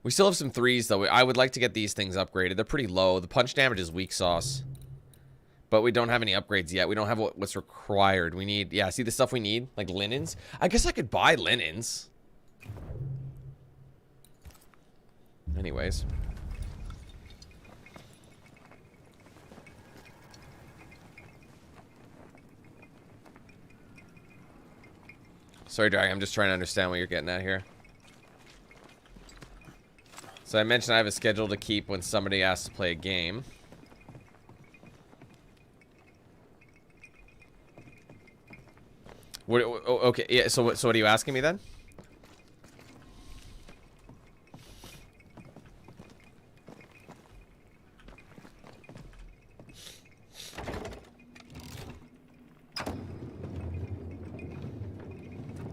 We still have some 3s, though. I would like to get these things upgraded. They're pretty low. The punch damage is weak sauce. But we don't have any upgrades yet. We don't have what's required. We need... Yeah, see the stuff we need? Like linens? I guess I could buy linens. Anyways. Sorry, Dragon. I'm just trying to understand what you're getting at here. So I mentioned I have a schedule to keep when somebody asks to play a game. What, okay, yeah, so what are you asking me then?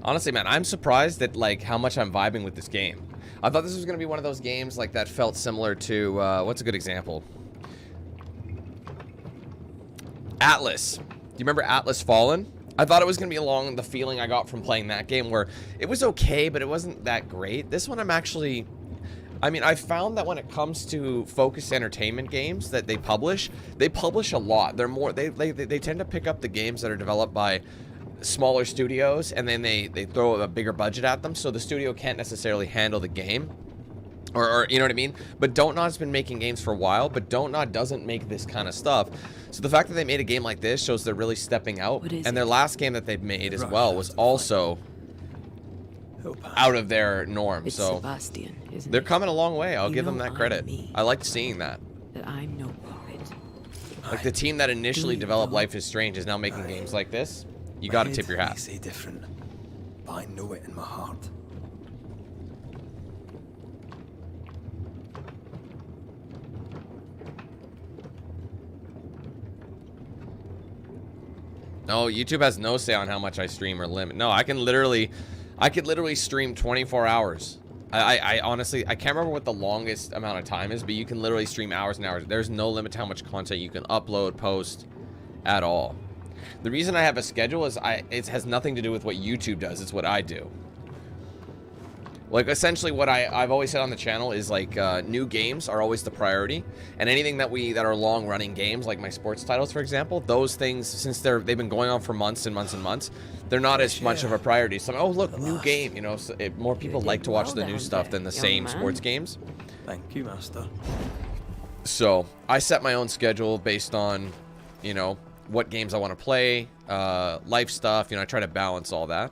Honestly, man, I'm surprised at, like, how much I'm vibing with this game. I thought this was going to be one of those games, like, that felt similar to, what's a good example? Atlas. Do you remember Atlas Fallen? I thought it was going to be along the feeling I got from playing that game, where it was okay, but it wasn't that great. This one I'm actually... I mean, I found that when it comes to focused entertainment games that they publish a lot. They're more... They tend to pick up the games that are developed by smaller studios, and then they throw a bigger budget at them, so the studio can't necessarily handle the game. Or you know what I mean? But Don't Nod's been making games for a while, but Don't Nod doesn't make this kind of stuff. So the fact that they made a game like this shows they're really stepping out. And their last game that they've made as well was also out of their norm. It's so Sebastian, isn't they're it? coming a long way. I'll You give them know that I'm credit. me. I liked seeing that. That I'm no puppet. Like the team that initially developed Life is Strange is now making games like this. You got to tip your hat. May say different, but I know it in my heart. No, YouTube has no say on how much I stream or limit. No, I could literally stream 24 hours. I honestly, I can't remember what the longest amount of time is, but you can literally stream hours and hours. There's no limit to how much content you can upload, post, at all. The reason I have a schedule is it has nothing to do with what YouTube does. It's what I do. Like, essentially what I've always said on the channel is, like, new games are always the priority. And anything that are long-running games, like my sports titles, for example, those things, since they've been going on for months and months and months, they're not as much of a priority. So, oh, look, new game, you know, so more people like to watch the new stuff than the same sports games. Thank you, Master. So, I set my own schedule based on, you know, what games I want to play, life stuff, you know, I try to balance all that.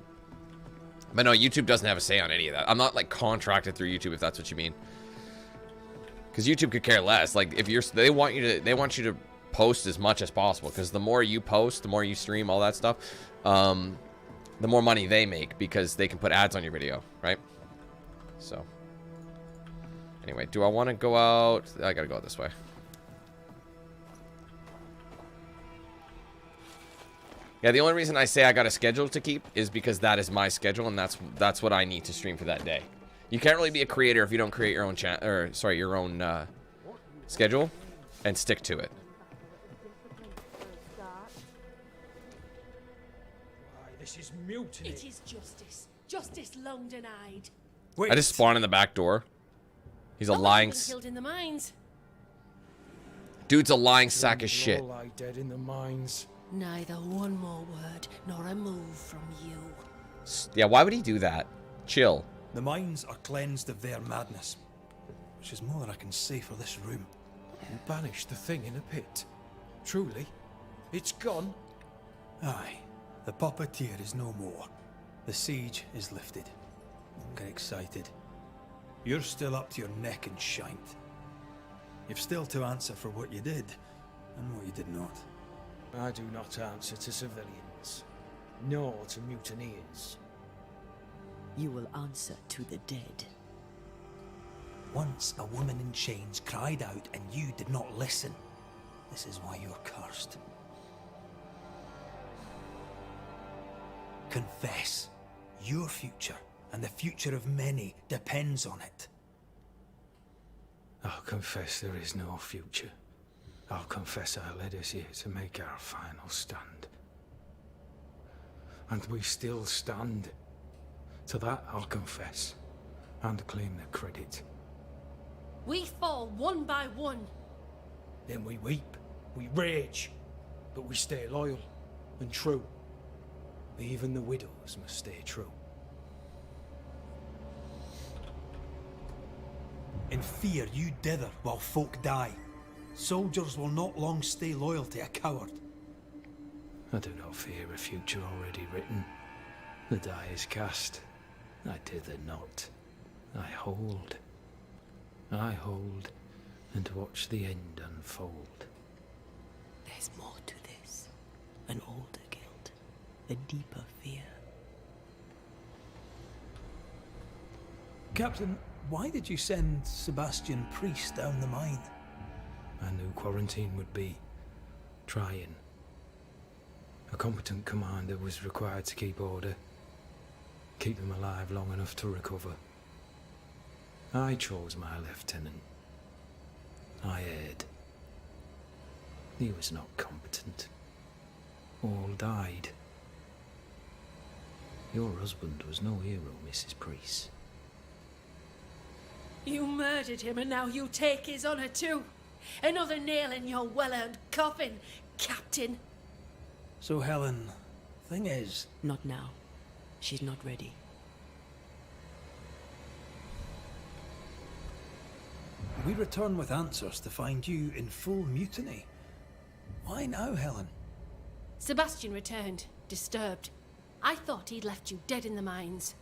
But no, YouTube doesn't have a say on any of that. I'm not, like, contracted through YouTube, if that's what you mean. Because YouTube could care less. Like, if they want you to post as much as possible. Because the more you post, the more you stream, all that stuff, the more money they make, because they can put ads on your video, right? So, anyway, do I want to go out? I gotta go this way. Yeah, the only reason I say I got a schedule to keep is because that is my schedule, and that's what I need to stream for that day. You can't really be a creator if you don't create your own your own schedule and stick to it. This is mutiny. It is justice. Justice long denied. I just spawned in the back door. He's a lying. Killed in the mines. Dude's a lying sack of shit. All lie dead in the mines. Neither one more word nor a move from you. Yeah, why would he do that? Chill. The mines are cleansed of their madness, which is more than I can say for this room. You banished the thing in a pit. Truly? It's gone? Aye. The puppeteer is no more. The siege is lifted. Don't get excited. You're still up to your neck in shite. You've still to answer for what you did, and what you did not. I do not answer to civilians, nor to mutineers. You will answer to the dead. Once a woman in chains cried out and you did not listen. This is why you're cursed. Confess. Your future and the future of many depends on it. I'll confess there is no future. I'll confess I led us here to make our final stand. And we still stand. To that I'll confess, and claim the credit. We fall one by one. Then we weep, we rage, but we stay loyal and true. Even the widows must stay true. In fear you dither while folk die. Soldiers will not long stay loyal to a coward. I do not fear a future already written. The die is cast. I dither not. I hold. I hold and watch the end unfold. There's more to this. An older guilt. A deeper fear. Captain, why did you send Sebastian Priest down the mine? I knew quarantine would be trying. A competent commander was required to keep order, keep them alive long enough to recover. I chose my lieutenant. I erred. He was not competent. All died. Your husband was no hero, Mrs. Priest. You murdered him and now you take his honor too. Another nail in your well-earned coffin, Captain. So, Helen, thing is... Not now. She's not ready. We return with answers to find you in full mutiny. Why now, Helen? Sebastian returned, disturbed. I thought he'd left you dead in the mines.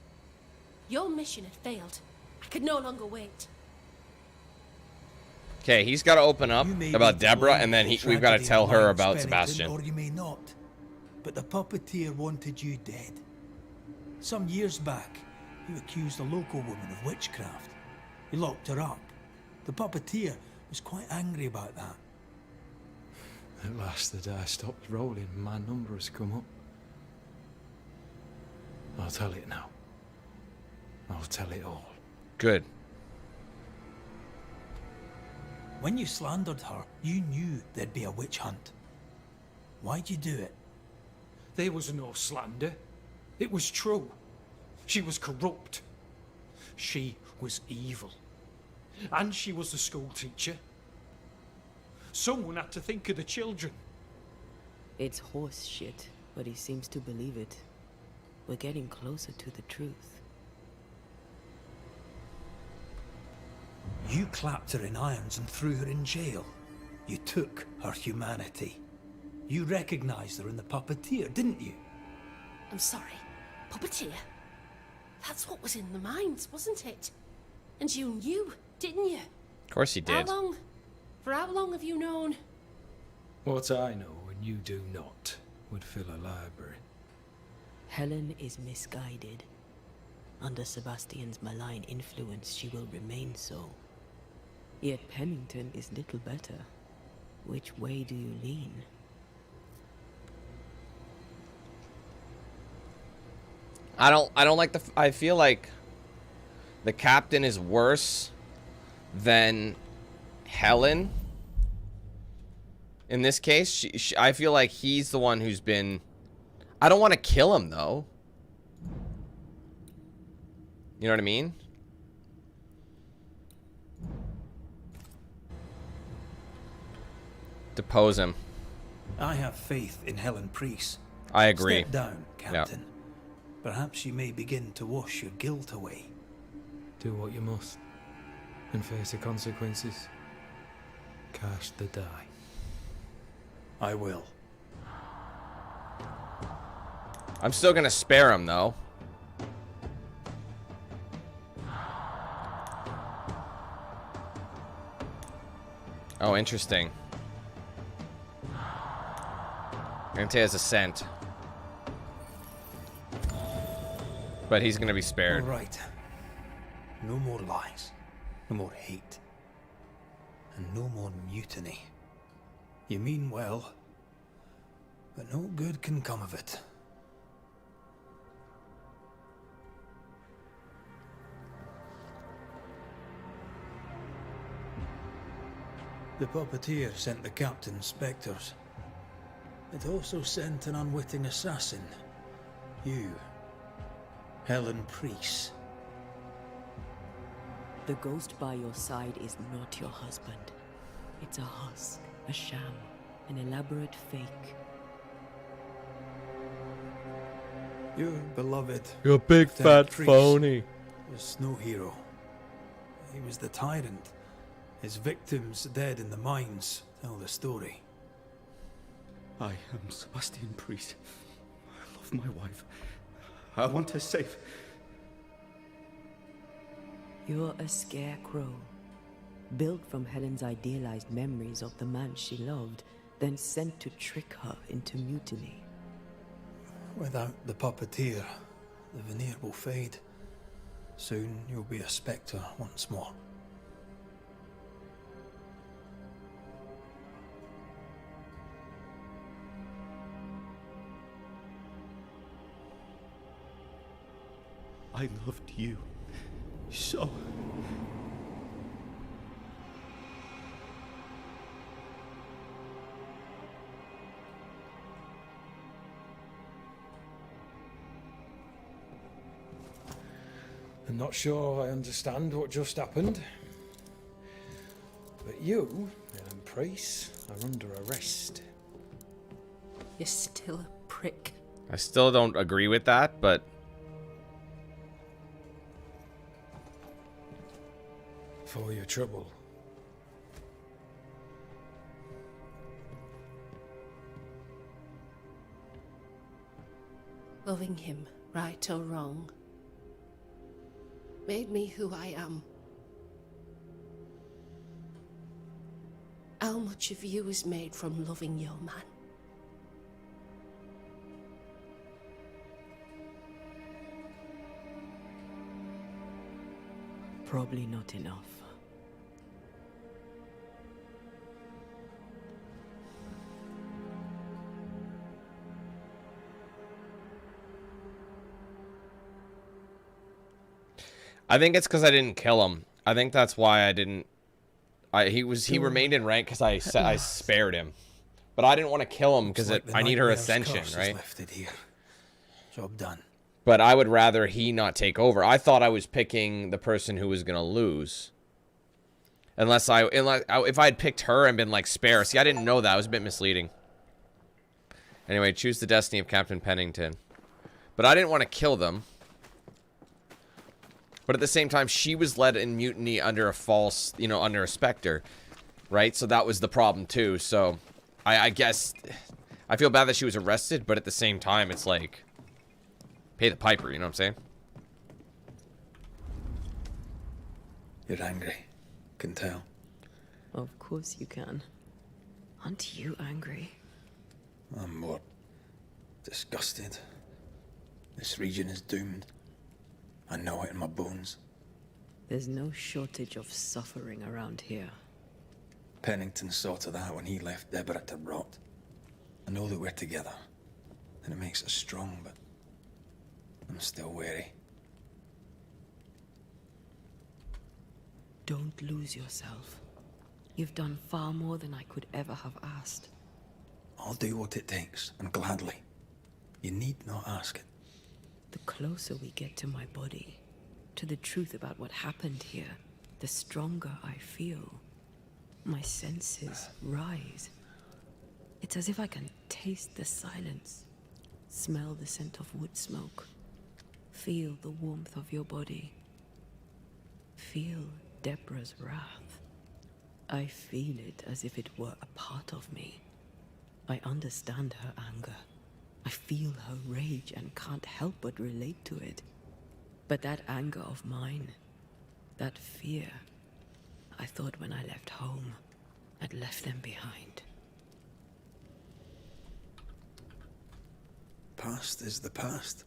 Your mission had failed. I could no longer wait. Okay, he's got to open up about Deborah, and then we've got to tell her about Sebastian. Or you may not. But the puppeteer wanted you dead. Some years back, you accused a local woman of witchcraft. You locked her up. The puppeteer was quite angry about that. At last the die stopped rolling and my number has come up. I'll tell it now. I'll tell it all. Good. When you slandered her, you knew there'd be a witch hunt. Why'd you do it? There was no slander. It was true. She was corrupt. She was evil. And she was the school teacher. Someone had to think of the children. It's horse shit, but he seems to believe it. We're getting closer to the truth. You clapped her in irons and threw her in jail. You took her humanity. You recognized her in the puppeteer, didn't you? I'm sorry. Puppeteer? That's what was in the mines, wasn't it? And you knew, didn't you? Of course he did. How long? For how long have you known? What I know and you do not would fill a library. Helen is misguided. Under Sebastian's malign influence, she will remain so. Yet Pennington is little better. Which way do you lean? I don't like I feel like the captain is worse than Helen. In this case, I feel like he's the one who's been... I don't want to kill him, though. You know what I mean? Depose him. I have faith in Helen Priest. I agree. Step down, Captain. Perhaps you may begin to wash your guilt away. Do what you must, and face the consequences. Cast the die. I will. I'm still gonna spare him, though. Oh, interesting. Ante has a scent. But he's gonna be spared. All right. No more lies. No more hate. And no more mutiny. You mean well, but no good can come of it. The puppeteer sent the captain spectres. It also sent an unwitting assassin. You. Helen Priest. The ghost by your side is not your husband. It's a husk, a sham, an elaborate fake. Your beloved... Your big fat phony. ...was no hero. He was the tyrant. His victims dead in the mines tell the story. I am Sebastian Priest. I love my wife. I want her safe. You're a scarecrow. Built from Helen's idealized memories of the man she loved, then sent to trick her into mutiny. Without the puppeteer, the veneer will fade. Soon you'll be a spectre once more. I loved you so. I'm not sure I understand what just happened. But you, Helen Priest, are under arrest. You're still a prick. I still don't agree with that, but... For your trouble, loving him, right or wrong, made me who I am. How much of you is made from loving your man? Probably not enough. I think it's because I didn't kill him. I think that's why I didn't. He remained in rank because I spared him, but I didn't want to kill him because I need her ascension, right? Lifted here. Job done. But I would rather he not take over. I thought I was picking the person who was gonna lose. Unless if I had picked her and been like spare. See, I didn't know that. It was a bit misleading. Anyway, choose the destiny of Captain Pennington. But I didn't want to kill them. But at the same time, she was led in mutiny under a false, under a specter, right? So that was the problem too. So I guess I feel bad that she was arrested, but at the same time, it's like pay the piper. You know what I'm saying? You're angry. Can tell. Of course you can. Aren't you angry? I'm more disgusted. This region is doomed. I know it in my bones. There's no shortage of suffering around here. Pennington saw to that when he left Deborah to rot. I know that we're together, and it makes us strong, but I'm still wary. Don't lose yourself. You've done far more than I could ever have asked. I'll do what it takes, and gladly. You need not ask it. The closer we get to my body, to the truth about what happened here, the stronger I feel. My senses rise. It's as if I can taste the silence, smell the scent of wood smoke, feel the warmth of your body, feel Deborah's wrath. I feel it as if it were a part of me. I understand her anger. I feel her rage and can't help but relate to it. But that anger of mine, that fear, I thought when I left home, I'd left them behind. Past is the past.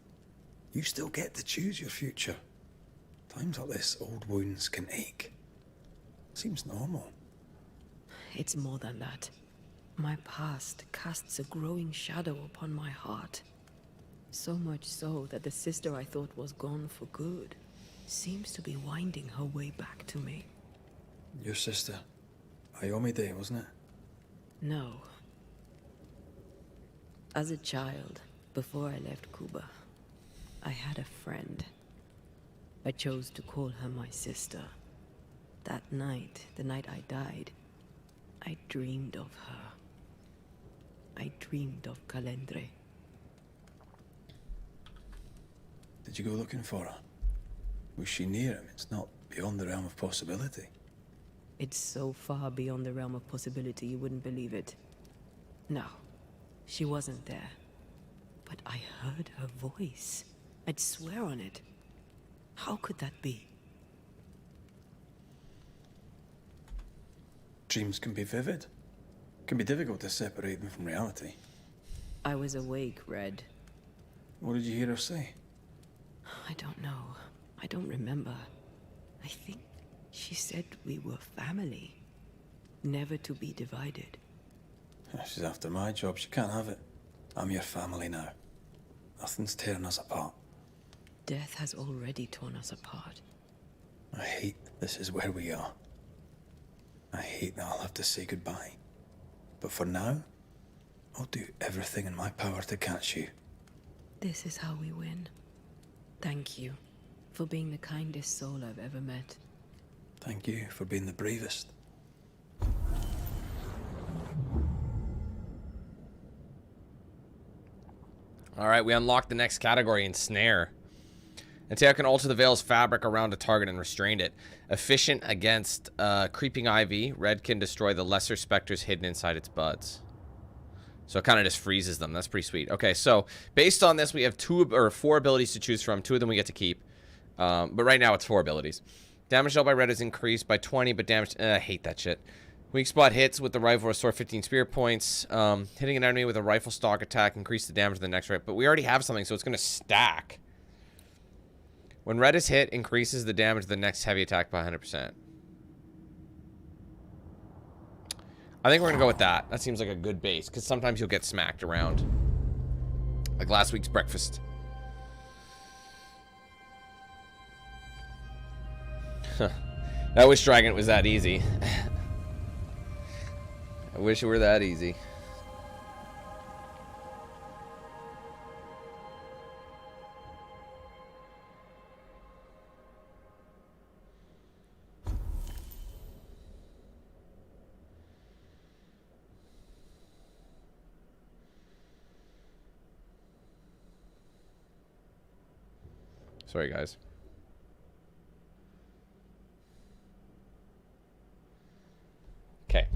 You still get to choose your future. Times like this, old wounds can ache. Seems normal. It's more than that. My past casts a growing shadow upon my heart. So much so that the sister I thought was gone for good seems to be winding her way back to me. Your sister. Ayomide, wasn't it? No. As a child, before I left Cuba, I had a friend. I chose to call her my sister. That night, the night I died, I dreamed of her. I dreamed of Calendre. Did you go looking for her? Was she near him? It's not beyond the realm of possibility. It's so far beyond the realm of possibility you wouldn't believe it. No, she wasn't there. But I heard her voice. I'd swear on it. How could that be? Dreams can be vivid. Can be difficult to separate them from reality. I was awake, Red. What did you hear her say? I don't know. I don't remember. I think she said we were family. Never to be divided. She's after my job. She can't have it. I'm your family now. Nothing's tearing us apart. Death has already torn us apart. I hate this is where we are. I hate that I'll have to say goodbye. But for now, I'll do everything in my power to catch you. This is how we win. Thank you for being the kindest soul I've ever met. Thank you for being the bravest. Alright, we unlock the next category in Snare. Anteo can alter the veil's fabric around a target and restrain it. Efficient against creeping ivy, Red can destroy the lesser specters hidden inside its buds. So it kind of just freezes them. That's pretty sweet. Okay, so based on this, we have 4 abilities to choose from. 2 of them we get to keep. But right now it's 4 abilities. Damage dealt by red is increased by 20, but damage... I hate that shit. Weak spot hits with the rifle restore 15 spirit points. Hitting an enemy with a rifle stock attack increase the damage of the next right. But we already have something, so it's going to stack. When red is hit, increases the damage of the next heavy attack by 100%. I think we're going to go with that. That seems like a good base, because sometimes you'll get smacked around. Like last week's breakfast. I wish Dragon was that easy. I wish it were that easy. Sorry, guys. Okay.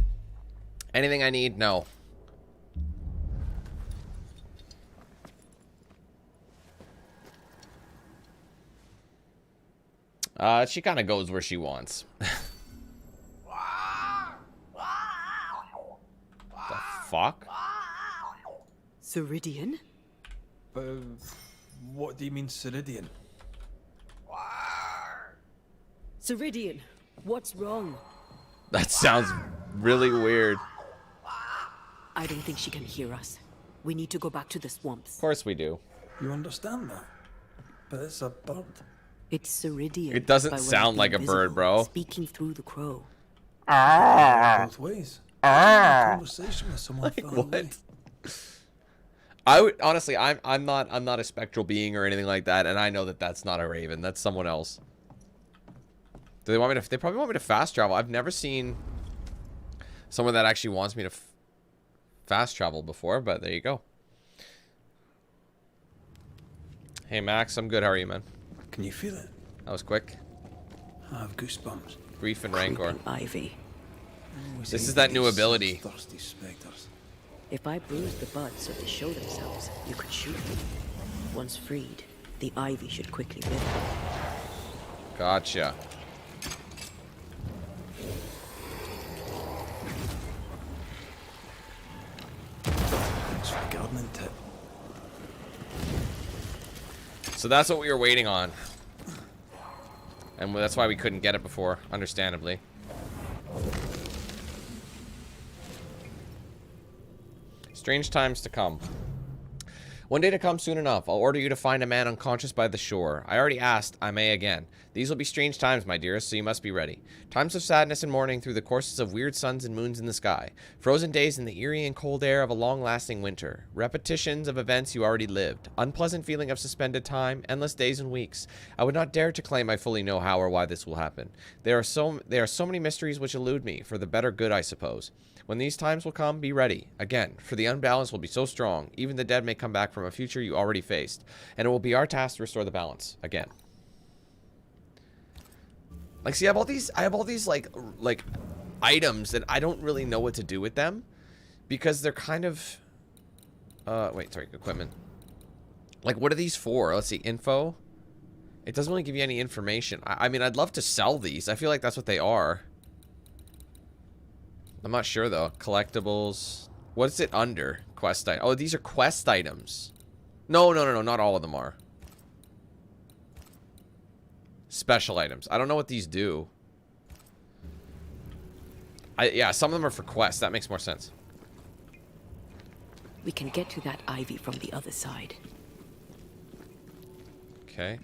Anything I need? No. She kind of goes where she wants. The fuck? Ceridian? What do you mean, Ceridian? Ceridian, what's wrong? That sounds really weird. I don't think she can hear us. We need to go back to the swamps. Of course we do. You understand that? But it's a bird. It's Ceridian. It doesn't by way of sound like being a bird, visible, bro. Speaking through the crow. Both ways. Conversation with someone Like far what? away. I would honestly, I'm not a spectral being or anything like that, and I know that that's not a raven. That's someone else. Do they want me to? They probably want me to fast travel. I've never seen someone that actually wants me to fast travel before, but there you go. Hey Max, I'm good. How are you, man? Can you feel it? That was quick. I have goosebumps. Grief and Rancor. Ivy. This is that new ability. Thirsty specters. If I bruise the buds so they show themselves, you could shoot them. Once freed, the ivy should quickly wither. Gotcha. Thanks for the gardening tip. So that's what we were waiting on. And that's why we couldn't get it before, understandably. Strange times to come. One day to come soon enough. I'll order you to find a man unconscious by the shore. I already asked. I may again. These will be strange times, my dearest, so you must be ready. Times of sadness and mourning through the courses of weird suns and moons in the sky. Frozen days in the eerie and cold air of a long-lasting winter. Repetitions of events you already lived. Unpleasant feeling of suspended time. Endless days and weeks. I would not dare to claim I fully know how or why this will happen. There are so many mysteries which elude me, for the better good, I suppose. When these times will come, be ready. Again, for the unbalance will be so strong, even the dead may come back from a future you already faced. And it will be our task to restore the balance. Again. Like, see, I have all these, like items that I don't really know what to do with them. Because they're kind of... wait, sorry, equipment. Like, what are these for? Let's see, info. It doesn't really give you any information. I mean, I'd love to sell these. I feel like that's what they are. I'm not sure, though. Collectibles. What's it under? Quest item. Oh, these are quest items. No, not all of them are. Special items. I don't know what these do. Yeah, some of them are for quests. That makes more sense. We can get to that ivy from the other side. Okay.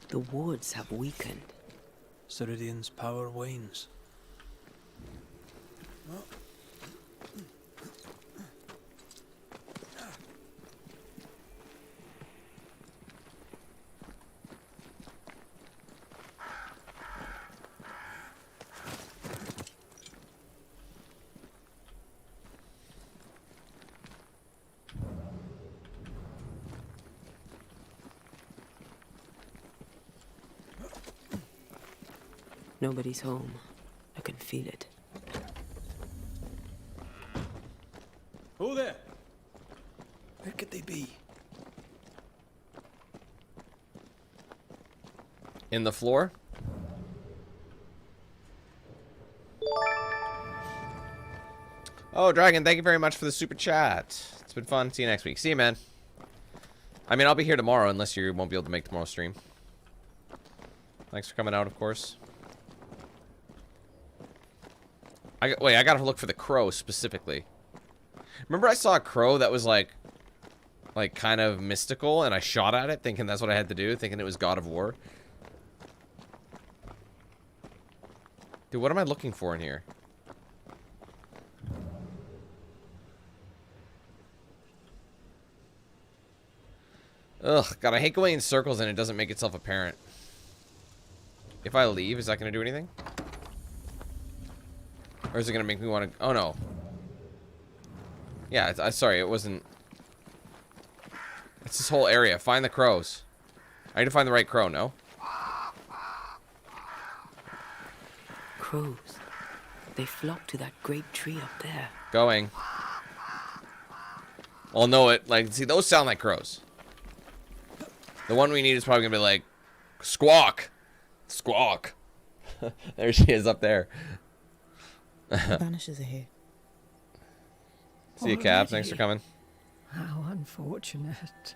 The woods have weakened. Ceridian's power wanes. Nobody's home. I can feel it. In the floor? Oh, Dragon, thank you very much for the super chat. It's been fun. See you next week. See you, man. I mean, I'll be here tomorrow unless you won't be able to make tomorrow's stream. Thanks for coming out, of course. Wait, I gotta look for the crow specifically. Remember I saw a crow that was like kind of mystical, and I shot at it thinking that's what I had to do, thinking it was God of War. Dude, what am I looking for in here? Ugh, God, I hate going in circles and it doesn't make itself apparent. If I leave, is that going to do anything? Or is it going to make me want to... Oh, no. Yeah, sorry, it wasn't... It's this whole area. Find the crows. I need to find the right crow, no? Crows. They flock to that great tree up there. Going. I'll know it. Like, see, those sound like crows. The one we need is probably going to be like, squawk. Squawk. There she is up there. The Banishers are here. See you, Cap. Thanks for coming. How unfortunate.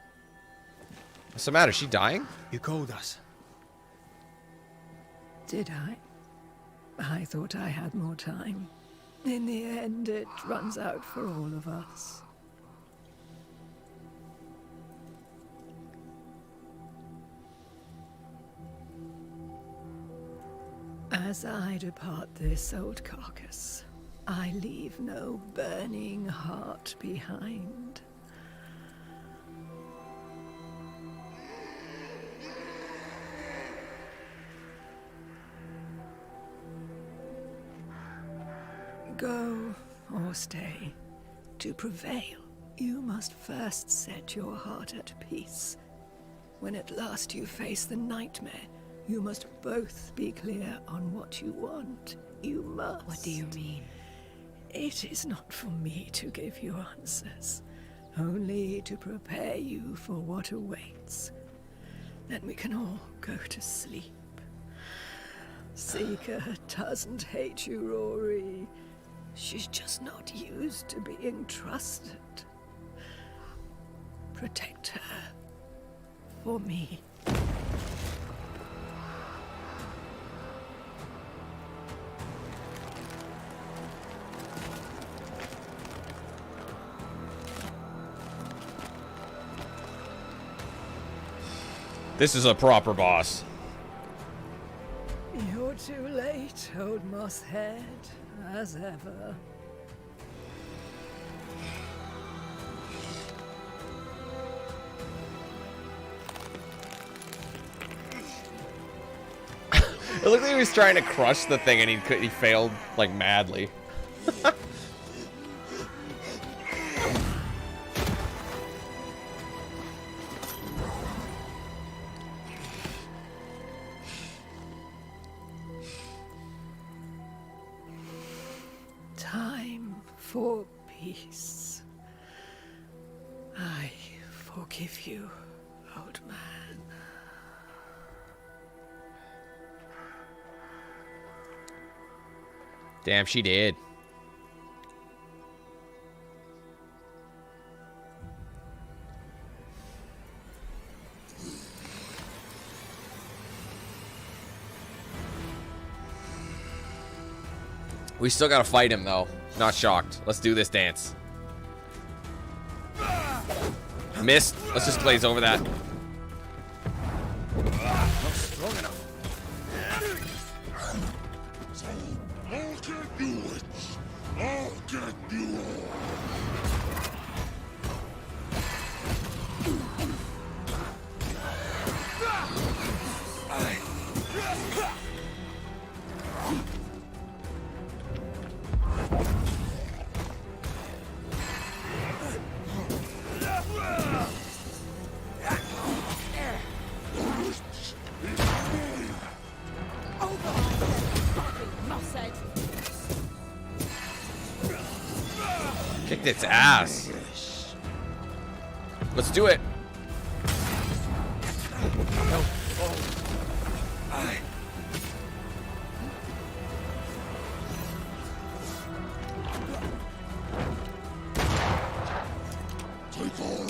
What's the matter? Is she dying? You called us. Did I? I thought I had more time. In the end, it runs out for all of us. As I depart this old carcass, I leave no burning heart behind. Go or stay. To prevail, you must first set your heart at peace. When at last you face the nightmare, you must both be clear on what you want. You must. What do you mean? It is not for me to give you answers, only to prepare you for what awaits. Then we can all go to sleep. Seeker doesn't hate you, Rory. She's just not used to being trusted. Protect her. For me. This is a proper boss. You're too late, old moss head, as ever. It looked like he was trying to crush the thing and he failed like madly. Time for peace. I forgive you, old man. Damn, she did. We still gotta fight him, though. Not shocked. Let's do this dance. Missed. Let's just glaze over that. Not strong enough. I'll get you, witch. I'll get you all. Kicked its ass. Let's do it.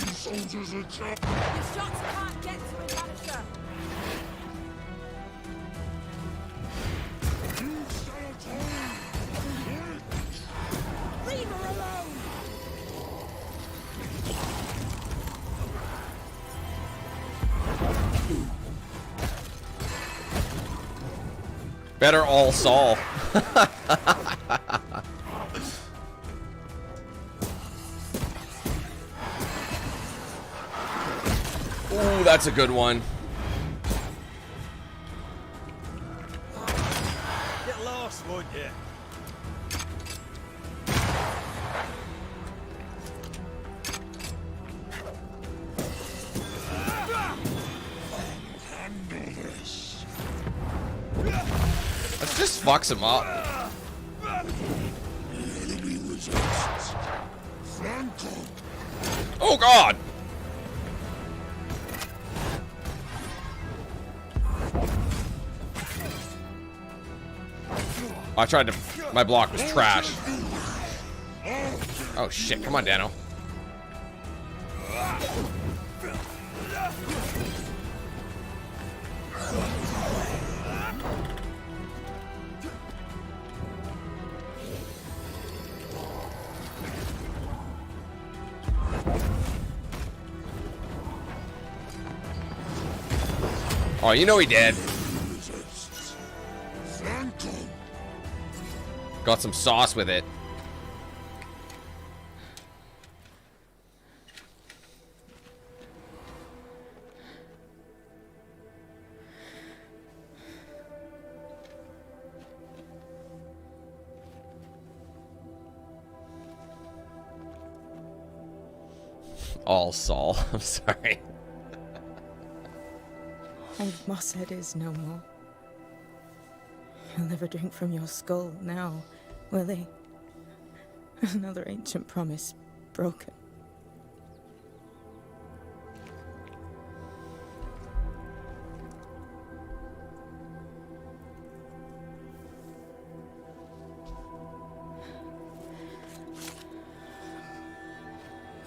soldiers are charged. Your shots can't get to a Banisher. You shall atone. Leave her alone! Better all Saul. Ooh, that's a good one. Get lost, won't you? Handle this. Let's just fucks him up. The enemy resists. Rancor. Oh god! I tried to. My block was trash. Oh shit! Come on, Dano. Oh, you know he did. Got some sauce with it. All Saul. I'm sorry. Old Mosshead is no more. He'll never drink from your skull now, will he? Another ancient promise broken.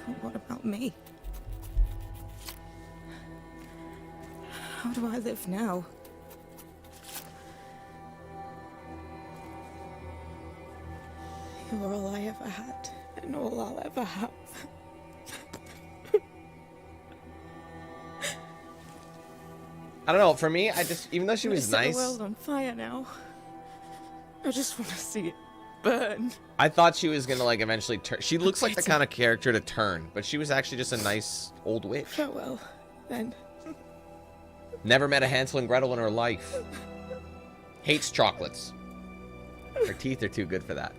But what about me? How do I live now? You're all I ever had, and all I'll ever have. I don't know. For me, I just, even though she was Set nice, the world on fire now. I just want to see it burn. I thought she was gonna like eventually turn. She looks like the kind of character to turn, but she was actually just a nice old witch. Farewell, then. Never met a Hansel and Gretel in her life. Hates chocolates. Her teeth are too good for that.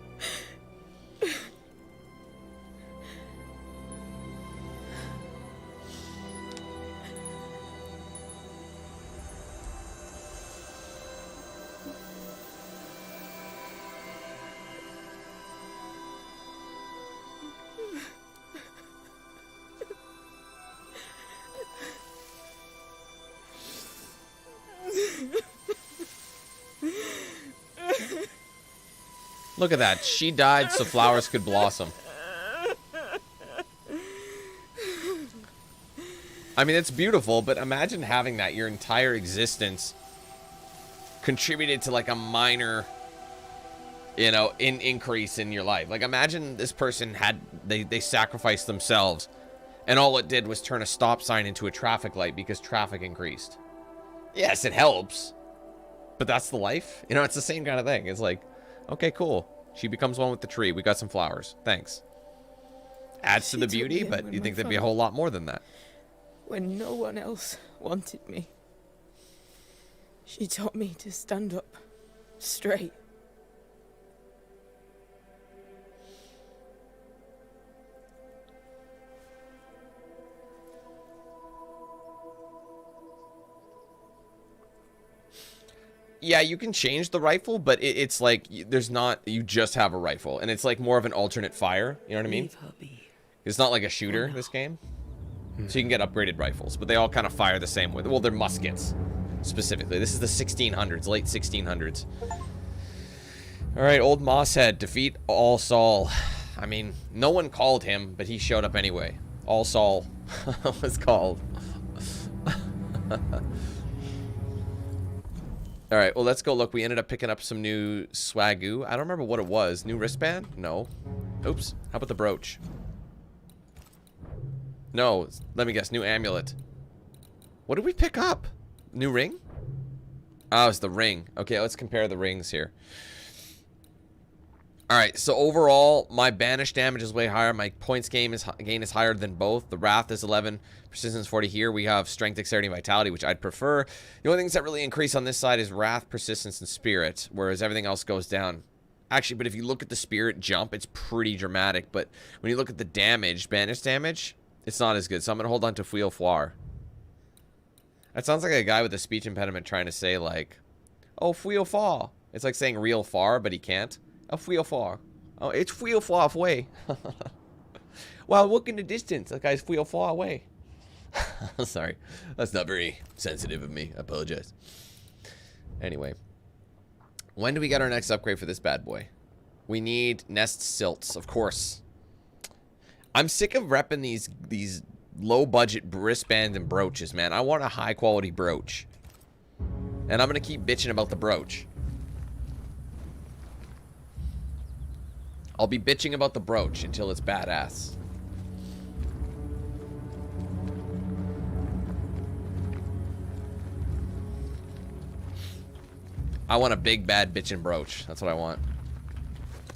Look at that. She died so flowers could blossom. I mean, it's beautiful, but imagine having that your entire existence contributed to like a minor, you know, increase in your life. Like imagine this person had, they sacrificed themselves and all it did was turn a stop sign into a traffic light because traffic increased. Yes, it helps, but that's the life. You know, it's the same kind of thing. It's like, okay, cool. She becomes one with the tree. We got some flowers. Thanks. Adds to the beauty, but you think there'd be a whole lot more than that. When no one else wanted me, she taught me to stand up straight. Yeah, you can change the rifle, but it's like there's not, you just have a rifle and it's like more of an alternate fire. You know what I mean? It's not like a shooter, this game. So you can get upgraded rifles, but they all kind of fire the same way. Well, they're muskets specifically. This is the 1600s, late 1600s. All right, old Mosshead, defeat all Saul. I mean, no one called him, but he showed up anyway. All Saul was called. Alright, well, let's go look. We ended up picking up some new swagoo. I don't remember what it was. New wristband? No. Oops. How about the brooch? No. Let me guess. New amulet. What did we pick up? New ring? Oh, it's the ring. Okay, let's compare the rings here. Alright, so overall, my banish damage is way higher. My points gain is higher than both. The Wrath is 11, Persistence 40 here. We have Strength, Dexterity, and Vitality, which I'd prefer. The only things that really increase on this side is Wrath, Persistence, and Spirit, whereas everything else goes down. Actually, but if you look at the Spirit jump, it's pretty dramatic. But when you look at the damage, banish damage, it's not as good. So I'm going to hold on to Fouille Foire. That sounds like a guy with a speech impediment trying to say, like, oh, Fouille Foire. It's like saying real far, but he can't. A Fouille Foire. Oh, it's Fouille Foire away. Wow, look in the distance. That guy's Fouille Foire away. Sorry. That's not very sensitive of me. I apologize. Anyway. When do we get our next upgrade for this bad boy? We need nest silts, of course. I'm sick of repping these low-budget wristbands and brooches, man. I want a high-quality brooch. And I'm going to keep bitching about the brooch. I'll be bitching about the brooch until it's badass. I want a big, bad bitchin' brooch. That's what I want.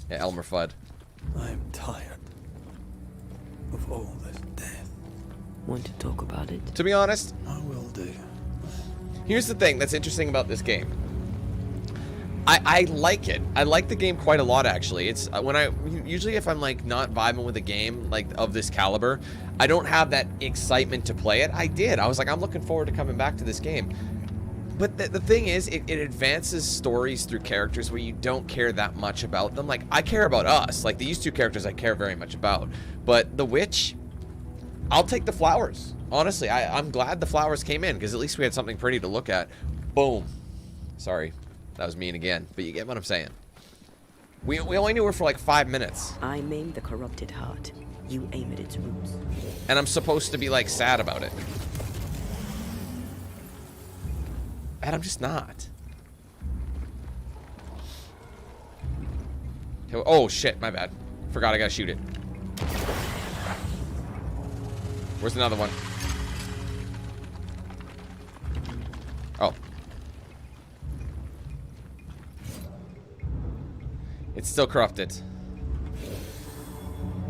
Yeah, Elmer Fudd. I'm tired of all this death. Want to talk about it? To be honest, I will do. Here's the thing that's interesting about this game. I like it. I like the game quite a lot, actually. It's usually if I'm like not vibing with a game like of this caliber, I don't have that excitement to play it. I did. I was like, I'm looking forward to coming back to this game. But the thing is, it advances stories through characters where you don't care that much about them. Like, I care about us. Like, these two characters I care very much about. But the witch, I'll take the flowers. Honestly, I'm glad the flowers came in, because at least we had something pretty to look at. Boom. Sorry. That was mean again, but you get what I'm saying. We only knew her for like 5 minutes. I maim the corrupted heart. You aim at its roots. And I'm supposed to be like sad about it. And I'm just not. Oh shit, my bad. Forgot I gotta shoot it. Where's another one? Oh. It's still corrupted.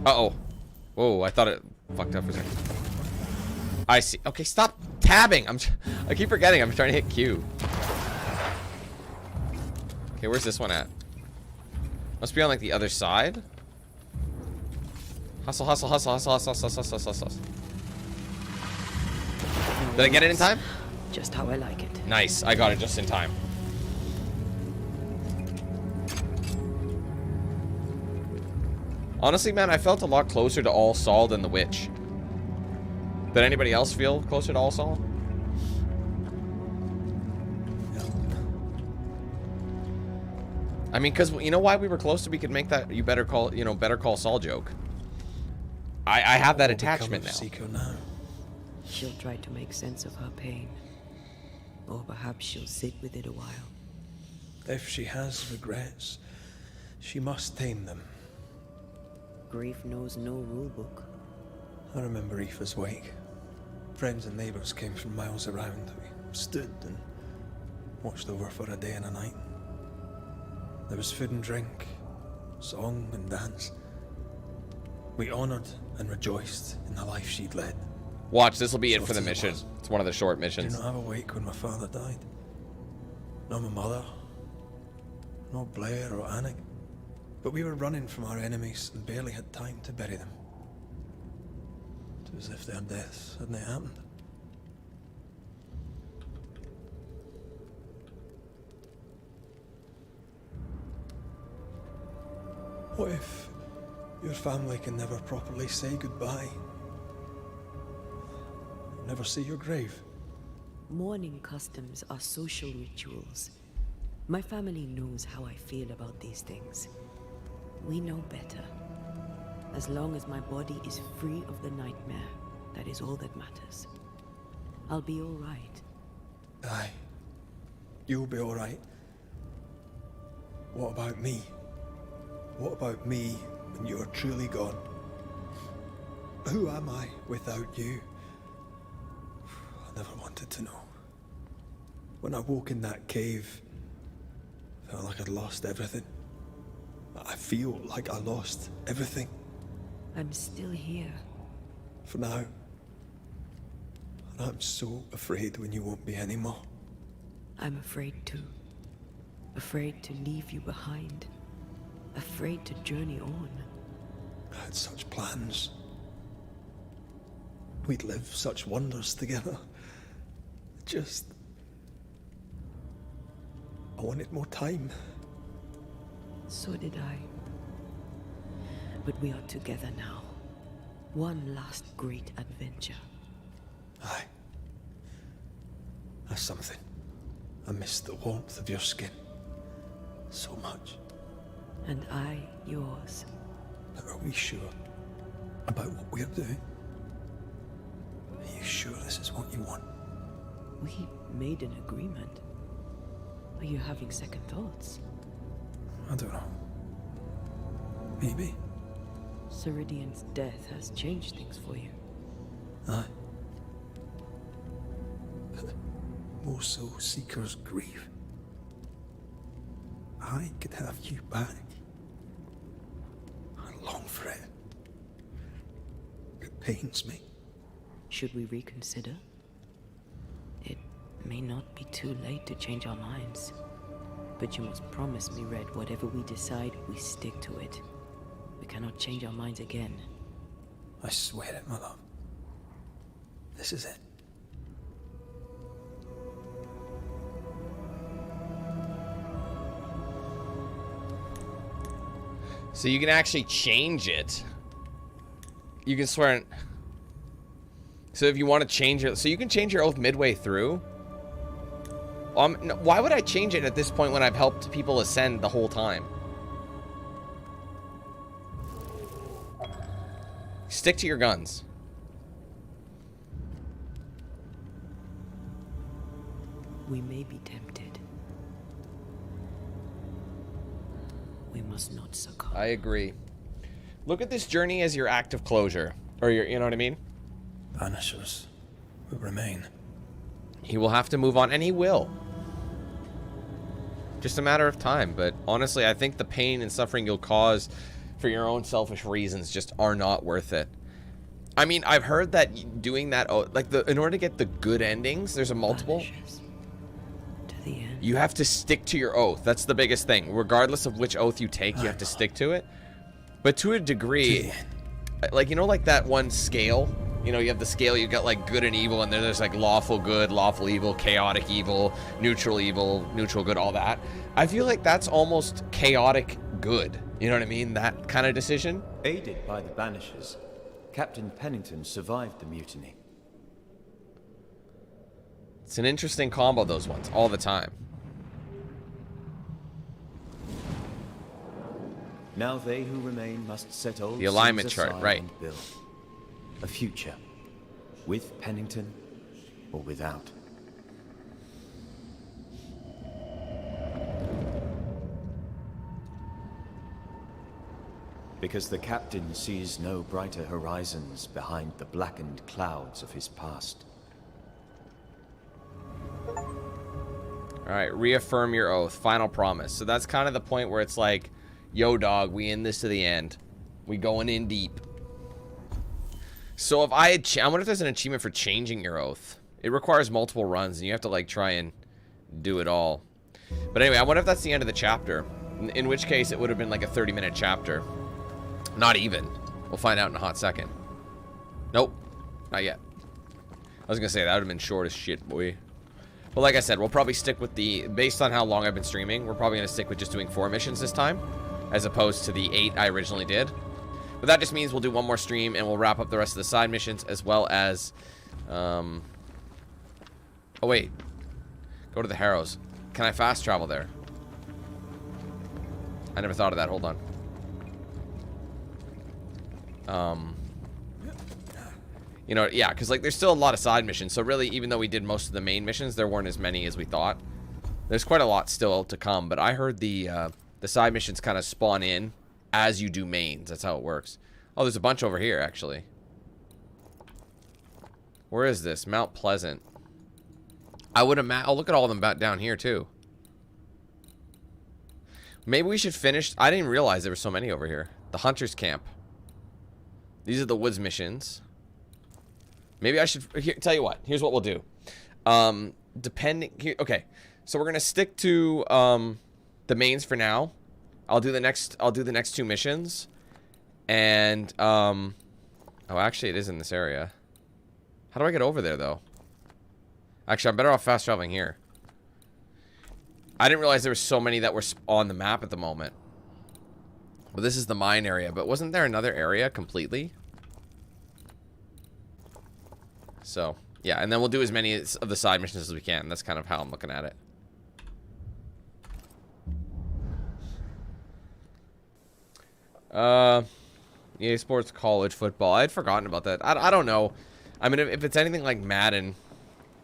Uh-oh. Whoa, I thought it fucked up for a second. I see. Okay, stop tabbing. I keep forgetting. I'm trying to hit Q. Okay, where's this one at? Must be on like the other side. Hustle, hustle, hustle, hustle, hustle, hustle, hustle, hustle, hustle. Did I get it in time? Just how I like it. Nice. I got it just in time. Honestly, man, I felt a lot closer to All Saul than the witch. Did anybody else feel closer to All Saul? I mean, because you know why we were close to? We could make that Better Call Saul joke. I have that attachment now. She'll try to make sense of her pain. Or perhaps she'll sit with it a while. If she has regrets, she must tame them. Grief knows no rule book. I remember Aoife's wake. Friends and neighbours came from miles around. We stood and watched over for a day and a night. There was food and drink, song and dance. We honoured and rejoiced in the life she'd led. Watch, this will be it for the mission. It's one of the short missions. I did not have a wake when my father died. Nor my mother. Nor Blair or Anik. But we were running from our enemies and barely had time to bury them. It was as if their deaths hadn't happened. What if your family can never properly say goodbye? Never see your grave? Mourning customs are social rituals. My family knows how I feel about these things. We know better. As long as my body is free of the nightmare, that is all that matters. I'll be all right. Aye. You'll be all right. What about me? What about me when you're truly gone? Who am I without you? I never wanted to know. When I woke in that cave, I felt like I'd lost everything. I feel like I lost everything. I'm still here. For now. And I'm so afraid when you won't be anymore. I'm afraid too. Afraid to leave you behind. Afraid to journey on. I had such plans. We'd live such wonders together. Just... I wanted more time. So did I. But we are together now. One last great adventure. Aye. That's something. I miss the warmth of your skin. So much. And I yours. But are we sure about what we're doing? Are you sure this is what you want? We made an agreement. Are you having second thoughts? I don't know. Maybe. Ceridian's death has changed things for you. Aye. But more so Seeker's grief. I could have you back. I long for it. It pains me. Should we reconsider? It may not be too late to change our minds. But you must promise me, Red, whatever we decide, we stick to it. We cannot change our minds again. I swear it, my love. This is it. So you can actually change it. You can swear. So if you want to change it, so you can change your oath midway through. No, why would I change it at this point when I've helped people ascend the whole time? Stick to your guns. We may be tempted. We must not succumb. I agree. Look at this journey as your act of closure. Or your, you know what I mean? Banishers will remain. He will have to move on, and he will. Just a matter of time, but honestly, I think the pain and suffering you'll cause for your own selfish reasons just are not worth it. I mean, I've heard that doing that, like, in order to get the good endings, there's a multiple. To the end. You have to stick to your oath. That's the biggest thing. Regardless of which oath you take, you have to stick to it. But to a degree, like, you know, like that one scale? You know, you have the scale, you've got, like, good and evil, and then there's, like, lawful good, lawful evil, chaotic evil, neutral good, all that. I feel like that's almost chaotic good. You know what I mean? That kind of decision. Aided by the Banishers, Captain Pennington survived the mutiny. It's an interesting combo, those ones, all the time. Now they who remain must set old The alignment sins chart, aside right. and build a future, with Pennington or without. Because the captain sees no brighter horizons behind the blackened clouds of his past. Alright, reaffirm your oath. Final promise. So that's kind of the point where it's like, yo, dog, we in this to the end. We going in deep. So if I wonder if there's an achievement for changing your oath. It requires multiple runs, and you have to, like, try and do it all. But anyway, I wonder if that's the end of the chapter. In which case, it would have been like a 30-minute chapter. Not even. We'll find out in a hot second. Nope. Not yet. I was gonna say, that would have been short as shit, boy. But like I said, we'll probably stick with the... Based on how long I've been streaming, we're probably gonna stick with just doing 4 missions this time, as opposed to the 8 I originally did. But that just means we'll do one more stream, and we'll wrap up the rest of the side missions, as well as... Oh, wait. Go to the Harrows. Can I fast travel there? I never thought of that. Hold on. You know, yeah, because, like, there's still a lot of side missions. So, really, even though we did most of the main missions, there weren't as many as we thought. There's quite a lot still to come. But I heard the side missions kind of spawn in as you do mains. That's how it works. Oh, there's a bunch over here, actually. Where is this? Mount Pleasant. I would imagine... Oh, look at all of them down here, too. Maybe we should finish... I didn't realize there were so many over here. The Hunter's Camp. These are the woods missions. Maybe I should... Here, tell you what. Here's what we'll do. Depending... Here, okay. So we're going to stick to the mains for now. I'll do the next 2 missions. And... Oh, actually, it is in this area. How do I get over there, though? Actually, I'm better off fast traveling here. I didn't realize there were so many that were on the map at the moment. Well, this is the mine area, but wasn't there another area completely? So, yeah, and then we'll do as many of the side missions as we can. That's kind of how I'm looking at it. EA Sports College Football. I had forgotten about that. I don't know. I mean, if it's anything like Madden,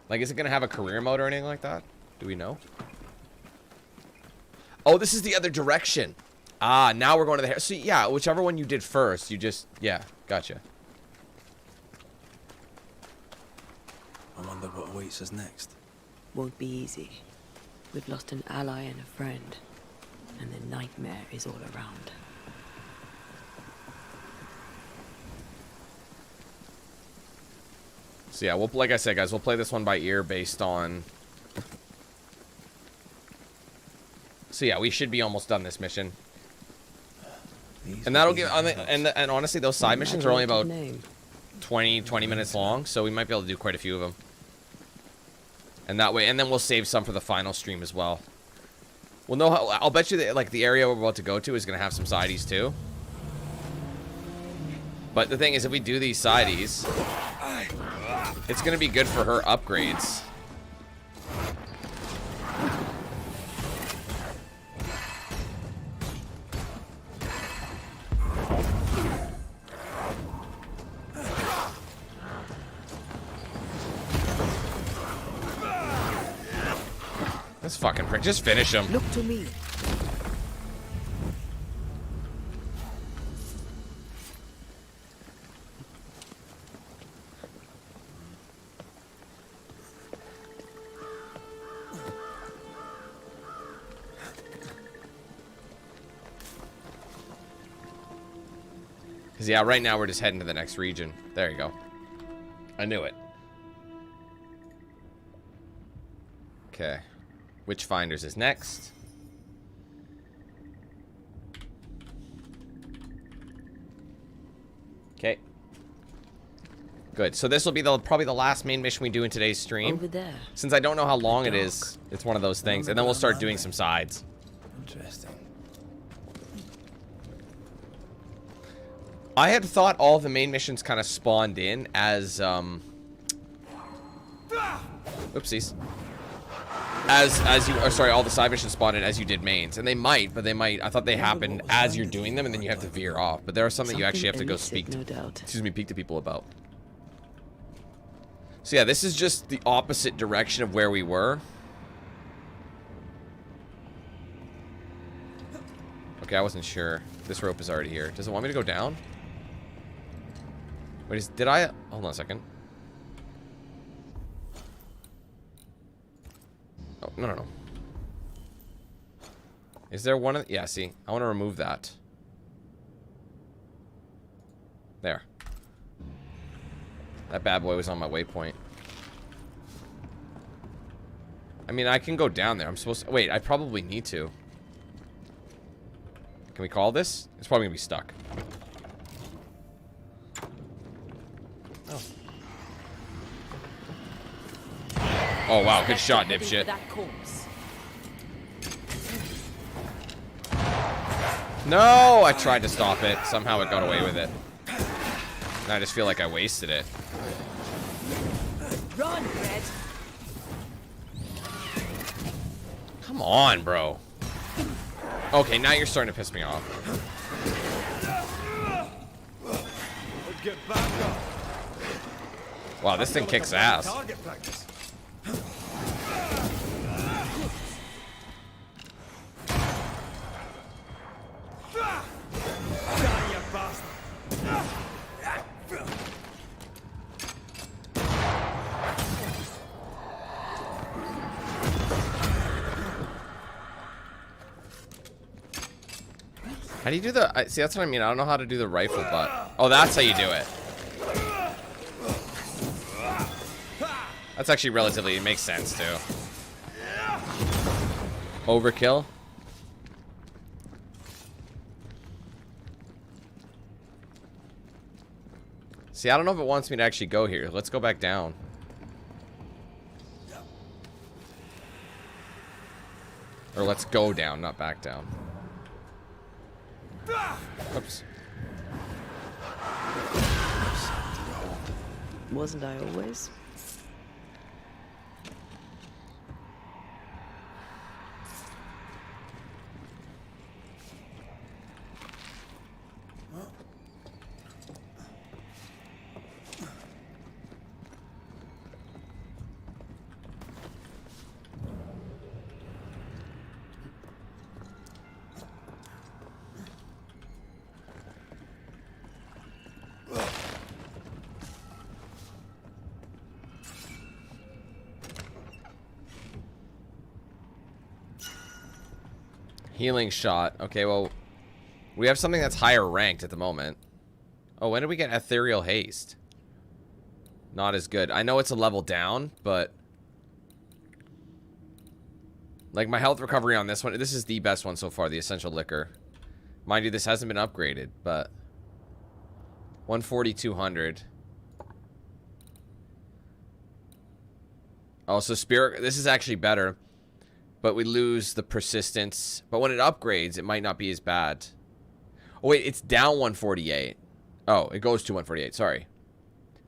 like, is it going to have a career mode or anything like that? Do we know? Oh, this is the other direction. Ah, now we're going to the... So, yeah, whichever one you did first, you just... Yeah, gotcha. I wonder what awaits us next. Won't be easy. We've lost an ally and a friend, and the nightmare is all around. So yeah, we'll, like I said, guys, we'll play this one by ear based on... So yeah, we should be almost done this mission. And that'll give... And honestly, those side missions are only about 20 minutes long, so we might be able to do quite a few of them. And that way, and then we'll save some for the final stream as well. We'll know how... I'll bet you that, like, the area we're about to go to is going to have some sideys too. But the thing is, if we do these sideys... It's going to be good for her upgrades. This fucking prick. Just finish him. Look to me. Because, yeah, right now we're just heading to the next region. There you go. I knew it. Okay. Witchfinders is next. Okay. Good. So this will be probably the last main mission we do in today's stream. Over there. Since I don't know how long it is, it's one of those things. And then we'll start doing some sides. Interesting. I had thought all the main missions kind of spawned in as, oopsies. As you, or sorry, all the side missions spawned in as you did mains. And they might, but they might, I thought they happened as you're doing them and then you have to veer off. But there are some that you actually have to go speak to people about. So yeah, this is just the opposite direction of where we were. Okay, I wasn't sure. This rope is already here. Does it want me to go down? Wait, did I... Hold on a second. Oh, no. Is there one of... Yeah, see. I want to remove that. There. That bad boy was on my waypoint. I mean, I can go down there. I'm supposed to... Wait, I probably need to. Can we call this? It's probably going to be stuck. Oh. Oh, wow. Good shot, dipshit. No! I tried to stop it. Somehow it got away with it. And I just feel like I wasted it. Run, Red. Come on, bro. Okay, now you're starting to piss me off. Wow, this thing kicks ass. Target practice. How do you do the... see, that's what I mean. I don't know how to do the rifle butt. Oh, that's how you do it. That's actually relatively... It makes sense, too. Overkill. See, I don't know if it wants me to actually go here. Let's go back down. Or let's go down, not back down. Oops. Wasn't I always? Healing shot. Okay, well, we have something that's higher ranked at the moment. Oh, when did we get ethereal haste? Not as good. I know it's a level down, but like my health recovery on this one, this is the best one so far, the essential liquor. Mind you, this hasn't been upgraded, but 140, 200. Oh, so spirit, this is actually better. But we lose the persistence. But when it upgrades, it might not be as bad. Oh, wait, it's down 148. Oh, it goes to 148. Sorry.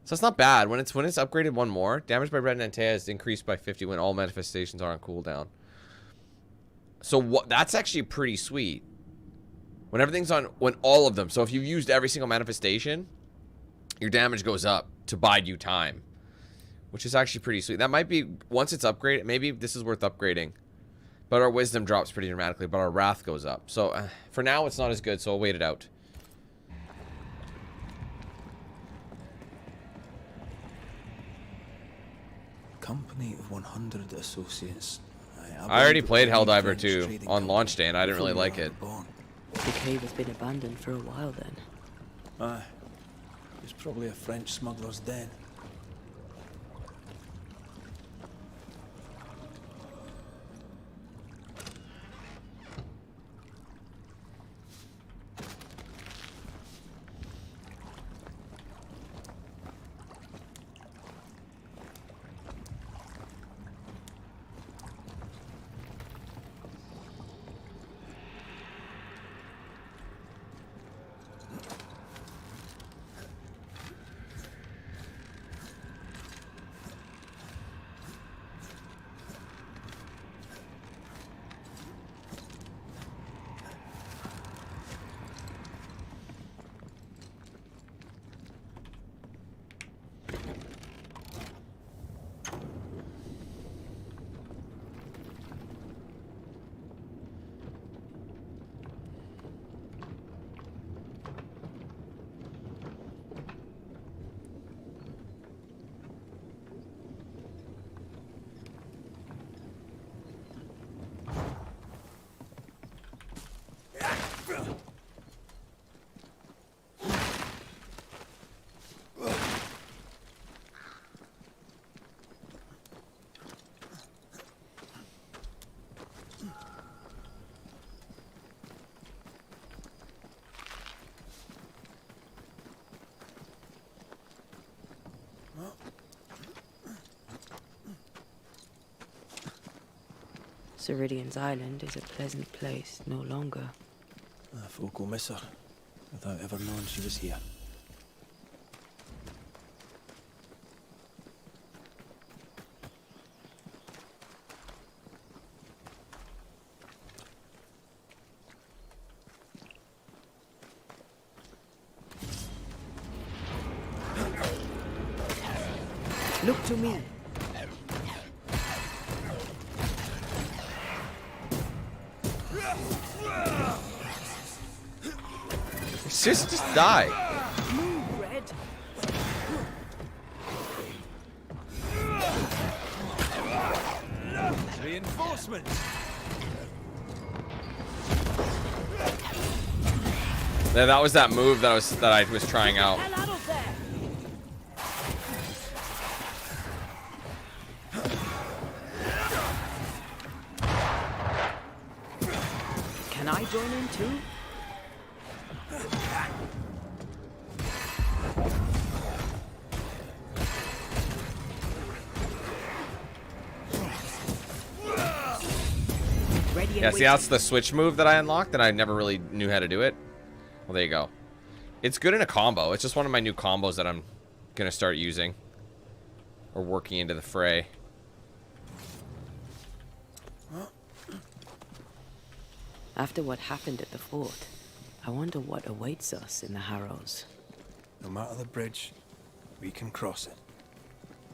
So it's not bad. When it's upgraded one more, damage by red and Antea is increased by 50 when all manifestations are on cooldown. So what? That's actually pretty sweet. When everything's on, when all of them. So if you've used every single manifestation, your damage goes up to bide you time, which is actually pretty sweet. That might be, once it's upgraded, maybe this is worth upgrading. But our wisdom drops pretty dramatically, but our wrath goes up. So for now, it's not as good, so I'll wait it out. Company of 100 associates. I already played Helldiver 2 on launch day, and I didn't really like it. The cave has been abandoned for a while then. Aye. It's probably a French smuggler's den. Ceridian's island is a pleasant place no longer. Folk will miss her, without ever knowing she was here. Look to me. Just die. Move, Red. Reinforcements. Yeah, that was that move that I was trying out. Can I join in too? Yeah, see, that's the switch move that I unlocked, and I never really knew how to do it. Well, there you go. It's good in a combo. It's just one of my new combos that I'm gonna start using. Or working into the fray. After what happened at the fort, I wonder what awaits us in the Harrows. No matter the bridge, we can cross it.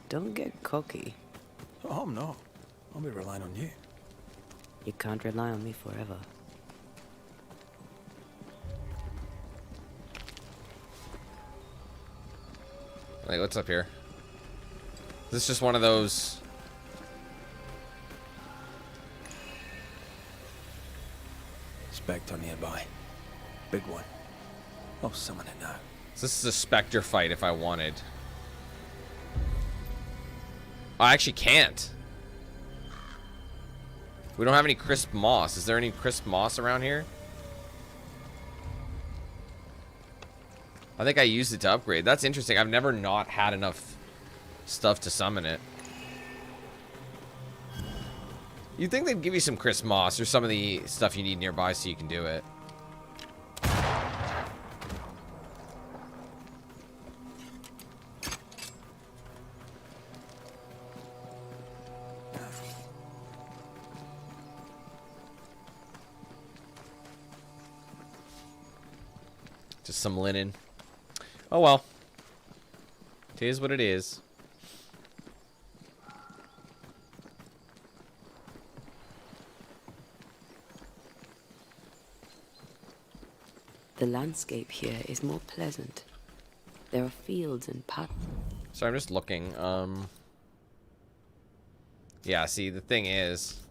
Don't get cocky. Oh, I'm not. I'll be relying on you. You can't rely on me forever. Wait, what's up here? Is this just one of those... Spectre nearby. Big one. I'll summon it now. So this is a Spectre fight if I wanted. I actually can't. We don't have any crisp moss. Is there any crisp moss around here? I think I used it to upgrade. That's interesting. I've never not had enough stuff to summon it. You'd think they'd give you some crisp moss or some of the stuff you need nearby so you can do it. Just some linen. Oh well. It is what it is. The landscape here is more pleasant. There are fields and paths. So I'm just looking. Yeah, see, the thing is...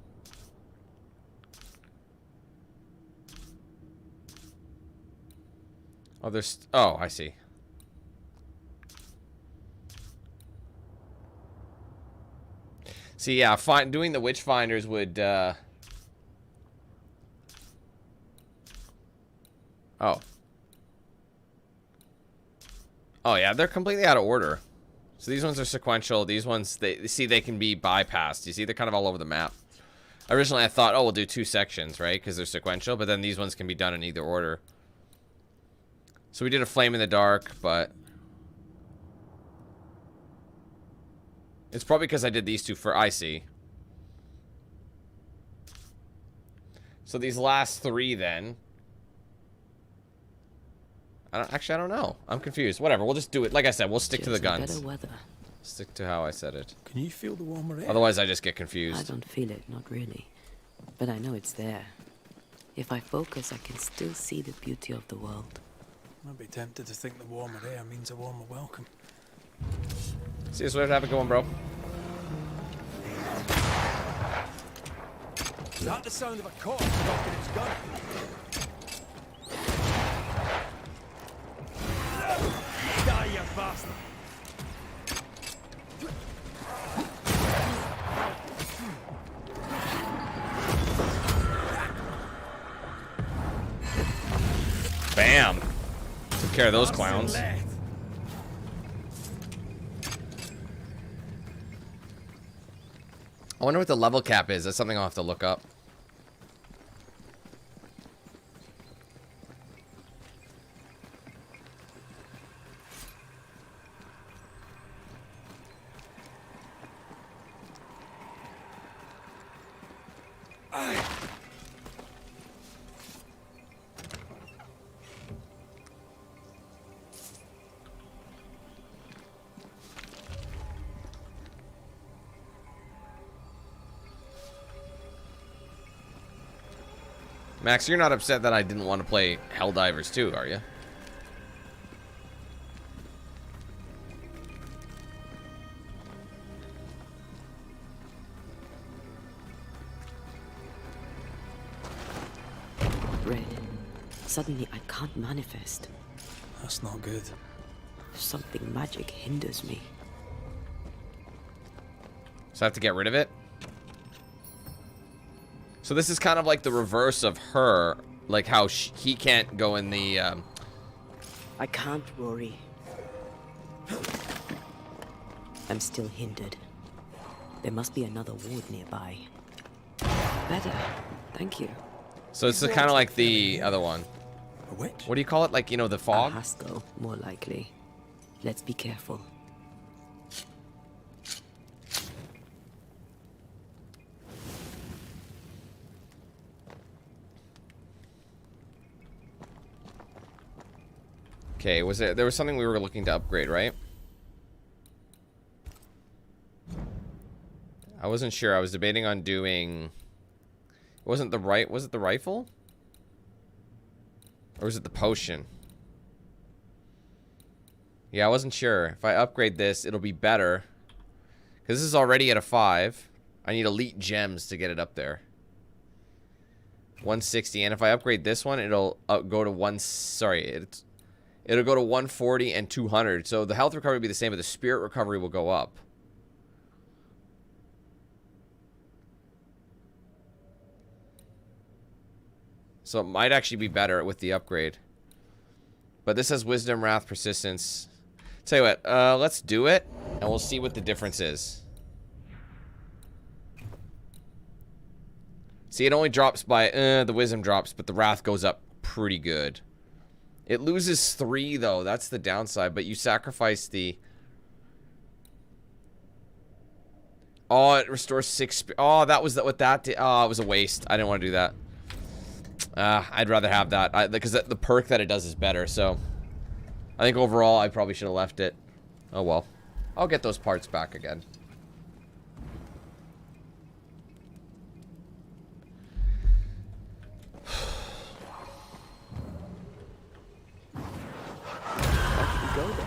Oh, there's... Oh, I see. See, yeah, doing the Witchfinders would, Oh. Oh, yeah, they're completely out of order. So these ones are sequential. These ones, they can be bypassed. You see, they're kind of all over the map. Originally, I thought, oh, we'll do 2 sections, right? Because they're sequential. But then these ones can be done in either order. So we did a Flame in the Dark, but... It's probably because I did these 2 for... I see. So these last 3, then... I don't know. I'm confused. Whatever, we'll just do it. Like I said, we'll stick to the guns. Better weather. Stick to how I said it. Can you feel the warmer air? Otherwise, I just get confused. I don't feel it, not really. But I know it's there. If I focus, I can still see the beauty of the world. I'd be tempted to think the warmer air means a warmer welcome. See you, Swift. Have a good one, bro. Is that the sound of a corpse knocking its gun? Die, you bastard! Bam! Took care of those clowns. I wonder what the level cap is. That's something I'll have to look up. Max, you're not upset that I didn't want to play Helldivers 2, are you? Red. Suddenly I can't manifest. That's not good. Something magic hinders me. So I have to get rid of it? So this is kind of like the reverse of her. Like how he can't go in the... I can't, Rory. I'm still hindered. There must be another ward nearby. Better. Thank you. So it's kind of like the other one. A witch? What do you call it? Like, you know, the fog? A Haskell, more likely. Let's be careful. Okay, there was something we were looking to upgrade, right? I wasn't sure. I was debating on doing... Was it the rifle? Or was it the potion? Yeah, I wasn't sure. If I upgrade this, it'll be better. Because this is already at a 5. I need elite gems to get it up there. 160. And if I upgrade this one, it'll go to it'll go to 140 and 200. So the health recovery will be the same, but the spirit recovery will go up. So it might actually be better with the upgrade. But this has wisdom, wrath, persistence. Tell you what, let's do it, and we'll see what the difference is. See, it only drops by, the wisdom drops, but the wrath goes up pretty good. It loses 3, though. That's the downside, but you sacrifice the... Oh, it restores 6... Oh, that was what that did. Oh, it was a waste. I didn't want to do that. I'd rather have that, because the perk that it does is better, so... I think overall, I probably should have left it. Oh, well. I'll get those parts back again. Go there.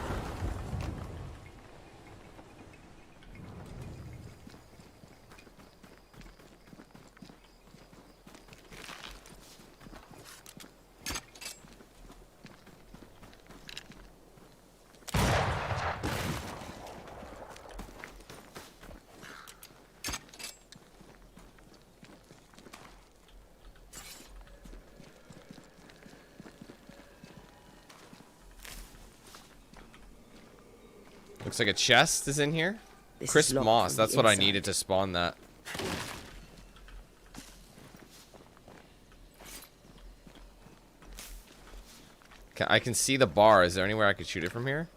Looks like a chest is in here. Crisp moss. That's what I needed to spawn that. I can see the bar. Is there anywhere I could shoot it from here?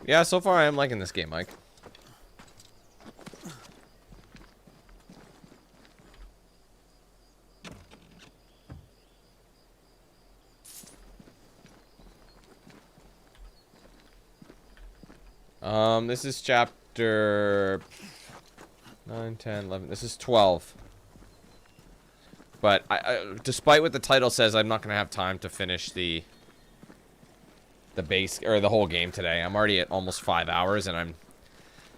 Yeah, so far I am liking this game, Mike. This is chapter 9, 10, 11. This is 12. But despite what the title says, I'm not going to have time to finish the base or the whole game today. I'm already at almost 5 hours and I'm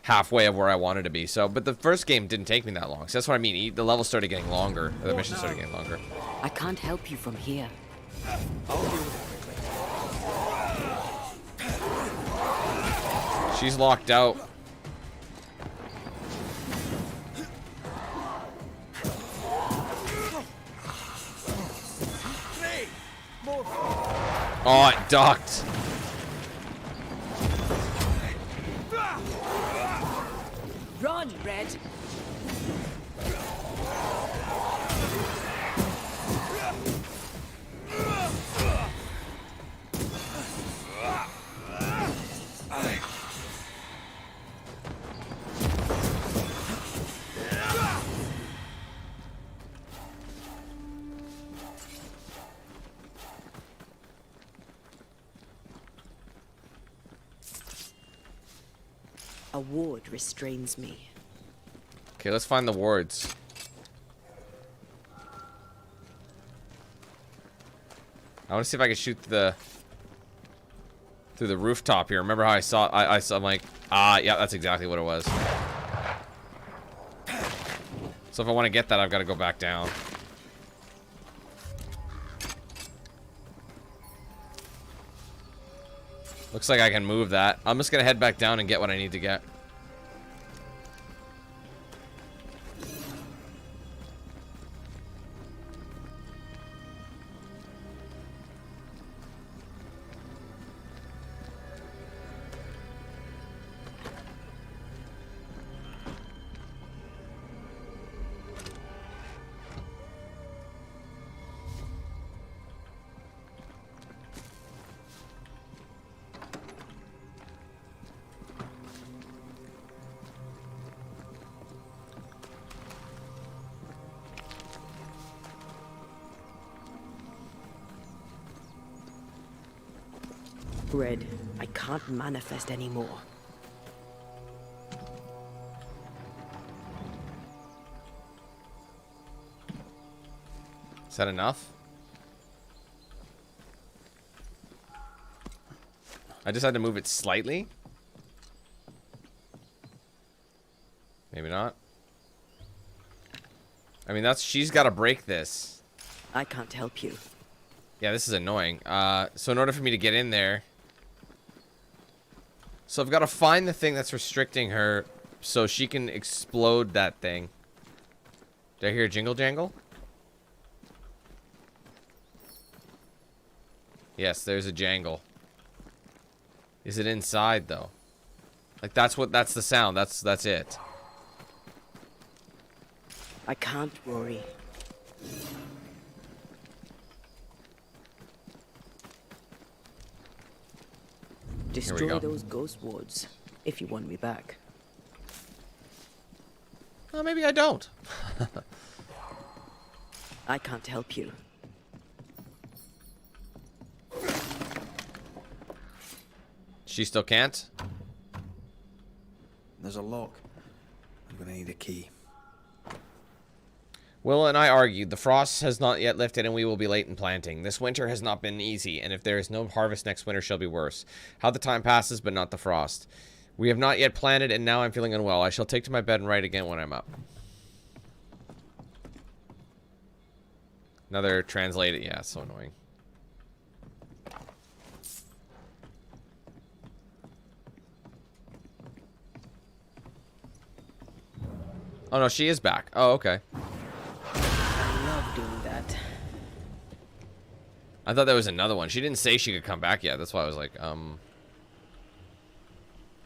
halfway of where I wanted to be. So, but the first game didn't take me that long. So that's what I mean. The levels started getting longer. The missions started getting longer. I can't help you from here. She's locked out. Oh, it ducked. Run, Red. ward restrains me. Okay, let's find the wards. I want to see if I can shoot through the rooftop here. Remember how I saw? I'm like, yeah, that's exactly what it was. So if I want to get that, I've got to go back down. Looks like I can move that. I'm just gonna head back down and get what I need to get. Red, I can't manifest anymore. Is that enough? I just had to move it slightly. Maybe not. I mean, she's got to break this. I can't help you. Yeah, this is annoying. So in order for me to get in there... So I've got to find the thing that's restricting her so she can explode that thing. Did I hear a jingle jangle? Yes, there's a jangle. Is it inside though? Like that's the sound. That's it. I can't, Rory. Destroy those ghost wards if you want me back. Well, maybe I don't. I can't help you. She still can't? There's a lock. I'm gonna need a key. Will and I argued, the frost has not yet lifted and we will be late in planting. This winter has not been easy, and if there is no harvest next winter shall be worse. How the time passes, but not the frost. We have not yet planted, and now I'm feeling unwell. I shall take to my bed and write again when I'm up. Another translated, yeah, so annoying. Oh no, she is back. Oh, okay. Doing that. I thought there was another one. She didn't say she could come back yet. That's why I was like,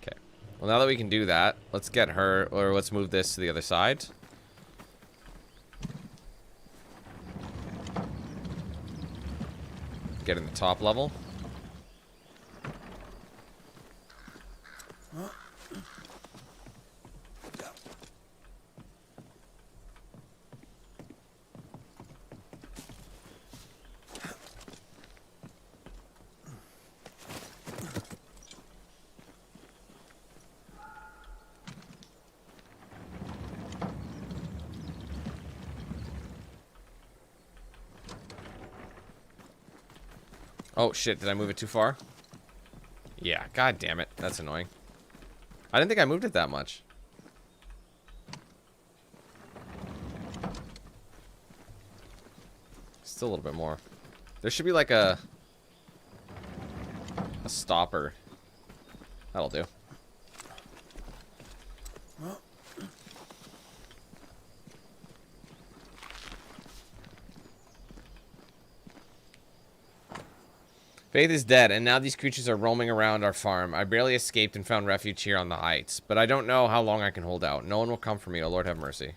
Okay. Well, now that we can do that, let's get her, or let's move this to the other side. Get in the top level. Oh shit, did I move it too far? Yeah, god damn it. That's annoying. I didn't think I moved it that much. Still a little bit more. There should be like a stopper. That'll do. Faith is dead, and now these creatures are roaming around our farm. I barely escaped and found refuge here on the heights, but I don't know how long I can hold out. No one will come for me. Oh, Lord have mercy.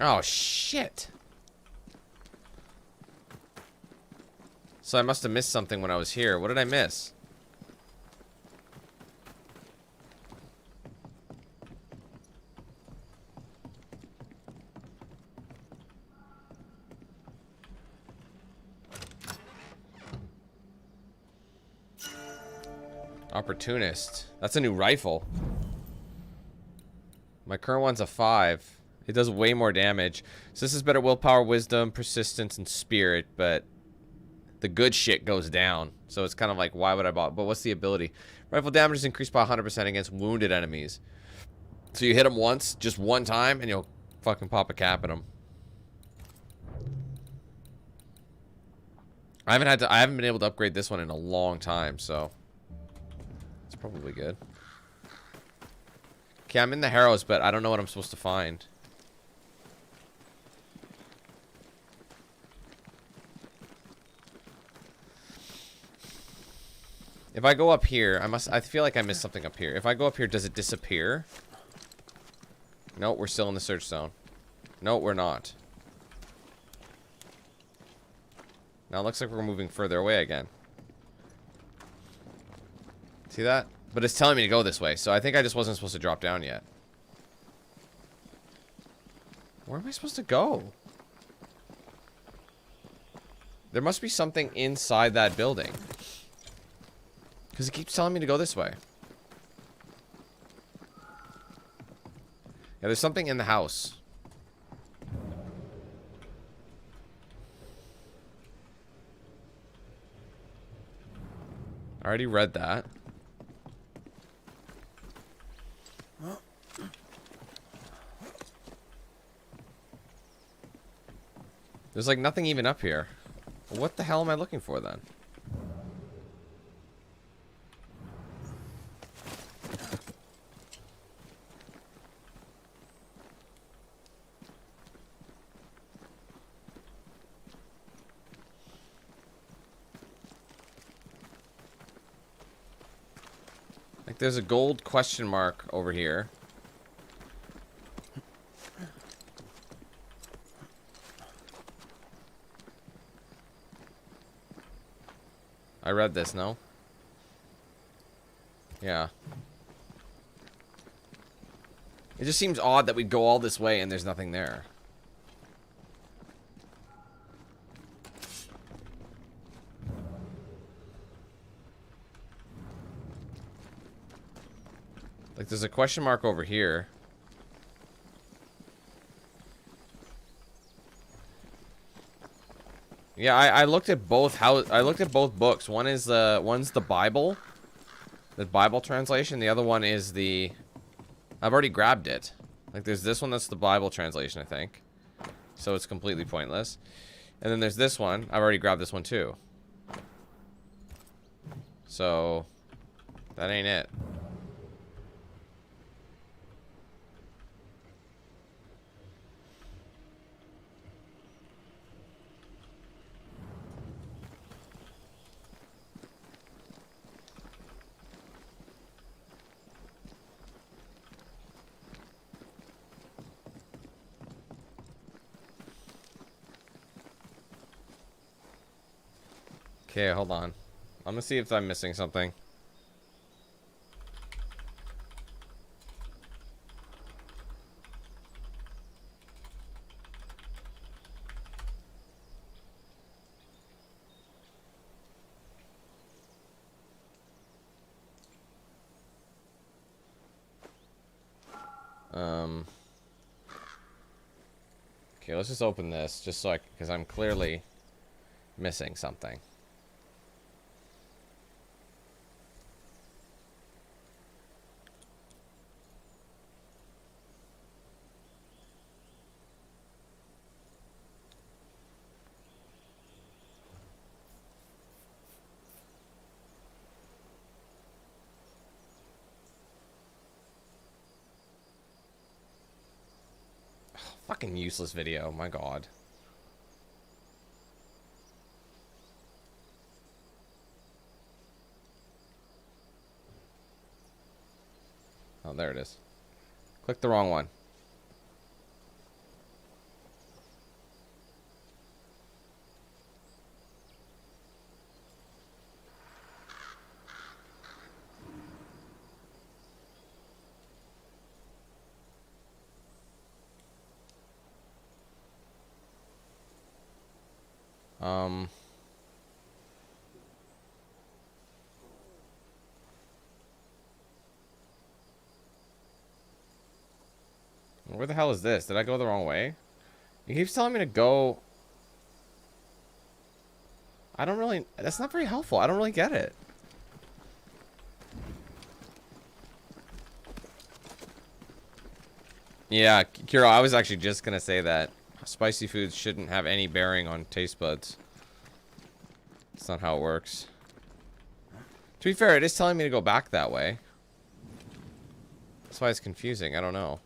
Oh, shit. So I must have missed something when I was here. What did I miss? Opportunist. That's a new rifle. My current one's a 5. It does way more damage. So this is better willpower, wisdom, persistence, and spirit, but the good shit goes down. So it's kind of like, why would I buy? But what's the ability? Rifle damage is increased by 100% against wounded enemies. So you hit them once, just one time, and you'll fucking pop a cap at them. I haven't been able to upgrade this one in a long time, so it's probably good. Okay, I'm in the Harrows, but I don't know what I'm supposed to find. If I go up here, I feel like I missed something up here. If I go up here, does it disappear? No, we're still in the search zone. No, we're not. Now it looks like we're moving further away again. See that? But it's telling me to go this way, so I think I just wasn't supposed to drop down yet. Where am I supposed to go? There must be something inside that building. Because it keeps telling me to go this way. Yeah, there's something in the house. I already read that. There's like nothing even up here. What the hell am I looking for then? Like there's a gold question mark over here. I read this, no? Yeah. It just seems odd that we'd go all this way and there's nothing there. Like there's a question mark over here. Yeah, I looked at both I looked at both books. One's the Bible. The Bible translation. The other one is the I've already grabbed it. Like there's this one that's the Bible translation, I think. So it's completely pointless. And then there's this one. I've already grabbed this one too. So that ain't it. Okay, hold on. I'm gonna see if I'm missing something. Okay, let's just open this, just so because I'm clearly missing something. Fucking useless video, my god. Oh, there it is. Click the wrong one. Where the hell is this? Did I go the wrong way? He keeps telling me to go. I don't really... That's not very helpful. I don't really get it. Yeah, Kiro, I was actually just going to say that. Spicy foods shouldn't have any bearing on taste buds. That's not how it works. To be fair, it is telling me to go back that way. That's why it's confusing. I don't know.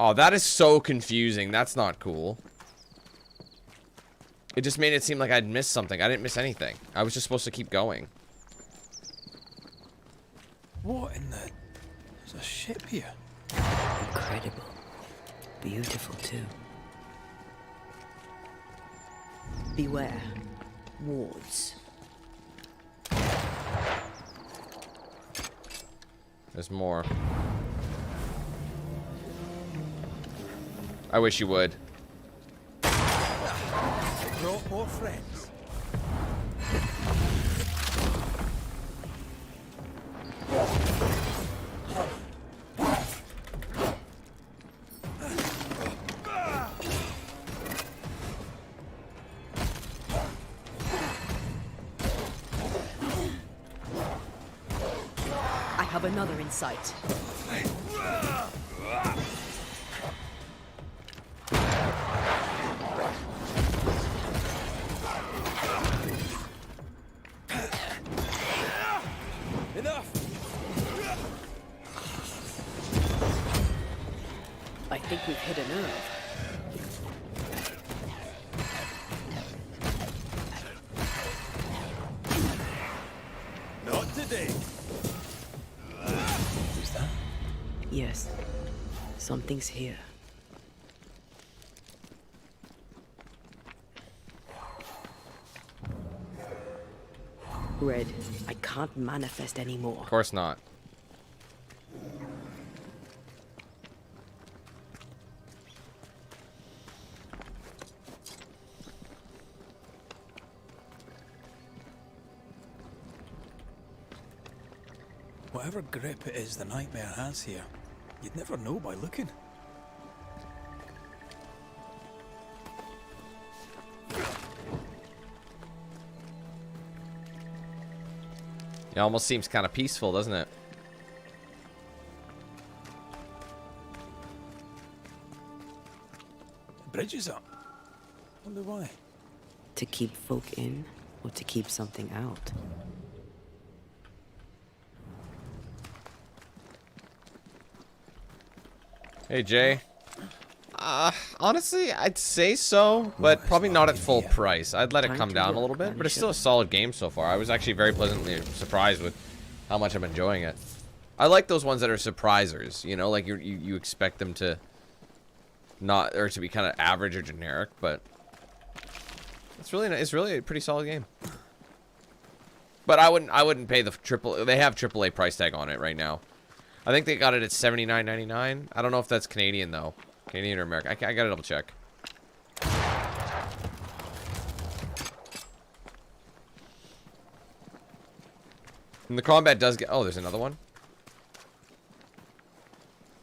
Oh, that is so confusing. That's not cool. It just made it seem like I'd missed something. I didn't miss anything. I was just supposed to keep going. What in the... There's a ship here. Incredible. Beautiful, too. Beware. Wards. There's more. I wish you would. Brought more friends. I have another in sight. I think we've hit a nerve. Not today. Who's that? Yes. Something's here. Red, I can't manifest anymore. Of course not. Whatever grip it is the nightmare has here, you'd never know by looking. It almost seems kind of peaceful, doesn't it? The bridge is up. Wonder why. To keep folk in, or to keep something out? Hey, Jay. Honestly, I'd say so, but probably not at full price. I'd let it come down a little bit, but it's still a solid game so far. I was actually very pleasantly surprised with how much I'm enjoying it. I like those ones that are surprisers, you know, like you expect them to not, or to be kind of average or generic, but it's really a pretty solid game. But I wouldn't pay the triple. They have AAA price tag on it right now. I think they got it at $79.99. I don't know if that's Canadian though. Canadian or American. I gotta double check. And the combat does get... Oh, there's another one.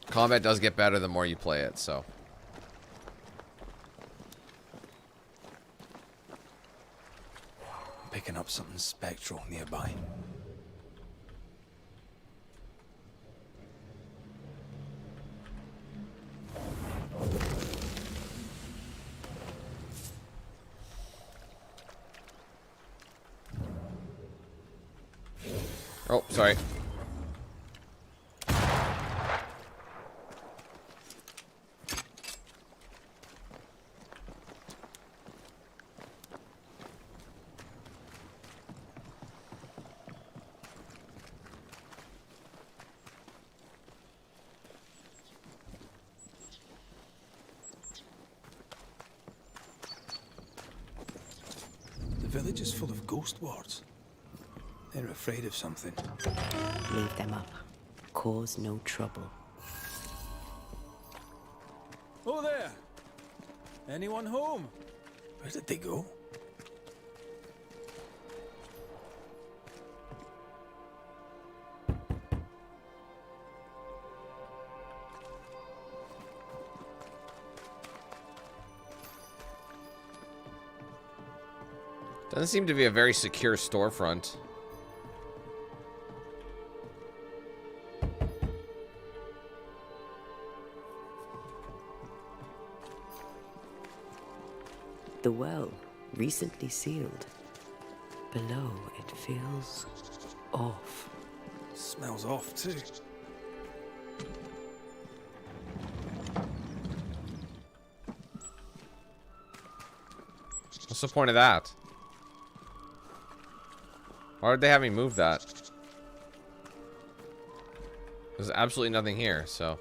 Combat does get better the more you play it, so... Picking up something spectral nearby. Oh, sorry. The village is full of ghost wards. They're afraid of something. Leave them up. Cause no trouble. Oh there! Anyone home? Where did they go? Doesn't seem to be a very secure storefront. The well, recently sealed. Below, it feels off. Smells off too. What's the point of that? Why did they have me move that? There's absolutely nothing here, so.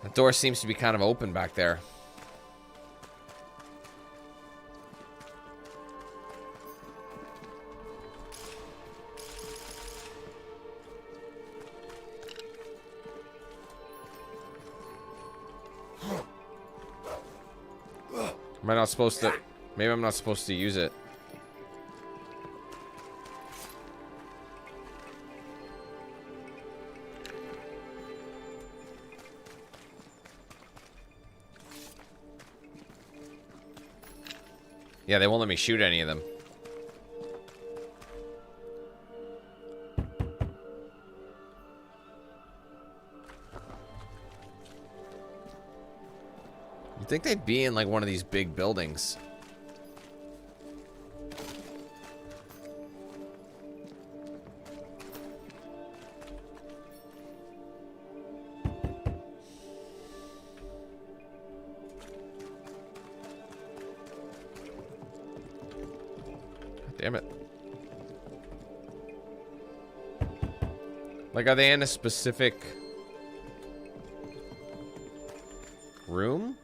The door seems to be kind of open back there. Am I not supposed to? Maybe I'm not supposed to use it. Yeah, they won't let me shoot any of them. You'd think they'd be in like one of these big buildings. Damn it. Like, are they in a specific room?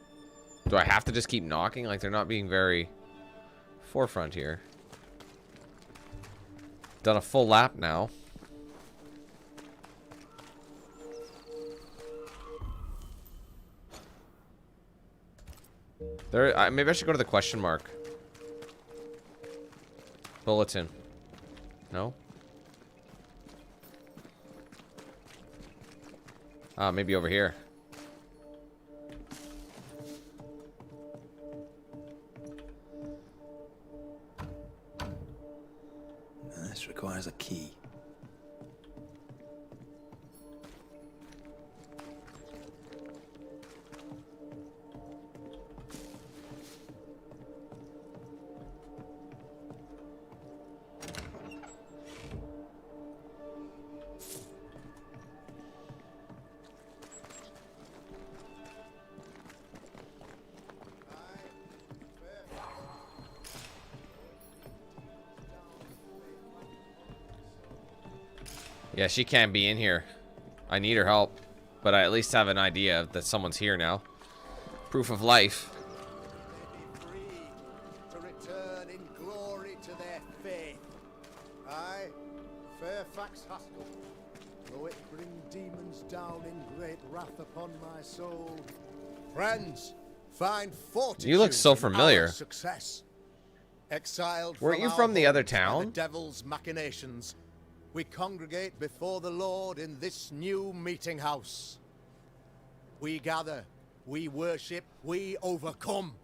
Do I have to just keep knocking? Like, they're not being very forefront here. Done a full lap now. There, maybe I should go to the question mark. Bulletin. No? Ah, maybe over here. This requires a key. Yeah, she can't be in here. I need her help. But I at least have an idea that someone's here now. Proof of life. To return in glory to their faith. I, Fairfax Haskell, though it bring demons down in great wrath upon my soul. Friends, find fortitude. You look so in familiar. our success. Exiled Weren't you our from the other homes by town? the devil's machinations, we congregate before the Lord in this new meeting house. We gather, we worship, we overcome.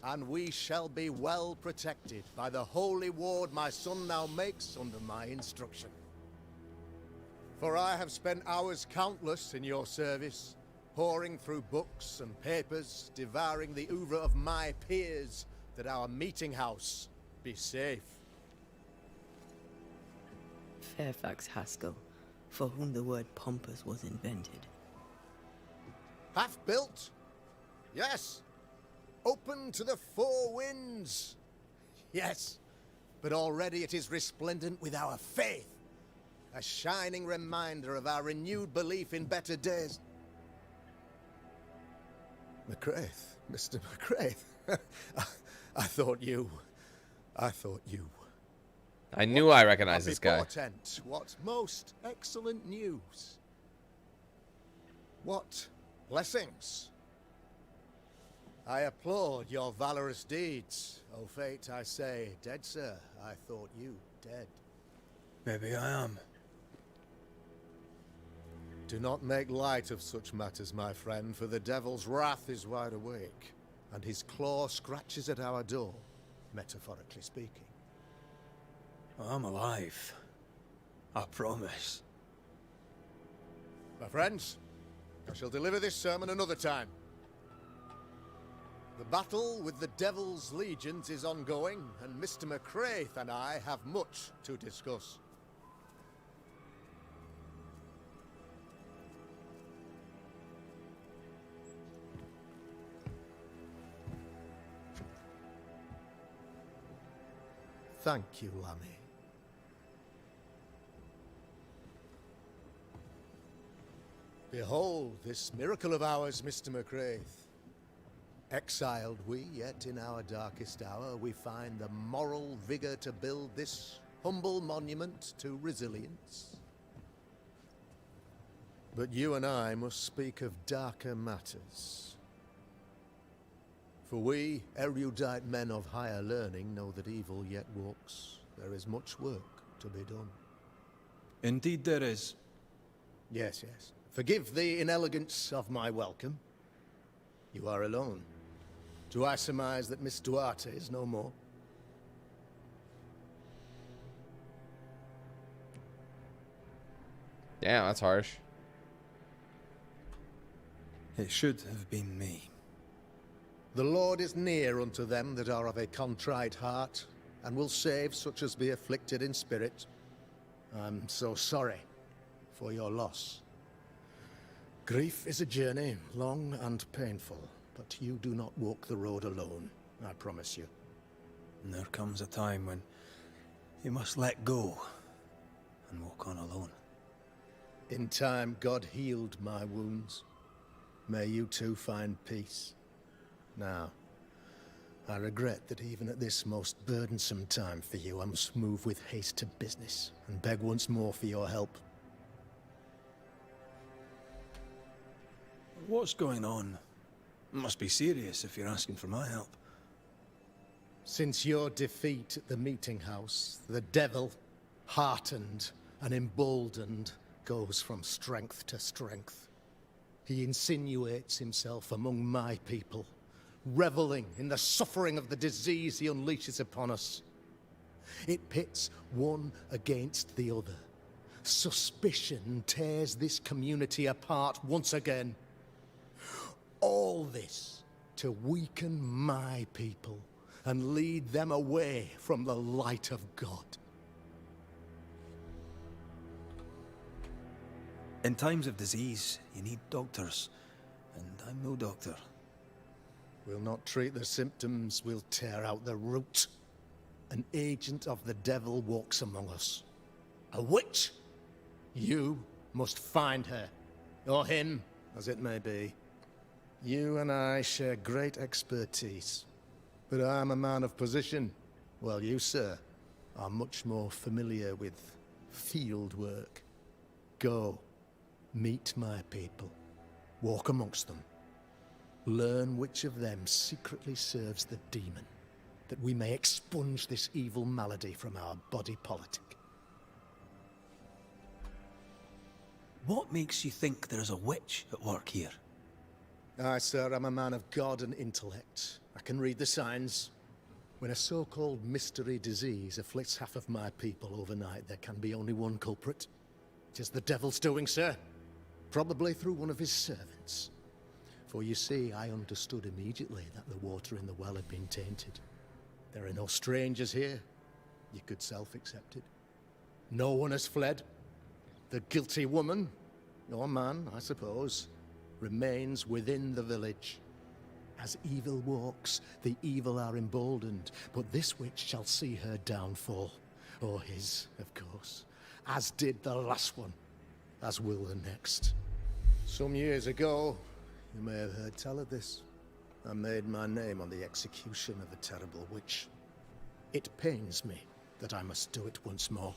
And we shall be well protected by the holy ward my son now makes under my instruction. For I have spent hours countless in your service, poring through books and papers, devouring the oeuvre of my peers, that our meeting house be safe. Fairfax Haskell, for whom the word pompous was invented. Half built? Yes. Open to the four winds? Yes. But already it is resplendent with our faith. A shining reminder of our renewed belief in better days. McCraith, Mr. McCraith. I thought you. I knew I recognized this guy. Portent, what most excellent news. What blessings! I applaud your valorous deeds. O fate, I say, dead sir, I thought you dead. Maybe I am. Do not make light of such matters, my friend, for the devil's wrath is wide awake, and his claw scratches at our door, metaphorically speaking. I'm alive. I promise. My friends, I shall deliver this sermon another time. The battle with the Devil's legions is ongoing, and Mr. McCraith and I have much to discuss. Thank you, Lammy. Behold this miracle of ours, Mr. McCraith. Exiled we, yet in our darkest hour we find the moral vigor to build this humble monument to resilience. But you and I must speak of darker matters. For we, erudite men of higher learning, know that evil yet walks. There is much work to be done. Indeed there is. Yes, yes. Forgive the inelegance of my welcome. You are alone. Do I surmise that Miss Duarte is no more? Damn, that's harsh. It should have been me. The Lord is near unto them that are of a contrite heart, and will save such as be afflicted in spirit. I'm so sorry for your loss. Grief is a journey, long and painful, but you do not walk the road alone, I promise you. And there comes a time when you must let go and walk on alone. In time, God healed my wounds. May you too find peace. Now, I regret that even at this most burdensome time for you, I must move with haste to business and beg once more for your help. What's going on? It must be serious if you're asking for my help. Since your defeat at the meeting house, the devil, heartened and emboldened, goes from strength to strength. He insinuates himself among my people, reveling in the suffering of the disease he unleashes upon us. It pits one against the other. Suspicion tears this community apart once again. All this to weaken my people and lead them away from the light of God. In times of disease, you need doctors, and I'm no doctor. We'll not treat the symptoms, we'll tear out the root. An agent of the devil walks among us. A witch! You must find her, or him, as it may be. You and I share great expertise, but I'm a man of position, while you, sir, are much more familiar with field work. Go, meet my people, walk amongst them. Learn which of them secretly serves the demon, that we may expunge this evil malady from our body politic. What makes you think there's a witch at work here? Aye, sir, I'm a man of God and intellect. I can read the signs. When a so-called mystery disease afflicts half of my people overnight, there can be only one culprit. It is the devil's doing, sir. Probably through one of his servants. For you see, I understood immediately that the water in the well had been tainted. There are no strangers here. You could self-accept it. No one has fled. The guilty woman, or man, I suppose, remains within the village. As evil walks, the evil are emboldened, but this witch shall see her downfall. Or his, of course. As did the last one. As will the next. Some years ago, you may have heard tell of this. I made my name on the execution of a terrible witch. It pains me that I must do it once more.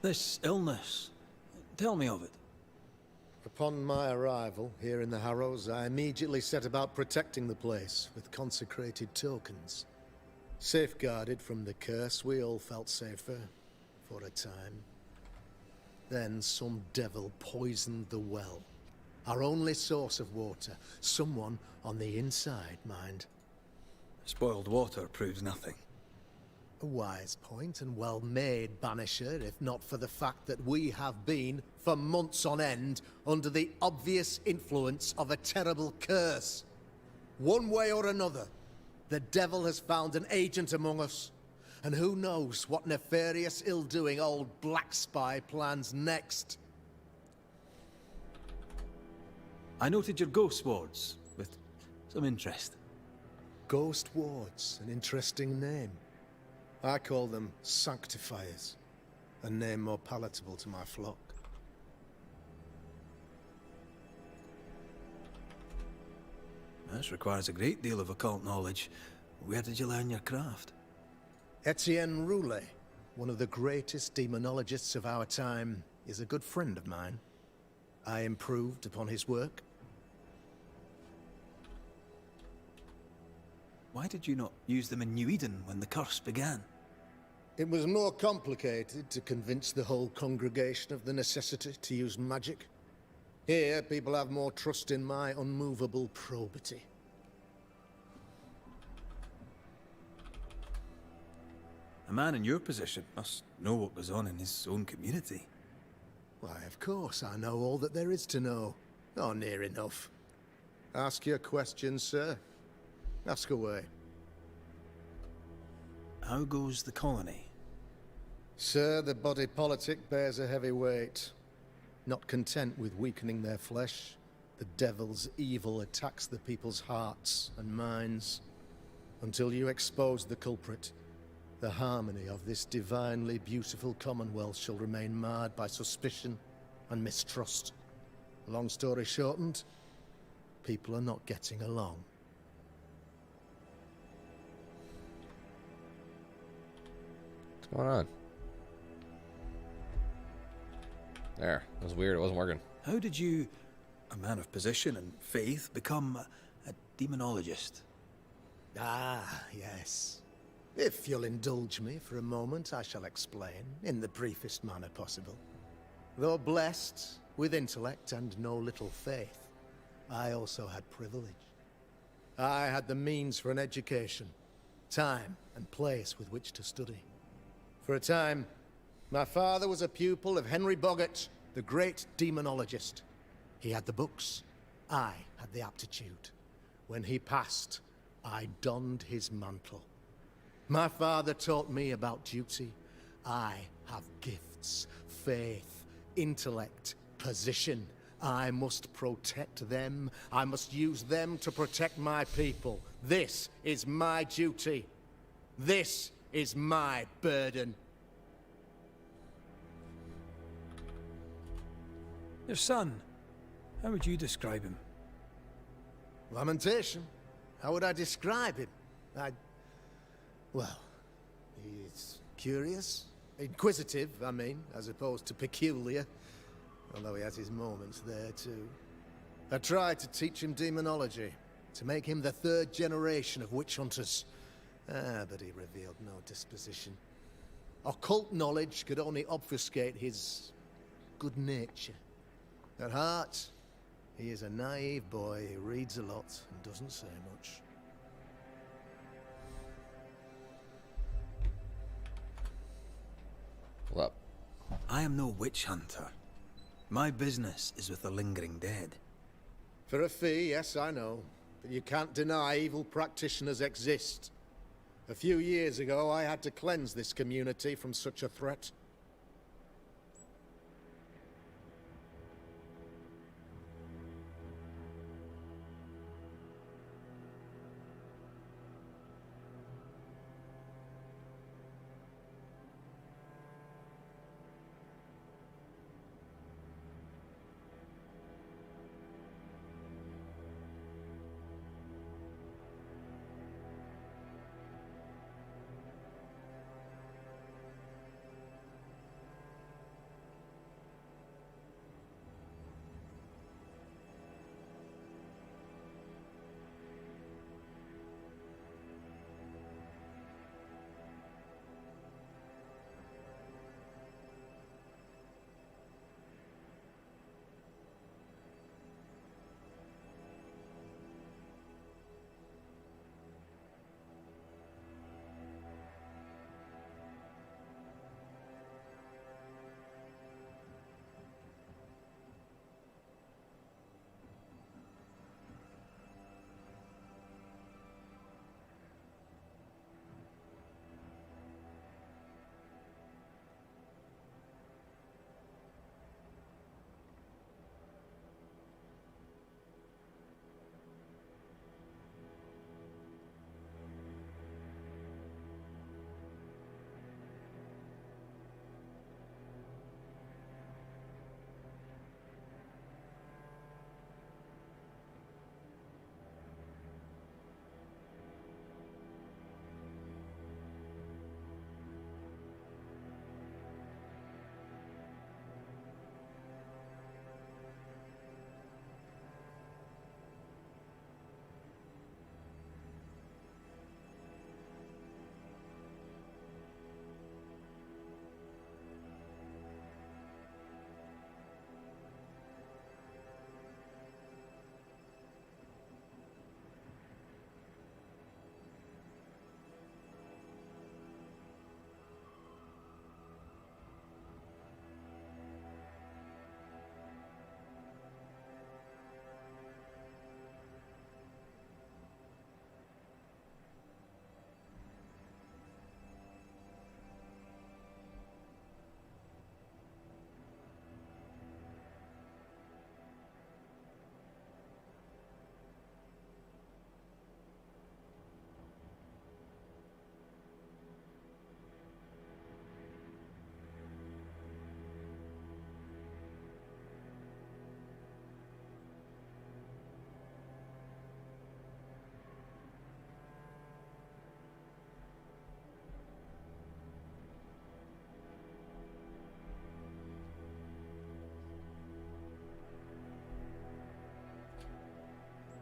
This illness, tell me of it. Upon my arrival here in the Harrows, I immediately set about protecting the place with consecrated tokens. Safeguarded from the curse, we all felt safer for a time. Then some devil poisoned the well, our only source of water. Someone on the inside, mind. Spoiled water proves nothing. A wise point and well made, Banisher, if not for the fact that we have been, for months on end, under the obvious influence of a terrible curse. One way or another, the devil has found an agent among us, and who knows what nefarious ill-doing old Black Spy plans next. I noted your ghost wards with some interest. Ghost wards, an interesting name. I call them sanctifiers, a name more palatable to my flock. This requires a great deal of occult knowledge. Where did you learn your craft? Etienne Roulet, one of the greatest demonologists of our time, is a good friend of mine. I improved upon his work. Why did you not use them in New Eden when the curse began? It was more complicated to convince the whole congregation of the necessity to use magic. Here, people have more trust in my unmovable probity. A man in your position must know what goes on in his own community. Why, of course I know all that there is to know. Oh, near enough. Ask your questions, sir. Ask away. How goes the colony? Sir, the body politic bears a heavy weight. Not content with weakening their flesh, the devil's evil attacks the people's hearts and minds. Until you expose the culprit, the harmony of this divinely beautiful commonwealth shall remain marred by suspicion and mistrust. Long story shortened, people are not getting along. What's going on? There. It was weird. It wasn't working. How did you, a man of position and faith, become a demonologist? Ah, yes. If you'll indulge me for a moment, I shall explain, in the briefest manner possible. Though blessed with intellect and no little faith, I also had privilege. I had the means for an education, time and place with which to study. For a time, my father was a pupil of Henry Boggart, the great demonologist. He had the books, I had the aptitude. When he passed, I donned his mantle. My father taught me about duty. I have gifts, faith, intellect, position. I must protect them. I must use them to protect my people. This is my duty. This is my burden. Your son, how would you describe him? Lamentation. How would I describe him? Well, he's curious. Inquisitive, I mean, as opposed to peculiar. Although he has his moments there, too. I tried to teach him demonology, to make him the third generation of witch hunters. But he revealed no disposition. Occult knowledge could only obfuscate his good nature. At heart, he is a naive boy who reads a lot and doesn't say much. Hold up. I am no witch hunter. My business is with the lingering dead. For a fee, yes, I know. But you can't deny evil practitioners exist. A few years ago, I had to cleanse this community from such a threat.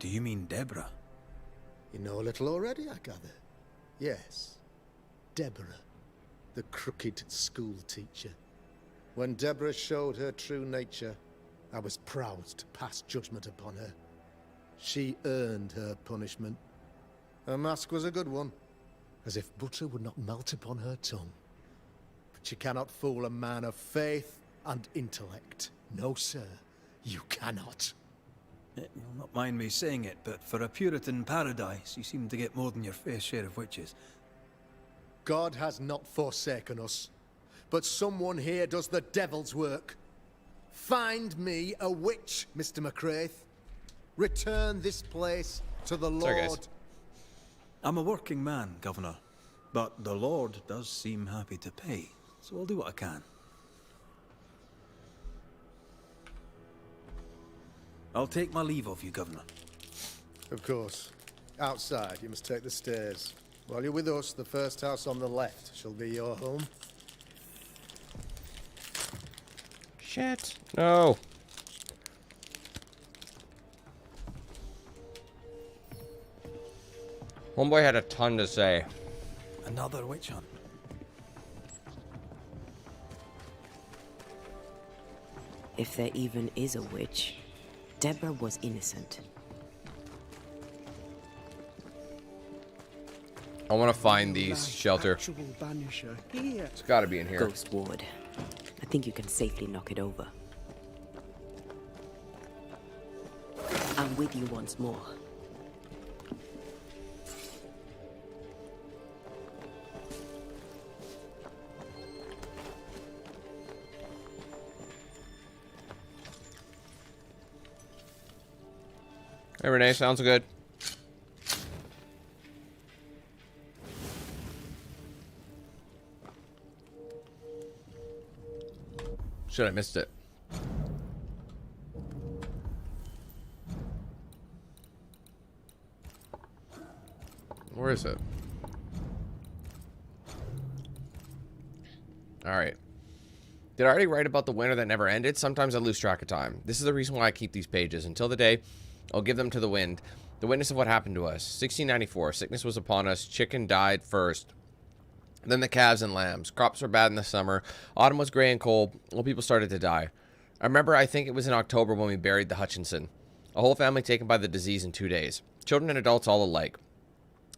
Do you mean Deborah? You know a little already, I gather. Yes, Deborah, the crooked school teacher. When Deborah showed her true nature, I was proud to pass judgment upon her. She earned her punishment. Her mask was a good one, as if butter would not melt upon her tongue. But you cannot fool a man of faith and intellect. No, sir, you cannot. You'll not mind me saying it, but for a Puritan paradise, you seem to get more than your fair share of witches. God has not forsaken us, but someone here does the devil's work. Find me a witch, Mr. McCraith. Return this place to the Lord. Sorry, guys. I'm a working man, Governor, but the Lord does seem happy to pay, so I'll do what I can. I'll take my leave of you, Governor. Of course. Outside, you must take the stairs. While you're with us, the first house on the left shall be your home. Shit. No. Homeboy had a ton to say. Another witch hunt. If there even is a witch, Deborah was innocent. I want to find these shelter. Banisher here. It's got to be in here. Ghost Ward. I think you can safely knock it over. I'm with you once more. Hey, Renee, sounds good. Should I missed it? Where is it? All right. Did I already write about the winter that never ended? Sometimes I lose track of time. This is the reason why I keep these pages. Until the day, I'll give them to the wind. The witness of what happened to us. 1694. Sickness was upon us. Chicken died first. Then the calves and lambs. Crops were bad in the summer. Autumn was gray and cold. Well, people started to die. I remember, I think it was in October when we buried the Hutchinson. A whole family taken by the disease in 2 days. Children and adults all alike.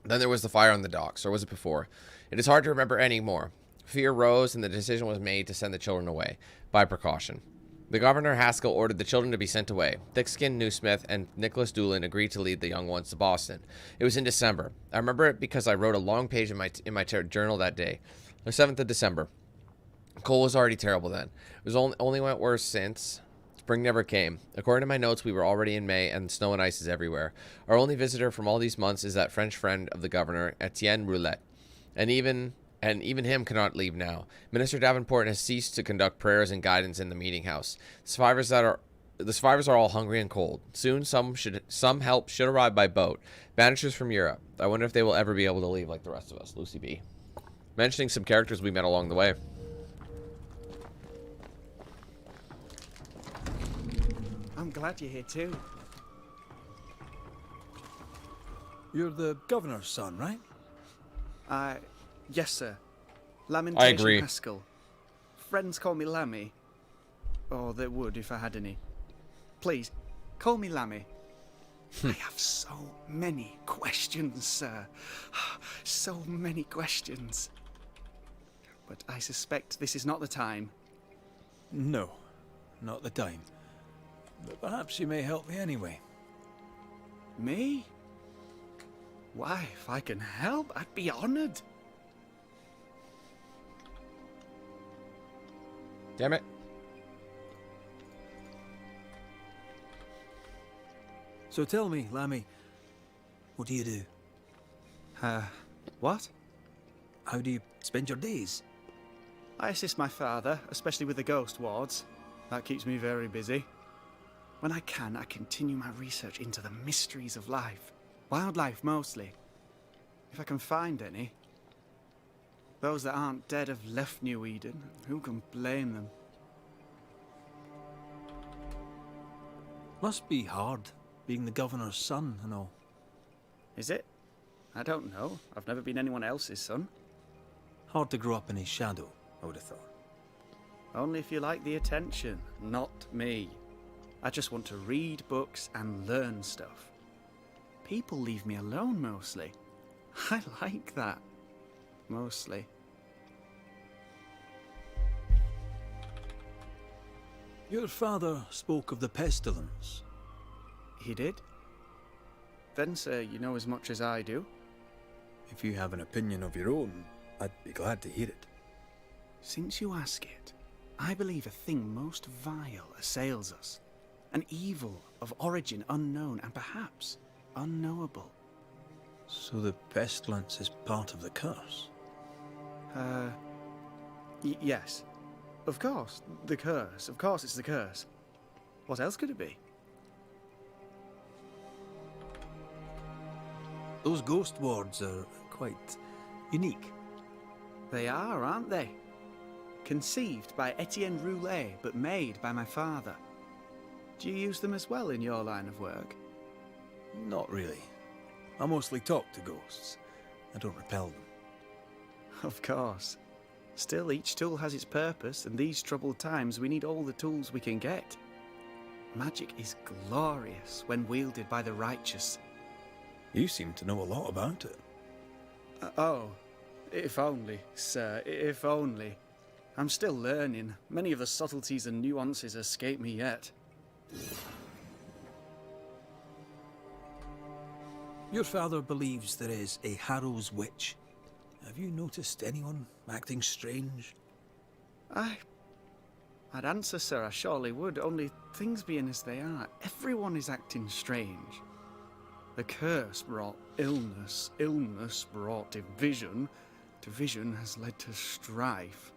Then there was the fire on the docks, or was it before? It is hard to remember anymore. Fear rose, and the decision was made to send the children away, by precaution. The Governor Haskell ordered the children to be sent away. Thick-skinned Newsmith and Nicholas Doolin agreed to lead the young ones to Boston. It was in December. I remember it because I wrote a long page in my journal that day. The 7th of December. Cold was already terrible then. It was only went worse since. Spring never came. According to my notes, we were already in May, and snow and ice is everywhere. Our only visitor from all these months is that French friend of the governor, Etienne Roulette. And even him cannot leave now. Minister Davenport has ceased to conduct prayers and guidance in the meeting house. The survivors are all hungry and cold. Soon some help should arrive by boat. Banishers from Europe. I wonder if they will ever be able to leave like the rest of us. Lucy B. Mentioning some characters we met along the way. I'm glad you're here too. You're the governor's son, right? Yes, sir. Lamentation I agree. Haskell. Friends call me Lammy. Or they would if I had any. Please, call me Lammy. I have so many questions, sir. So many questions. But I suspect this is not the time. No, not the time. But perhaps you may help me anyway. Me? Why, if I can help, I'd be honored. Damn it. So tell me, Lammy, what do you do? What? How do you spend your days? I assist my father, especially with the ghost wards. That keeps me very busy. When I can, I continue my research into the mysteries of life. Wildlife, mostly. If I can find any. Those that aren't dead have left New Eden. Who can blame them? Must be hard, being the governor's son and all. Is it? I don't know. I've never been anyone else's son. Hard to grow up in his shadow, I would have thought. Only if you like the attention, not me. I just want to read books and learn stuff. People leave me alone mostly. I like that. Mostly. Your father spoke of the pestilence. He did? Then, sir, you know as much as I do. If you have an opinion of your own, I'd be glad to hear it. Since you ask it, I believe a thing most vile assails us. An evil of origin unknown and perhaps unknowable. So the pestilence is part of the curse? Yes. Of course, the curse. Of course it's the curse. What else could it be? Those ghost wards are quite unique. They are, aren't they? Conceived by Etienne Roulet, but made by my father. Do you use them as well in your line of work? Not really. I mostly talk to ghosts. I don't repel them. Of course. Still, each tool has its purpose, and these troubled times we need all the tools we can get. Magic is glorious when wielded by the righteous. You seem to know a lot about it. Oh, if only, sir, if only. I'm still learning. Many of the subtleties and nuances escape me yet. Your father believes there is a Harrow's witch. Have you noticed anyone acting strange? I'd answer, sir, I surely would, only things being as they are, everyone is acting strange. The curse brought illness, illness brought division, division has led to strife.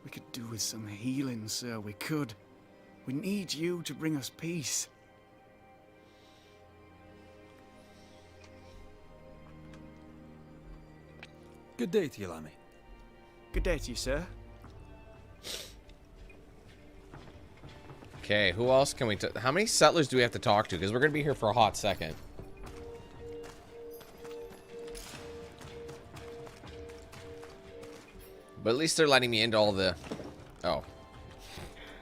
We could do with some healing, sir, we could. We need you to bring us peace. Good day to you, Lammy. Good day to you, sir. Okay, who else can we... How many settlers do we have to talk to? Because we're going to be here for a hot second. But at least they're letting me into all the... Oh.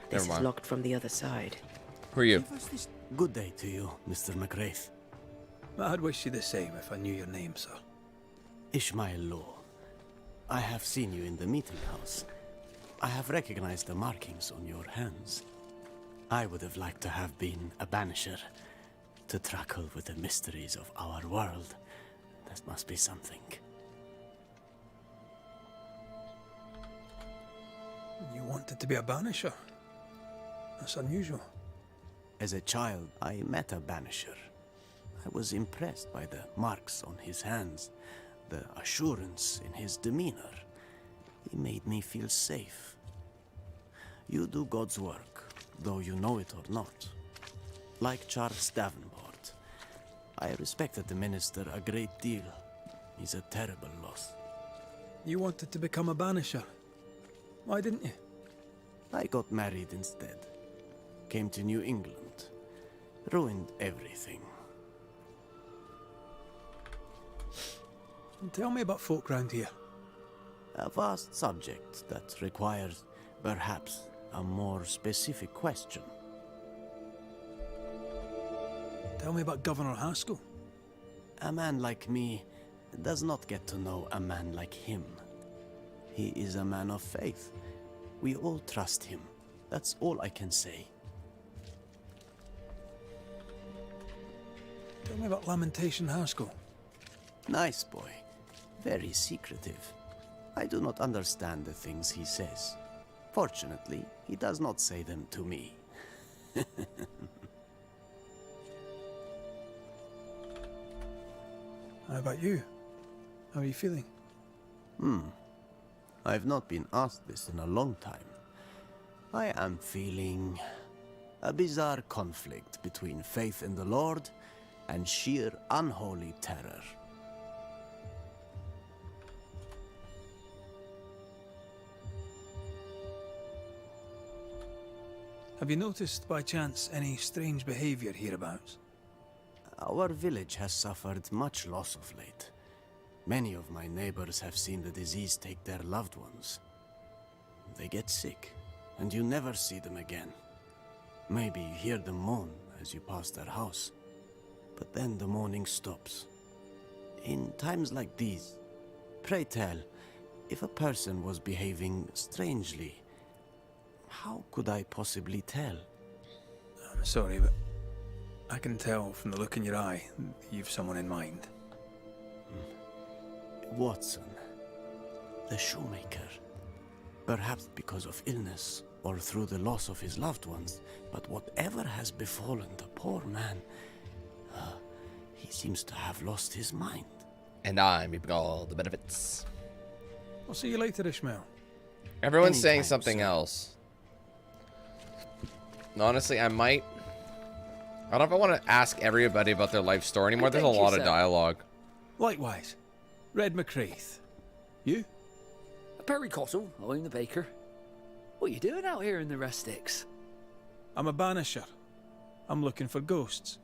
This Never mind. is locked from the other side. Who are you? Good day to you, Mr. McGrath. I'd wish you the same if I knew your name, sir. Ishmael Law. I have seen you in the meeting house. I have recognized the markings on your hands. I would have liked to have been a banisher, to tackle with the mysteries of our world. That must be something. You wanted to be a banisher? That's unusual. As a child, I met a banisher. I was impressed by the marks on his hands, the assurance in his demeanor. He made me feel safe. You do God's work, though you know it or not. Like Charles Davenport, I respected the minister a great deal. He's a terrible loss. You wanted to become a banisher? Why didn't you? I got married instead. Came to New England. Ruined everything. Tell me about folk round here. A vast subject that requires, perhaps, a more specific question. Tell me about Governor Haskell. A man like me does not get to know a man like him. He is a man of faith. We all trust him. That's all I can say. Tell me about Lamentation Haskell. Nice boy. Very secretive. I do not understand the things he says. Fortunately, he does not say them to me. How about you? How are you feeling? I've not been asked this in a long time. I am feeling a bizarre conflict between faith in the Lord and sheer unholy terror. Have you noticed by chance any strange behavior hereabouts? Our village has suffered much loss of late. Many of my neighbors have seen the disease take their loved ones. They get sick, and you never see them again. Maybe you hear them moan as you pass their house, but then the moaning stops. In times like these, pray tell, if a person was behaving strangely, how could I possibly tell? I'm sorry, but I can tell from the look in your eye that you've someone in mind. Watson, the shoemaker. Perhaps because of illness or through the loss of his loved ones, but whatever has befallen the poor man, he seems to have lost his mind. And I'm reaping all the benefits. I'll see you later, Ishmael. Everyone's Anytime, saying something sir. else. Honestly, I don't know if I want to ask everybody about their life story anymore. There's a lot of dialogue. Likewise. Red McCreath. You? Perry Cottle, I'm the baker. What are you doing out here in the rustics? I'm a banisher. I'm looking for ghosts.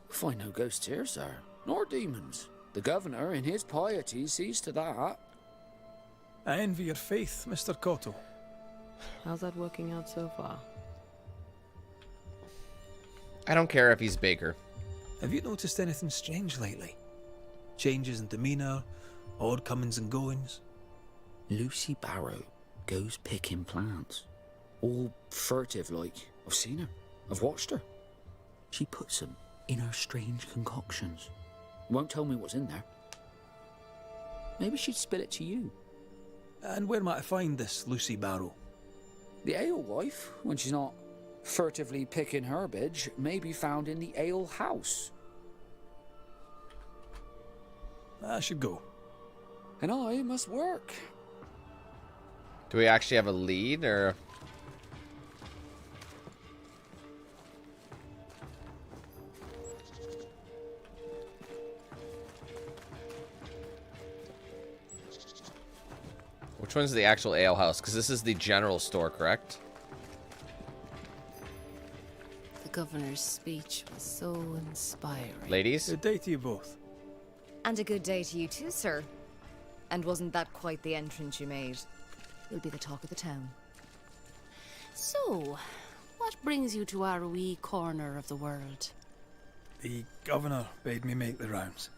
Find no ghosts here, sir, nor demons. The governor, in his piety, sees to that. I envy your faith, Mr. Cottle. How's that working out so far? I don't care if he's Baker. Have you noticed anything strange lately? Changes in demeanor, odd comings and goings? Lucy Barrow goes picking plants. All furtive like. I've seen her. I've watched her. She puts them in her strange concoctions. Won't tell me what's in there. Maybe she'd spill it to you. And where might I find this Lucy Barrow? The alewife, when she's not furtively picking herbage, may be found in the ale house. I should go. And I must work. Do we actually have a lead, or...? Which one's the actual ale house? Because this is the general store, correct? The governor's speech was so inspiring. Ladies? Good day to you both. And a good day to you too, sir. And wasn't that quite the entrance you made? You'll be the talk of the town. So, what brings you to our wee corner of the world? The governor bade me make the rounds.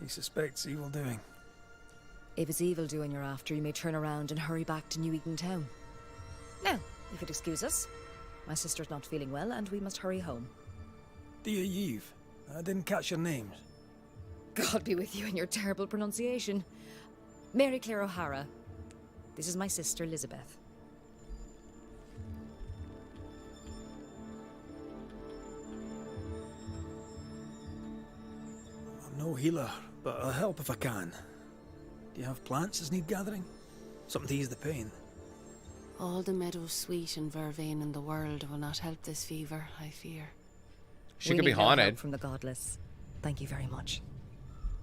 He suspects evil doing. If it's evil doing you're after, you may turn around and hurry back to New Eden town. Now, if you'd excuse us, my sister's not feeling well and we must hurry home. Dear Yves, I didn't catch your names. God be with you and your terrible pronunciation. Mary Claire O'Hara. This is my sister, Elizabeth. I'm no healer, but I'll help if I can. Do you have plants as need gathering? Something to ease the pain? All the meadow sweet and vervain in the world will not help this fever, I fear. She could be haunted. No help from the godless. Thank you very much.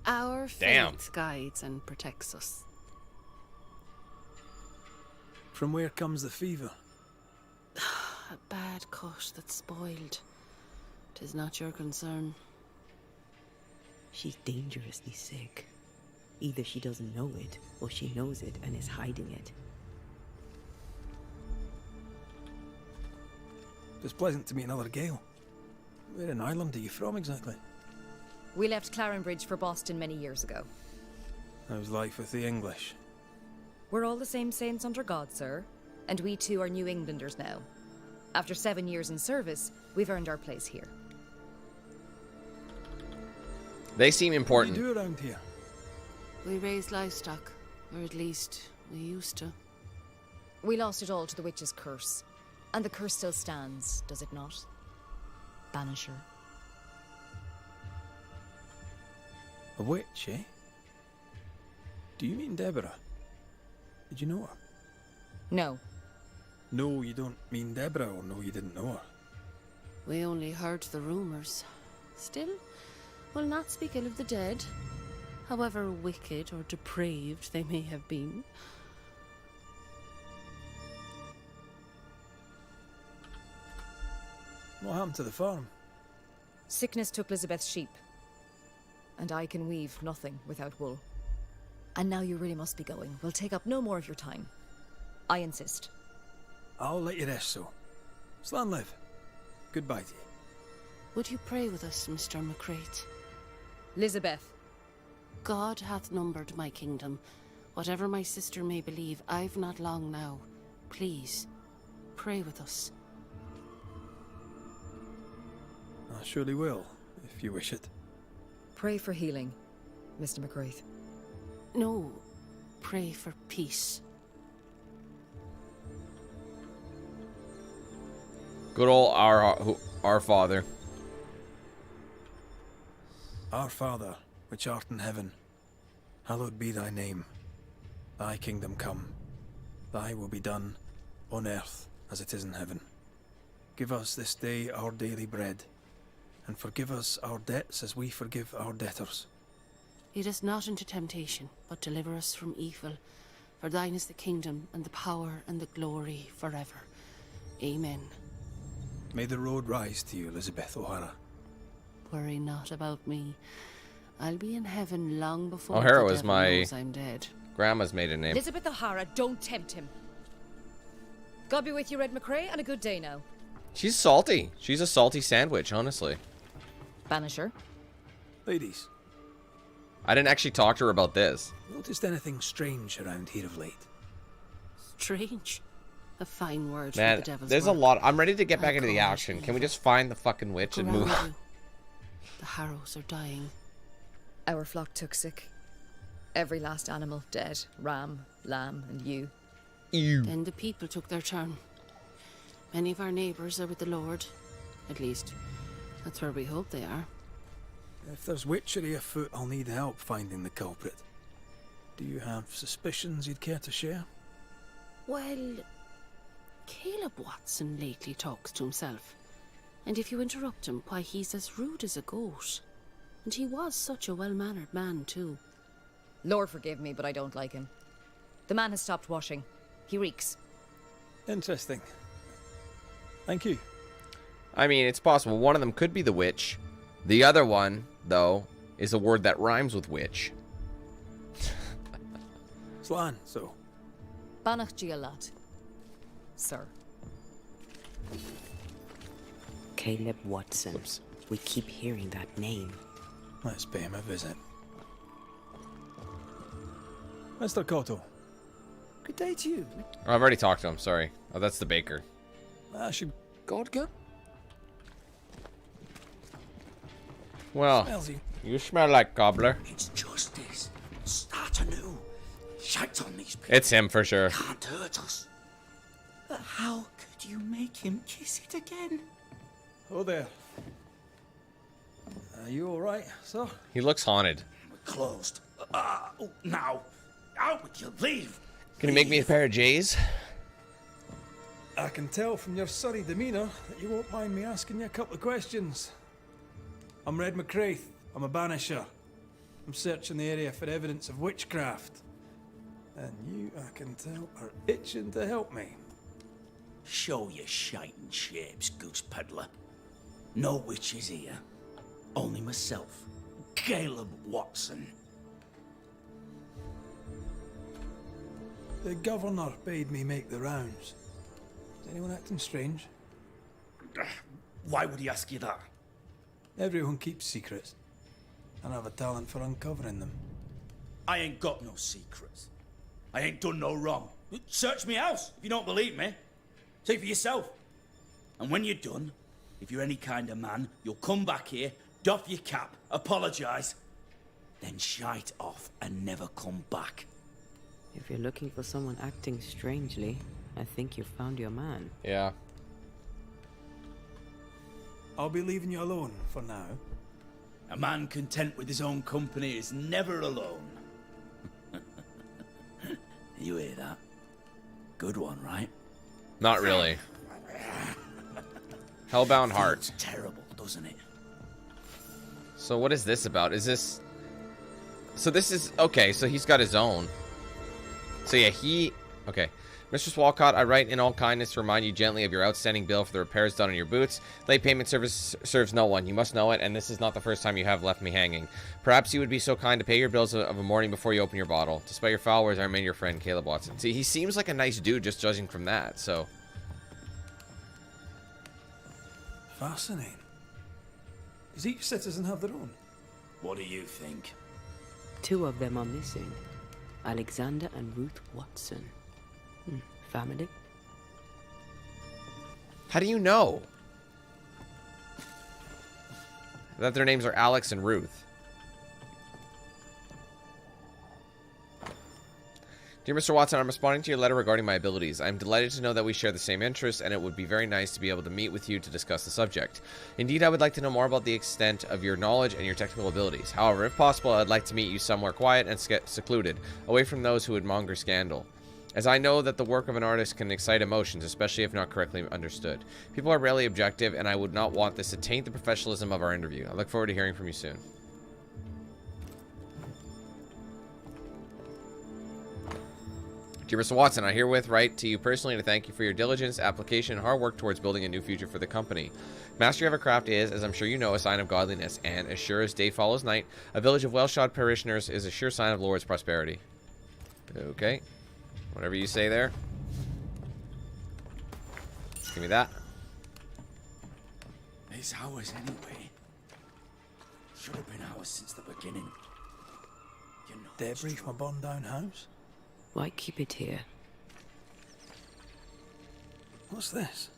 Our faith guides and protects us. From where comes the fever? A bad cut that's spoiled. 'Tis not your concern. She's dangerously sick. Either she doesn't know it, or she knows it and is hiding it. It's pleasant to meet another Gale. Where in Ireland are you from exactly? We left Clarenbridge for Boston many years ago. How's life with the English? We're all the same saints under God, sir. And we too are New Englanders now. After 7 years in service, we've earned our place here. They seem important. What do you do around here? We raise livestock, or at least we used to. We lost it all to the witch's curse. And the curse still stands, does it not? Banisher. A witch, eh? Do you mean Deborah? Did you know her? No. No, you don't mean Deborah, or no, you didn't know her. We only heard the rumours. Still, we'll not speak ill of the dead, however wicked or depraved they may have been. What happened to the farm? Sickness took Elizabeth's sheep. And I can weave nothing without wool. And now you really must be going. We'll take up no more of your time. I insist. I'll let you rest, so. Slan live. Goodbye to you. Would you pray with us, Mr. McCrate? Elizabeth. God hath numbered my kingdom. Whatever my sister may believe, I've not long now. Please, pray with us. I surely will, if you wish it. Pray for healing, Mr. McCrate. No, pray for peace. Good old our Father. Our Father, which art in heaven, hallowed be thy name. Thy kingdom come. Thy will be done, on earth as it is in heaven. Give us this day our daily bread, and forgive us our debts as we forgive our debtors. Lead us not into temptation, but deliver us from evil. For thine is the kingdom, and the power, and the glory, forever. Amen. May the road rise to you, Elizabeth O'Hara. Worry not about me. I'll be in heaven long before O'Hara the was devil my knows I'm dead. grandma's maiden name. Elizabeth O'Hara, don't tempt him. God be with you, Red McCrae, and a good day now. She's salty. She's a salty sandwich, honestly. Banisher. Ladies. I didn't actually talk to her about this. Noticed anything strange around here of late? Strange. A fine word for Man, the devil's there's work. a lot. I'm ready to get I back into the call it action. Can we evil. just find the fucking witch and move Around on? you. The harrows are dying. Our flock took sick. Every last animal dead. Ram, lamb, and you. Then the people took their turn. Many of our neighbours are with the Lord. At least, that's where we hope they are. If there's witchery afoot, I'll need help finding the culprit. Do you have suspicions you'd care to share? Well, Caleb Watson lately talks to himself. And if you interrupt him, why, he's as rude as a goat. And he was such a well-mannered man, too. Lord forgive me, but I don't like him. The man has stopped washing. He reeks. Interesting. Thank you. I mean, it's possible. One of them could be the witch. The other one, though, is a word that rhymes with witch. Slan, so. Banach Gialat. Sir. Caleb Watson. We keep hearing that name. Let's pay him a visit. Mr. Cotto. Good day to you. Oh, I've already talked to him. Sorry. Oh, that's the baker. She Godga? Well, Smells you smell like cobbler. It's justice. Start anew. Shite on these people. It's him for sure. Can't hurt us. But how could you make him kiss it again? Oh there. Are you alright, sir? He looks haunted. We're closed. Now. Out with your leave. Can you make me a pair of J's? I can tell from your surly demeanour that you won't mind me asking you a couple of questions. I'm Red McCrae. I'm a banisher. I'm searching the area for evidence of witchcraft. And you, I can tell, are itching to help me. Show your shiting shapes, goose peddler. No witches here. Only myself, Caleb Watson. The governor bade me make the rounds. Is anyone acting strange? Why would he ask you that? Everyone keeps secrets, and I have a talent for uncovering them. I ain't got no secrets. I ain't done no wrong. Search me house if you don't believe me. See for yourself. And when you're done, if you're any kind of man, you'll come back here, doff your cap, apologise, then shite off and never come back. If you're looking for someone acting strangely, I think you found your man. Yeah. I'll be leaving you alone for now. A man content with his own company is never alone. You hear that? Good one, right? Not really. Hellbound Heart. Feels terrible, doesn't it? So what is this about? Is this... So this is... Okay, so he's got his own. So yeah, he... Okay. Mistress Walcott, I write in all kindness to remind you gently of your outstanding bill for the repairs done on your boots. Late payment service serves no one. You must know it, and this is not the first time you have left me hanging. Perhaps you would be so kind to pay your bills of a morning before you open your bottle. Despite your foul words, I remain your friend, Caleb Watson. See, he seems like a nice dude, just judging from that, so... Fascinating. Does each citizen have their own? What do you think? 2 of them are missing. Alexander and Ruth Watson. Family? How do you know that their names are Alex and Ruth? Dear Mr. Watson, I'm responding to your letter regarding my abilities. I'm delighted to know that we share the same interests, and it would be very nice to be able to meet with you to discuss the subject. Indeed, I would like to know more about the extent of your knowledge and your technical abilities. However, if possible, I'd like to meet you somewhere quiet and secluded, away from those who would monger scandal, as I know that the work of an artist can excite emotions, especially if not correctly understood. People are rarely objective, and I would not want this to taint the professionalism of our interview. I look forward to hearing from you soon. Dear Mr. Watson, I herewith write to you personally to thank you for your diligence, application, and hard work towards building a new future for the company. Mastery of a craft is, as I'm sure you know, a sign of godliness, and as sure as day follows night, a village of well-shod parishioners is a sure sign of Lord's prosperity. Okay. Whatever you say there. Give me that. It's ours anyway. Should have been ours since the beginning. You know Debris from a burned down house? Why keep it here? What's this?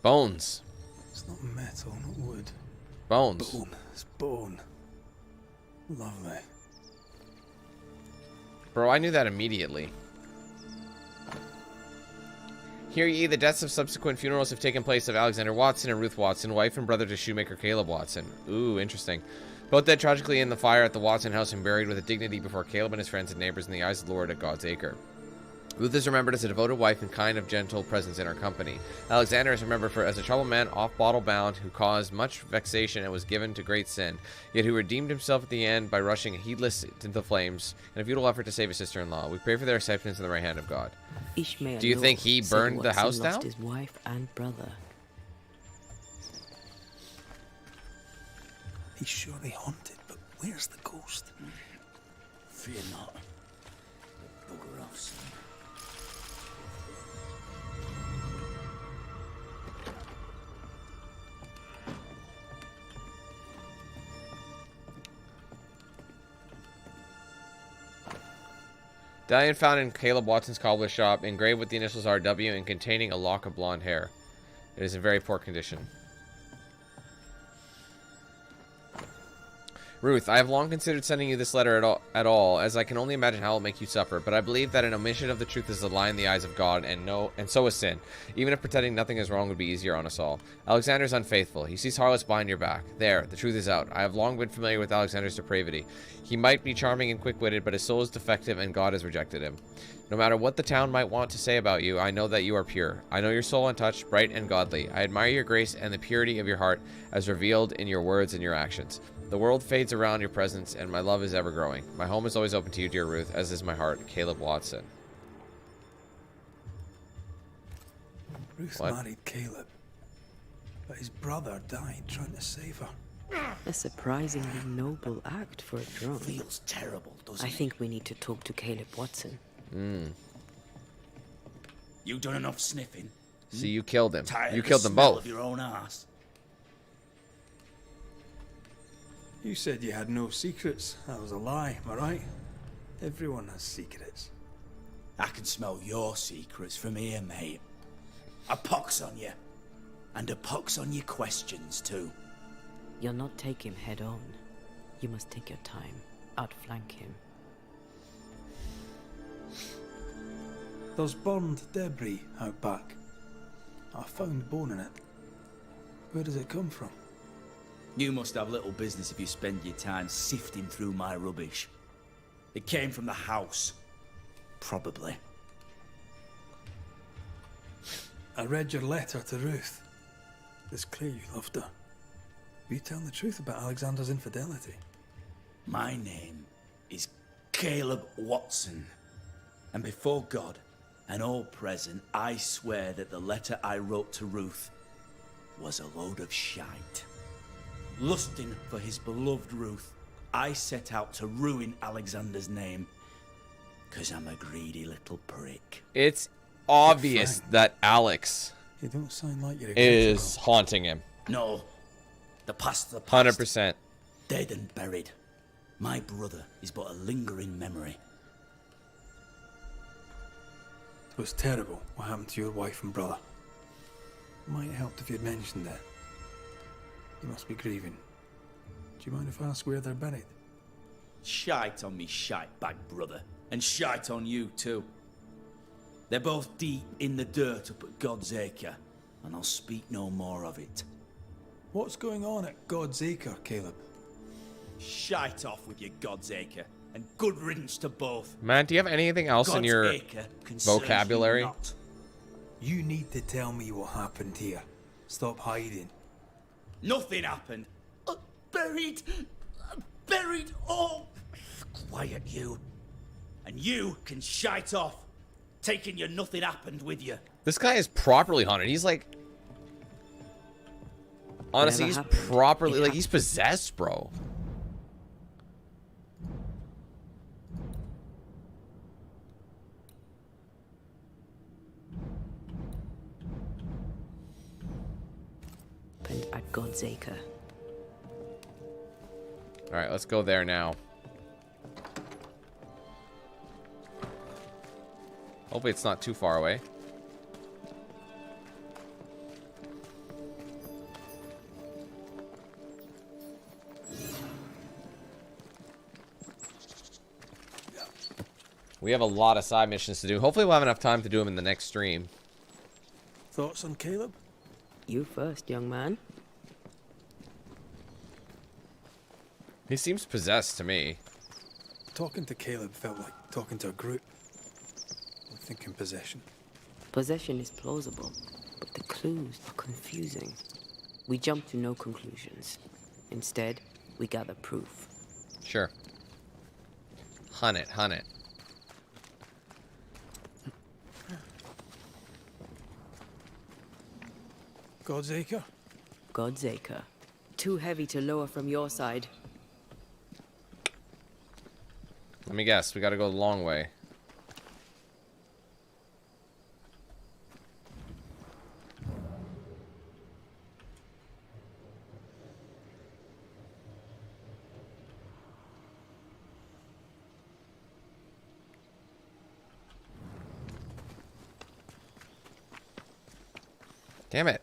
Bones. It's not metal, not wood. Bones. Bone. It's bone. Lovely. Bro, I knew that immediately. Hear ye, the deaths of subsequent funerals have taken place of Alexander Watson and Ruth Watson, wife and brother to shoemaker Caleb Watson. Ooh, interesting. Both dead tragically in the fire at the Watson house and buried with a dignity before Caleb and his friends and neighbors in the eyes of the Lord at God's acre. Ruth is remembered as a devoted wife and kind of gentle presence in our company. Alexander is remembered as a troubled man, off-bottle bound, who caused much vexation and was given to great sin, yet who redeemed himself at the end by rushing heedless into the flames in a futile effort to save his sister-in-law. We pray for their acceptance in the right hand of God. Ishmael Do you think he burned the house down? Lost his wife and brother. He's surely haunted, but where's the ghost? Fear not. Bugger off, son. Medallion found in Caleb Watson's cobbler shop, engraved with the initials RW and containing a lock of blonde hair. It is in very poor condition. Ruth, I have long considered sending you this letter at all, as I can only imagine how it will make you suffer, but I believe that an omission of the truth is a lie in the eyes of God, and so is sin. Even if pretending nothing is wrong would be easier on us all. Alexander is unfaithful. He sees harlots behind your back. There, the truth is out. I have long been familiar with Alexander's depravity. He might be charming and quick-witted, but his soul is defective, and God has rejected him. No matter what the town might want to say about you, I know that you are pure. I know your soul untouched, bright, and godly. I admire your grace and the purity of your heart, as revealed in your words and your actions. The world fades around your presence, and my love is ever growing. My home is always open to you, dear Ruth, as is my heart. Caleb Watson. Ruth What? married Caleb, but his brother died trying to save her. A surprisingly noble act for a drone. Feels terrible, doesn't I it? think we need to talk to Caleb Watson. You done enough sniffing? See, you killed him. Tired You of the killed them smell both. of your own ass? You said you had no secrets. That was a lie, am I right? Everyone has secrets. I can smell your secrets from here, mate. A pox on you. And a pox on your questions, too. You'll not take him head on. You must take your time. Outflank him. There's burned debris out back. I found bone in it. Where does it come from? You must have little business if you spend your time sifting through my rubbish. It came from the house. Probably. I read your letter to Ruth. It's clear you loved her. Will you tell the truth about Alexander's infidelity? My name is Caleb Watson. And before God And all present, I swear that the letter I wrote to Ruth was a load of shite. Lusting for his beloved Ruth, I set out to ruin Alexander's name. 'Cause I'm a greedy little prick. It's obvious that Alex You don't sound like you're is haunting him. No. The past's the past. 100%. Dead and buried. My brother is but a lingering memory. It was terrible what happened to your wife and brother. It might have helped if you'd mentioned that. You must be grieving. Do you mind if I ask where they're buried? Shite on me shite bag brother. And shite on you too. They're both deep in the dirt up at God's Acre. And I'll speak no more of it. What's going on at God's Acre, Caleb? Shite off with your God's Acre. And good riddance to both. Man, do you have anything else in God's your Acre concerns vocabulary? you not. You need to tell me what happened here. Stop hiding. Nothing happened. Buried. Buried. Oh. Quiet you. And you can shite off. Taking your nothing happened with you. This guy is properly haunted. He's like... Honestly, he's properly... Like, he's possessed, bro. At God's Acre. Alright, let's go there now. Hopefully it's not too far away. We have a lot of side missions to do. Hopefully we'll have enough time to do them in the next stream. Thoughts on Caleb? You first, young man. He seems possessed to me. Talking to Caleb felt like talking to a group. I'm thinking possession. Possession is plausible, but the clues are confusing. We jump to no conclusions. Instead, we gather proof. Sure. Hunt it, hunt it. God's Acre? God's Acre. Too heavy to lower from your side. Let me guess, we gotta go the long way. Damn it.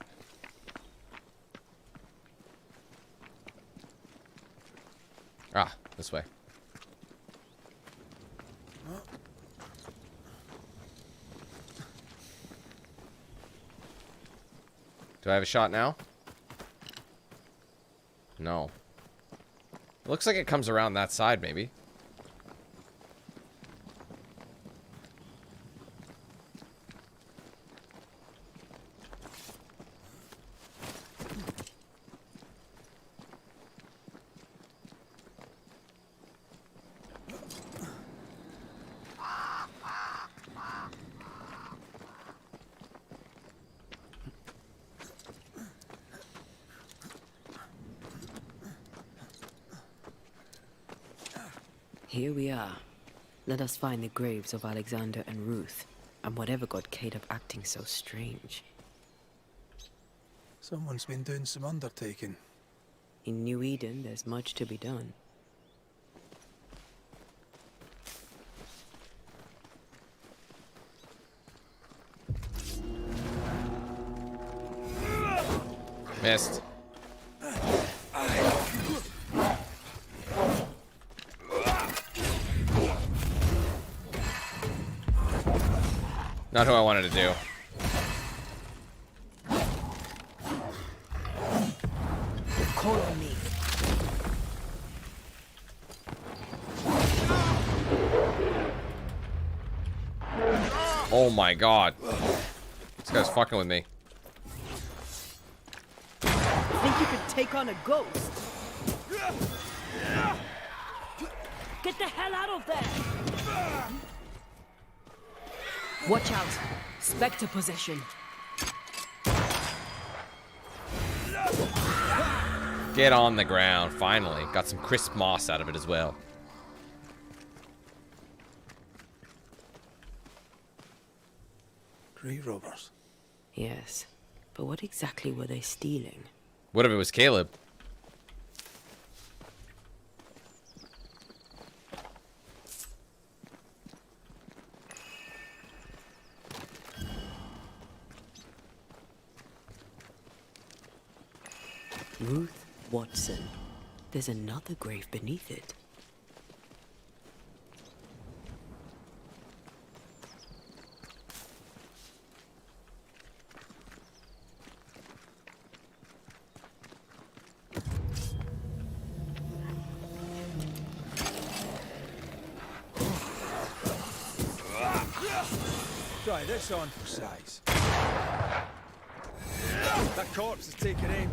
Ah, this way. Do I have a shot now? No. Looks like it comes around that side, maybe. Here we are. Let us find the graves of Alexander and Ruth, and whatever got Caleb acting so strange. Someone's been doing some undertaking. In New Eden, there's much to be done. Missed. Not who I wanted to do. Call on me. Oh my god. This guy's fucking with me. Think you could take on a ghost? Get the hell out of there! Watch out! Spectre possession. Get on the ground, finally. Got some crisp moss out of it as well. Grave robbers. Yes, but what exactly were they stealing? What if it was Caleb? Ruth Watson. There's another grave beneath it. Try this on for size. That corpse is taking aim.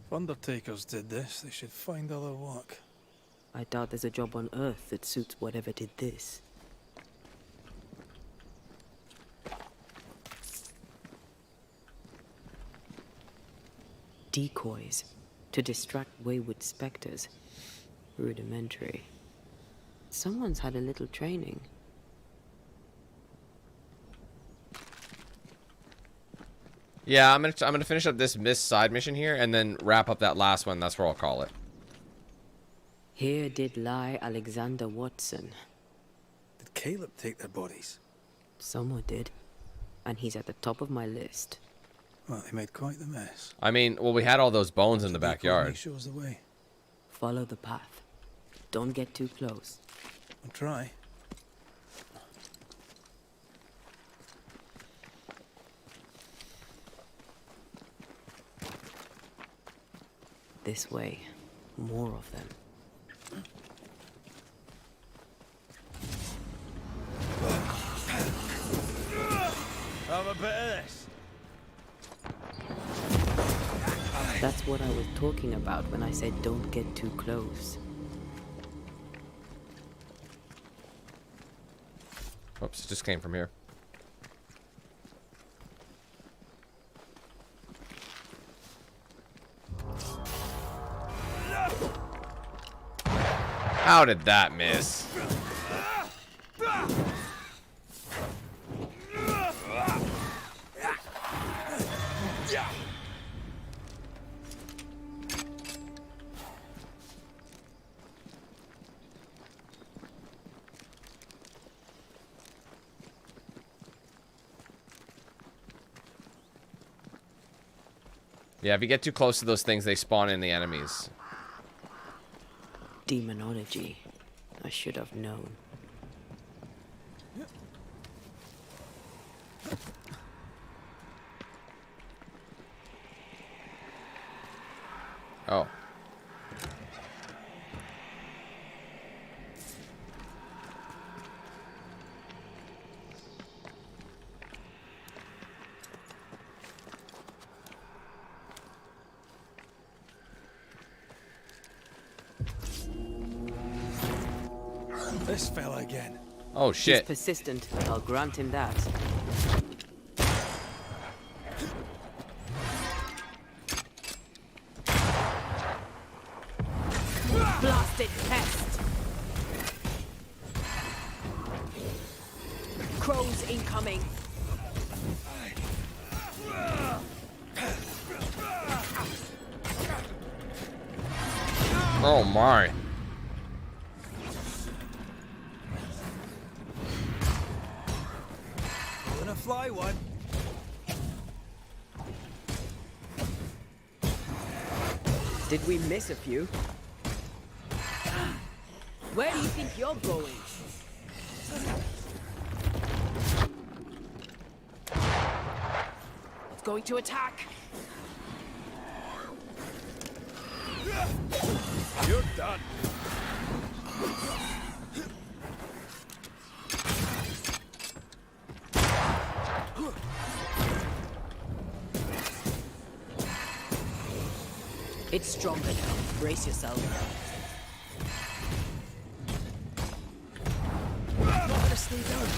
If undertakers did this, they should find other work. I doubt there's a job on Earth that suits whatever did this. Decoys to distract wayward specters. Rudimentary. Someone's had a little training. Yeah, I'm gonna finish up this side mission here and then wrap up that last one. That's where I'll call it. Here did lie Alexander Watson. Did Caleb take their bodies? Someone did. And he's at the top of my list. Well, they made quite the mess. I mean, well, we had all those bones in the backyard. Shows the way. Follow the path. Don't get too close. I'll try. This way. More of them. Have a bit of this. That's what I was talking about when I said don't get too close. Oops, it just came from here. How did that miss? Yeah, if you get too close to those things, they spawn in the enemies. Demonology. I should have known. Oh. This fella again. Oh shit. He's persistent. I'll grant him that. Blasted pest! Crows incoming. Oh my. Gonna fly one. Did we miss a few? Where do you think you're going? It's going to attack. You're done. It's stronger now. Brace yourself. Not gonna stay down.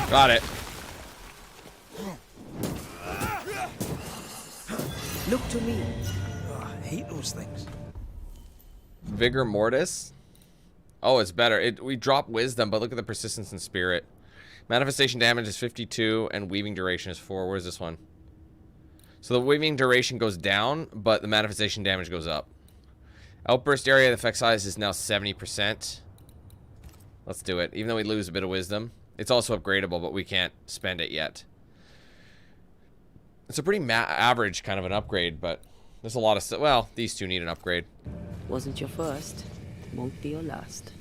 Got it. Look to me. Oh, I hate those things. Vigor Mortis. Oh, it's better. We drop wisdom, but look at the persistence and spirit. Manifestation damage is 52 and weaving duration is 4. Where's this one? So the weaving duration goes down, but the manifestation damage goes up. Outburst area, the effect size is now 70%. Let's do it. Even though we lose a bit of wisdom. It's also upgradable, but we can't spend it yet. It's a pretty average kind of an upgrade, but there's a lot of stuff. Well, these two need an upgrade. Wasn't your first. Won't be your last.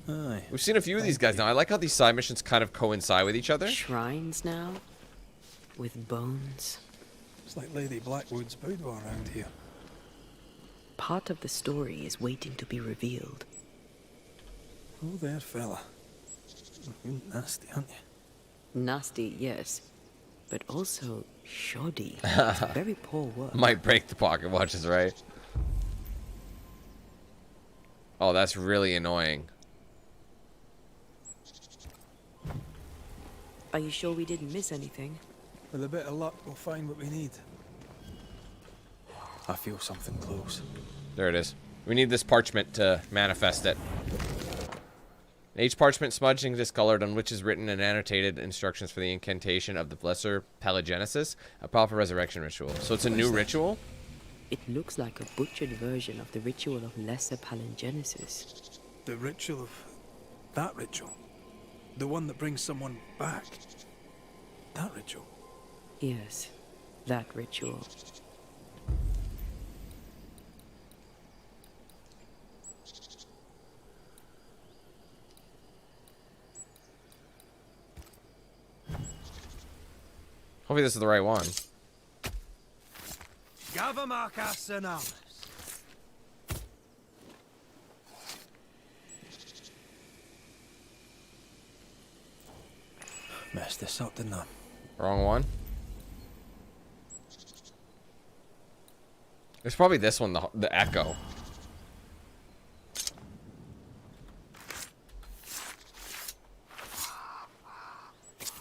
Aye. We've seen a few of these guys now. I like how these side missions kind of coincide with each other. Shrines now? With bones? It's like Lady Blackwood's boudoir around here. Part of the story is waiting to be revealed. Oh, there, fella. You're nasty, aren't you? Nasty, yes. But also shoddy. It's very poor work. Might break the pocket watches, right? Oh, that's really annoying. Are you sure we didn't miss anything? With a bit of luck, we'll find what we need. I feel something close. There it is. We need this parchment to manifest it. Each parchment smudged and discolored on which is written and annotated instructions for the incantation of the Lesser Pelagenesis, a proper resurrection ritual. So it's a new ritual? It looks like a butchered version of the ritual of Lesser Palingenesis. The ritual of... that ritual? The one that brings someone back? That ritual? Yes, that ritual. Hopefully this is the right one. Gavamarcas Anamas. Messed this up, didn't I? Wrong one. It's probably this one, the Echo.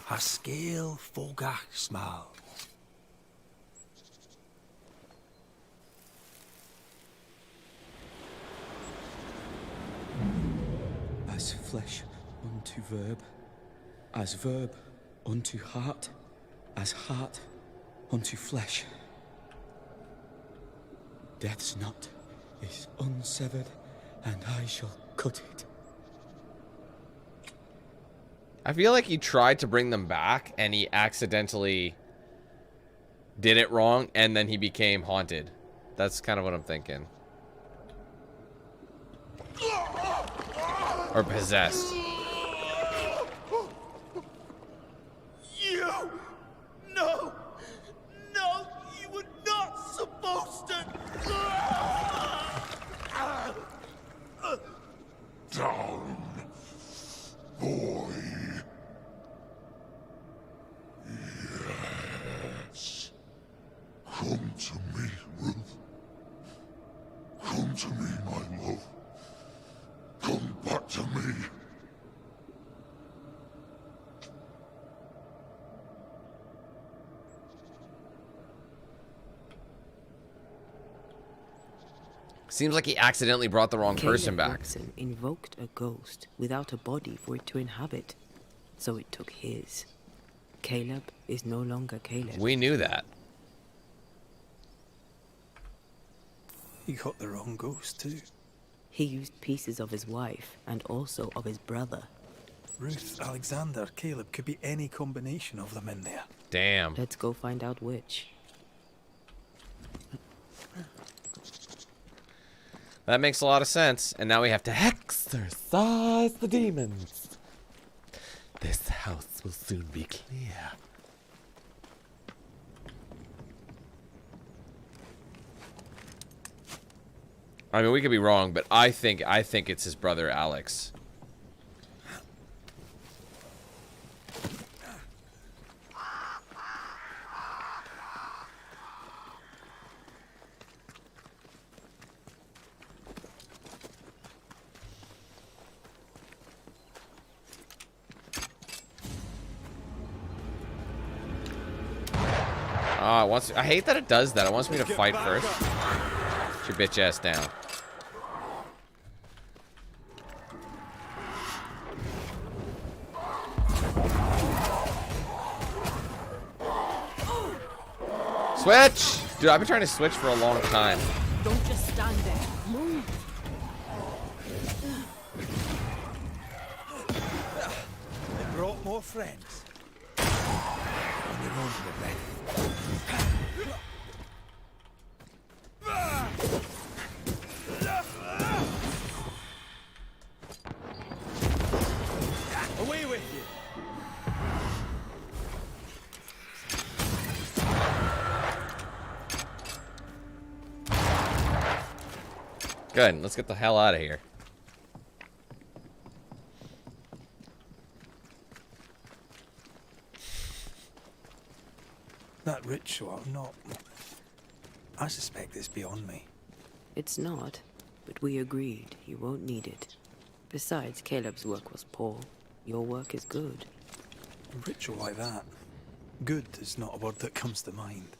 A scale fogach smell. As flesh unto verb, as verb unto heart, as heart unto flesh. Death's knot is unsevered, and I shall cut it. I feel like he tried to bring them back, and he accidentally did it wrong, and then he became haunted. That's kind of what I'm thinking. Or possessed. You! No! No! You were not supposed to! Down, boy. Yes. Come to me, Ruth. Come to me, my love. Come back to me. Seems like he accidentally brought the wrong person back. Jackson invoked a ghost without a body for it to inhabit, so it took his. Caleb is no longer Caleb. We knew that. He got the wrong ghost, too. He used pieces of his wife and also of his brother. Ruth, Alexander, Caleb, could be any combination of them in there. Damn. Let's go find out which. That makes a lot of sense. And now we have to exorcise the demons. This house will soon be clear. I mean, we could be wrong, but I think it's his brother Alex. I hate that it does that. It wants me to fight first. Get your bitch ass down. Switch! Dude, I've been trying to switch for a long time. Don't just stand there. Move. They brought more friends. On your own, Rebecca. Away with you. Good, let's get the hell out of here. That ritual, not... I suspect it's beyond me. It's not, but we agreed you won't need it. Besides, Caleb's work was poor. Your work is good. A ritual like that, good is not a word that comes to mind.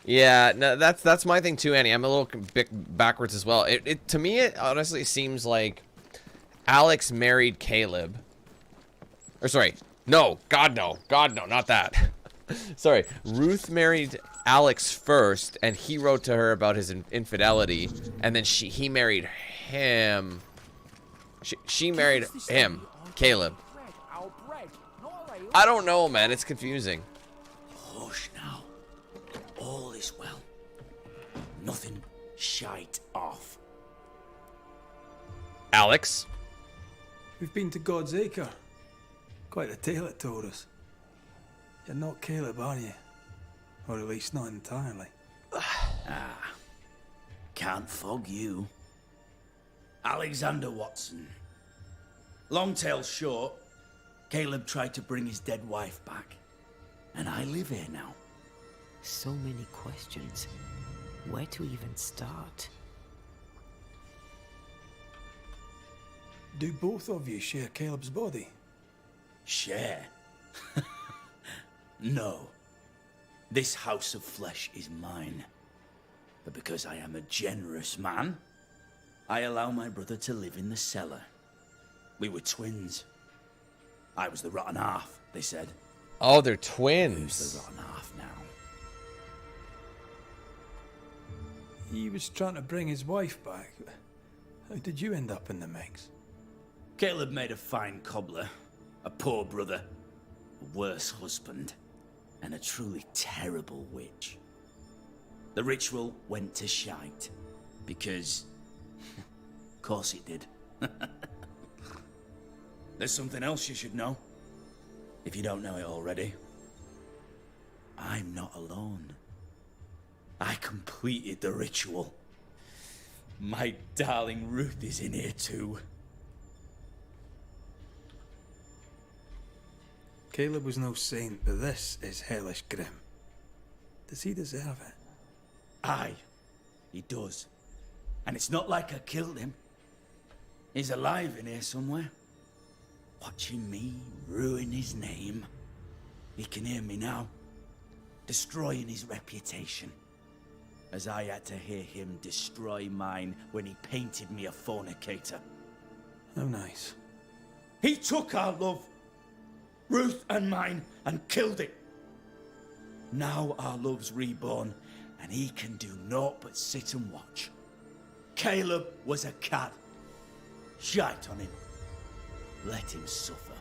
Yeah, no, that's my thing too, Annie. I'm a little bit backwards as well. To me, it honestly seems like Alex married Caleb. Or sorry, no, God no, not that. Sorry, Ruth married Alex first, and he wrote to her about his infidelity, and then he married him. She married him, Caleb. I don't know, man. It's confusing. Hush now. All is well. Nothing shite off. Alex? We've been to God's Acre. Quite a tale it told us. You're not Caleb, are you? Or at least not entirely. Can't fog you. Alexander Watson. Long tale short, Caleb tried to bring his dead wife back. And I live here now. So many questions. Where to even start? Do both of you share Caleb's body? Share? No. This house of flesh is mine. But because I am a generous man, I allow my brother to live in the cellar. We were twins. I was the rotten half, they said. Oh, they're twins. Who's the rotten half now? He was trying to bring his wife back. How did you end up in the mix? Caleb made a fine cobbler, a poor brother, a worse husband, and a truly terrible witch. The ritual went to shite, because... of course it did. There's something else you should know, if you don't know it already. I'm not alone. I completed the ritual. My darling Ruth is in here too. Caleb was no saint, but this is hellish grim. Does he deserve it? Aye, he does. And it's not like I killed him. He's alive in here somewhere. Watching me ruin his name. He can hear me now. Destroying his reputation. As I had to hear him destroy mine when he painted me a fornicator. Oh, nice. He took our love, Ruth and mine, and killed it. Now our love's reborn, and he can do naught but sit and watch. Caleb was a cad. Shite on him. Let him suffer.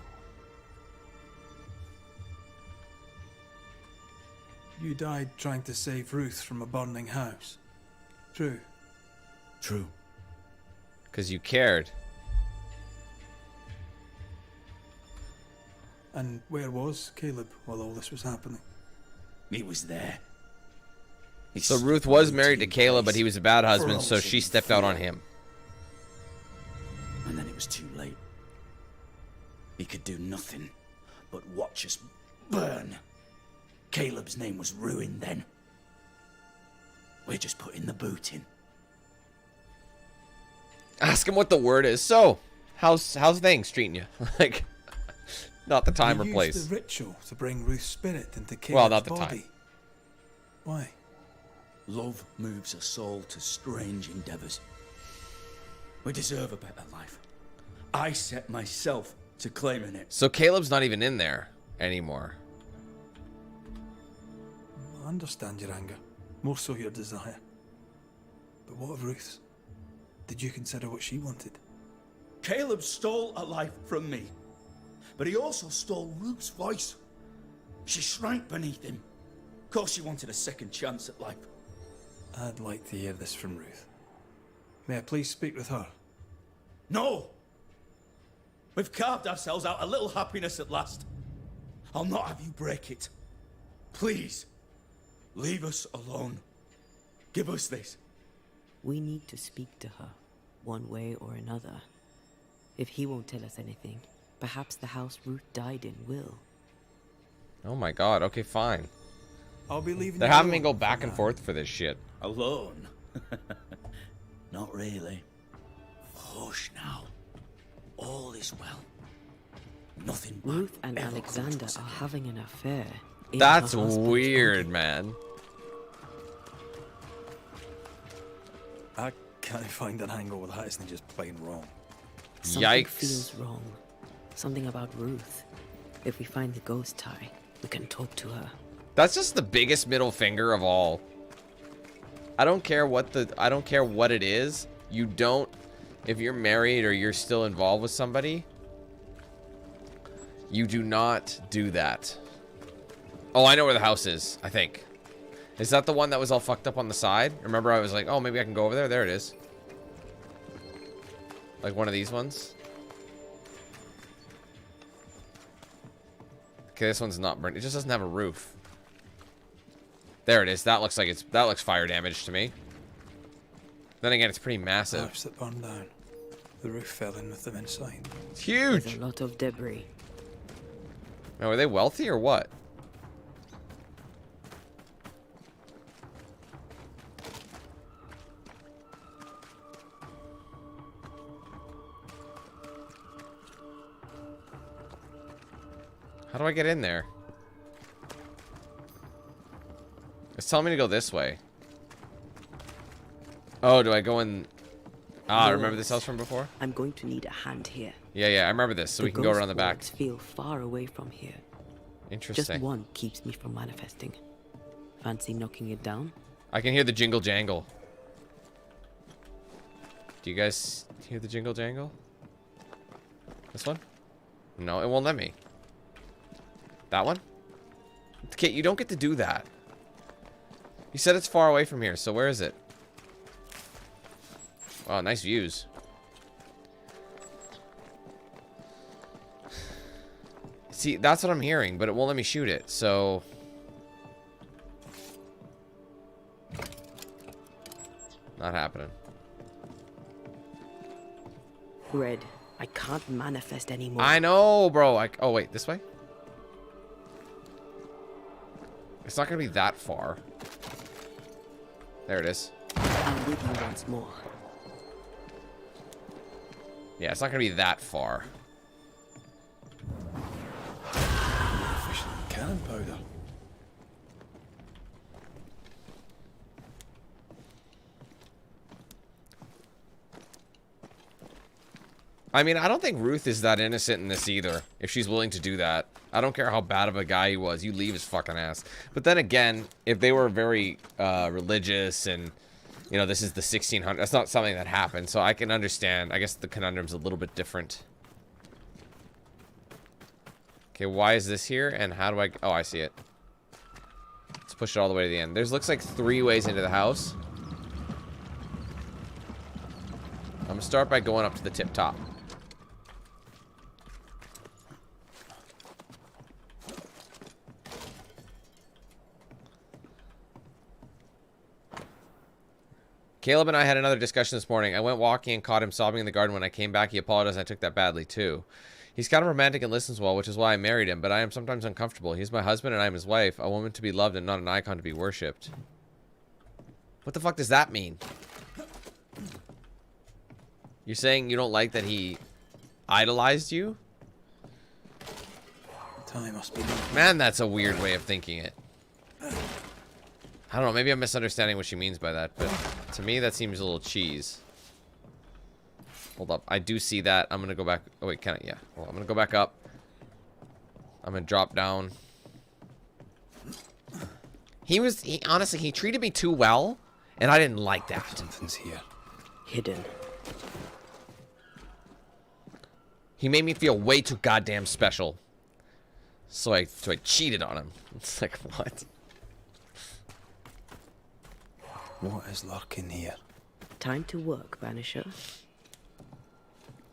You died trying to save Ruth from a burning house. True. True. Because you cared. And where was Caleb while all this was happening? He was there. So Ruth was married to Caleb, but he was a bad husband, so she stepped out on him. And then it was too late. He could do nothing but watch us burn. Caleb's name was ruined then. We're just putting the boot in. Ask him what the word is. So, how's things treating you? Like, Not the time You or used place. the ritual to bring Ruth's spirit into Caleb's Well, not the body. time. Why? Love moves a soul to strange endeavors. We deserve a better life. I set myself to claiming it. So Caleb's not even in there anymore. I understand your anger, more so your desire. But what of Ruth's? Did you consider what she wanted? Caleb stole a life from me, but he also stole Ruth's voice. She shrank beneath him. Of course she wanted a second chance at life. I'd like to hear this from Ruth. May I please speak with her? No! We've carved ourselves out a little happiness at last. I'll not have you break it. Please, leave us alone. Give us this. We need to speak to her, one way or another. If he won't tell us anything, perhaps the house Ruth died in will. Oh my god, okay, fine. I'll be leaving. They're having me go back and forth for this shit. Alone? Not really. Hush now. All is well. Nothing bad Ruth and ever Alexander comes to are us having an affair. in That's her husband's weird, body. man. I can't find an angle where that isn't just plain wrong. Something Yikes. feels wrong. Something about Ruth. If we find the ghost tie, we can talk to her. That's just the biggest middle finger of all. I don't care what it is. You don't, if you're married or you're still involved with somebody, you do not do that. Oh, I know where the house is, I think. Is that the one that was all fucked up on the side? Remember I was like, oh, maybe I can go over there? There it is. Like one of these ones. Okay, this one's not burnt. It just doesn't have a roof. There it is. That looks like that looks fire damage to me. Then again, it's pretty massive. House that burned down. The roof fell in with them inside. It's huge. There's a lot of debris. Now, are they wealthy or what? How do I get in there? It's telling me to go this way. Oh, do I go in? Ah, remember this house from before? I'm going to need a hand here. Yeah, I remember this, so we can go around the back. Ghost wards feel far away from here. Interesting. Just one keeps me from manifesting. Fancy knocking it down? I can hear the jingle jangle. Do you guys hear the jingle jangle? This one? No, it won't let me. That one? Kate, you don't get to do that. You said it's far away from here, so where is it? Oh, nice views. See, that's what I'm hearing, but it won't let me shoot it, so... Not happening. Red, I can't manifest anymore. I know, bro. Oh, wait, this way? It's not gonna be that far. There it is. I'm with you once more. Yeah, it's not gonna be that far. More efficient than cannon powder. I mean, I don't think Ruth is that innocent in this either, if she's willing to do that. I don't care how bad of a guy he was. You leave his fucking ass. But then again, if they were very religious and, you know, this is the 1600s, that's not something that happened. So I can understand. I guess the conundrum's a little bit different. Okay, why is this here? And how do I... Oh, I see it. Let's push it all the way to the end. There's looks like 3 ways into the house. I'm going to start by going up to the tip top. Caleb and I had another discussion this morning. I went walking and caught him sobbing in the garden. When I came back, he apologized. I took that badly, too. He's kind of romantic and listens well, which is why I married him, but I am sometimes uncomfortable. He's my husband and I am his wife, a woman to be loved and not an icon to be worshipped. What the fuck does that mean? You're saying you don't like that he idolized you? Time must be. Man, that's a weird way of thinking it. I don't know, maybe I'm misunderstanding what she means by that, but to me that seems a little cheese. Hold up, I do see that. I'm gonna go back. Oh wait, can I? Yeah. Well, I'm gonna go back up. I'm gonna drop down. Honestly, he treated me too well, and I didn't like that. Something's here. Hidden. He made me feel way too goddamn special. So I cheated on him. It's like, what? What is lurking here? Time to work, Banisher.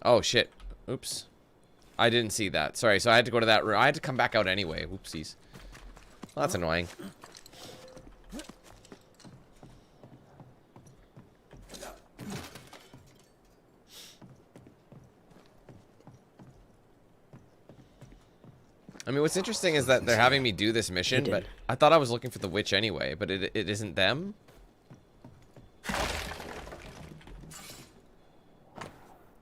Oh, shit. Oops. I didn't see that. Sorry, so I had to go to that room. I had to come back out anyway. Oopsies. Well, that's annoying. I mean, what's interesting is that they're having me do this mission, but I thought I was looking for the witch anyway, but it isn't them.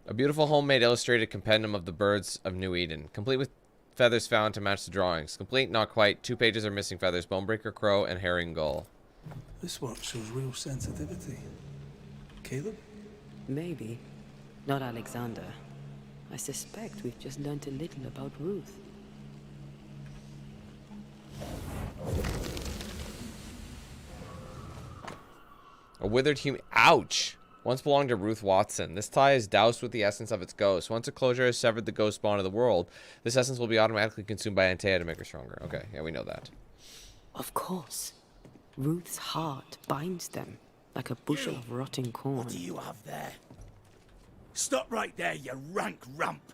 A beautiful homemade illustrated compendium of the birds of New Eden, complete with feathers found to match the drawings. Complete, not quite. 2 pages are missing feathers: bonebreaker, crow, and herring gull. This work shows real sensitivity. Caleb? Maybe. Not Alexander. I suspect we've just learned a little about Ruth. A withered human. Ouch! Once belonged to Ruth Watson. This tie is doused with the essence of its ghost. Once a closure has severed the ghost bond of the world, this essence will be automatically consumed by Antea to make her stronger. Okay, yeah, we know that. Of course. Ruth's heart binds them like a bushel of rotting corn. What do you have there? Stop right there, you rank rump.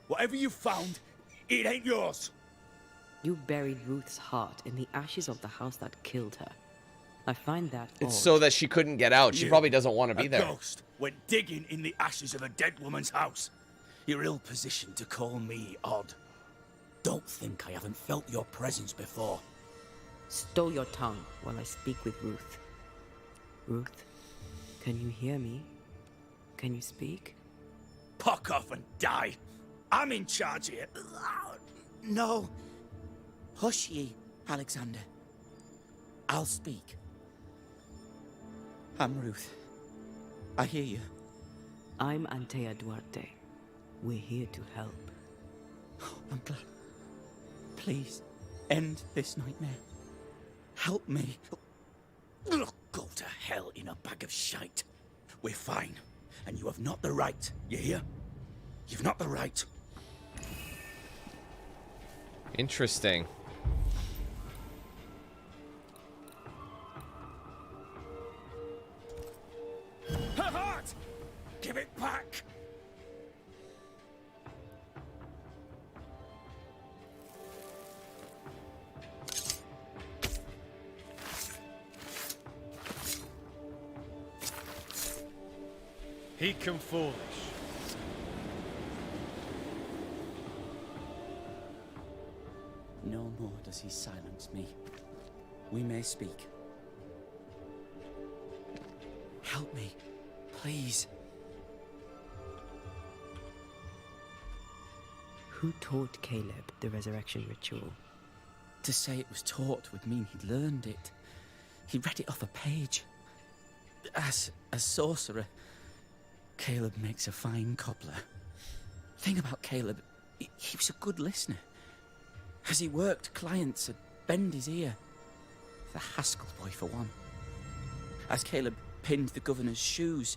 Whatever you found, it ain't yours. You buried Ruth's heart in the ashes of the house that killed her. I find that It's odd. so that she couldn't get out. She probably doesn't want to be there. A ghost went digging in the ashes of a dead woman's house. You're ill-positioned to call me odd. Don't think I haven't felt your presence before. Stow your tongue while I speak with Ruth. Ruth, can you hear me? Can you speak? Puck off and die. I'm in charge here. No. Hush ye, Alexander. I'll speak. I'm Ruth. I hear you. I'm Antea Duarte. We're here to help. I'm glad. Please, end this nightmare. Help me. Go to hell in a bag of shite. We're fine, and you have not the right. You hear? You've not the right. Interesting. Her heart! Give it back! He come foolish. No more does he silence me. We may speak. Help me, please. Who taught Caleb the resurrection ritual? To say it was taught would mean he'd learned it. He read it off a page. As a sorcerer, Caleb makes a fine cobbler. Thing about Caleb, he was a good listener. As he worked, clients would bend his ear. The Haskell boy, for one. As Caleb pinned the governor's shoes,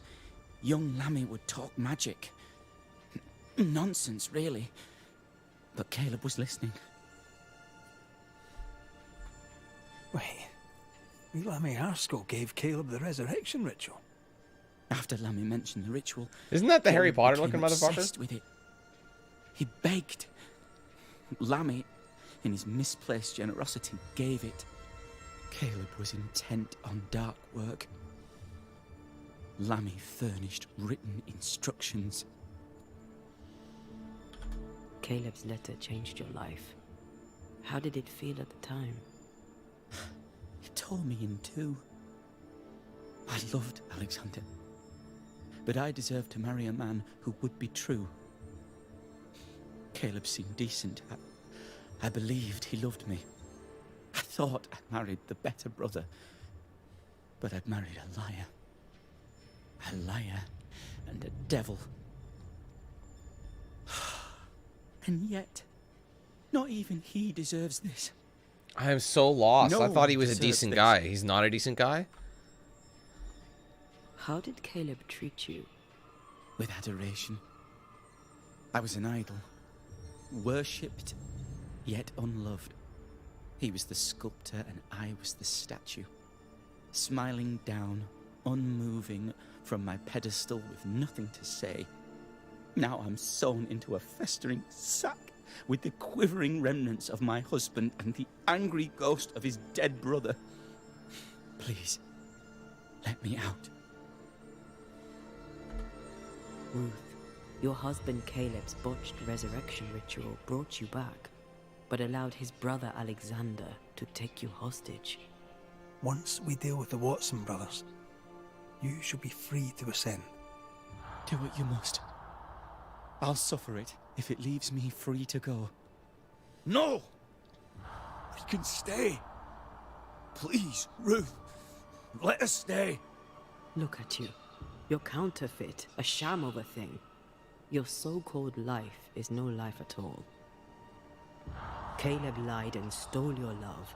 young Lammy would talk magic. Nonsense, really. But Caleb was listening. Wait. Lammy Haskell gave Caleb the resurrection ritual. After Lammy mentioned the ritual... Isn't that the Caleb Harry Potter looking became motherfucker? obsessed with it. He begged. Lammy, in his misplaced generosity, gave it. Caleb was intent on dark work. Lammy furnished written instructions. Caleb's letter changed your life. How did it feel at the time? It tore me in two. I loved Alexander. But I deserved to marry a man who would be true. Caleb seemed decent. I believed he loved me. I thought I married the better brother. But I'd married a liar. A liar and a devil. And yet, not even he deserves this. I am so lost. No I thought he one was a deserves decent this. guy. He's not a decent guy? How did Caleb treat you? With adoration. I was an idol. Worshipped, yet unloved. He was the sculptor and I was the statue. Smiling down, unmoving from my pedestal with nothing to say. Now I'm sewn into a festering sack with the quivering remnants of my husband and the angry ghost of his dead brother. Please, let me out. Ruth, your husband Caleb's botched resurrection ritual brought you back, but allowed his brother Alexander to take you hostage. Once we deal with the Watson brothers, you shall be free to ascend. Do what you must. I'll suffer it if it leaves me free to go. No! We can stay. Please, Ruth, let us stay. Look at you. You're counterfeit, a sham of a thing. Your so-called life is no life at all. Caleb lied and stole your love.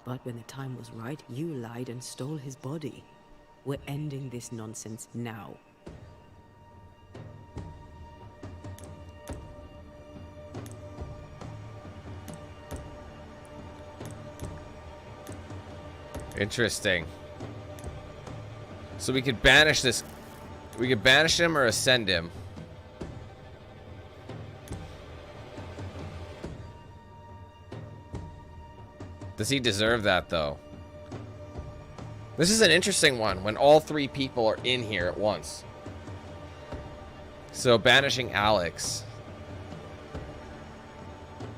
But when the time was right, you lied and stole his body. We're ending this nonsense now. Interesting. So we could banish this. We could banish him or ascend him. Does he deserve that, though? This is an interesting one when all three people are in here at once. So banishing Alex.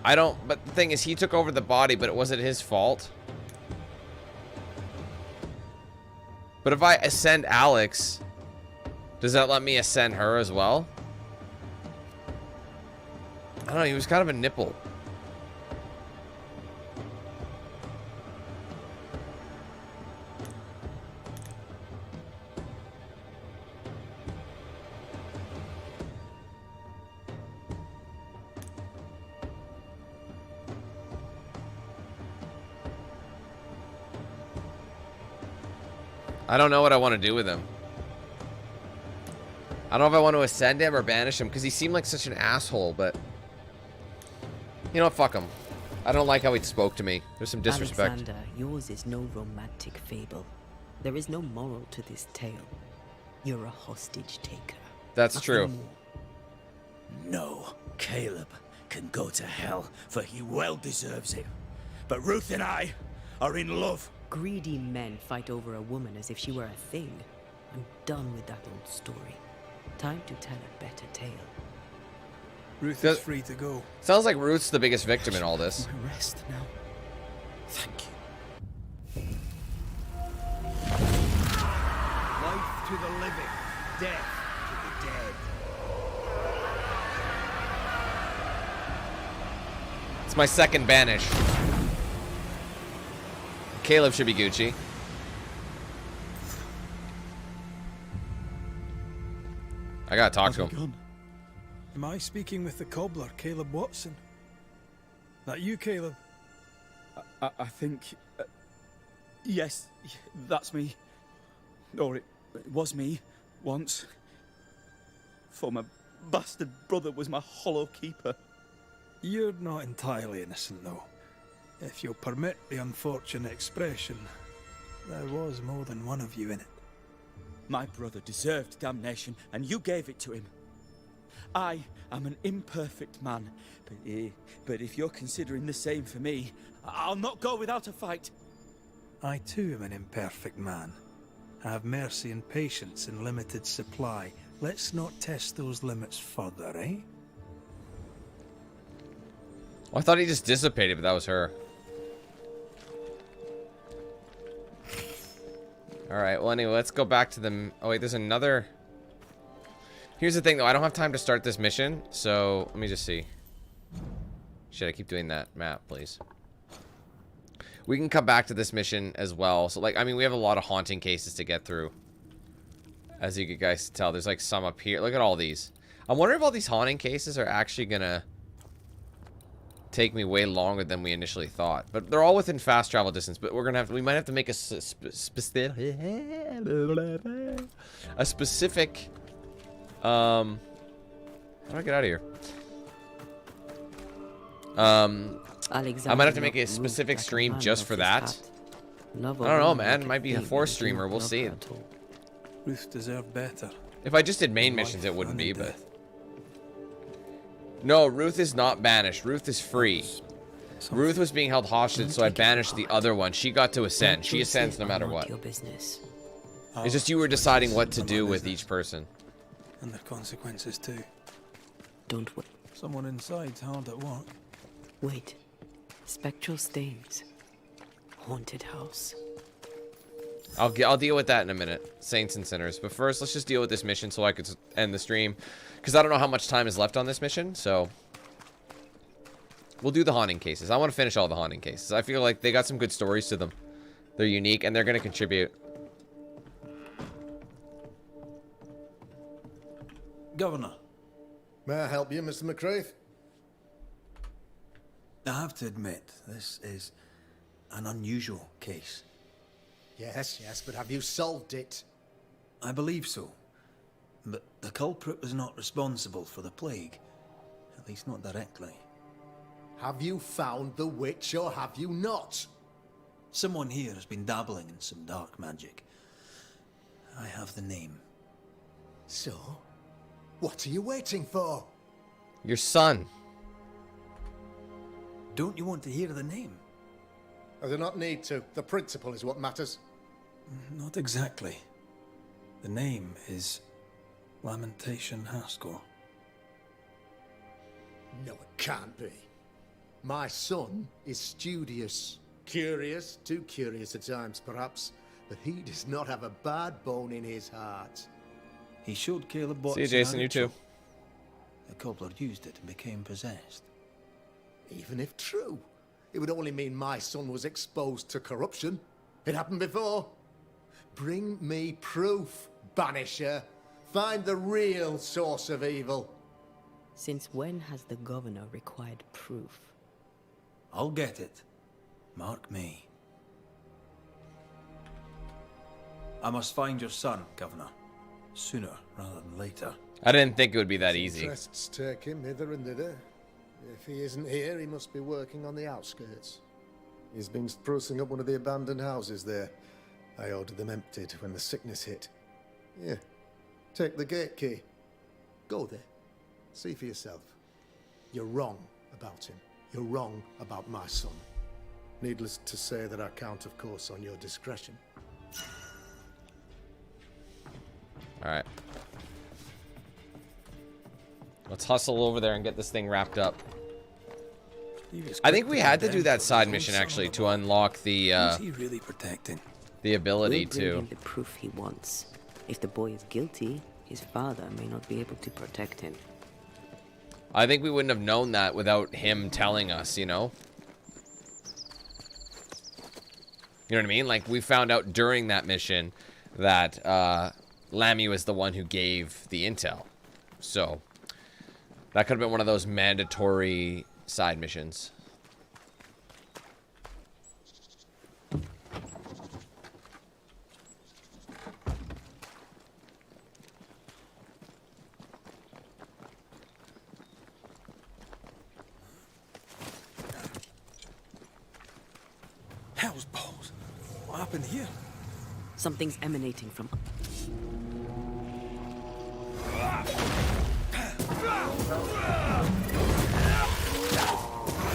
But the thing is, he took over the body, but it wasn't his fault. But if I ascend Alex, does that let me ascend her as well? I don't know, he was kind of a nipple. I don't know what I want to do with him. I don't know if I want to ascend him or banish him, because he seemed like such an asshole, but... You know what, fuck him. I don't like how he spoke to me. There's some disrespect. Alexander, yours is no romantic fable. There is no moral to this tale. You're a hostage taker. That's true. No, Caleb can go to hell, for he well deserves it. But Ruth and I are in love. Greedy men fight over a woman as if she were a thing. I'm done with that old story. Time to tell a better tale. Ruth is free to go. Sounds like Ruth's the biggest victim in all this. My rest now. Thank you. Life to the living, death to the dead. It's my second banish. Caleb should be Gucci. I gotta talk to him. Am I speaking with the cobbler, Caleb Watson? That you, Caleb? I think... yes, that's me. Or it was me, once. For my bastard brother was my hollow keeper. You're not entirely innocent, though. If you'll permit the unfortunate expression, there was more than one of you in it. My brother deserved damnation, and you gave it to him. I am an imperfect man, but if you're considering the same for me, I'll not go without a fight. I too am an imperfect man. I have mercy and patience in limited supply. Let's not test those limits further, eh? Well, I thought he just dissipated, but that was her. Alright, well anyway, let's go back to the... Oh wait, there's another... Here's the thing though, I don't have time to start this mission, so let me just see. Shit, I keep doing that. Map, please. We can come back to this mission as well. So, like, I mean, we have a lot of haunting cases to get through. As you guys tell, there's like some up here. Look at all these. I'm wondering if all these haunting cases are actually gonna take me way longer than we initially thought. But they're all within fast travel distance. But we might have to make a specific. How do I get out of here? I might have to make a specific stream just for that. I don't know, man. It might be a 4th streamer. We'll see. Ruth deserved better. If I just did main missions, it wouldn't be, but... No, Ruth is not banished. Ruth is free. Ruth was being held hostage, so I banished the other one. She got to ascend. She ascends no matter what. It's just you were deciding what to do with each person. And their consequences too. Don't wait. Someone inside's hard at work. Wait. Spectral stains. Haunted house. I'll deal with that in a minute. Saints and sinners. But first, let's just deal with this mission so I could end the stream. Because I don't know how much time is left on this mission, so... We'll do the haunting cases. I want to finish all the haunting cases. I feel like they got some good stories to them. They're unique, and they're going to contribute. Governor. May I help you, Mr. McCraith? I have to admit, this is an unusual case. Yes, yes, but have you solved it? I believe so. But the culprit was not responsible for the plague. At least not directly. Have you found the witch or have you not? Someone here has been dabbling in some dark magic. I have the name. So? What are you waiting for? Your son. Don't you want to hear the name? I do not need to. The principle is what matters. Not exactly. The name is Lamentation Haskell. No, it can't be. My son is studious. Curious, too curious at times, perhaps. But he does not have a bad bone in his heart. He showed Caleb what... See you, Jason, you too. The cobbler used it and became possessed. Even if true, it would only mean my son was exposed to corruption. It happened before. Bring me proof, Banisher. Find the real source of evil. Since when has the governor required proof? I'll get it. Mark me. I must find your son, Governor. Sooner rather than later. I didn't think it would be that easy. Interests take him hither and thither. If he isn't here, he must be working on the outskirts. He's been sprucing up one of the abandoned houses there. I ordered them emptied when the sickness hit. Yeah. Take the gate key. Go there. See for yourself. You're wrong about him. You're wrong about my son. Needless to say that I count, of course, on your discretion. Alright. Let's hustle over there and get this thing wrapped up. I think we had to do that side mission actually to unlock the really protecting? The ability We'll bring to him the proof he wants. If the boy is guilty, his father may not be able to protect him. I think we wouldn't have known that without him telling us, you know? You know what I mean? Like, we found out during that mission that Lammy was the one who gave the intel. So, that could have been one of those mandatory side missions. Hell's balls. What happened here? Something's emanating from...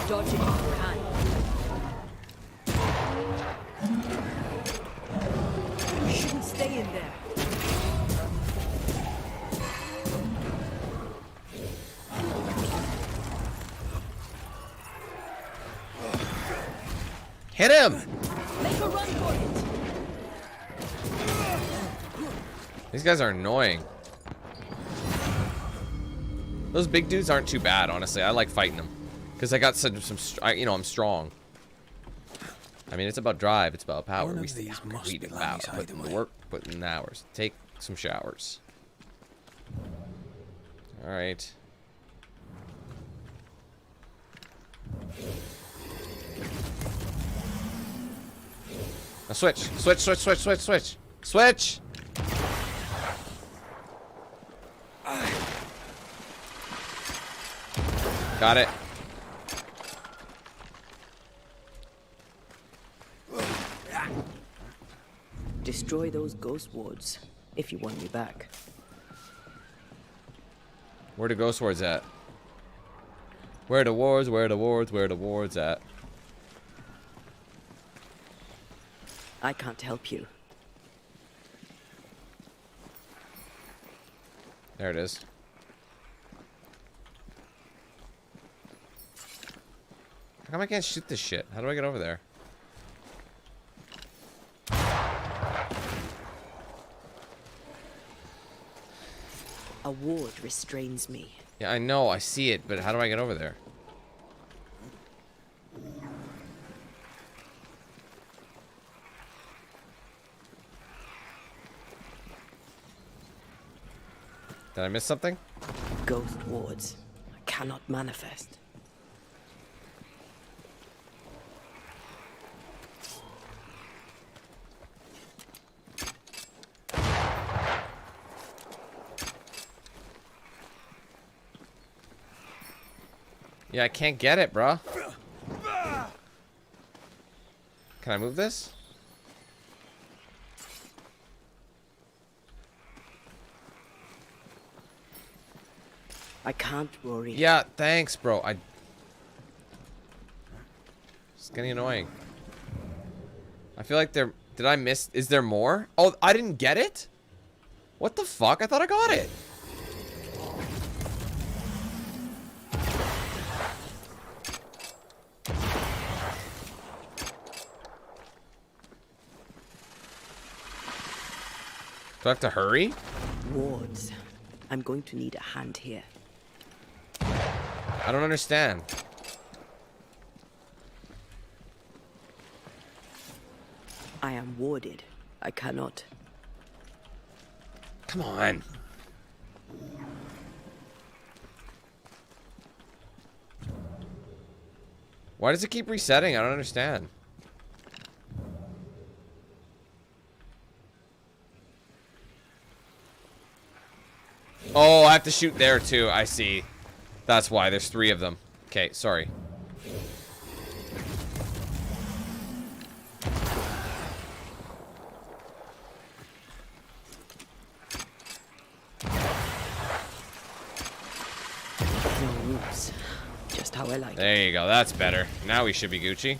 Dodge it if you can. You shouldn't stay in there. Hit him! Make a run for it. These guys are annoying. Those big dudes aren't too bad, honestly. I like fighting them. Because Because I got some you know, I'm strong. I mean, it's about drive. It's about power. One We of these must we be power. Lanny's Put in the hideaway. work. Put in the hours. Take some showers. All right. Now switch. Switch. Switch. Switch. Switch. Switch. Switch. Got it. Destroy those ghost wards if you want me back. Where the ghost wards at? Where the wards? Where the wards? Where the wards at? I can't help you. There it is. How come I can't shoot this shit? How do I get over there? A ward restrains me. Yeah, I know. I see it, but how do I get over there? Did I miss something? Ghost wards. I cannot manifest. Yeah, I can't get it, bruh. Can I move this? I can't, Rory. Yeah, thanks, bro. It's getting annoying. I feel like there... Did I miss... Is there more? Oh, I didn't get it? What the fuck? I thought I got it. Do I have to hurry? Wards. I'm going to need a hand here. I don't understand. I am warded. I cannot. Come on. Why does it keep resetting? I don't understand. Oh, I have to shoot there too. I see. That's why. There's 3 of them. Okay, sorry. No roots. Just how I like it. There you go. That's better. Now we should be Gucci.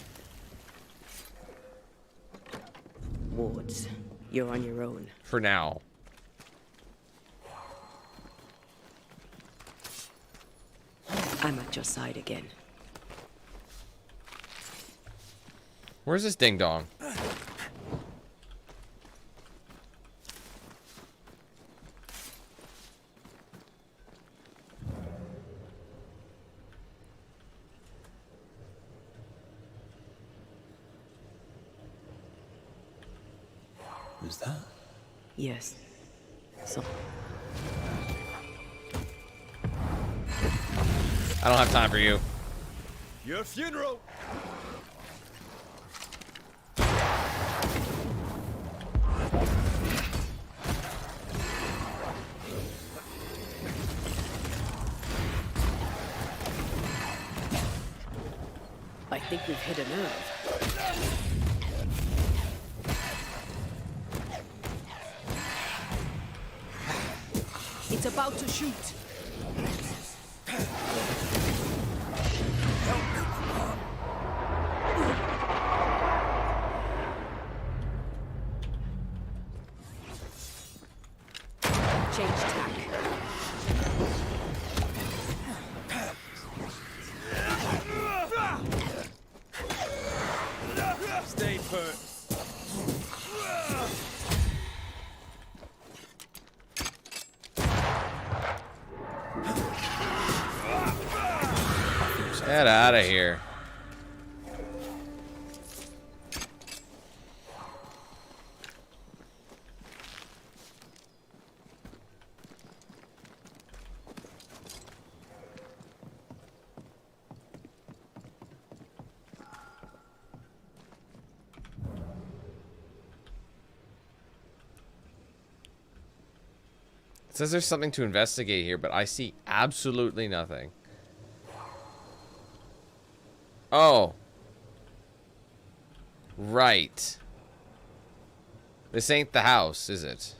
Wards. You're on your own. For now. I'm at your side again. Where's this ding dong? Who's that? Yes. So. I don't have time for you. Your funeral. I think we've hit a nerve. It's about to shoot. Change tack. Stay put. Get out of here. It says there's something to investigate here, but I see absolutely nothing. Oh. Right. This ain't the house, is it?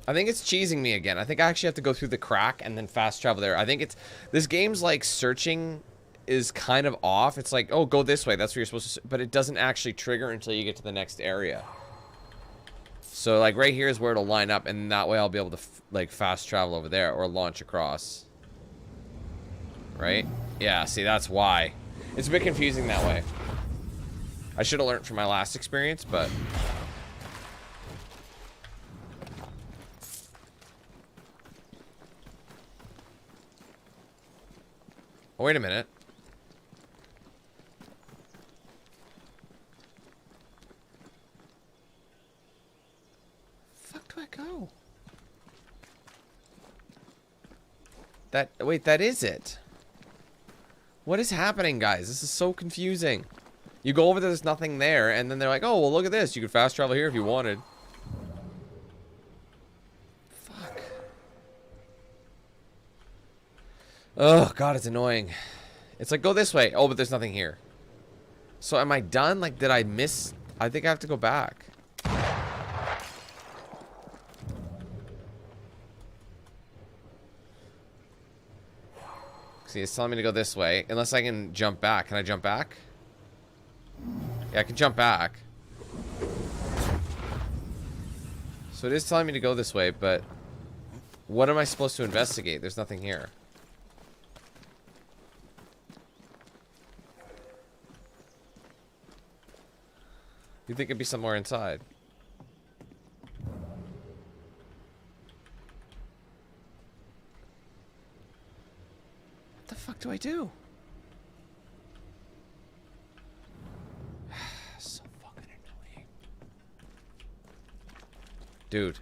I think it's cheesing me again. I think I actually have to go through the crack and then fast travel there. I think it's... This game's like searching is kind of off. It's like, oh, go this way. That's where you're supposed to... But it doesn't actually trigger until you get to the next area. So, like, right here is where it'll line up. And that way I'll be able to, like, fast travel over there or launch across. Right? Yeah, see, that's why. It's a bit confusing that way. I should have learned from my last experience, but... Oh, wait a minute. Fuck do I go? Wait, that is it. What is happening, guys? This is so confusing. You go over there, there's nothing there, and then they're like, oh, well, look at this. You could fast travel here if you wanted. Fuck. Oh, God, it's annoying. It's like, go this way. Oh, but there's nothing here. So am I done? Like, did I miss? I think I have to go back. See, it's telling me to go this way. Unless I can jump back. Can I jump back? Yeah, I can jump back. So it is telling me to go this way, but... What am I supposed to investigate? There's nothing here. You'd think it'd be somewhere inside. What the fuck do I do? So fucking annoying. Dude.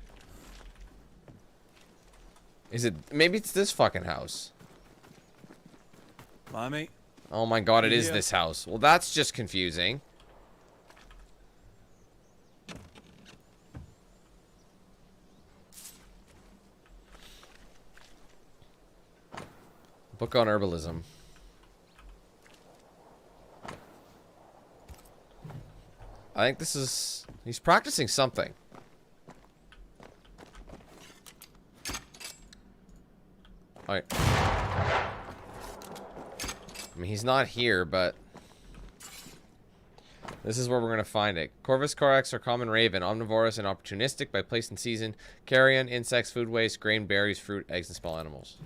Is it... Maybe it's this fucking house. Mommy? Oh my god, it is Yeah. this house. Well, that's just confusing. Book on herbalism. I think this is... He's practicing something. Alright. I mean, he's not here, but... This is where we're going to find it. Corvus corax or common raven, omnivorous and opportunistic by place and season. Carrion, insects, food waste, grain, berries, fruit, eggs, and small animals.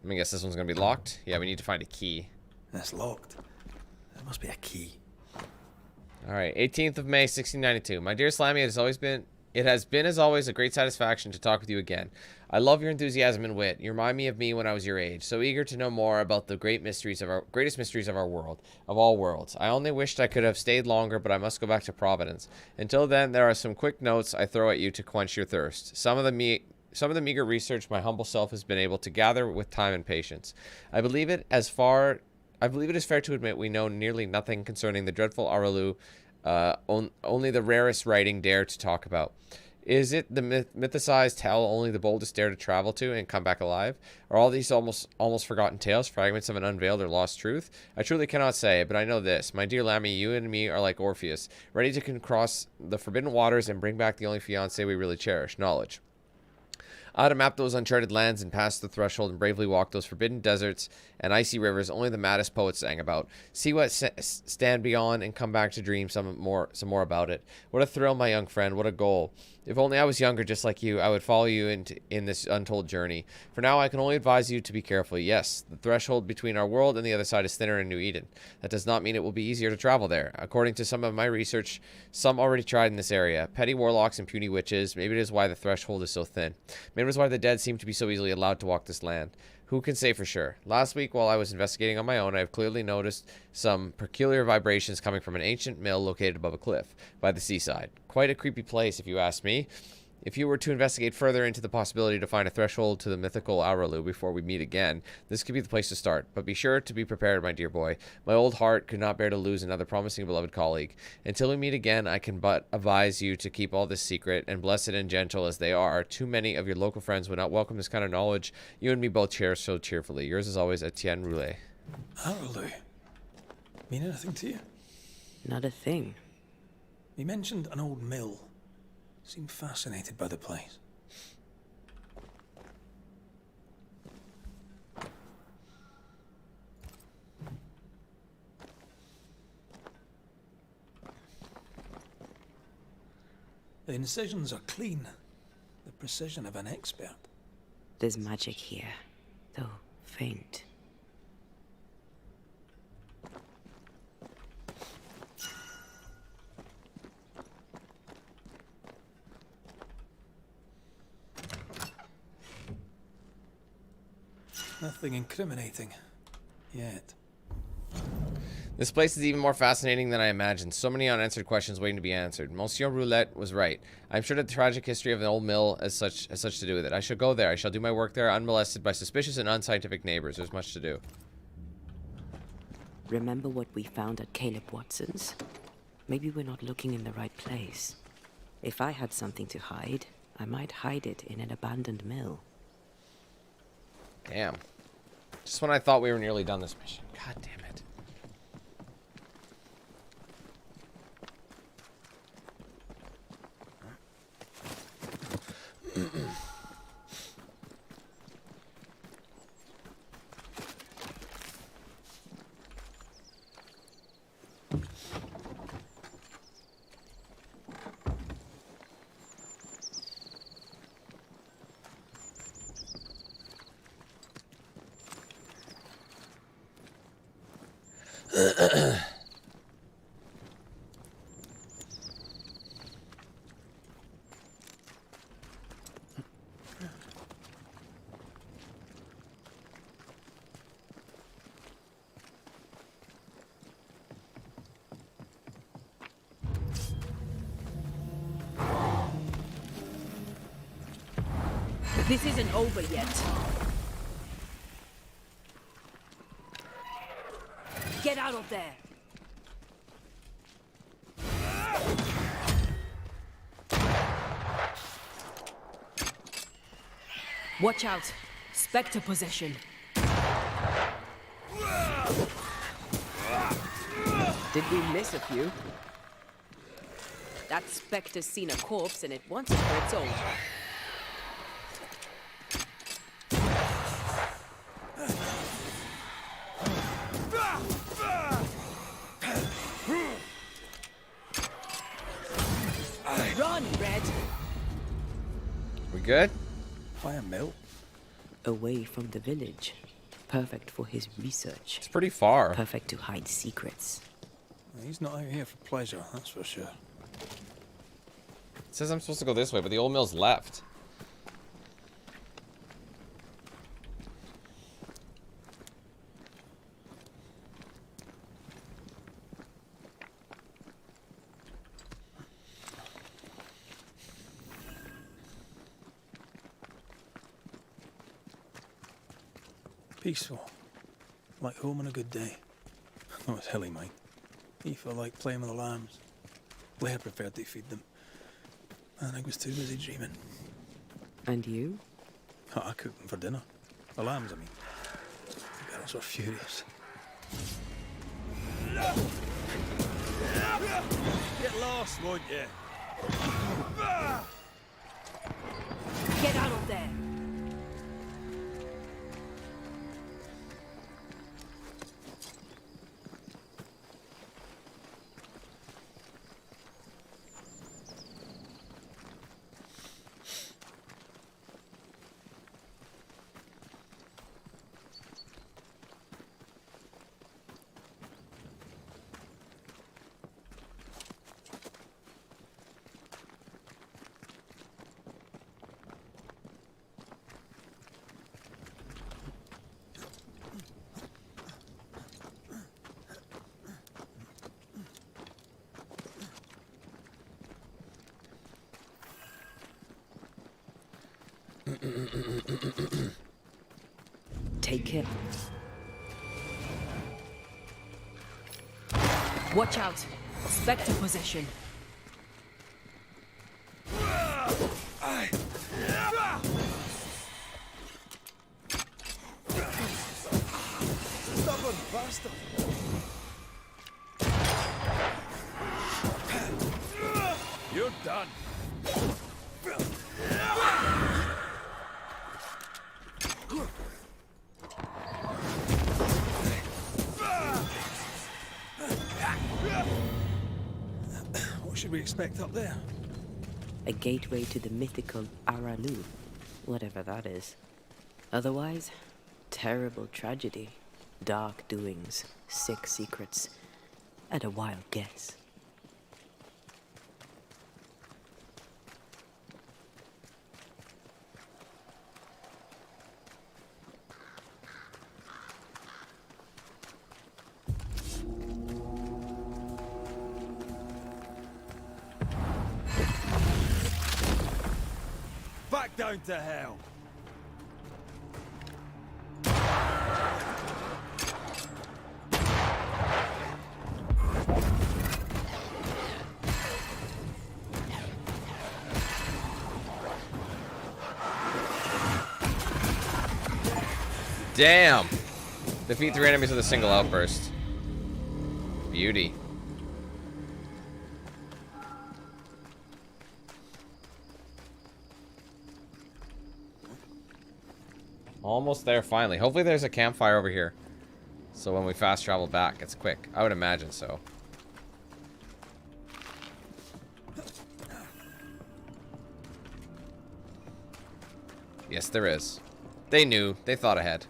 Let me guess this one's going to be locked. Yeah, we need to find a key. That's locked. There must be a key. Alright, 18th of May, 1692. My dear Slammy, it has been as always a great satisfaction to talk with you again. I love your enthusiasm and wit. You remind me of me when I was your age, so eager to know more about the greatest mysteries of our world, of all worlds. I only wished I could have stayed longer, but I must go back to Providence. Until then, there are some quick notes I throw at you to quench your thirst. Some of the meager research my humble self has been able to gather with time and patience. I believe it is fair to admit we know nearly nothing concerning the dreadful Araloo, only the rarest writing dare to talk about. Is it the mythicized hell only the boldest dare to travel to and come back alive? Are all these almost forgotten tales, fragments of an unveiled or lost truth? I truly cannot say, but I know this. My dear Lammy, you and me are like Orpheus, ready to cross the forbidden waters and bring back the only fiancé we really cherish, knowledge. I to map those uncharted lands and pass the threshold and bravely walk those forbidden deserts and icy rivers only the maddest poets sang about. See what stand beyond and come back to dream some more about it. What a thrill, my young friend. What a goal. If only I was younger just like you, I would follow you in this untold journey. For now, I can only advise you to be careful. Yes, the threshold between our world and the other side is thinner in New Eden. That does not mean it will be easier to travel there. According to some of my research, some already tried in this area. Petty warlocks and puny witches. Maybe it is why the threshold is so thin. Maybe it is why the dead seem to be so easily allowed to walk this land. Who can say for sure? Last week, while I was investigating on my own, I have clearly noticed some peculiar vibrations coming from an ancient mill located above a cliff by the seaside. Quite a creepy place, if you ask me. If you were to investigate further into the possibility to find a threshold to the mythical Auralu before we meet again, this could be the place to start. But be sure to be prepared, my dear boy. My old heart could not bear to lose another promising beloved colleague. Until we meet again, I can but advise you to keep all this secret, and blessed and gentle as they are, too many of your local friends would not welcome this kind of knowledge you and me both cherish so cheerfully. Yours as always, Etienne Roulet. Auralu? Mean anything to you? Not a thing. He mentioned an old mill. Seemed fascinated by the place. The incisions are clean. The precision of an expert. There's magic here, though faint. Nothing incriminating. Yet. This place is even more fascinating than I imagined. So many unanswered questions waiting to be answered. Monsieur Roulette was right. I'm sure that the tragic history of the old mill has such to do with it. I shall go there. I shall do my work there unmolested by suspicious and unscientific neighbors. There's much to do. Remember what we found at Caleb Watson's? Maybe we're not looking in the right place. If I had something to hide, I might hide it in an abandoned mill. Damn. Just when I thought we were nearly done this mission. God damn it. This isn't over yet. Get out of there! Watch out! Spectre possession. Did we miss a few? That spectre's seen a corpse and it wants it for its own. Run, Red! We good? By a mill? Away from the village. Perfect for his research. It's pretty far. Perfect to hide secrets. He's not out here for pleasure, that's for sure. It says I'm supposed to go this way, but the old mill's left. Peaceful. Like home on a good day. No, it's hilly, mate. He felt like playing with the lambs. Blair preferred to feed them. And I was too busy dreaming. And you? Oh, I cooked them for dinner. The lambs, I mean. The girls were furious. Get lost, won't you? Get out of there! Take him. Watch out! Spectre possession. Stubborn bastard! You're done. What should we expect up there? A gateway to the mythical Aralu, whatever that is. Otherwise, terrible tragedy, dark doings, sick secrets, and a wild guess. Back down to hell. Damn! Defeat 3 enemies with a single outburst. Beauty. Almost there, finally. Hopefully there's a campfire over here. So when we fast travel back, it's quick. I would imagine so. Yes, there is. They knew. They thought ahead.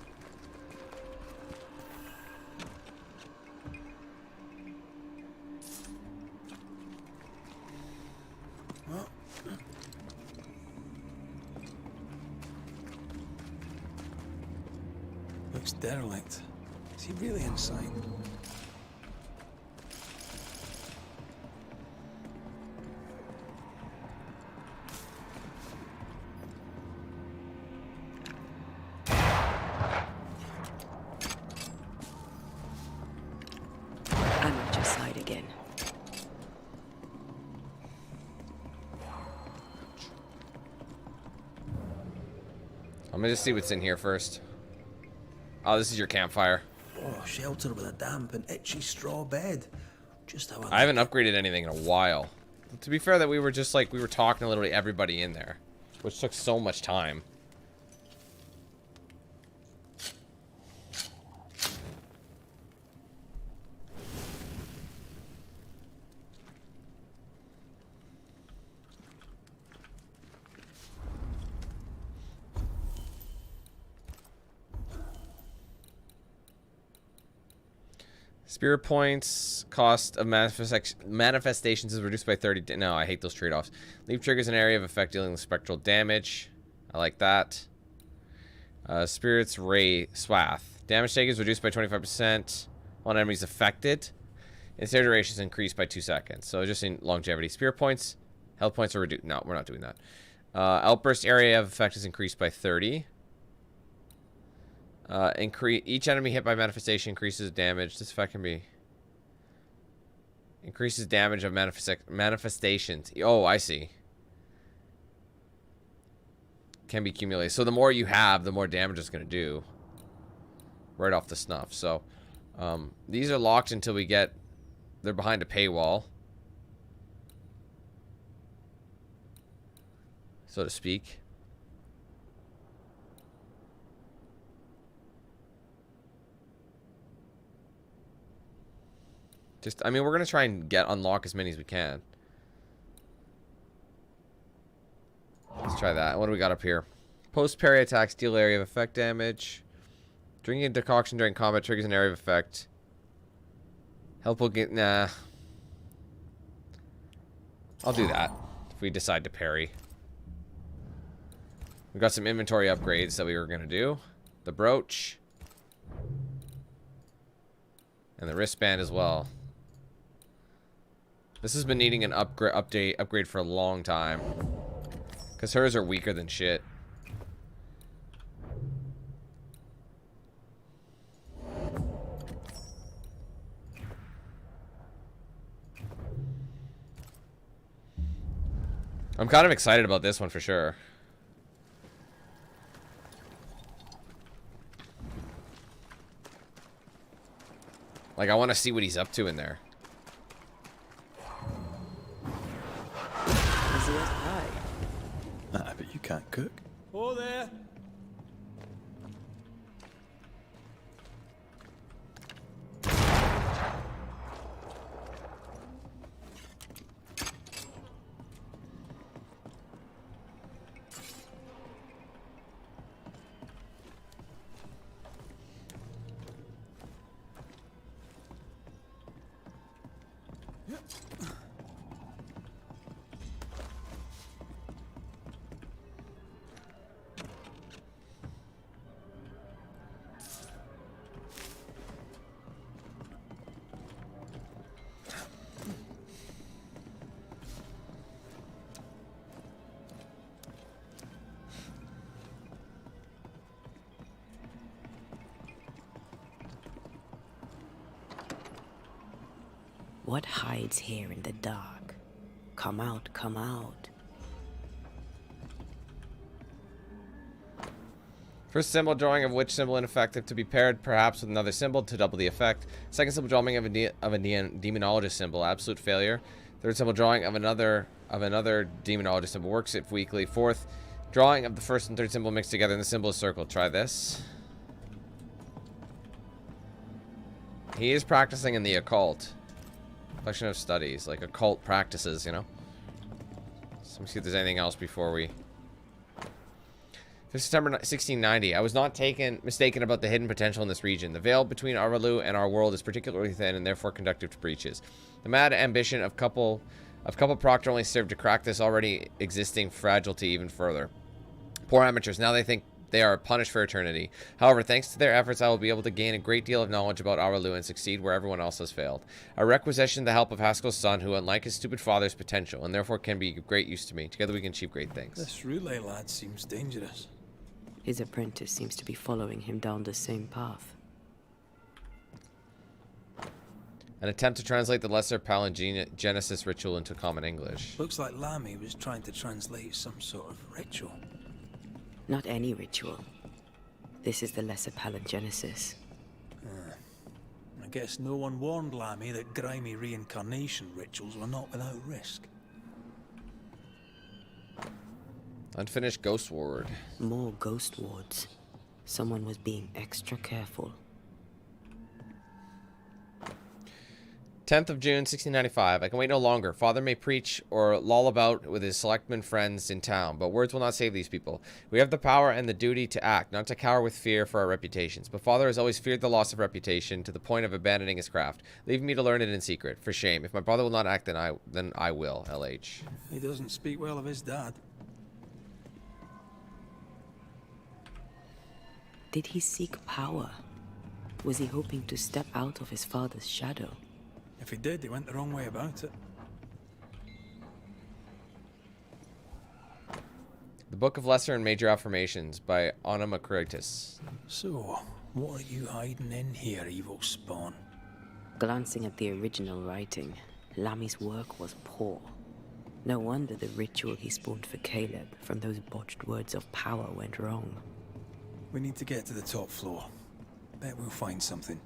Looks derelict. Is he really inside? I'm at your side again. I'm gonna just see what's in here first. Oh, this is your campfire. Oh, shelter with a damp and itchy straw bed. Just how I haven't upgraded anything in a while. To be fair, that we were just like, we were talking to literally everybody in there, which took so much time. Spirit points, cost of manifestations is reduced by 30. No, I hate those trade-offs. Leap triggers an area of effect dealing with spectral damage. I like that. Spirit's Ray Swath. Damage taken is reduced by 25% on enemies affected. Its duration is increased by 2 seconds. So just in longevity. Spirit points, health points are reduced. No, we're not doing that. Outburst area of effect is increased by 30. Each enemy hit by manifestation increases damage. This effect can be increases damage of manifestations. Oh, I see. Can be accumulated. So the more you have, the more damage it's going to do. Right off the snuff. So these are locked until we get. They're behind a paywall, so to speak. I mean, we're going to try and unlock as many as we can. Let's try that. What do we got up here? Post parry attacks deal area of effect damage. Drinking a decoction during combat triggers an area of effect. Help will get... Nah. I'll do that if we decide to parry. We've got some inventory upgrades that we were going to do. The brooch. And the wristband as well. This has been needing an upgrade for a long time. Because hers are weaker than shit. I'm kind of excited about this one for sure. Like, I want to see what he's up to in there. Nah, but you can't cook. Oh, there. What hides here in the dark? Come out, come out. First symbol drawing of which symbol ineffective to be paired perhaps with another symbol to double the effect. Second symbol drawing of a demonologist symbol, absolute failure. Third symbol drawing of another demonologist symbol, works if weakly. Fourth, drawing of the first and third symbol mixed together in the symbol is circle. Try this. He is practicing in the occult. Collection of studies, like occult practices, you know. So let me see if there's anything else before we... 5th September 1690. I was not mistaken about the hidden potential in this region. The veil between Aralu and our world is particularly thin and therefore conducive to breaches. The mad ambition of couple Proctor only served to crack this already existing fragility even further. Poor amateurs. Now they think they are punished for eternity. However, thanks to their efforts, I will be able to gain a great deal of knowledge about Aralu and succeed where everyone else has failed. I requisition the help of Haskell's son, who, unlike his stupid father's potential, and therefore can be of great use to me. Together we can achieve great things. This relay lad seems dangerous. His apprentice seems to be following him down the same path. An attempt to translate the Lesser Palingenesis ritual into common English. Looks like Lammy was trying to translate some sort of ritual. Not any ritual. This is the Lesser Palingenesis. I guess no one warned Lammy that grimy reincarnation rituals were not without risk. Unfinished Ghost Ward. More ghost wards. Someone was being extra careful. 10th of June, 1695. I can wait no longer. Father may preach or loll about with his selectmen friends in town, but words will not save these people. We have the power and the duty to act, not to cower with fear for our reputations. But Father has always feared the loss of reputation to the point of abandoning his craft, leaving me to learn it in secret. For shame. If my brother will not act, then I will. LH. He doesn't speak well of his dad. Did he seek power? Was he hoping to step out of his father's shadow? If he did, he went the wrong way about it. The Book of Lesser and Major Affirmations by Onomacritus. So, what are you hiding in here, evil spawn? Glancing at the original writing, Lammy's work was poor. No wonder the ritual he spawned for Caleb from those botched words of power went wrong. We need to get to the top floor. Bet we'll find something.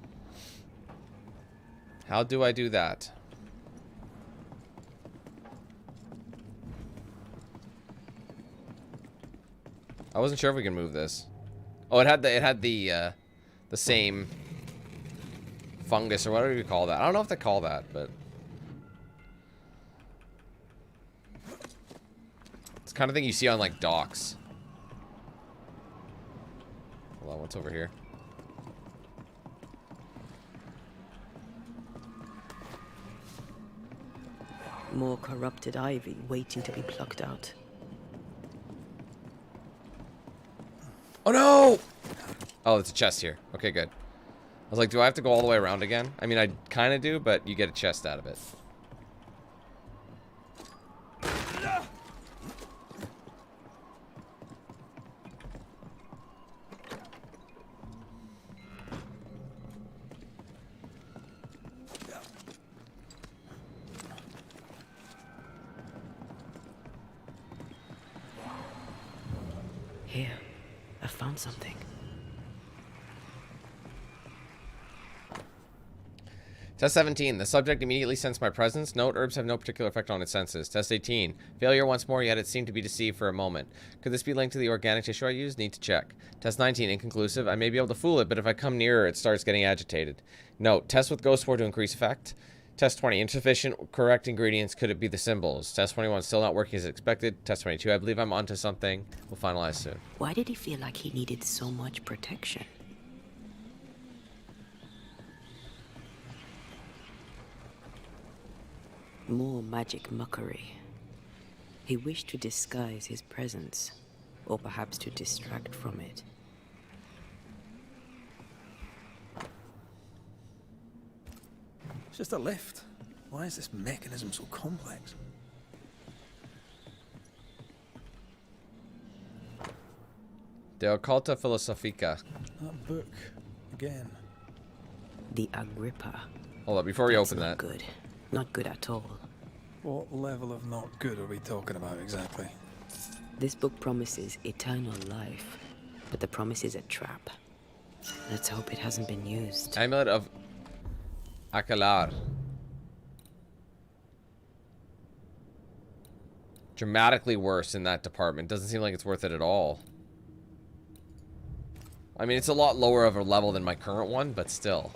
How do I do that? I wasn't sure if we can move this. Oh, it had the same fungus or whatever you call that. I don't know if they call that, but it's the kind of thing you see on like docks. Hold on, what's over here? More corrupted ivy waiting to be plucked out. Oh no! Oh, it's a chest here. Okay, good. I was like, do I have to go all the way around again? I mean, I kind of do, but you get a chest out of it. Here, I found something. Test 17. The subject immediately sensed my presence. Note, herbs have no particular effect on its senses. Test 18. Failure once more, yet it seemed to be deceived for a moment. Could this be linked to the organic tissue I used? Need to check. Test 19. Inconclusive. I may be able to fool it, but if I come nearer, it starts getting agitated. Note, test with ghost spore to increase effect. Test 20. Insufficient correct ingredients. Could it be the symbols? Test 21. Still not working as expected. Test 22. I believe I'm onto something. We'll finalize soon. Why did he feel like he needed so much protection? More magic mockery. He wished to disguise his presence, or perhaps to distract from it. It's just a lift. Why is this mechanism so complex? De Occulta Philosophica. That book. Again. The Agrippa. Hold up, before we open not that. Good. Not good at all. What level of not good are we talking about exactly? This book promises eternal life, but the promise is a trap. Let's hope it hasn't been used. Amulet of Akalar. Dramatically worse in that department. Doesn't seem like it's worth it at all. I mean, it's a lot lower of a level than my current one, but still.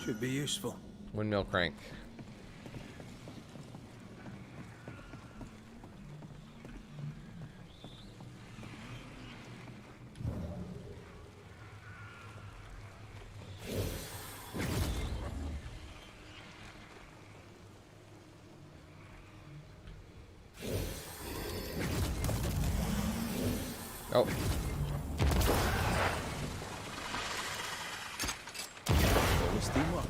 Should be useful. Windmill crank. Oh. Teamwork.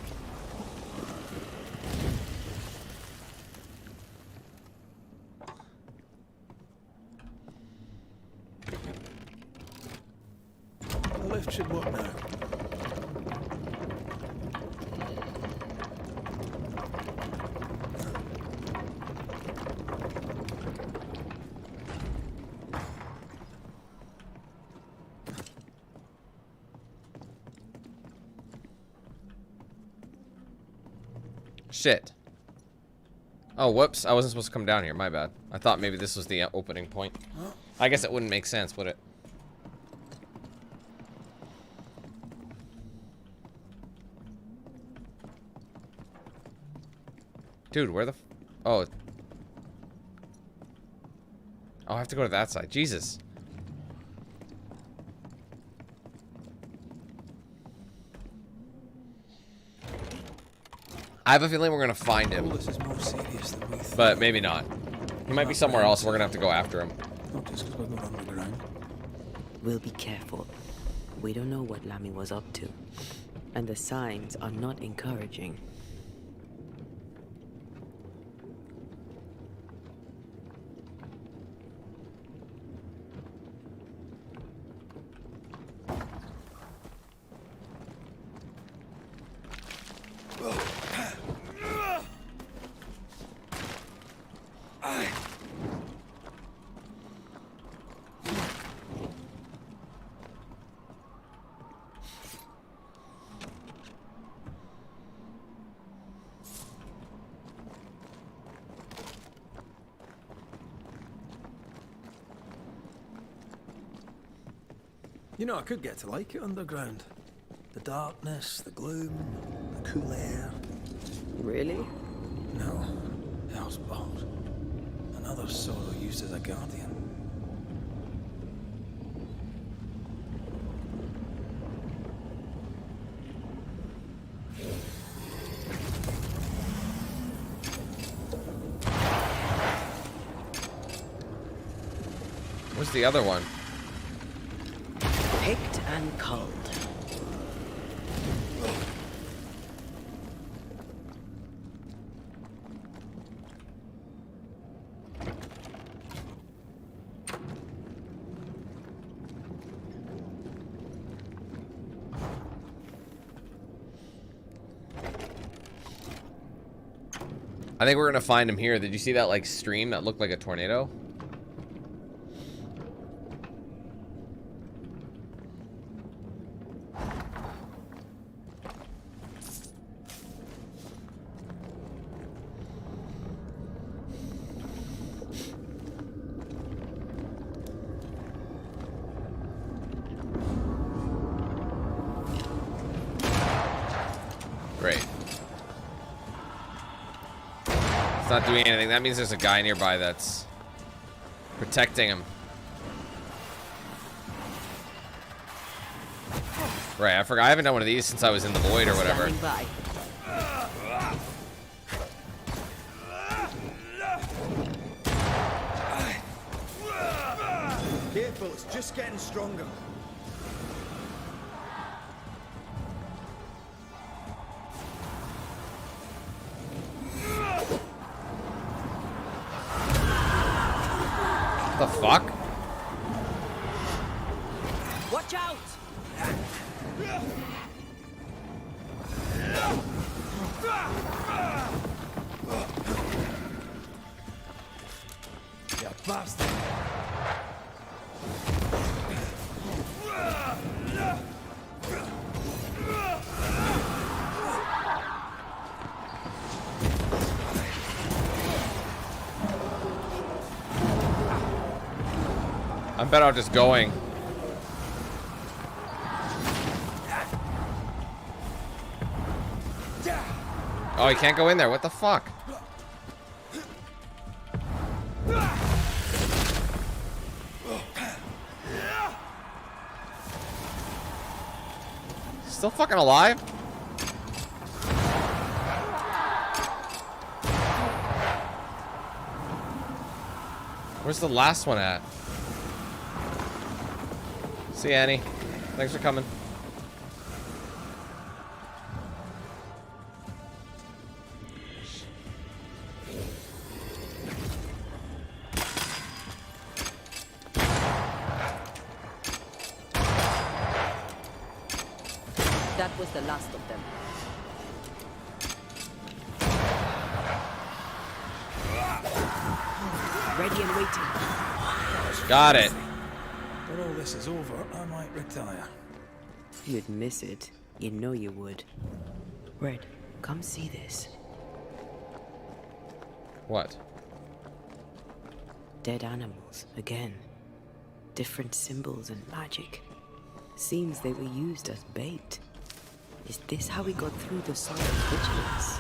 The lift should work now. Shit. Oh, whoops. I wasn't supposed to come down here. My bad. I thought maybe this was the opening point. I guess it wouldn't make sense, would it? Dude, where the... Oh. Oh, I have to go to that side. Jesus. I have a feeling we're gonna find him. This is more serious than we thought. But maybe not. He might be somewhere else. We're gonna have to go after him. Not just because we're going underground. We'll be careful. We don't know what Lammy was up to. And the signs are not encouraging. You know, I could get to like it underground. The darkness, the gloom, the cool air. Really? No. Hell's bold. Another sorrow used as a guardian. Where's the other one? Picked and culled. I think we're gonna find him here. Did you see that like stream that looked like a tornado? Great. It's not doing anything. That means there's a guy nearby that's protecting him. Right, I forgot. I haven't done one of these since I was in the void or whatever. Careful, it's just getting stronger. What the fuck? Watch out! You bastard! I'm better off just going. Oh, he can't go in there. What the fuck? Still fucking alive? Where's the last one at? See Annie. Thanks for coming. That was the last of them. Ready and waiting. Got it. When all this is over, I might retire. You'd miss it. You know you would. Red, come see this. What? Dead animals, again. Different symbols and magic. Seems they were used as bait. Is this how we got through the Song of Vigilance?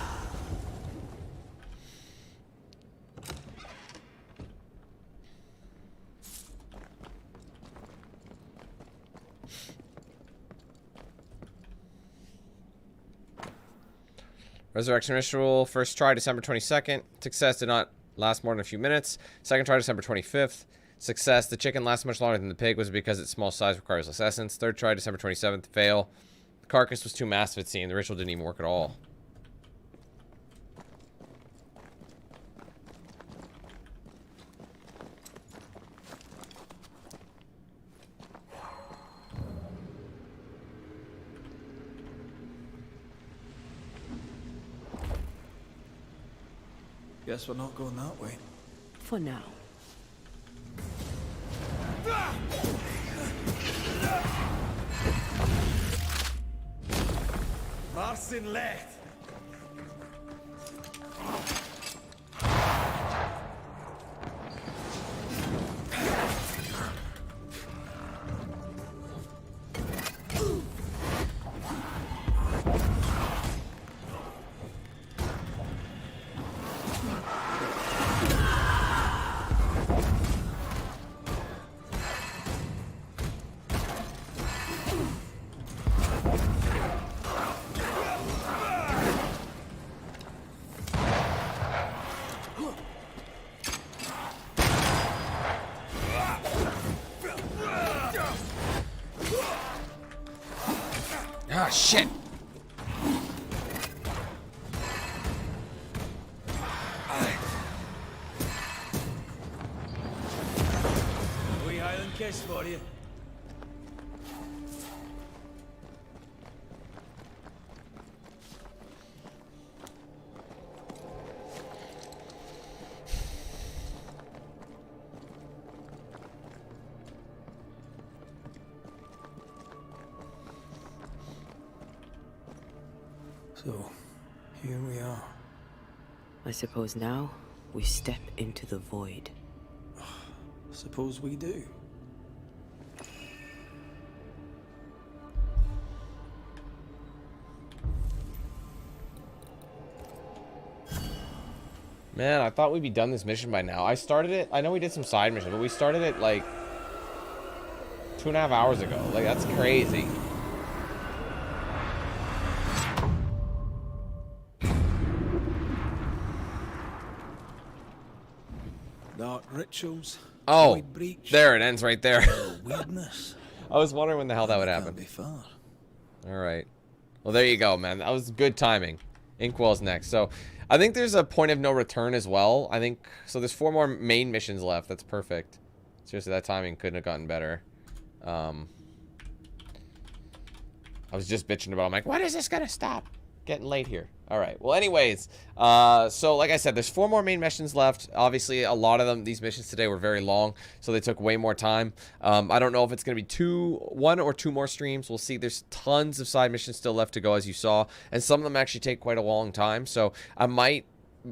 Resurrection ritual. First try December 22nd. Success did not last more than a few minutes. Second try December 25th. Success. The chicken lasted much longer than the pig was because its small size requires less essence. Third try December 27th. Fail. The carcass was too massive, it seemed. The ritual didn't even work at all. Guess we're not going that way. For now. Marcin left. Ah, shit. Wee Highland kiss for you. So, here we are. I suppose now we step into the void. Suppose we do. Man, I thought we'd be done this mission by now. I started it. I know we did some side missions, but we started it like 2.5 hours ago. Like, that's crazy. Dark rituals. Oh, void breach, there it ends right there. weirdness. I was wondering when the hell that would Can't happen. be far. All right. Well, there you go, man. That was good timing. Inkwell's next. So I think there's a point of no return as well. I think so. There's 4 more main missions left. That's perfect. Seriously, that timing couldn't have gotten better. I was just bitching about it. I'm like, when is this gonna stop? Getting late here. All right. Well, anyways, so like I said, there's 4 more main missions left. Obviously, a lot of them, these missions today were very long, so they took way more time. I don't know if it's going to be 1 or 2 more streams. We'll see. There's tons of side missions still left to go, as you saw, and some of them actually take quite a long time. So I might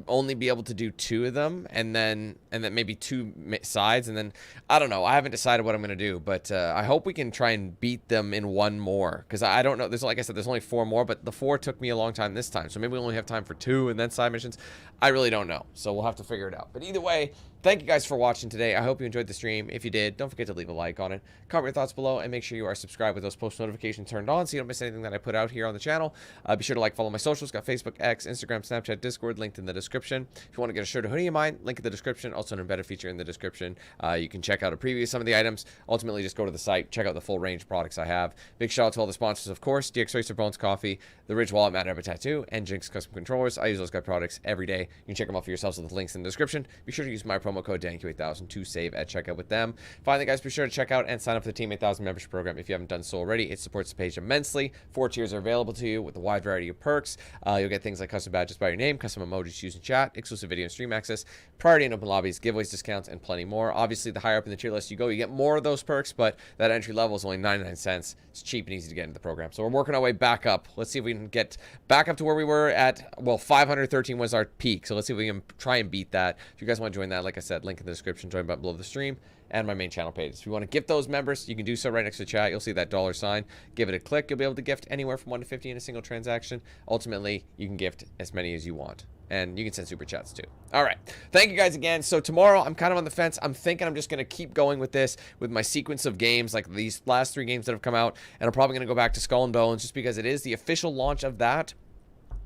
only be able to do 2 of them, and then maybe 2 sides, and then I don't know. I haven't decided what I'm gonna do, but I hope we can try and beat them in 1 more, because I don't know. There's, like I said, there's only 4 more, but the 4 took me a long time this time, so maybe we only have time for 2 and then side missions. I really don't know, so we'll have to figure it out. But either way, thank you guys for watching today. I hope you enjoyed the stream. If you did, don't forget to leave a like on it, comment your thoughts below, and make sure you are subscribed with those post notifications turned on so you don't miss anything that I put out here on the channel. Be sure to like, follow my socials. Got Facebook, X, Instagram, Snapchat, Discord, linked in the description. If you want to get a shirt or hoodie of mine, link in the description. Also an embedded feature in the description. You can check out a preview of some of the items. Ultimately, just go to the site, check out the full range of products I have. Big shout out to all the sponsors, of course, DXRacer Bones Coffee, the Ridge Wallet, Mad Rabbit Tattoo, and Jinx Custom Controllers. I use those guys' products every day. You can check them out for yourselves with the links in the description. Be sure to use my promo code DANQ8000 to save at checkout with them. Finally, guys, be sure to check out and sign up for the Team 8000 membership program if you haven't done so already. It supports the page immensely. 4 tiers are available to you with a wide variety of perks. You'll get things like custom badges by your name, custom emojis used in chat, exclusive video and stream access, priority in open lobbies, giveaways, discounts, and plenty more. Obviously, the higher up in the tier list you go, you get more of those perks, but that entry level is only 99 cents. It's cheap and easy to get into the program. So we're working our way back up. Let's see if we can get back up to where we were at. Well, 513 was our peak, so let's see if we can try and beat that. If you guys want to join that, like I said, link in the description, join button below the stream, and my main channel page. If you want to gift those members, you can do so right next to the chat. You'll see that $sign. Give it a click. You'll be able to gift anywhere from 1 to 50 in a single transaction. Ultimately, you can gift as many as you want. And you can send super chats too. All right. Thank you guys again. So tomorrow, I'm kind of on the fence. I'm thinking I'm just going to keep going with this, with my sequence of games, like these last 3 games that have come out. And I'm probably going to go back to Skull and Bones just because it is the official launch of that.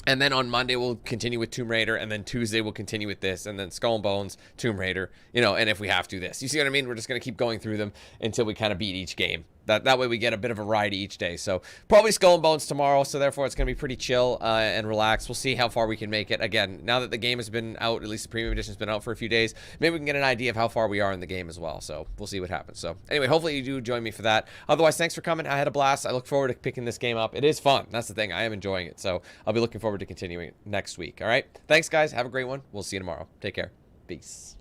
And then on Monday, we'll continue with Tomb Raider. And then Tuesday, we'll continue with this. And then Skull and Bones, Tomb Raider, you know, and if we have to, this. You see what I mean? We're just going to keep going through them until we kind of beat each game. That way we get a bit of a variety each day. So probably Skull and Bones tomorrow. So therefore, it's going to be pretty chill and relaxed. We'll see how far we can make it. Again, now that the game has been out, at least the premium edition has been out for a few days, maybe we can get an idea of how far we are in the game as well. So we'll see what happens. So anyway, hopefully you do join me for that. Otherwise, thanks for coming. I had a blast. I look forward to picking this game up. It is fun. That's the thing. I am enjoying it. So I'll be looking forward to continuing it next week. All right. Thanks, guys. Have a great one. We'll see you tomorrow. Take care. Peace.